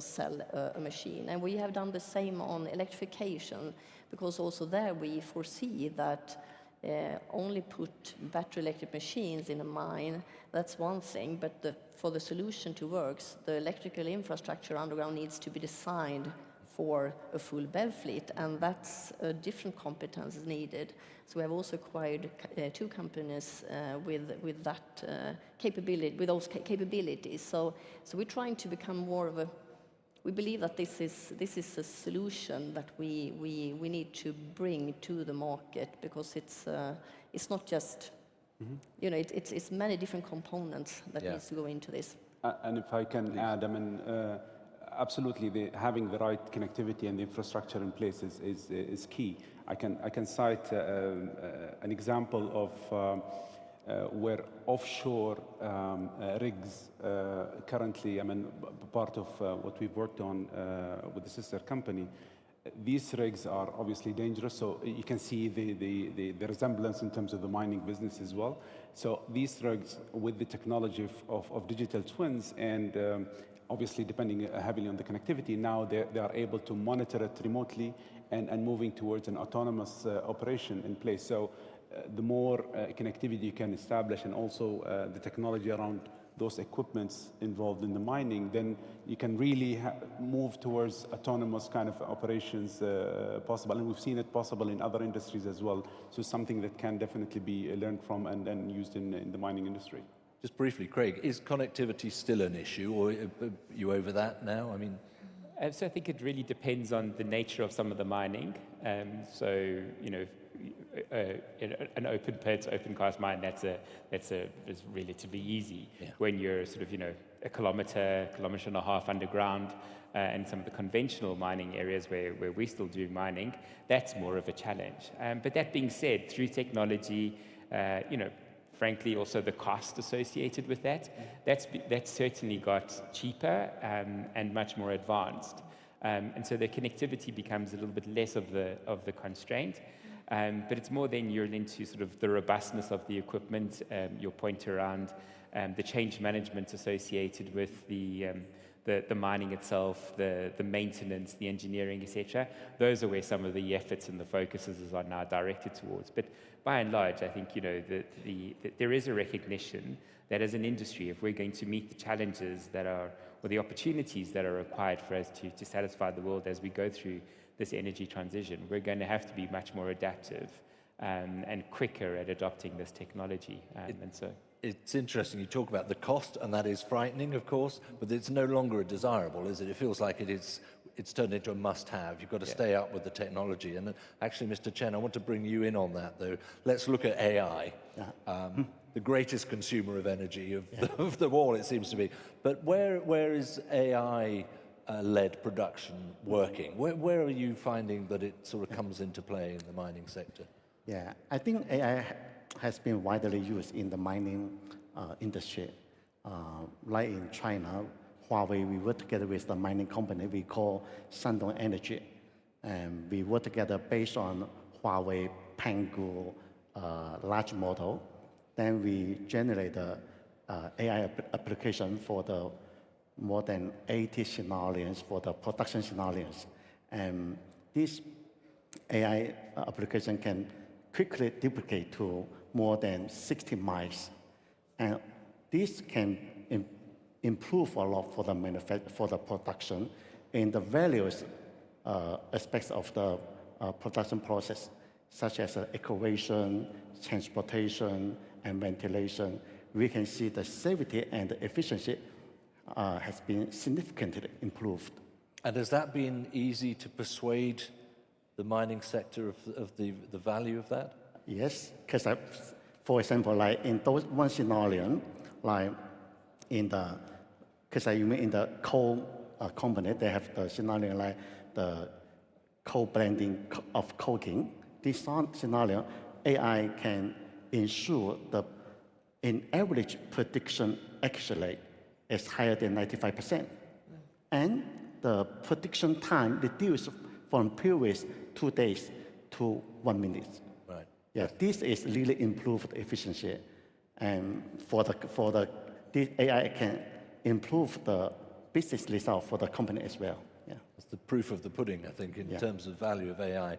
Speaker 4: sell a machine. And we have done the same on electrification, because also there we foresee that only put battery electric machines in a mine, that's one thing, but for the solution to work, the electrical infrastructure underground needs to be designed for a full BEV fleet, and that's a different competence needed. So we have also acquired 2 companies with that capability, with those capabilities. So we're trying to become more of a. We believe that this is a solution that we need to bring to the market, because it's not just it's many different components that needs to go into this.
Speaker 10: And if I can add, I mean, absolutely, having the right connectivity and the infrastructure in place is key. I can cite an example of where offshore rigs currently, I mean, part of what we've worked on with the sister company, these rigs are obviously dangerous, so you can see the resemblance in terms of the mining business as well. So these rigs, with the technology of digital twins and obviously depending heavily on the connectivity, now they are able to monitor it remotely and moving towards an autonomous operation in place. So the more connectivity you can establish, and also the technology around those equipments involved in the mining, then you can really move towards autonomous kind of operations possible. And we've seen it possible in other industries as well. So something that can definitely be learned from and then used in the mining industry.
Speaker 6: Just briefly, Craig, is connectivity still an issue, or are you over that now? I mean,
Speaker 7: so I think it really depends on the nature of some of the mining. So an open pit, open cast mine, that's relatively easy.
Speaker 6: Yeah.
Speaker 7: When you're sort of a kilometer and a half underground, and some of the conventional mining areas where we still do mining, that's more of a challenge. But that being said, through technology, frankly, also the cost associated with that's certainly got cheaper and much more advanced. And so the connectivity becomes a little bit less of the constraint. But it's more then you're into sort of the robustness of the equipment, your point around the change management associated with the mining itself, the maintenance, the engineering, etc. Those are where some of the efforts and the focuses are now directed towards. But by and large, I think there is a recognition that as an industry, if we're going to meet the challenges or the opportunities that are required for us to satisfy the world as we go through this energy transition, we're going to have to be much more adaptive and quicker at adopting this technology. And so
Speaker 6: it's interesting, you talk about the cost, and that is frightening, of course, but it's no longer desirable, is it? It feels like it's it's turned into a must-have. You've got to stay up with the technology. And actually, Mr. Chen, I want to bring you in on that, though. Let's look at AI. The greatest consumer of energy of them all, it seems to be. But where is AI-led production working? Where are you finding that it sort of comes into play in the mining sector?
Speaker 8: Yeah, I think AI has been widely used in the mining industry. Like in China, Huawei, we work together with the mining company we call Shandong Energy. And we work together based on Huawei Pangu large model. Then we generate the AI application for the more than 80 scenarios for the production scenarios. And this AI application can quickly duplicate to more than 60 miles. And this can improve a lot for the production in the various aspects of the production process, such as excavation, transportation, and ventilation. We can see the safety and the efficiency has been significantly improved.
Speaker 6: And has that been easy to persuade the mining sector of the value of that?
Speaker 8: Yes, because for example, like in those one scenario, like in the, because I mean in the coal company, they have the scenario like the coal blending of coking. This scenario, AI can ensure the in average prediction actually is higher than 95%. And the prediction time reduced from previous 2 days to 1 minute.
Speaker 6: Right.
Speaker 8: Yeah, this is really improved efficiency. And this AI can improve the business result for the company as well. Yeah.
Speaker 6: That's the proof of the pudding, I think, in terms of value of AI.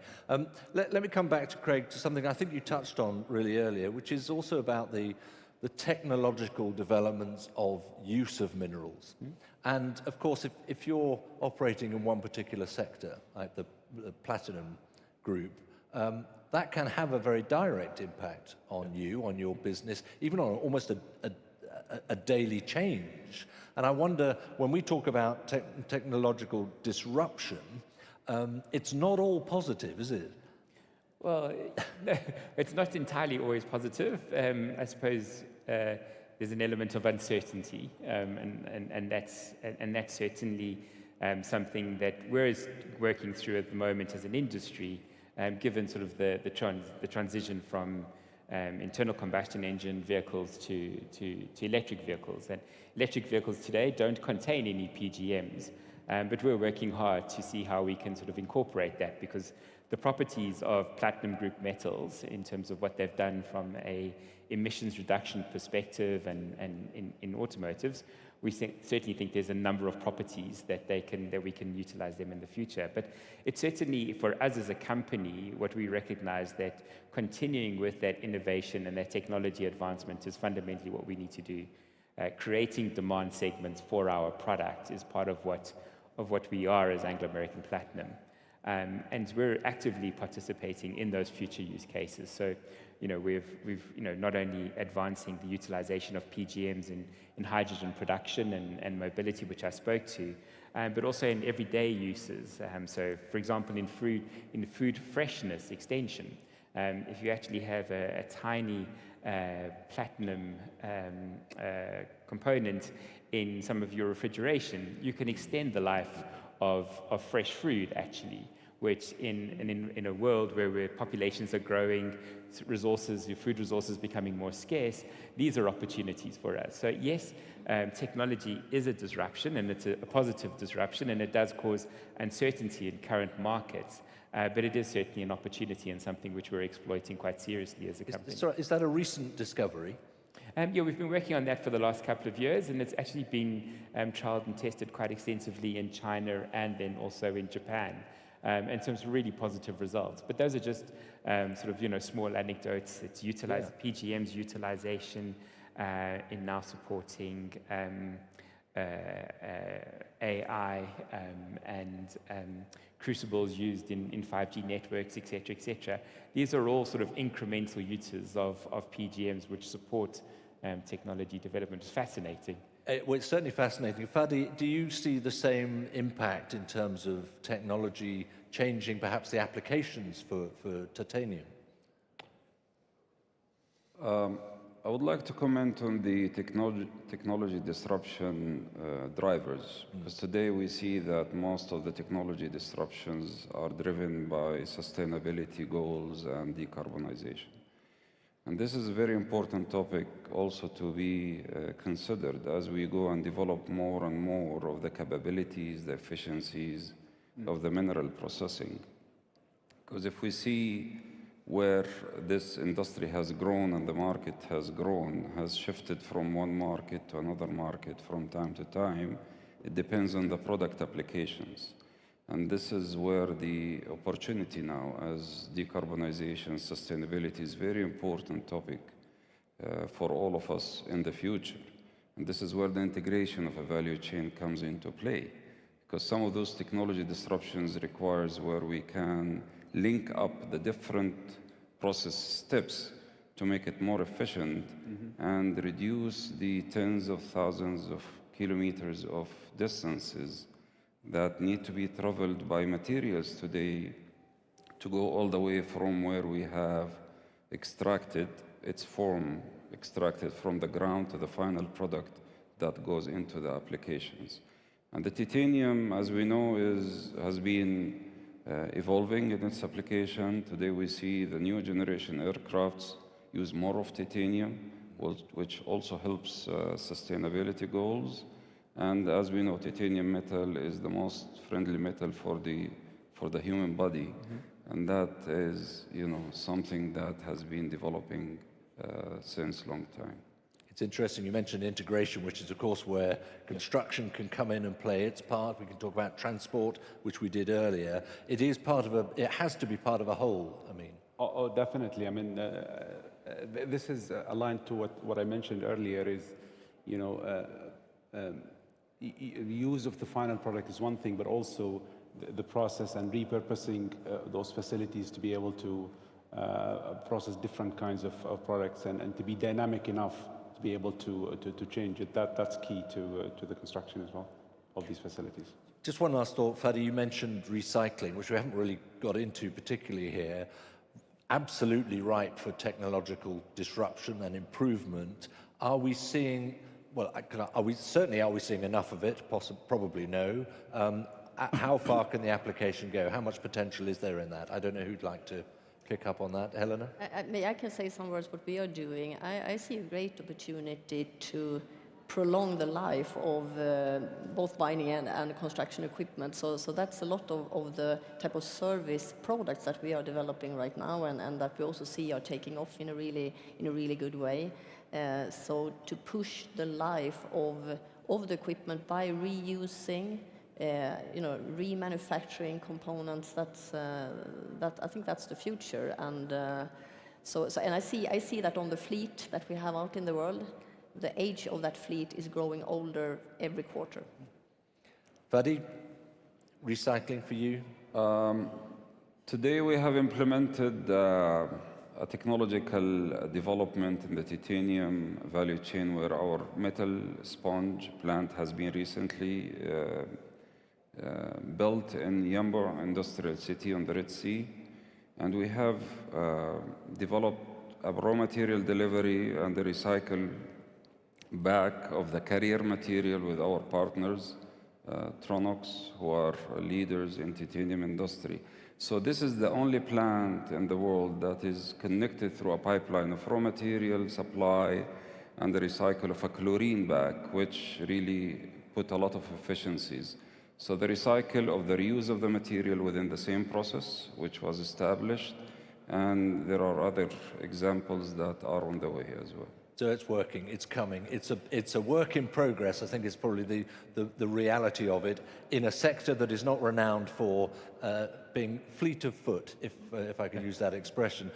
Speaker 6: Let me come back to Craig, to something I think you touched on really earlier, which is also about the technological developments of use of minerals. And of course, if you're operating in one particular sector, like the platinum group, that can have a very direct impact on you, on your business, even on almost a daily change. And I wonder, when we talk about technological disruption, it's not all positive, is it?
Speaker 7: Well, it's not entirely always positive. I suppose there's an element of uncertainty, and that's certainly something that we're working through at the moment as an industry, given sort of the transition from internal combustion engine vehicles to electric vehicles. And electric vehicles today don't contain any PGMs, but we're working hard to see how we can sort of incorporate that, because the properties of platinum group metals in terms of what they've done from a emissions reduction perspective and in automotives, we certainly think there's a number of properties that we can utilize them in the future. But it's certainly, for us as a company, what we recognize that continuing with that innovation and that technology advancement is fundamentally what we need to do. Creating demand segments for our product is part of what we are as Anglo American Platinum. And we're actively participating in those future use cases. So, we've not only advancing the utilization of PGMs in hydrogen production and mobility, which I spoke to, but also in everyday uses. So, for example, in food freshness extension, if you actually have a tiny platinum component in some of your refrigeration, you can extend the life of fresh food, actually, which in a world where populations are growing, your food resources becoming more scarce, these are opportunities for us. So yes, technology is a disruption, and it's a positive disruption, and it does cause uncertainty in current markets. But it is certainly an opportunity and something which we're exploiting quite seriously as a company.
Speaker 6: Is that a recent discovery?
Speaker 7: Yeah, we've been working on that for the last couple of years, and it's actually been trialed and tested quite extensively in China and then also in Japan, and some really positive results. But those are just small anecdotes. It's PGM's utilization in now supporting AI and crucibles used in 5G networks, etc., etc. These are all sort of incremental uses of PGMs which support technology development. It's fascinating.
Speaker 6: Well, it's certainly fascinating. Fadi, do you see the same impact in terms of technology changing perhaps the applications for titanium?
Speaker 5: I would like to comment on the technology disruption drivers, because today we see that most of the technology disruptions are driven by sustainability goals and decarbonization. And this is a very important topic also to be considered as we go and develop more and more of the capabilities, the efficiencies of the mineral processing. Because if we see where this industry has grown and the market has grown, has shifted from one market to another market from time to time, it depends on the product applications. And this is where the opportunity now, as decarbonization, sustainability is a very important topic for all of us in the future. And this is where the integration of a value chain comes into play. Because some of those technology disruptions requires where we can link up the different process steps to make it more efficient and reduce the tens of thousands of kilometers of distances that need to be traveled by materials today to go all the way from where we have extracted its form, extracted from the ground to the final product that goes into the applications. And the titanium, as we know, has been evolving in its application. Today we see the new generation aircrafts use more of titanium, which also helps sustainability goals. And as we know, titanium metal is the most friendly metal for the human body. And that is, something that has been developing since a long time.
Speaker 6: It's interesting you mentioned integration, which is of course where construction can come in and play its part. We can talk about transport, which we did earlier. It has to be part of a whole, I mean.
Speaker 10: Oh, definitely. I mean, this is aligned to what I mentioned earlier is, use of the final product is one thing, but also the process and repurposing those facilities to be able to process different kinds of products and to be dynamic enough to be able to change it. That's key to the construction as well of these facilities.
Speaker 6: Just one last thought, Fadi, you mentioned recycling, which we haven't really got into particularly here. Absolutely ripe for technological disruption and improvement. Are we seeing, are we seeing enough of it? Probably no. How far can the application go? How much potential is there in that? I don't know who'd like to pick up on that. Helena?
Speaker 4: I can say some words what we are doing. I see a great opportunity to prolong the life of both mining and construction equipment. So that's a lot of the type of service products that we are developing right now and that we also see are taking off in a really good way. So to push the life of the equipment by reusing, remanufacturing components, I think that's the future. And and I see that on the fleet that we have out in the world. The age of that fleet is growing older every quarter.
Speaker 6: Fadi, recycling for you?
Speaker 5: Today we have implemented a technological development in the titanium value chain where our metal sponge plant has been recently built in Yanbu Industrial City on the Red Sea. And we have developed a raw material delivery and the recycle back of the carrier material with our partners, Tronox, who are leaders in titanium industry. So this is the only plant in the world that is connected through a pipeline of raw material supply and the recycle of a chlorine bag, which really put a lot of efficiencies. So the recycle of the reuse of the material within the same process, which was established, and there are other examples that are on the way as well.
Speaker 6: So it's working, it's coming. It's a work in progress, I think is probably the reality of it, in a sector that is not renowned for being fleet of foot, if I can use that expression.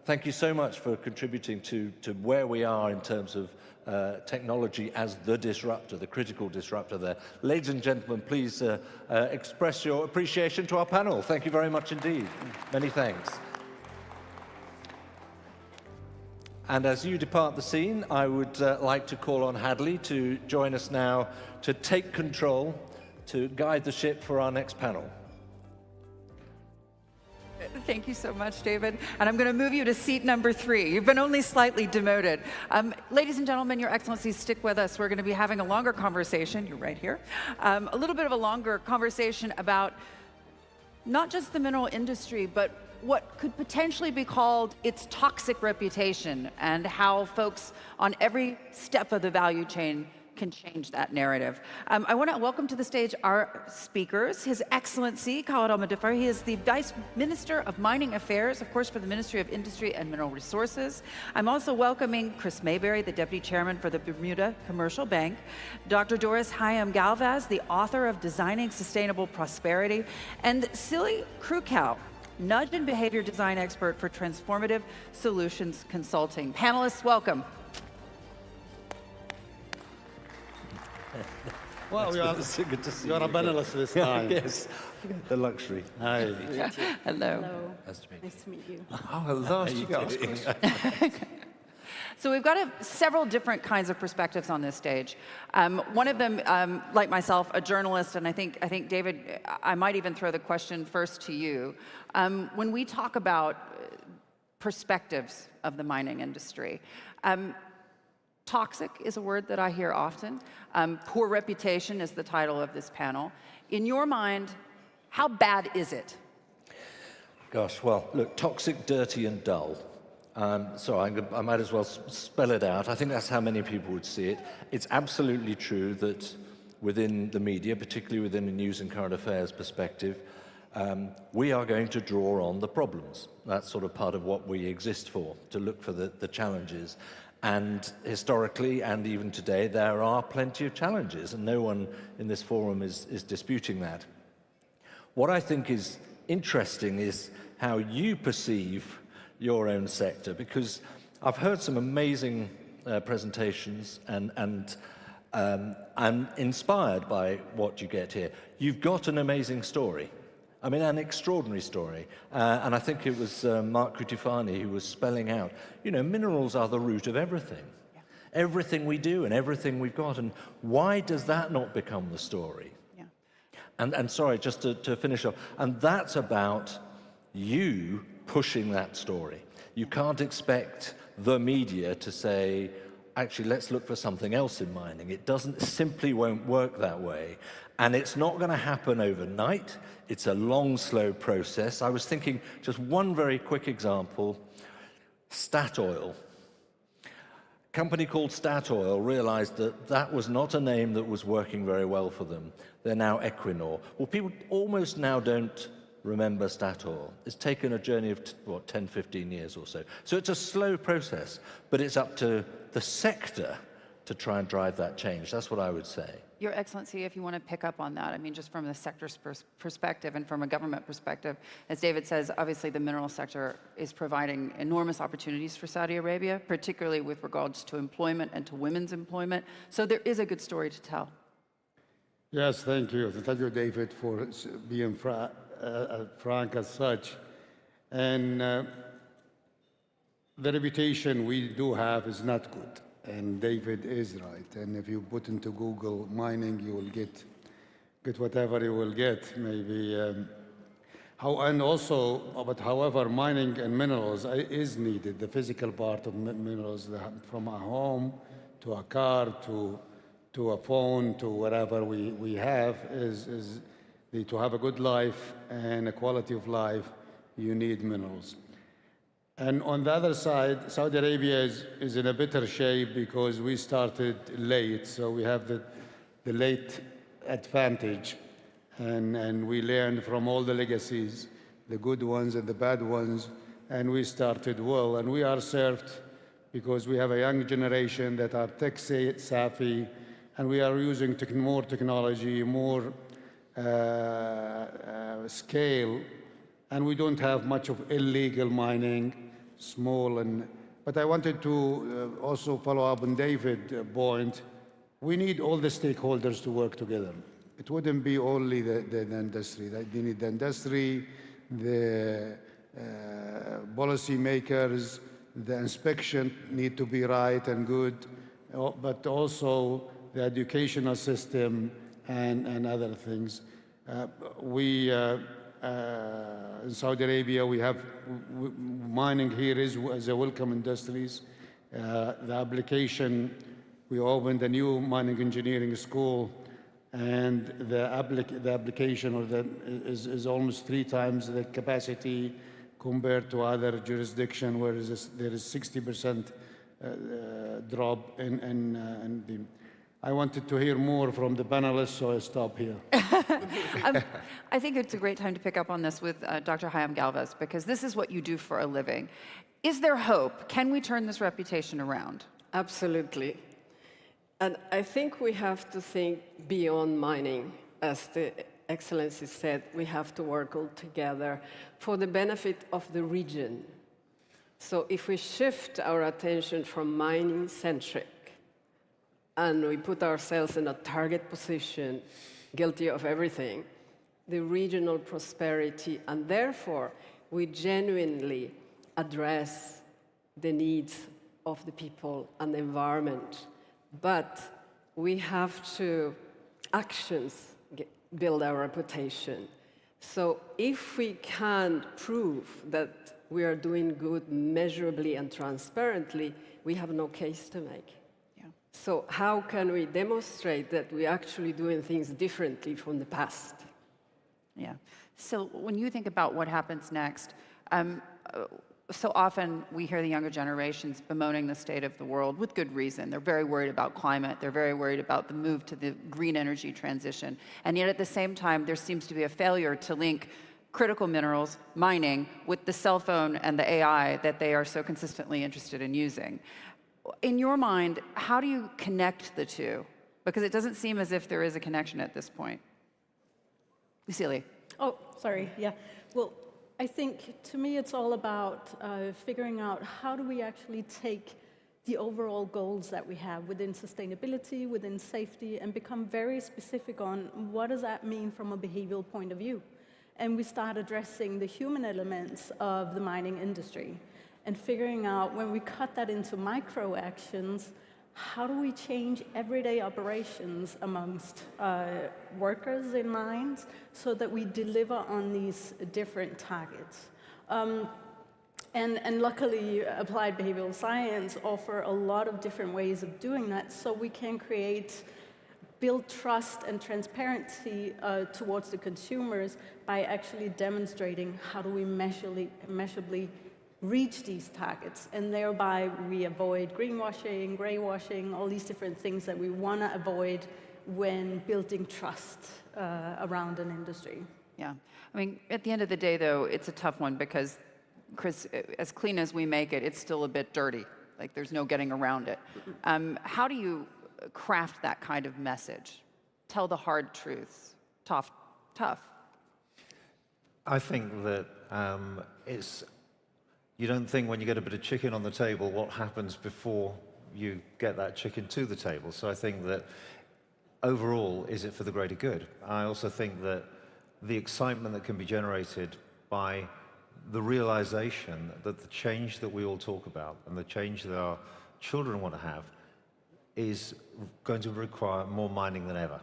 Speaker 6: Thank you so much for contributing to where we are in terms of technology as the disruptor, the critical disruptor there. Ladies and gentlemen, please express your appreciation to our panel. Thank you very much indeed. Many thanks. And as you depart the scene, I would like to call on Hadley to join us now to take control, to guide the ship for our next panel.
Speaker 12: Thank you so much, David. And I'm going to move you to seat number 3. You've been only slightly demoted. Ladies and gentlemen, Your Excellencies, stick with us. We're going to be having a longer conversation. You're right here. A little bit of a longer conversation about not just the mineral industry, but what could potentially be called its toxic reputation and how folks on every step of the value chain can change that narrative. I want to welcome to the stage our speakers, His Excellency Khaled Al-Mudaffar. He is the Vice Minister of Mining Affairs, of course, for the Ministry of Industry and Mineral Resources. I'm also welcoming Chris Mayberry, the Deputy Chairman for the Bermuda Commercial Bank, Dr. Doris Hayam Galvez, the author of Designing Sustainable Prosperity, and Silly Krukow, Nudge and Behavior Design Expert for Transformative Solutions Consulting. Panelists, welcome.
Speaker 13: Well, you are
Speaker 6: good to see
Speaker 13: you are a panelist this time.
Speaker 6: Yes, the luxury.
Speaker 13: Hi.
Speaker 12: Hello.
Speaker 6: Nice to meet you.
Speaker 15: Nice to meet you.
Speaker 13: Oh, hello. You guys.
Speaker 12: So we've got several different kinds of perspectives on this stage. One of them, like myself, a journalist, and I think David, I might even throw the question first to you. When we talk about perspectives of the mining industry, toxic is a word that I hear often. Poor reputation is the title of this panel. In your mind, how bad is it?
Speaker 6: Gosh, well, look, toxic, dirty, and dull. So I might as well spell it out. I think that's how many people would see it. It's absolutely true that within the media, particularly within the news and current affairs perspective, we are going to draw on the problems. That's sort of part of what we exist for, to look for the challenges. And historically, and even today, there are plenty of challenges, and no one in this forum is disputing that. What I think is interesting is how you perceive your own sector, because I've heard some amazing presentations, and I'm inspired by what you get here. You've got an amazing story. I mean, an extraordinary story. And I think it was Mark Cutifani who was spelling out, you know, minerals are the root of everything. Yeah. Everything we do and everything we've got. And why does that not become the story? Yeah. And sorry, just to finish off, and that's about you pushing that story. You can't expect the media to say, actually, let's look for something else in mining. It simply won't work that way. And it's not going to happen overnight. It's a long, slow process. I was thinking, just one very quick example, Statoil. A company called Statoil realized that that was not a name that was working very well for them. They're now Equinor. Well, people almost now don't remember Statoil. It's taken a journey of, 10, 15 years or so. So it's a slow process, but it's up to the sector to try and drive that change. That's what I would say.
Speaker 12: Your Excellency, if you want to pick up on that, I mean, just from the sector's perspective and from a government perspective, as David says, obviously the mineral sector is providing enormous opportunities for Saudi Arabia, particularly with regards to employment and to women's employment. So there is a good story to tell.
Speaker 13: Yes, thank you. Thank you, David, for being frank as such. And the reputation we do have is not good. And David is right. And if you put into Google mining, you will get whatever you will get, maybe. However, mining and minerals is needed. The physical part of minerals, from a home to a car to a phone to whatever we have, is to have a good life and a quality of life, you need minerals. And on the other side, Saudi Arabia is in a better shape because we started late, so we have the late advantage, and we learned from all the legacies, the good ones and the bad ones, and we started well. And we are served because we have a young generation that are tech savvy, and we are using more technology, more scale, and we don't have much of illegal mining, small. But I wanted to also follow up on David's point. We need all the stakeholders to work together. It wouldn't be only the industry. They need the industry, the policy makers, the inspection need to be right and good, but also the educational system and other things. In Saudi Arabia, we have mining here as a welcome industries. The application, we opened a new mining engineering school, and the application is almost 3 times the capacity compared to other jurisdictions where there is 60% drop in the. I wanted to hear more from the panelists, so I stop here.
Speaker 12: I think it's a great time to pick up on this with Dr. Hayam Galvez, because this is what you do for a living. Is there hope? Can we turn this reputation around?
Speaker 15: Absolutely. And I think we have to think beyond mining. As the Excellency said, we have to work all together for the benefit of the region. So if we shift our attention from mining-centric, and we put ourselves in a target position, guilty of everything, the regional prosperity, and therefore we genuinely address the needs of the people and the environment. But we have to build our reputation. So if we can prove that we are doing good measurably and transparently, we have no case to make. So how can we demonstrate that we're actually doing things differently from the past?
Speaker 12: Yeah. So when you think about what happens next, so often we hear the younger generations bemoaning the state of the world with good reason. They're very worried about climate. They're very worried about the move to the green energy transition. And yet at the same time, there seems to be a failure to link critical minerals, mining, with the cell phone and the AI that they are so consistently interested in using. In your mind, how do you connect the two? Because it doesn't seem as if there is a connection at this point. Lucille.
Speaker 21: Oh, sorry, yeah. Well, I think to me it's all about figuring out how do we actually take the overall goals that we have within sustainability, within safety, and become very specific on what does that mean from a behavioral point of view. And we start addressing the human elements of the mining industry, and figuring out, when we cut that into micro actions, how do we change everyday operations amongst workers in mines so that we deliver on these different targets? And luckily, applied behavioral science offer a lot of different ways of doing that, so we can build trust and transparency towards the consumers by actually demonstrating how do we measurably reach these targets, and thereby we avoid greenwashing, graywashing, all these different things that we want to avoid when building trust around an industry.
Speaker 12: Yeah. I mean, at the end of the day, though, it's a tough one because, Chris, as clean as we make it, it's still a bit dirty. Like, there's no getting around it. How do you craft that kind of message? Tell the hard truths. Tough.
Speaker 6: I think that you don't think when you get a bit of chicken on the table what happens before you get that chicken to the table. So I think that overall, is it for the greater good? I also think that the excitement that can be generated by the realization that the change that we all talk about and the change that our children want to have is going to require more mining than ever.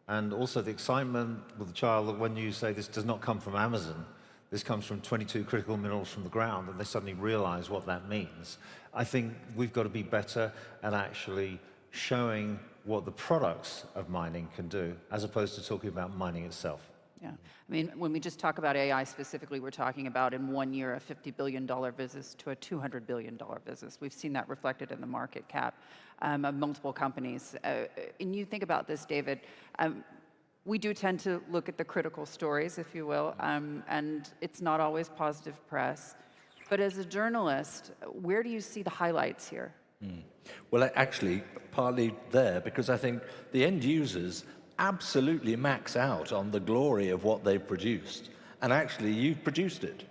Speaker 6: And also the excitement with the child that when you say this does not come from Amazon, this comes from 22 critical minerals from the ground, and they suddenly realize what that means. I think we've got to be better at actually showing what the products of mining can do, as opposed to talking about mining itself.
Speaker 12: Yeah. I mean, when we just talk about AI specifically, we're talking about in 1 year a $50 billion business to a $200 billion business. We've seen that reflected in the market cap of multiple companies. And you think about this, David, we do tend to look at the critical stories, if you will, and it's not always positive press. But as a journalist, where do you see the highlights here?
Speaker 6: Well, actually, partly there, because I think the end users absolutely max out on the glory of what they've produced. And actually, you've produced it.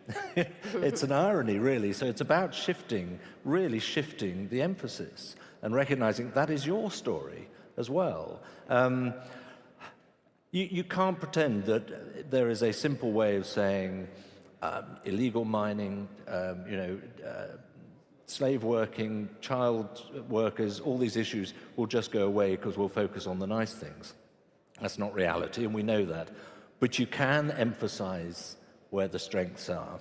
Speaker 6: It's an irony, really. So it's about really shifting the emphasis and recognizing that is your story as well. You can't pretend that there is a simple way of saying illegal mining, slave working, child workers, all these issues will just go away because we'll focus on the nice things. That's not reality, and we know that. But you can emphasize where the strengths are.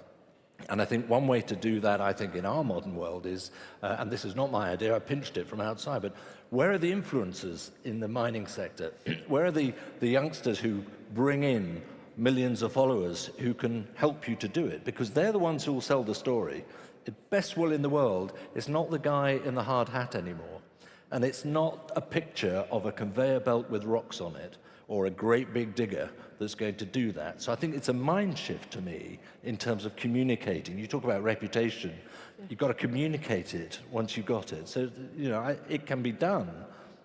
Speaker 6: And I think one way to do that, I think, in our modern world is, and this is not my idea, I pinched it from outside, but where are the influencers in the mining sector? Where are the youngsters who bring in millions of followers who can help you to do it? Because they're the ones who will sell the story. The best will in the world is not the guy in the hard hat anymore. And it's not a picture of a conveyor belt with rocks on it or a great big digger that's going to do that. So I think it's a mind shift to me in terms of communicating. You talk about reputation. You've got to communicate it once you've got it. So, you know, it can be done.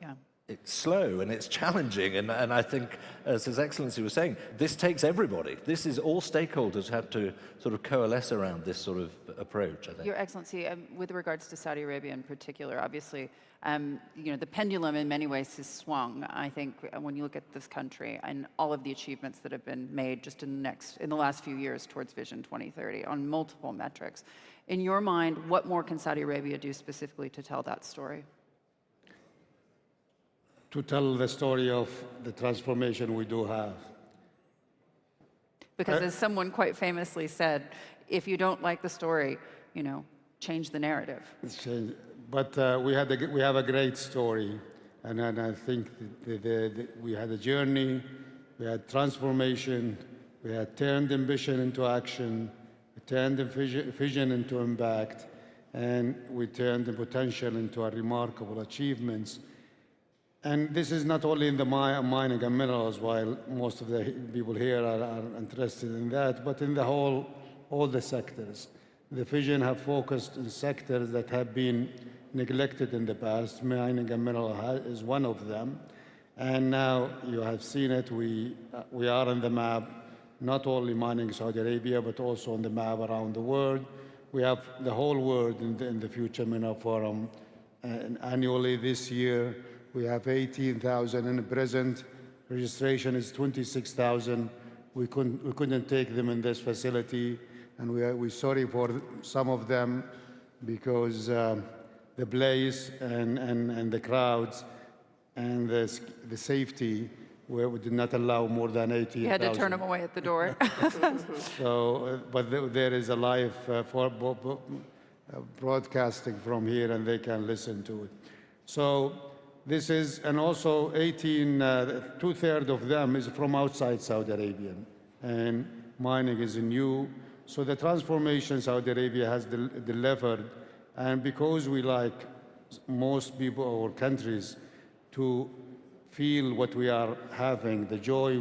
Speaker 12: Yeah.
Speaker 6: It's slow and it's challenging. And I think, as His Excellency was saying, this takes everybody. This is all stakeholders have to sort of coalesce around this sort of approach, I think.
Speaker 12: Your Excellency, with regards to Saudi Arabia in particular, obviously, you know, the pendulum in many ways has swung. I think when you look at this country and all of the achievements that have been made just in the last few years towards Vision 2030 on multiple metrics, in your mind, what more can Saudi Arabia do specifically to tell that story?
Speaker 13: To tell the story of the transformation we do have.
Speaker 12: Because as someone quite famously said, if you don't like the story, you know, change the narrative.
Speaker 13: But we have a great story, and I think we had a journey, we had transformation, we had turned ambition into action, we turned vision into impact, and we turned the potential into a remarkable achievements. And this is not only in the mining and minerals, while most of the people here are interested in that, but in the all the sectors. The vision have focused on sectors that have been neglected in the past. Mining and mineral is one of them. And now you have seen it, we are on the map, not only mining Saudi Arabia, but also on the map around the world. We have the whole world in the Future Mineral Forum. And annually this year, we have 18,000 in the present. Registration is 26,000. We couldn't take them in this facility. And we're sorry for some of them because the place and the crowds and the safety where we did not allow more than 80,000.
Speaker 12: You had to turn them away at the door.
Speaker 13: So, but there is a live broadcasting from here and they can listen to it. So this is, and also 2/3 of them is from outside Saudi Arabia, and mining is new. So the transformation Saudi Arabia has delivered, and because we like most people or countries to feel what we are having, the joy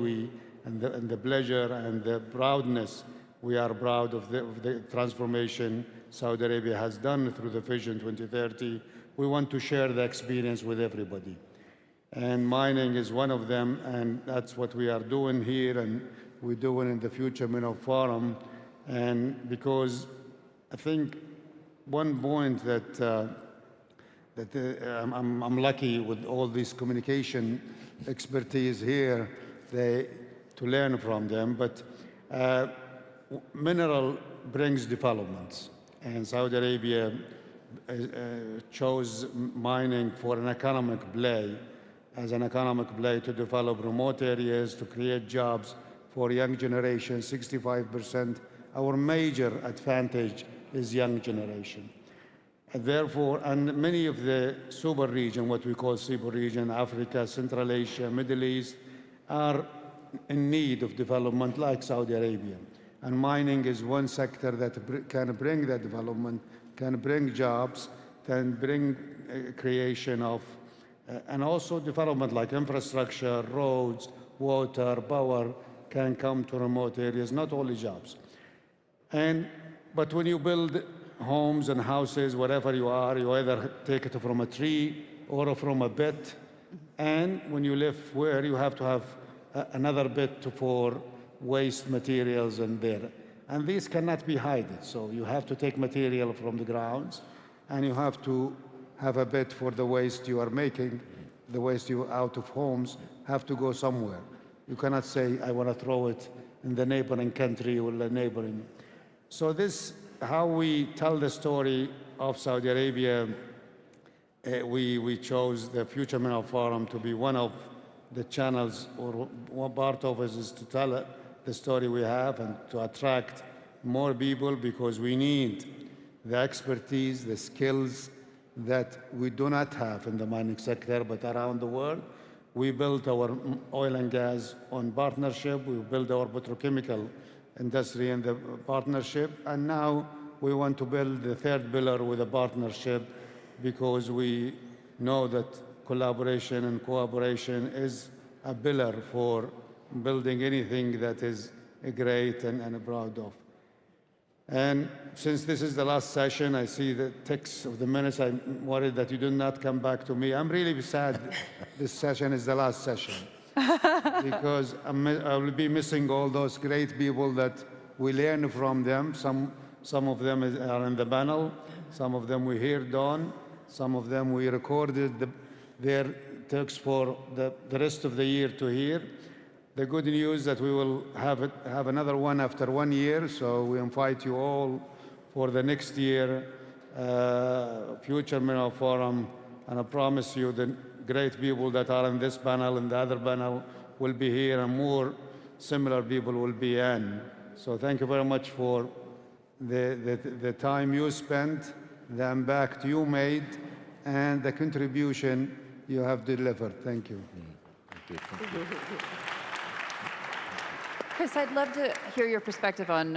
Speaker 13: and the pleasure and the proudness, we are proud of the transformation Saudi Arabia has done through the Vision 2030. We want to share the experience with everybody. And mining is one of them, and that's what we are doing here, and we're doing in the Future Mineral Forum. And because I think one point that I'm lucky with all this communication expertise here to learn from them, but mineral brings developments, and Saudi Arabia chose mining for an economic play, as an economic play to develop remote areas, to create jobs for young generation, 65%. Our major advantage is young generation. And therefore, and many of the super region, what we call super region, Africa, Central Asia, Middle East, are in need of development like Saudi Arabia. And mining is one sector that can bring that development, can bring jobs, can bring creation of, and also development like infrastructure, roads, water, power can come to remote areas, not only jobs. But when you build homes and houses, wherever you are, you either take it from a tree or from a bit. And when you live where you have to have another bit for waste materials in there. And these cannot be hidden. So you have to take material from the grounds, and you have to have a bit for the waste you are making. The waste you out of homes have to go somewhere. You cannot say, I want to throw it in the neighboring country or the neighboring. So this, how we tell the story of Saudi Arabia, we chose the Future Mineral Forum to be one of the channels, or one part of it is to tell the story we have and to attract more people, because we need the expertise, the skills that we do not have in the mining sector, but around the world. We built our oil and gas on partnership. We built our petrochemical industry in the partnership. And now we want to build the third pillar with a partnership, because we know that collaboration and cooperation is a pillar for building anything that is great and proud of. And since this is the last session, I see the ticks of the minutes. I'm worried that you do not come back to me. I'm really sad this session is the last session, because I will be missing all those great people that we learn from them. Some of them are in the panel. Some of them we heard on. Some of them we recorded their talks for the rest of the year to hear. The good news that we will have another one after 1 year, so we invite you all for the next year Future Mineral Forum, and I promise you the great people that are in this panel and the other panel will be here, and more similar people will be in. So thank you very much for the time you spent, the impact you made, and the contribution you have delivered. Thank you.
Speaker 12: Thank you. Chris, I'd love to hear your perspective on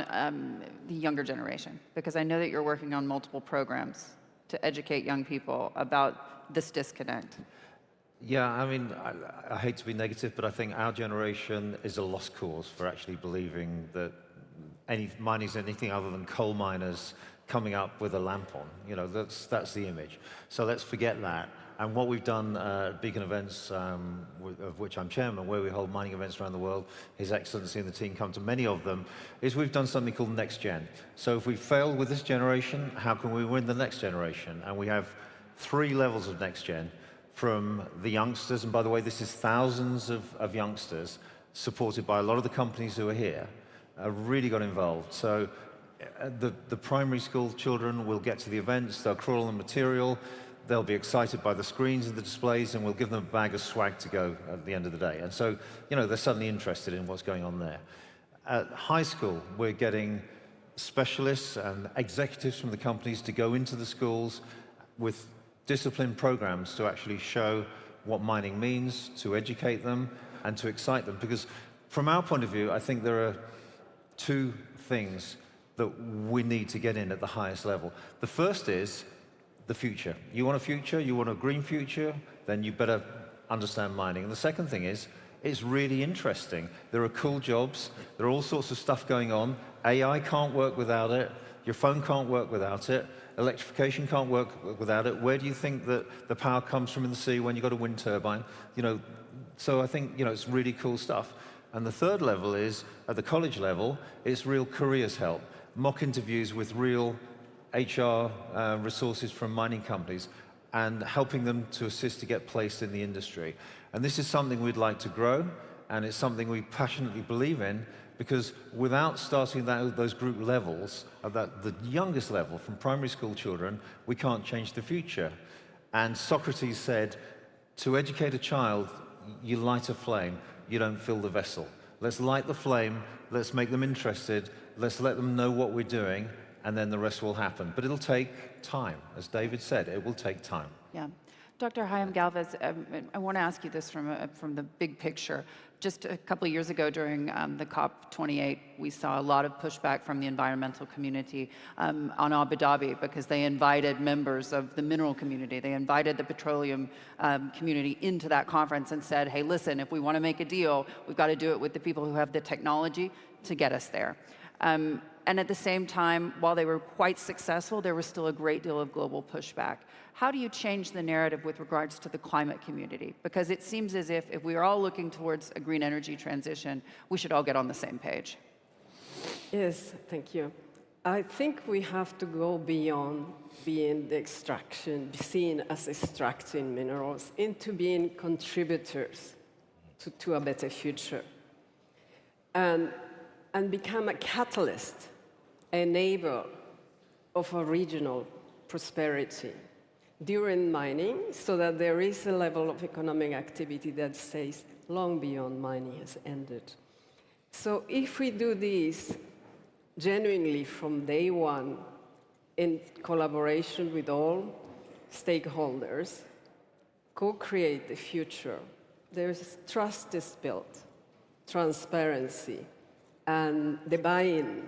Speaker 12: the younger generation, because I know that you're working on multiple programs to educate young people about this disconnect.
Speaker 6: Yeah, I mean, I hate to be negative, but I think our generation is a lost cause for actually believing that mining is anything other than coal miners coming up with a lamp on. You know, that's the image. So let's forget that. And what we've done at Beacon Events, of which I'm chairman, where we hold mining events around the world, His Excellency and the team come to many of them, is we've done something called Next Gen. So if we failed with this generation, how can we win the next generation? And we have 3 levels of Next Gen, from the youngsters, and by the way, this is thousands of youngsters, supported by a lot of the companies who are here, really got involved. So the primary school children will get to the events, they'll crawl on the material, they'll be excited by the screens and the displays, and we'll give them a bag of swag to go at the end of the day. And so, you know, they're suddenly interested in what's going on there. At high school, we're getting specialists and executives from the companies to go into the schools with disciplined programs to actually show what mining means, to educate them and to excite them. Because from our point of view, I think there are 2 things that we need to get in at the highest level. The first is the future. You want a future, you want a green future, then you better understand mining. And the second thing is, it's really interesting. There are cool jobs, there are all sorts of stuff going on. AI can't work without it, your phone can't work without it, electrification can't work without it. Where do you think that the power comes from in the sea when you've got a wind turbine? You know, so I think, you know, it's really cool stuff. And the third level is, at the college level, it's real careers help. Mock interviews with real HR resources from mining companies and helping them to assist to get placed in the industry. And this is something we'd like to grow, and it's something we passionately believe in, because without starting those group levels, at the youngest level, from primary school children, we can't change the future. And Socrates said, to educate a child, you light a flame, you don't fill the vessel. Let's light the flame, let's make them interested, let's let them know what we're doing, and then the rest will happen. But it'll take time. As David said, it will take time.
Speaker 12: Yeah. Dr. Chaim Galvez, I want to ask you this from the big picture. Just a couple of years ago during the COP28, we saw a lot of pushback from the environmental community on Abu Dhabi, because they invited members of the mineral community. They invited the petroleum community into that conference and said, hey, listen, if we want to make a deal, we've got to do it with the people who have the technology to get us there. And at the same time, while they were quite successful, there was still a great deal of global pushback. How do you change the narrative with regards to the climate community? Because it seems as if we are all looking towards a green energy transition, we should all get on the same page.
Speaker 15: Yes, thank you. I think we have to go beyond being the extraction, seen as extracting minerals, into being contributors to a better future. And become a catalyst, a enabler of a regional prosperity during mining, so that there is a level of economic activity that stays long beyond mining has ended. So if we do this genuinely from day one, in collaboration with all stakeholders, co-create the future, there's trust is built, transparency, and the buy-in.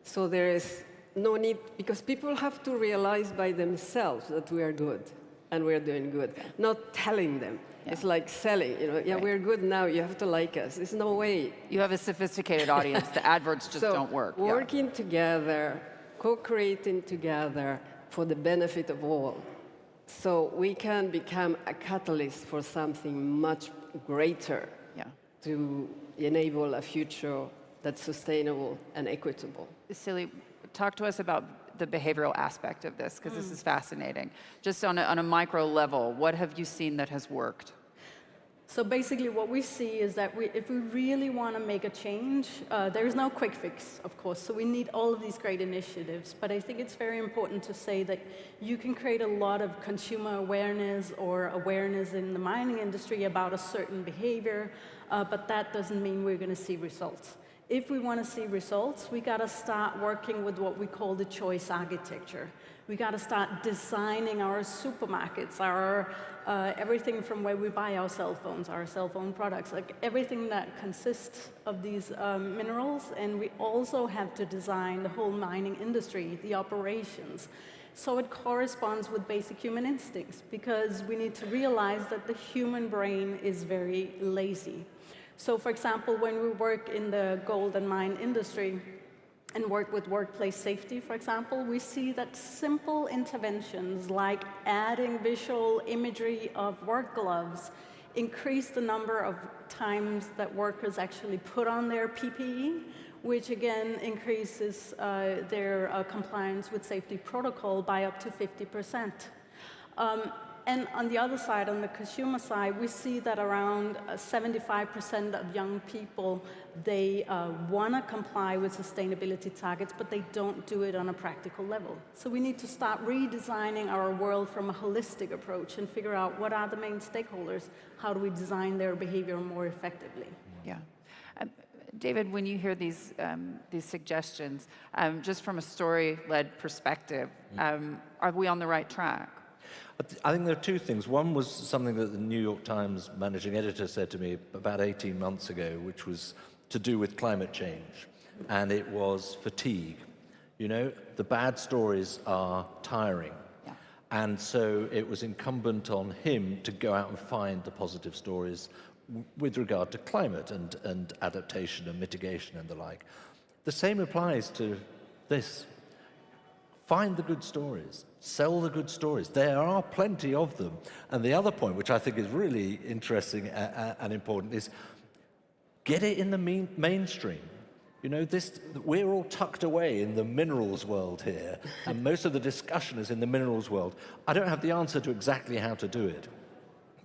Speaker 15: So there is no need, because people have to realize by themselves that we are good and we're doing good, not telling them. Yeah. It's like selling, yeah, right. We're good now, you have to like us. There's no way.
Speaker 12: You have a sophisticated audience. The adverts just don't work.
Speaker 15: Working together, co-creating together for the benefit of all. So we can become a catalyst for something much greater to enable a future that's sustainable and equitable.
Speaker 12: Silly, talk to us about the behavioral aspect of this, because this is fascinating. Just on a micro level, what have you seen that has worked?
Speaker 21: So basically what we see is that if we really want to make a change, there is no quick fix, of course, so we need all of these great initiatives. But I think it's very important to say that you can create a lot of consumer awareness or awareness in the mining industry about a certain behavior, but that doesn't mean we're going to see results. If we want to see results, we got to start working with what we call the choice architecture. We got to start designing our supermarkets, our everything from where we buy our cell phones, our cell phone products, like everything that consists of these minerals. And we also have to design the whole mining industry, the operations. So it corresponds with basic human instincts, because we need to realize that the human brain is very lazy. So for example, when we work in the gold and mine industry and work with workplace safety, for example, we see that simple interventions like adding visual imagery of work gloves increase the number of times that workers actually put on their PPE, which again increases their compliance with safety protocol by up to 50%. And on the other side, on the consumer side, we see that around 75% of young people, they want to comply with sustainability targets, but they don't do it on a practical level. So we need to start redesigning our world from a holistic approach and figure out what are the main stakeholders, how do we design their behavior more effectively.
Speaker 12: Yeah. David, when you hear these suggestions, just from a story-led perspective, are we on the right track?
Speaker 6: I think there are two things. One was something that the New York Times managing editor said to me about 18 months ago, which was to do with climate change, and it was fatigue. You know, the bad stories are tiring. Yeah. And so it was incumbent on him to go out and find the positive stories with regard to climate and adaptation and mitigation and the like. The same applies to this. Find the good stories, sell the good stories. There are plenty of them. And the other point, which I think is really interesting and important, is get it in the mainstream. You know, we're all tucked away in the minerals world here, and most of the discussion is in the minerals world. I don't have the answer to exactly how to do it.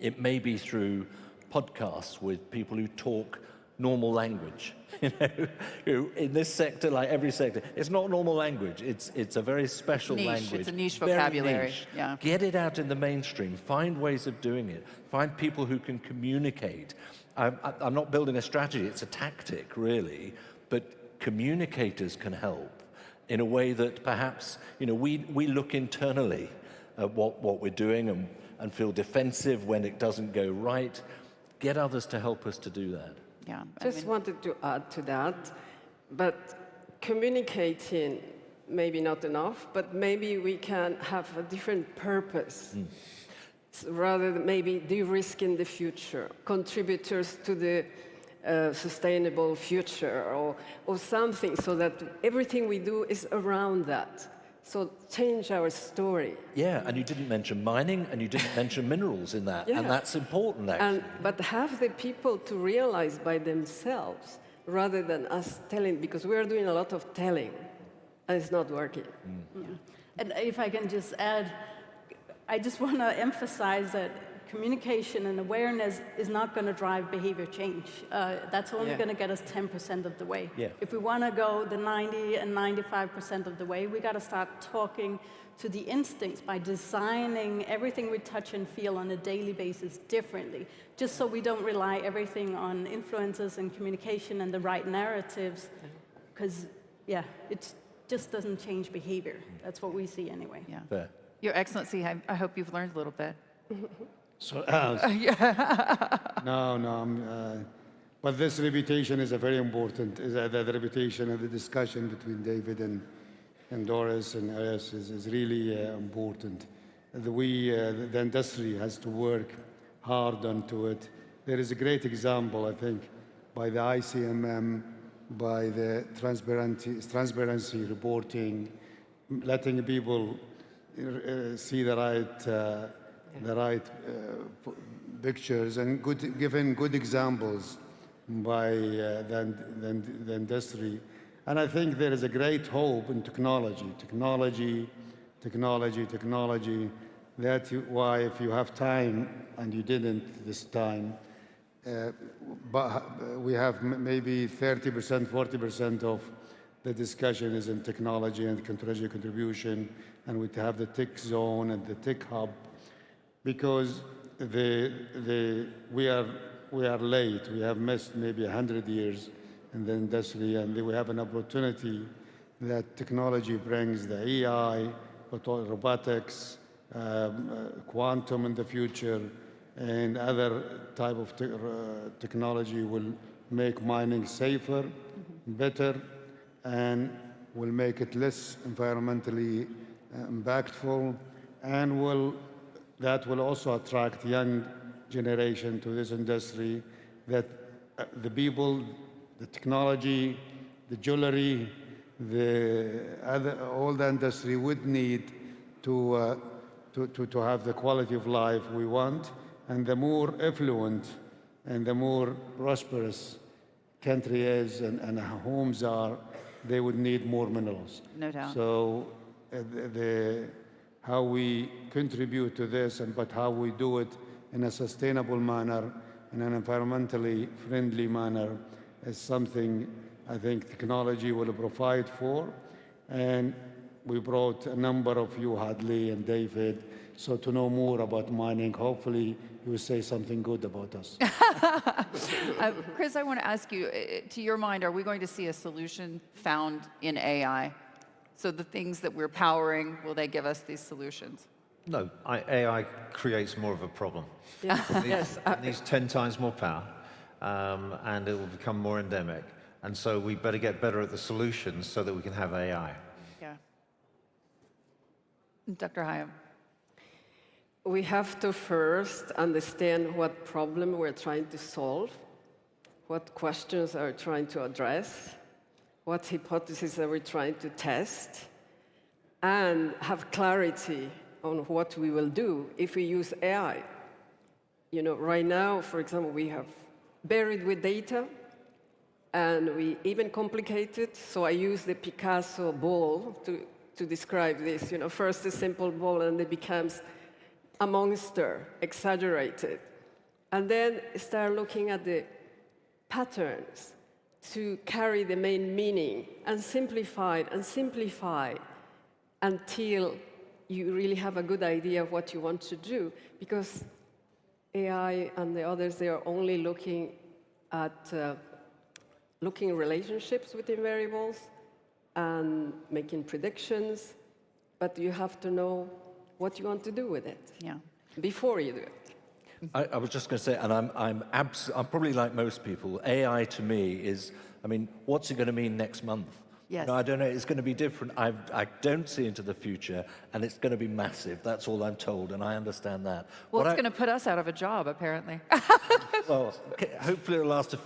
Speaker 6: It may be through podcasts with people who talk normal language. You know, in this sector, like every sector, it's not normal language. It's a very special language.
Speaker 12: It's a niche vocabulary.
Speaker 6: Niche.
Speaker 12: Yeah.
Speaker 6: Get it out in the mainstream. Find ways of doing it. Find people who can communicate. I'm not building a strategy. It's a tactic, really. But communicators can help in a way that perhaps, you know, we look internally at what we're doing and feel defensive when it doesn't go right. Get others to help us to do that.
Speaker 12: Yeah,
Speaker 15: Just wanted to add to that, but communicating maybe not enough, but maybe we can have a different purpose. Rather than maybe de-risking the future, contributors to the sustainable future or something, so that everything we do is around that. So change our story.
Speaker 6: Yeah, and you didn't mention mining, and you didn't mention minerals in that, and that's important, actually.
Speaker 15: But have the people to realize by themselves, rather than us telling, because we are doing a lot of telling, and it's not working.
Speaker 21: Yeah. And if I can just add, I just want to emphasize that communication and awareness is not going to drive behavior change. That's only going to get us 10% of the way.
Speaker 6: Yeah.
Speaker 21: If we want to go the 90 and 95% of the way, we got to start talking to the instincts by designing everything we touch and feel on a daily basis differently, just so we don't rely everything on influences and communication and the right narratives, because, yeah, it just doesn't change behavior. That's what we see anyway.
Speaker 12: Yeah.
Speaker 6: Fair.
Speaker 12: Your Excellency, I hope you've learned a little bit.
Speaker 13: So, but this reputation is a very important. The reputation and the discussion between David and Doris and us is really important. The industry has to work hard onto it. There is a great example, I think, by the ICMM, by the transparency reporting, letting people see the right pictures, and giving good examples by the industry. And I think there is a great hope in technology. That's why, if you have time, and you didn't this time, but we have maybe 30%, 40% of the discussion is in technology and technology contribution, and we have the tech zone and the tech hub, because we are late. We have missed maybe 100 years in the industry, and we have an opportunity that technology brings, the AI, but also robotics, quantum in the future, and other type of technology will make mining safer, better, and will make it less environmentally impactful, and that will also attract young generation to this industry, that the people, the technology, the jewelry, all the industry would need to have the quality of life we want. And the more affluent and the more prosperous country is and homes are, they would need more minerals.
Speaker 12: No doubt.
Speaker 13: So how we contribute to this, but how we do it in a sustainable manner, in an environmentally friendly manner, is something I think technology will provide for. And we brought a number of you, Hadley and David, so to know more about mining. Hopefully you will say something good about us.
Speaker 12: Chris, I want to ask you, to your mind, are we going to see a solution found in AI? So the things that we're powering, will they give us these solutions?
Speaker 11: No, AI creates more of a problem. It needs 10 times more power, and it will become more endemic. And so we better get better at the solutions so that we can have AI.
Speaker 12: Yeah. Dr. Hayam.
Speaker 15: We have to first understand what problem we're trying to solve, what questions are we trying to address, what hypotheses are we trying to test, and have clarity on what we will do if we use AI. You know, right now, for example, we have buried with data, and we even complicate it. So I use the Picasso ball to describe this. You know, first a simple ball, and it becomes a monster, exaggerated. And then start looking at the patterns to carry the main meaning, and simplify until you really have a good idea of what you want to do. Because AI and the others, they are only looking at relationships within variables and making predictions, but you have to know what you want to do with it before you do it.
Speaker 6: I was just going to say, and I'm probably like most people, AI to me is, I mean, what's it going to mean next month?
Speaker 12: Yes.
Speaker 6: No, I don't know. It's going to be different. I don't see into the future, and it's going to be massive. That's all I'm told, and I understand that.
Speaker 12: Well, it's going to put us out of a job, apparently.
Speaker 6: Well, hopefully it'll last.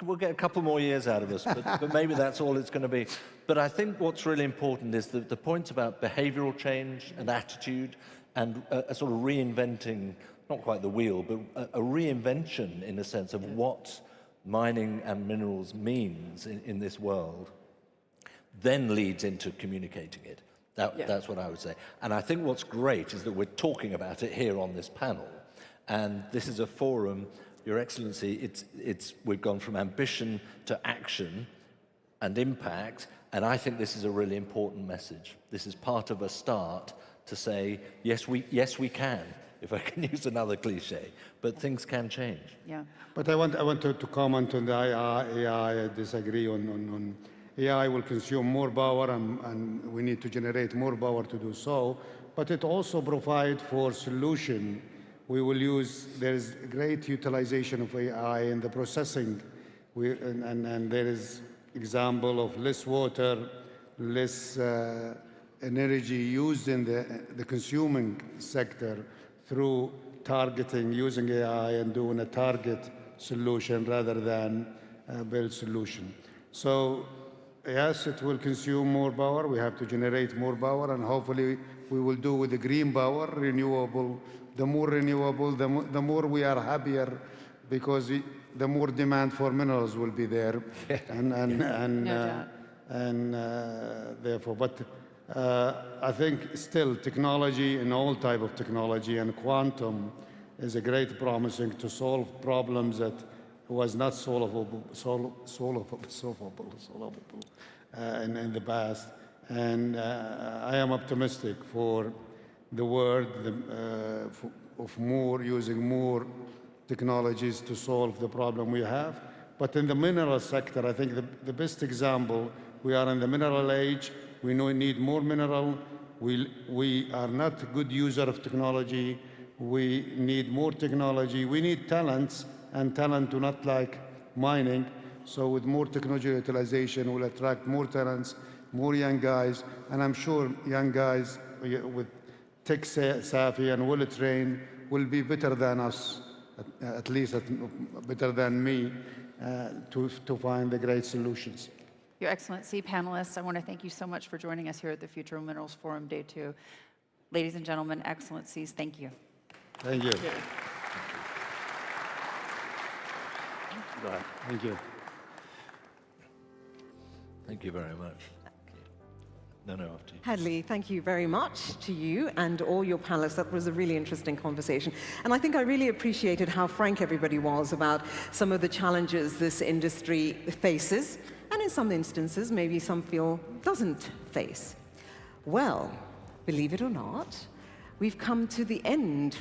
Speaker 6: We'll get a couple more years out of us, but maybe that's all it's going to be. But I think what's really important is the point about behavioral change and attitude, and a sort of reinventing, not quite the wheel, but a reinvention in a sense of what mining and minerals means in this world, then leads into communicating it. That's what I would say. And I think what's great is that we're talking about it here on this panel. And this is a forum, Your Excellency, we've gone from ambition to action and impact, and I think this is a really important message. This is part of a start to say, yes, we can, if I can use another cliche, but things can change.
Speaker 12: Yeah.
Speaker 13: But I want to comment on the AI. I disagree on AI will consume more power, and we need to generate more power to do so, but it also provides for solution. We will use, there's great utilization of AI in the processing, and there is example of less water, less energy used in the consuming sector through targeting, using AI and doing a target solution rather than a build solution. So yes, it will consume more power. We have to generate more power, and hopefully we will do with the green power, renewable. The more renewable, the more we are happier, because the more demand for minerals will be there, and therefore. But I think still technology and all type of technology and quantum is a great promising to solve problems that was not solvable in the past. And I am optimistic for the world of more, using more technologies to solve the problem we have. But in the mineral sector, I think the best example, we are in the mineral age. We need more mineral. We are not a good user of technology. We need more technology. We need talents, and talent do not like mining. So with more technology utilization, we'll attract more talents, more young guys, and I'm sure young guys with tech savvy and well-trained will be better than us, at least better than me, to find the great solutions.
Speaker 12: Your Excellency, panelists, I want to thank you so much for joining us here at the Future of Minerals Forum Day 2. Ladies and gentlemen, Excellencies, thank you.
Speaker 13: Thank you.
Speaker 12: Thank you.
Speaker 13: Go ahead. Thank you.
Speaker 6: Thank you very much. No, after you.
Speaker 3: Hadley, thank you very much to you and all your panelists. That was a really interesting conversation. And I think I really appreciated how frank everybody was about some of the challenges this industry faces, and in some instances, maybe some feel doesn't face. Well, believe it or not, we've come to the end,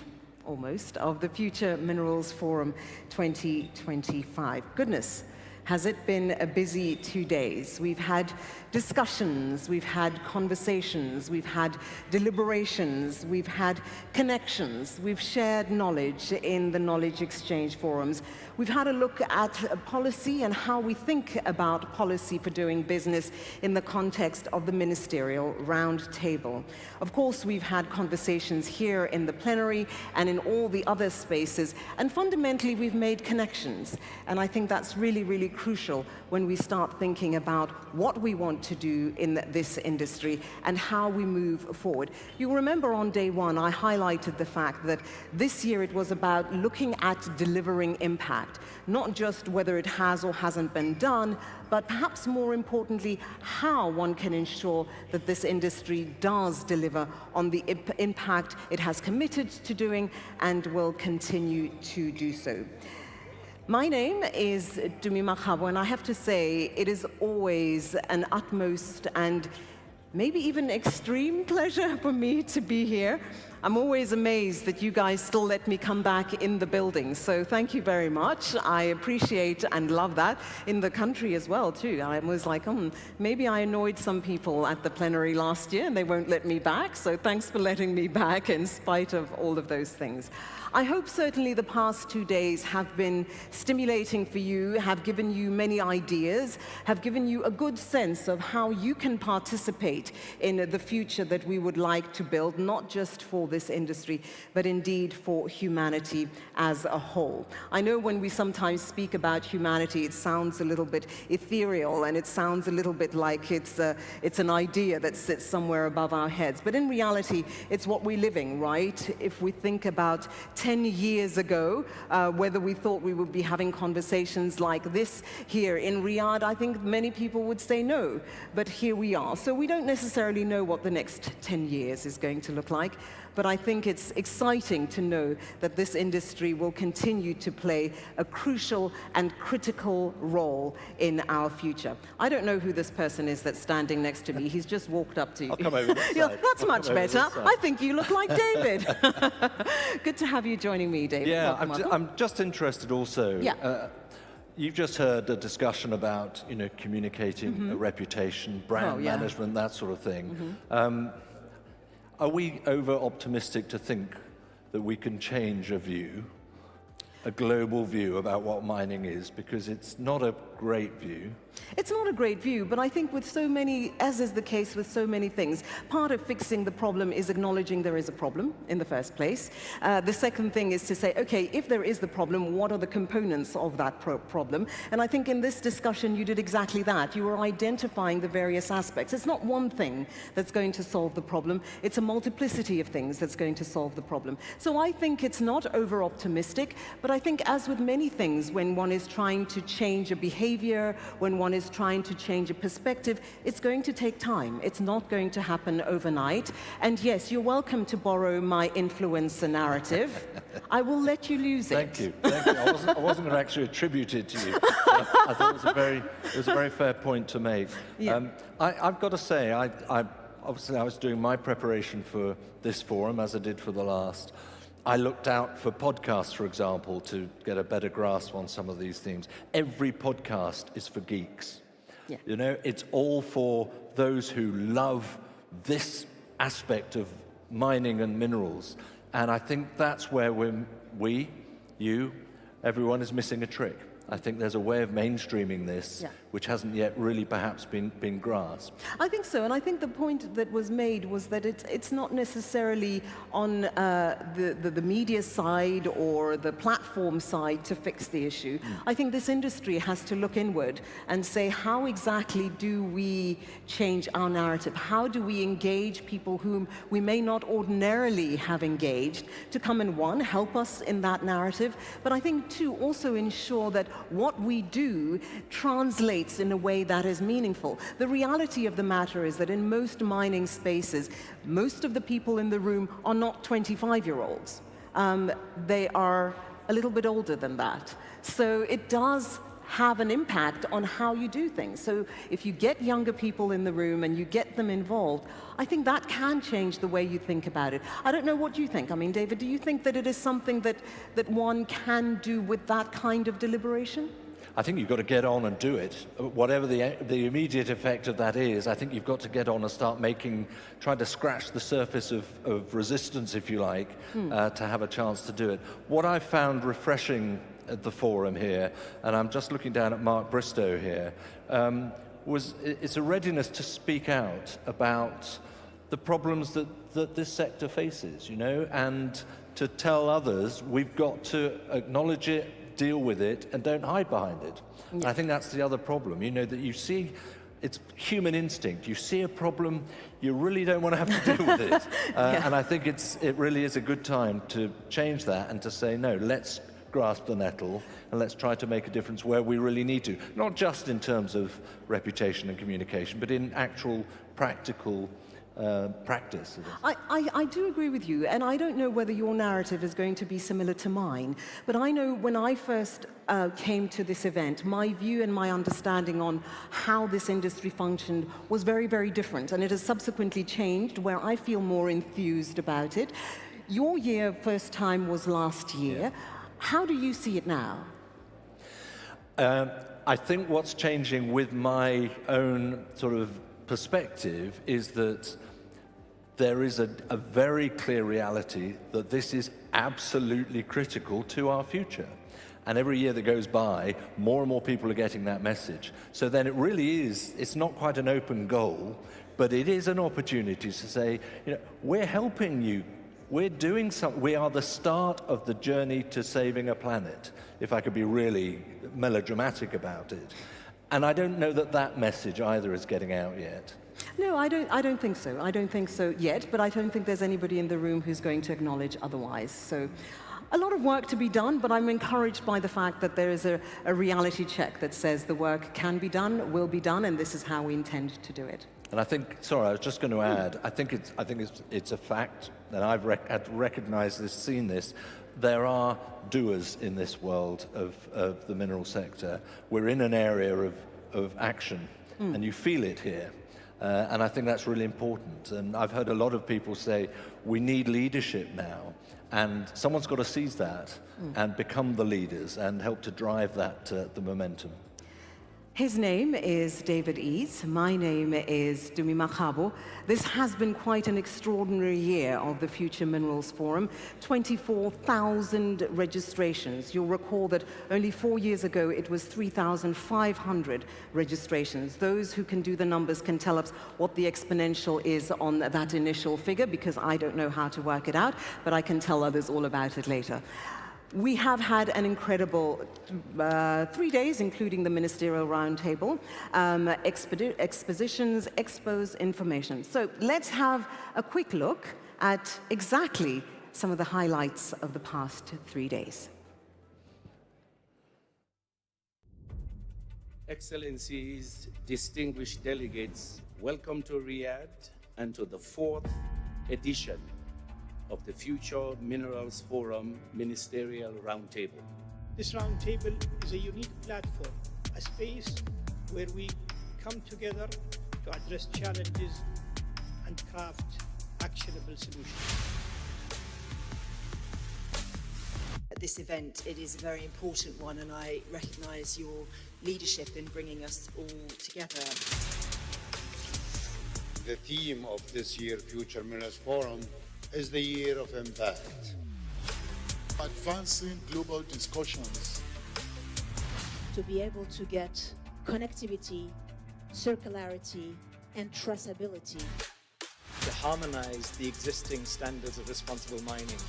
Speaker 3: almost, of the Future Minerals Forum 2025. Goodness, has it been a busy 2 days? We've had discussions, we've had conversations, we've had deliberations, we've had connections, we've shared knowledge in the knowledge exchange forums. We've had a look at policy and how we think about policy for doing business in the context of the ministerial roundtable. Of course, we've had conversations here in the plenary and in all the other spaces, and fundamentally we've made connections. And I think that's really, really crucial when we start thinking about what we want to do in this industry and how we move forward. You'll remember on day one, I highlighted the fact that this year it was about looking at delivering impact, not just whether it has or hasn't been done, but perhaps more importantly, how one can ensure that this industry does deliver on the impact it has committed to doing and will continue to do so. My name is Dumi Makhabo, and I have to say it is always an utmost and maybe even extreme pleasure for me to be here. I'm always amazed that you guys still let me come back in the building, so thank you very much. I appreciate and love that. In the country as well, too. I was like, maybe I annoyed some people at the plenary last year and they won't let me back, so thanks for letting me back in spite of all of those things. I hope certainly the past 2 days have been stimulating for you, have given you many ideas, have given you a good sense of how you can participate in the future that we would like to build, not just for this industry, but indeed for humanity as a whole. I know when we sometimes speak about humanity, it sounds a little bit ethereal and it sounds a little bit like it's an idea that sits somewhere above our heads. But in reality, it's what we're living, right? If we think about 10 years ago, whether we thought we would be having conversations like this here in Riyadh, I think many people would say no, but here we are. So we don't necessarily know what the next 10 years is going to look like, but I think it's exciting to know that this industry will continue to play a crucial and critical role in our future. I don't know who this person is that's standing next to me. He's just walked up to you.
Speaker 6: I'll come over this
Speaker 3: Yeah,
Speaker 6: side.
Speaker 3: that's
Speaker 6: I'll
Speaker 3: much
Speaker 6: come over
Speaker 3: better.
Speaker 6: this side.
Speaker 3: I think you look like David. Good to have you joining me, David.
Speaker 6: Yeah,
Speaker 3: Welcome,
Speaker 6: I'm just interested also.
Speaker 3: Yeah.
Speaker 6: You've just heard a discussion about, communicating a reputation, brand management, that sort of thing. Are we over-optimistic to think that we can change a view, a global view about what mining is? Because it's not a great view.
Speaker 3: It's not a great view, but I think with so many, as is the case with so many things, part of fixing the problem is acknowledging there is a problem in the first place. The second thing is to say, okay, if there is the problem, what are the components of that problem? And I think in this discussion you did exactly that. You were identifying the various aspects. It's not one thing that's going to solve the problem. It's a multiplicity of things that's going to solve the problem. So I think it's not over-optimistic, but I think as with many things, when one is trying to change a behavior, when one is trying to change a perspective, it's going to take time. It's not going to happen overnight. And yes, you're welcome to borrow my influencer narrative. I will let you use it.
Speaker 6: Thank you. Thank you. I wasn't going to actually attribute it to you. I thought it was a very fair point to make.
Speaker 3: Yeah.
Speaker 6: I've got to say, obviously I was doing my preparation for this forum, as I did for the last. I looked out for podcasts, for example, to get a better grasp on some of these themes. Every podcast is for geeks. Yeah. It's all for those who love this aspect of mining and minerals. And I think that's where everyone is missing a trick. I think there's a way of mainstreaming this, which hasn't yet really perhaps been grasped.
Speaker 3: I think so, and I think the point that was made was that it's not necessarily on the media side or the platform side to fix the issue. I think this industry has to look inward and say, how exactly do we change our narrative? How do we engage people whom we may not ordinarily have engaged to come and, one, help us in that narrative, but I think, two, also ensure that what we do translates in a way that is meaningful. The reality of the matter is that in most mining spaces, most of the people in the room are not 25-year-olds. They are a little bit older than that. So it does have an impact on how you do things. So if you get younger people in the room and you get them involved, I think that can change the way you think about it. I don't know what you think. I mean, David, do you think that it is something that one can do with that kind of deliberation?
Speaker 6: I think you've got to get on and do it. Whatever the immediate effect of that is, I think you've got to get on and start trying to scratch the surface of resistance, if you like, to have a chance to do it. What I found refreshing at the forum here, and I'm just looking down at Mark Bristow here, it's a readiness to speak out about the problems that this sector faces, and to tell others we've got to acknowledge it, deal with it, and don't hide behind it. Yeah. And I think that's the other problem, that you see, it's human instinct. You see a problem, you really don't want to have to deal with it. And I think it really is a good time to change that and to say, no, let's grasp the nettle and let's try to make a difference where we really need to. Not just in terms of reputation and communication, but in actual practical practice.
Speaker 3: I do agree with you, and I don't know whether your narrative is going to be similar to mine, but I know when I first came to this event, my view and my understanding on how this industry functioned was very, very different, and it has subsequently changed where I feel more enthused about it. Your first time was last year. Yeah. How do you see it now?
Speaker 6: I think what's changing with my own sort of perspective is that there is a very clear reality that this is absolutely critical to our future. And every year that goes by, more and more people are getting that message. So then it really is, it's not quite an open goal, but it is an opportunity to say, we're helping you. We're doing something. We are the start of the journey to saving a planet, if I could be really melodramatic about it. And I don't know that message either is getting out yet.
Speaker 3: No, I don't think so. I don't think so yet, but I don't think there's anybody in the room who's going to acknowledge otherwise. So a lot of work to be done, but I'm encouraged by the fact that there is a reality check that says the work can be done, will be done, and this is how we intend to do it.
Speaker 6: And I think, sorry, I was just going to add, I think it's a fact, and I've recognized this, seen this. There are doers in this world of the mineral sector. We're in an area of action, and you feel it here. And I think that's really important. And I've heard a lot of people say, we need leadership now. And someone's got to seize that and become the leaders and help to drive that, the momentum.
Speaker 3: His name is David Eads. My name is Dumi Makhabo. This has been quite an extraordinary year of the Future Minerals Forum. 24,000 registrations. You'll recall that only 4 years ago it was 3,500 registrations. Those who can do the numbers can tell us what the exponential is on that initial figure, because I don't know how to work it out, but I can tell others all about it later. We have had an incredible 3 days, including the ministerial roundtable, expositions, expos, information. So let's have a quick look at exactly some of the highlights of the past 3 days.
Speaker 9: Excellencies, distinguished delegates, welcome to Riyadh and to the 4th edition of the Future Minerals Forum Ministerial Roundtable.
Speaker 22: This roundtable is a unique platform, a space where we come together to address challenges and craft actionable solutions.
Speaker 23: At this event, it is a very important one, and I recognise your leadership in bringing us all together.
Speaker 24: The theme of this year's Future Minerals Forum is the year of impact.
Speaker 25: Advancing global discussions.
Speaker 26: To be able to get connectivity, circularity, and traceability.
Speaker 27: To harmonize the existing standards of responsible mining.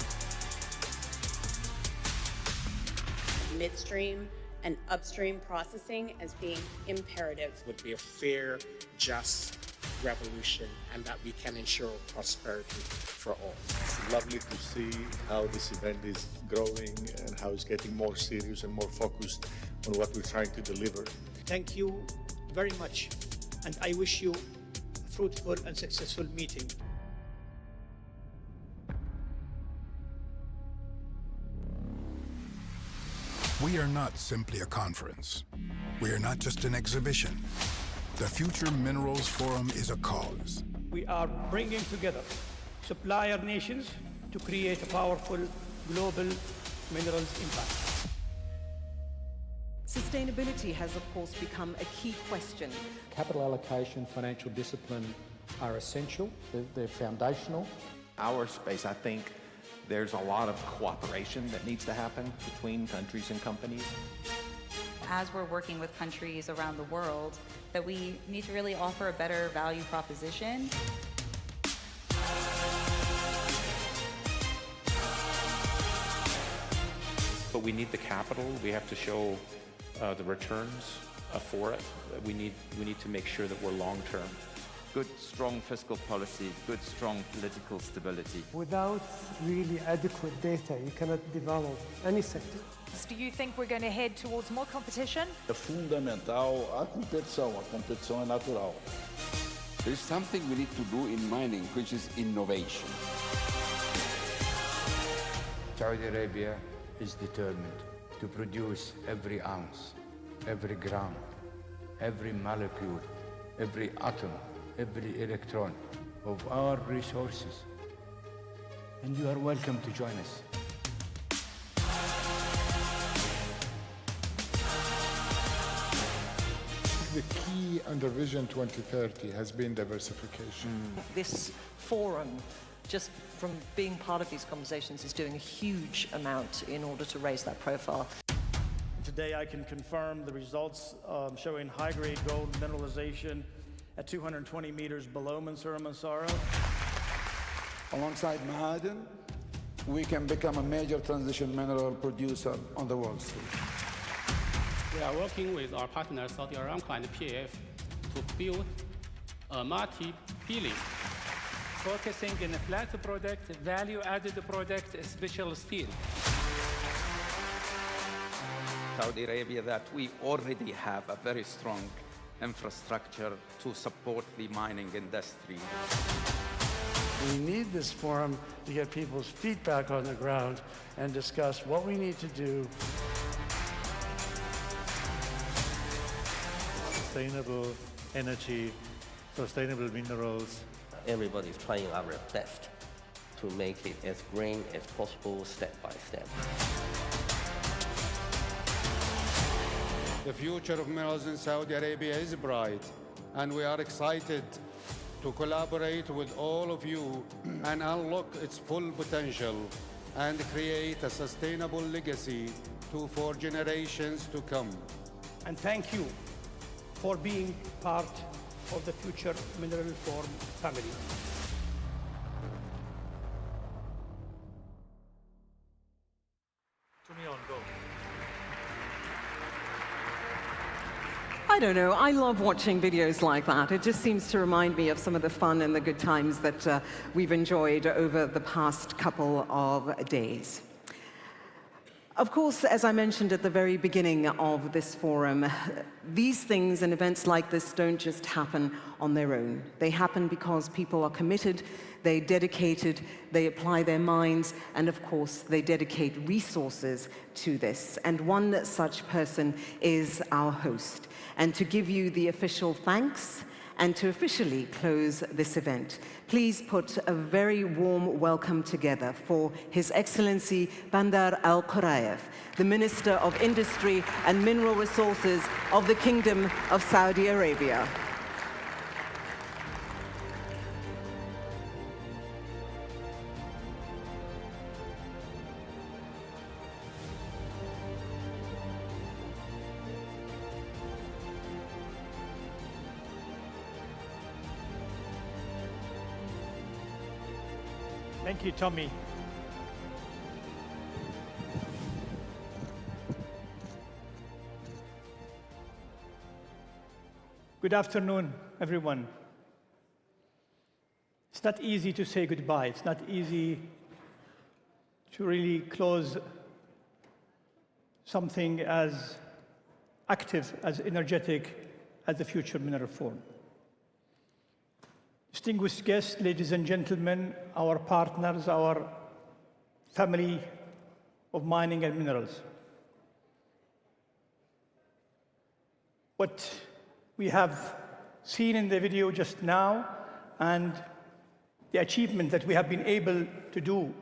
Speaker 28: Midstream and upstream processing as being imperative.
Speaker 29: Would be a fair, just revolution, and that we can ensure prosperity for all.
Speaker 30: It's lovely to see how this event is growing and how it's getting more serious and more focused on what we're trying to deliver.
Speaker 22: Thank you very much, and I wish you a fruitful and successful meeting.
Speaker 31: We are not simply a conference. We are not just an exhibition. The Future Minerals Forum is a cause.
Speaker 22: We are bringing together supplier nations to create a powerful global minerals impact.
Speaker 3: Sustainability has, of course, become a key question.
Speaker 32: Capital allocation, financial discipline are essential. They're foundational.
Speaker 33: Our space, I think, there's a lot of cooperation that needs to happen between countries and companies.
Speaker 34: As we're working with countries around the world, that we need to really offer a better value proposition.
Speaker 20: But we need the capital. We have to show the returns for it. We need to make sure that we're long-term.
Speaker 35: Good, strong fiscal policy, good, strong political stability.
Speaker 36: Without really adequate data, you cannot develop any sector.
Speaker 12: Do you think we're going to head towards more competition?
Speaker 37: É fundamental a competição é natural.
Speaker 38: There is something we need to do in mining, which is innovation.
Speaker 39: Saudi Arabia is determined to produce every ounce, every gram, every molecule, every atom, every electron of our resources. And you are welcome to join us.
Speaker 19: The key under Vision 2030 has been diversification.
Speaker 40: This forum, just from being part of these conversations, is doing a huge amount in order to raise that profile.
Speaker 22: Today I can confirm the results showing high-grade gold mineralization at 220 meters below Mansourah Massarah.
Speaker 37: Alongside Ma'aden, we can become a major transition mineral producer on the world stage.
Speaker 41: We are working with our partners Saudi Aramco and PAF to build a multi-billion.
Speaker 42: Focusing on a flat product, value-added product, special steel.
Speaker 38: Saudi Arabia, that we already have a very strong
Speaker 35: infrastructure to support the mining industry.
Speaker 1: We need this forum to get people's feedback on the ground and discuss what we need to do.
Speaker 2: Sustainable energy, sustainable minerals.
Speaker 4: Everybody's trying our best to make it as green as possible, step by step.
Speaker 37: The future of minerals in Saudi Arabia is bright, and we are excited to collaborate with all of you and unlock its full potential and create a sustainable legacy for generations to come.
Speaker 22: And thank you for being part of the Future Mineral Forum family.
Speaker 3: I don't know, I love watching videos like that. It just seems to remind me of some of the fun and the good times that we've enjoyed over the past couple of days. Of course, as I mentioned at the very beginning of this forum, these things and events like this don't just happen on their own. They happen because people are committed, they're dedicated, they apply their minds, and of course, they dedicate resources to this. And one such person is our host. And to give you the official thanks and to officially close this event, please put a very warm welcome together for His Excellency Bandar Al Qurayev, the Minister of Industry and Mineral Resources of the Kingdom of Saudi Arabia.
Speaker 22: Thank you, Tommy. Good afternoon, everyone. It's not easy to say goodbye. It's not easy to really close something as active, as energetic as the Future Mineral Forum. Distinguished guests, ladies and gentlemen, our partners, our family of mining and minerals. What we have seen in the video just now and the achievement that we have been able to do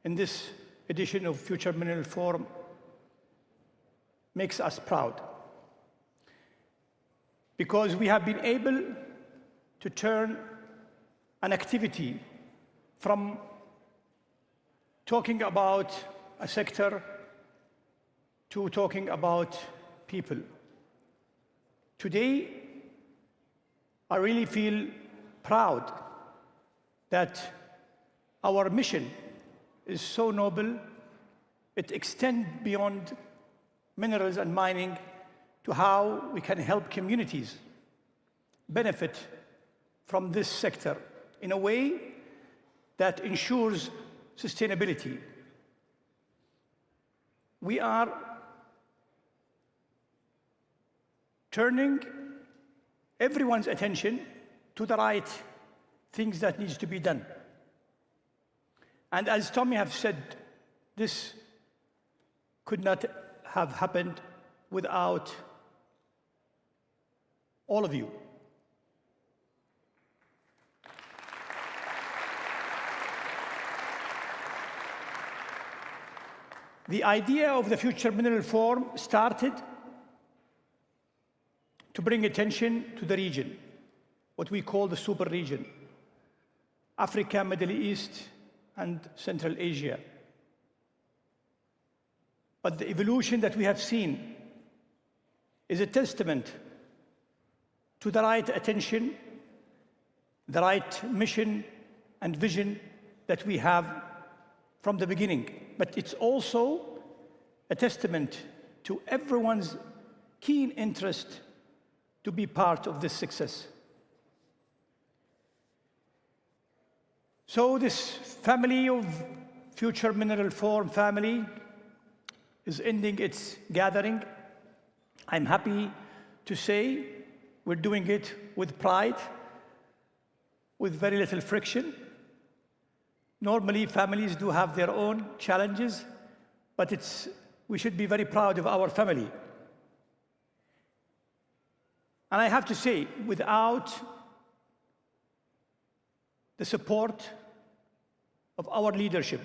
Speaker 22: in this edition of Future Mineral Forum makes us proud, because we have been able to turn an activity from talking about a sector to talking about people. Today, I really feel proud that our mission is so noble. It extends beyond minerals and mining to how we can help communities benefit from this sector in a way that ensures sustainability. We are turning everyone's attention to the right things that needs to be done. And as Tommy have said, this could not have happened without all of you. The idea of the Future Mineral Forum started to bring attention to the region, what we call the super region, Africa, Middle East, and Central Asia. But the evolution that we have seen is a testament to the right attention, the right mission and vision that we have from the beginning. But it's also a testament to everyone's keen interest to be part of this success. So this family of Future Mineral Forum family is ending its gathering. I'm happy to say We're doing it with pride, with very little friction. Normally, families do have their own challenges, but we should be very proud of our family. And I have to say, without the support of our leadership,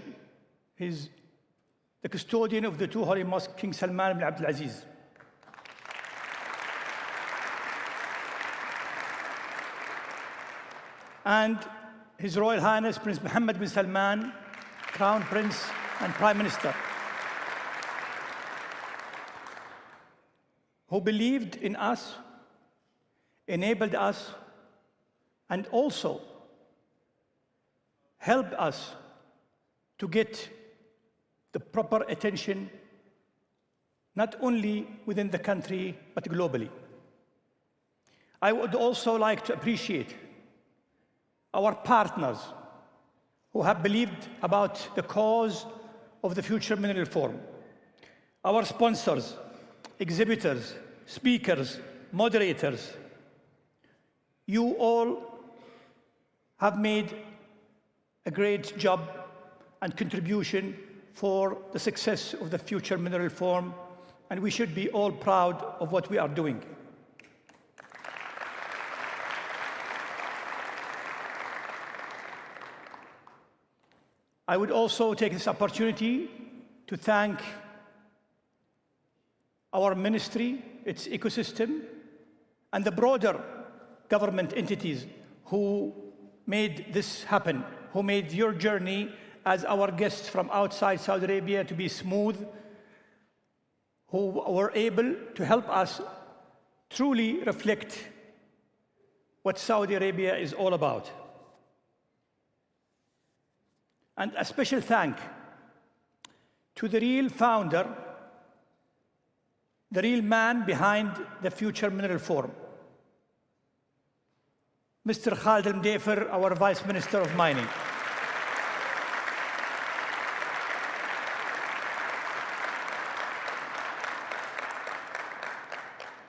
Speaker 22: he's the custodian of the two holy mosques, King Salman bin Abdul Aziz. And His Royal Highness Prince Mohammed bin Salman, Crown Prince and Prime Minister, who believed in us, enabled us, and also helped us to get the proper attention, not only within the country, but globally. I would also like to appreciate our partners who have believed about the cause of the Future Mineral Forum, our sponsors, exhibitors, speakers, moderators. You all have made a great job and contribution for the success of the Future Mineral Forum, and we should be all proud of what we are doing. I would also take this opportunity to thank our ministry, its ecosystem, and the broader government entities who made this happen, who made your journey as our guests from outside Saudi Arabia to be smooth, who were able to help us truly reflect what Saudi Arabia is all about. And a special thank to the real founder, the real man behind the Future Mineral Forum, Mr. Khalid Al-Mdaifer, our Vice Minister of Mining.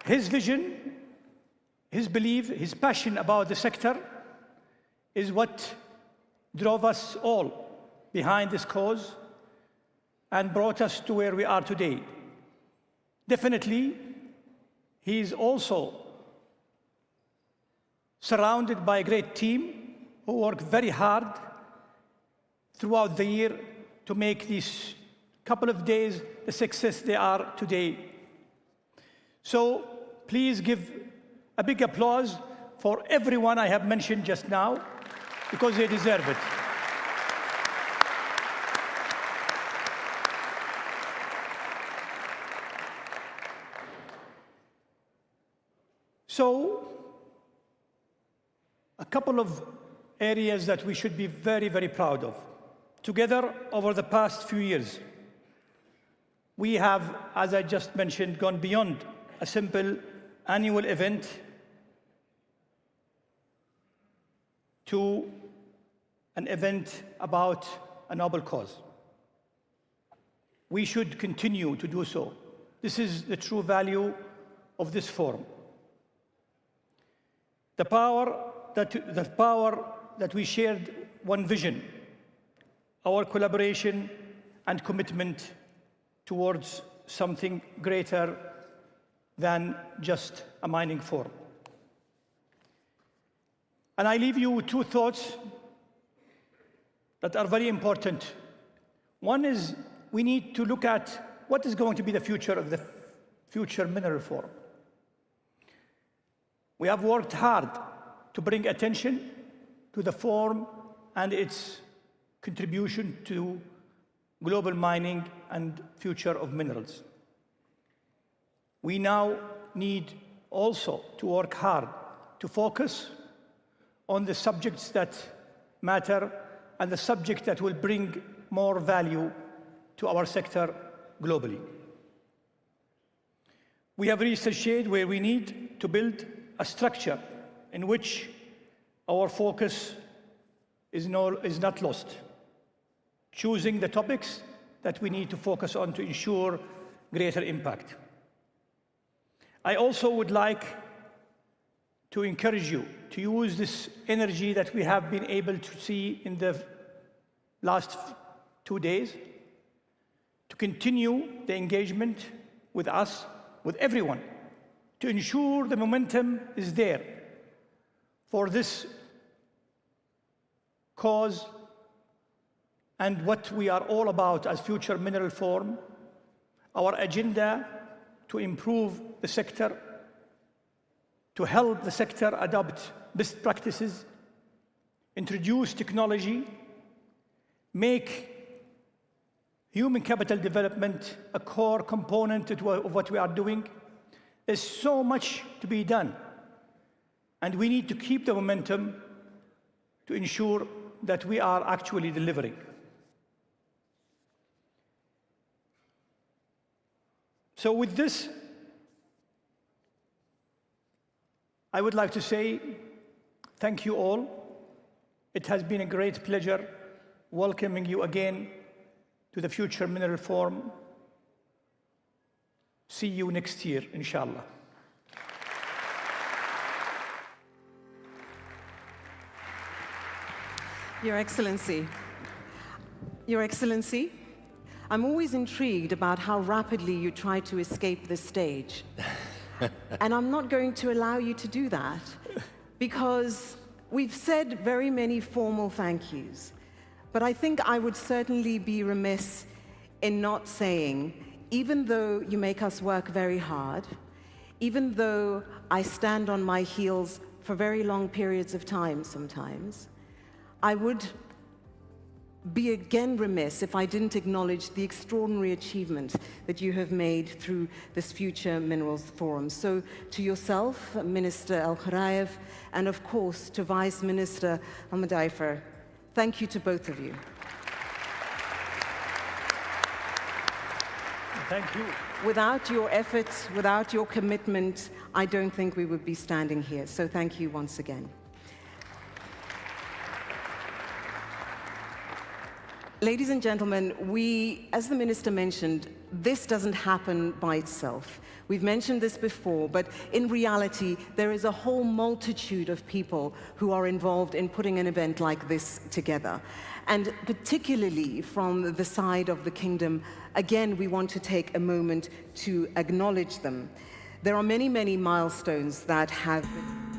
Speaker 22: His vision, his belief, his passion about the sector is what drove us all behind this cause and brought us to where we are today. Definitely, he is also surrounded by a great team who work very hard throughout the year to make these couple of days the success they are today. So please give a big applause for everyone I have mentioned just now, because they deserve it. So, a couple of areas that we should be very, very proud of. Together, over the past few years, we have, as I just mentioned, gone beyond a simple annual event to an event about a noble cause. We should continue to do so. This is the true value of this forum. The power that we shared one vision, our collaboration and commitment towards something greater than just a mining forum. And I leave you with two thoughts that are very important. One is we need to look at what is going to be the future of the Future Mineral Forum. We have worked hard to bring attention to the forum and its contribution to global mining and future of minerals. We now need also to work hard to focus on the subjects that matter and the subject that will bring more value to our sector globally. We have reached a stage where we need to build a structure in which our focus is not lost, choosing the topics that we need to focus on to ensure greater impact. I also would like to encourage you to use this energy that we have been able to see in the last 2 days, to continue the engagement with us, with everyone, to ensure the momentum is there for this cause and what we are all about as Future Mineral Forum, our agenda to improve the sector, to help the sector adopt best practices, introduce technology, make human capital development a core component of what we are doing. There's so much to be done, and we need to keep the momentum to ensure that we are actually delivering. So with this, I would like to say thank you all. It has been a great pleasure welcoming you again to the Future Mineral Forum. See you next year, inshallah.
Speaker 3: Your Excellency, I'm always intrigued about how rapidly you try to escape this stage. And I'm not going to allow you to do that, because we've said very many formal thank yous. But I think I would certainly be remiss in not saying, even though you make us work very hard, even though I stand on my heels for very long periods of time sometimes, I would be again remiss if I didn't acknowledge the extraordinary achievement that you have made through this Future Minerals Forum. So to yourself, Minister Al-Kharayev, and of course to Vice Minister Al-Madaifer, thank you to both of you.
Speaker 22: Thank you.
Speaker 3: Without your efforts, without your commitment, I don't think we would be standing here. So thank you once again. Ladies and gentlemen, as the Minister mentioned, this doesn't happen by itself. We've mentioned this before, but in reality, there is a whole multitude of people who are involved in putting an event like this together. And particularly from the side of the Kingdom, again, we want to take a moment to acknowledge them. There are many, many milestones that have been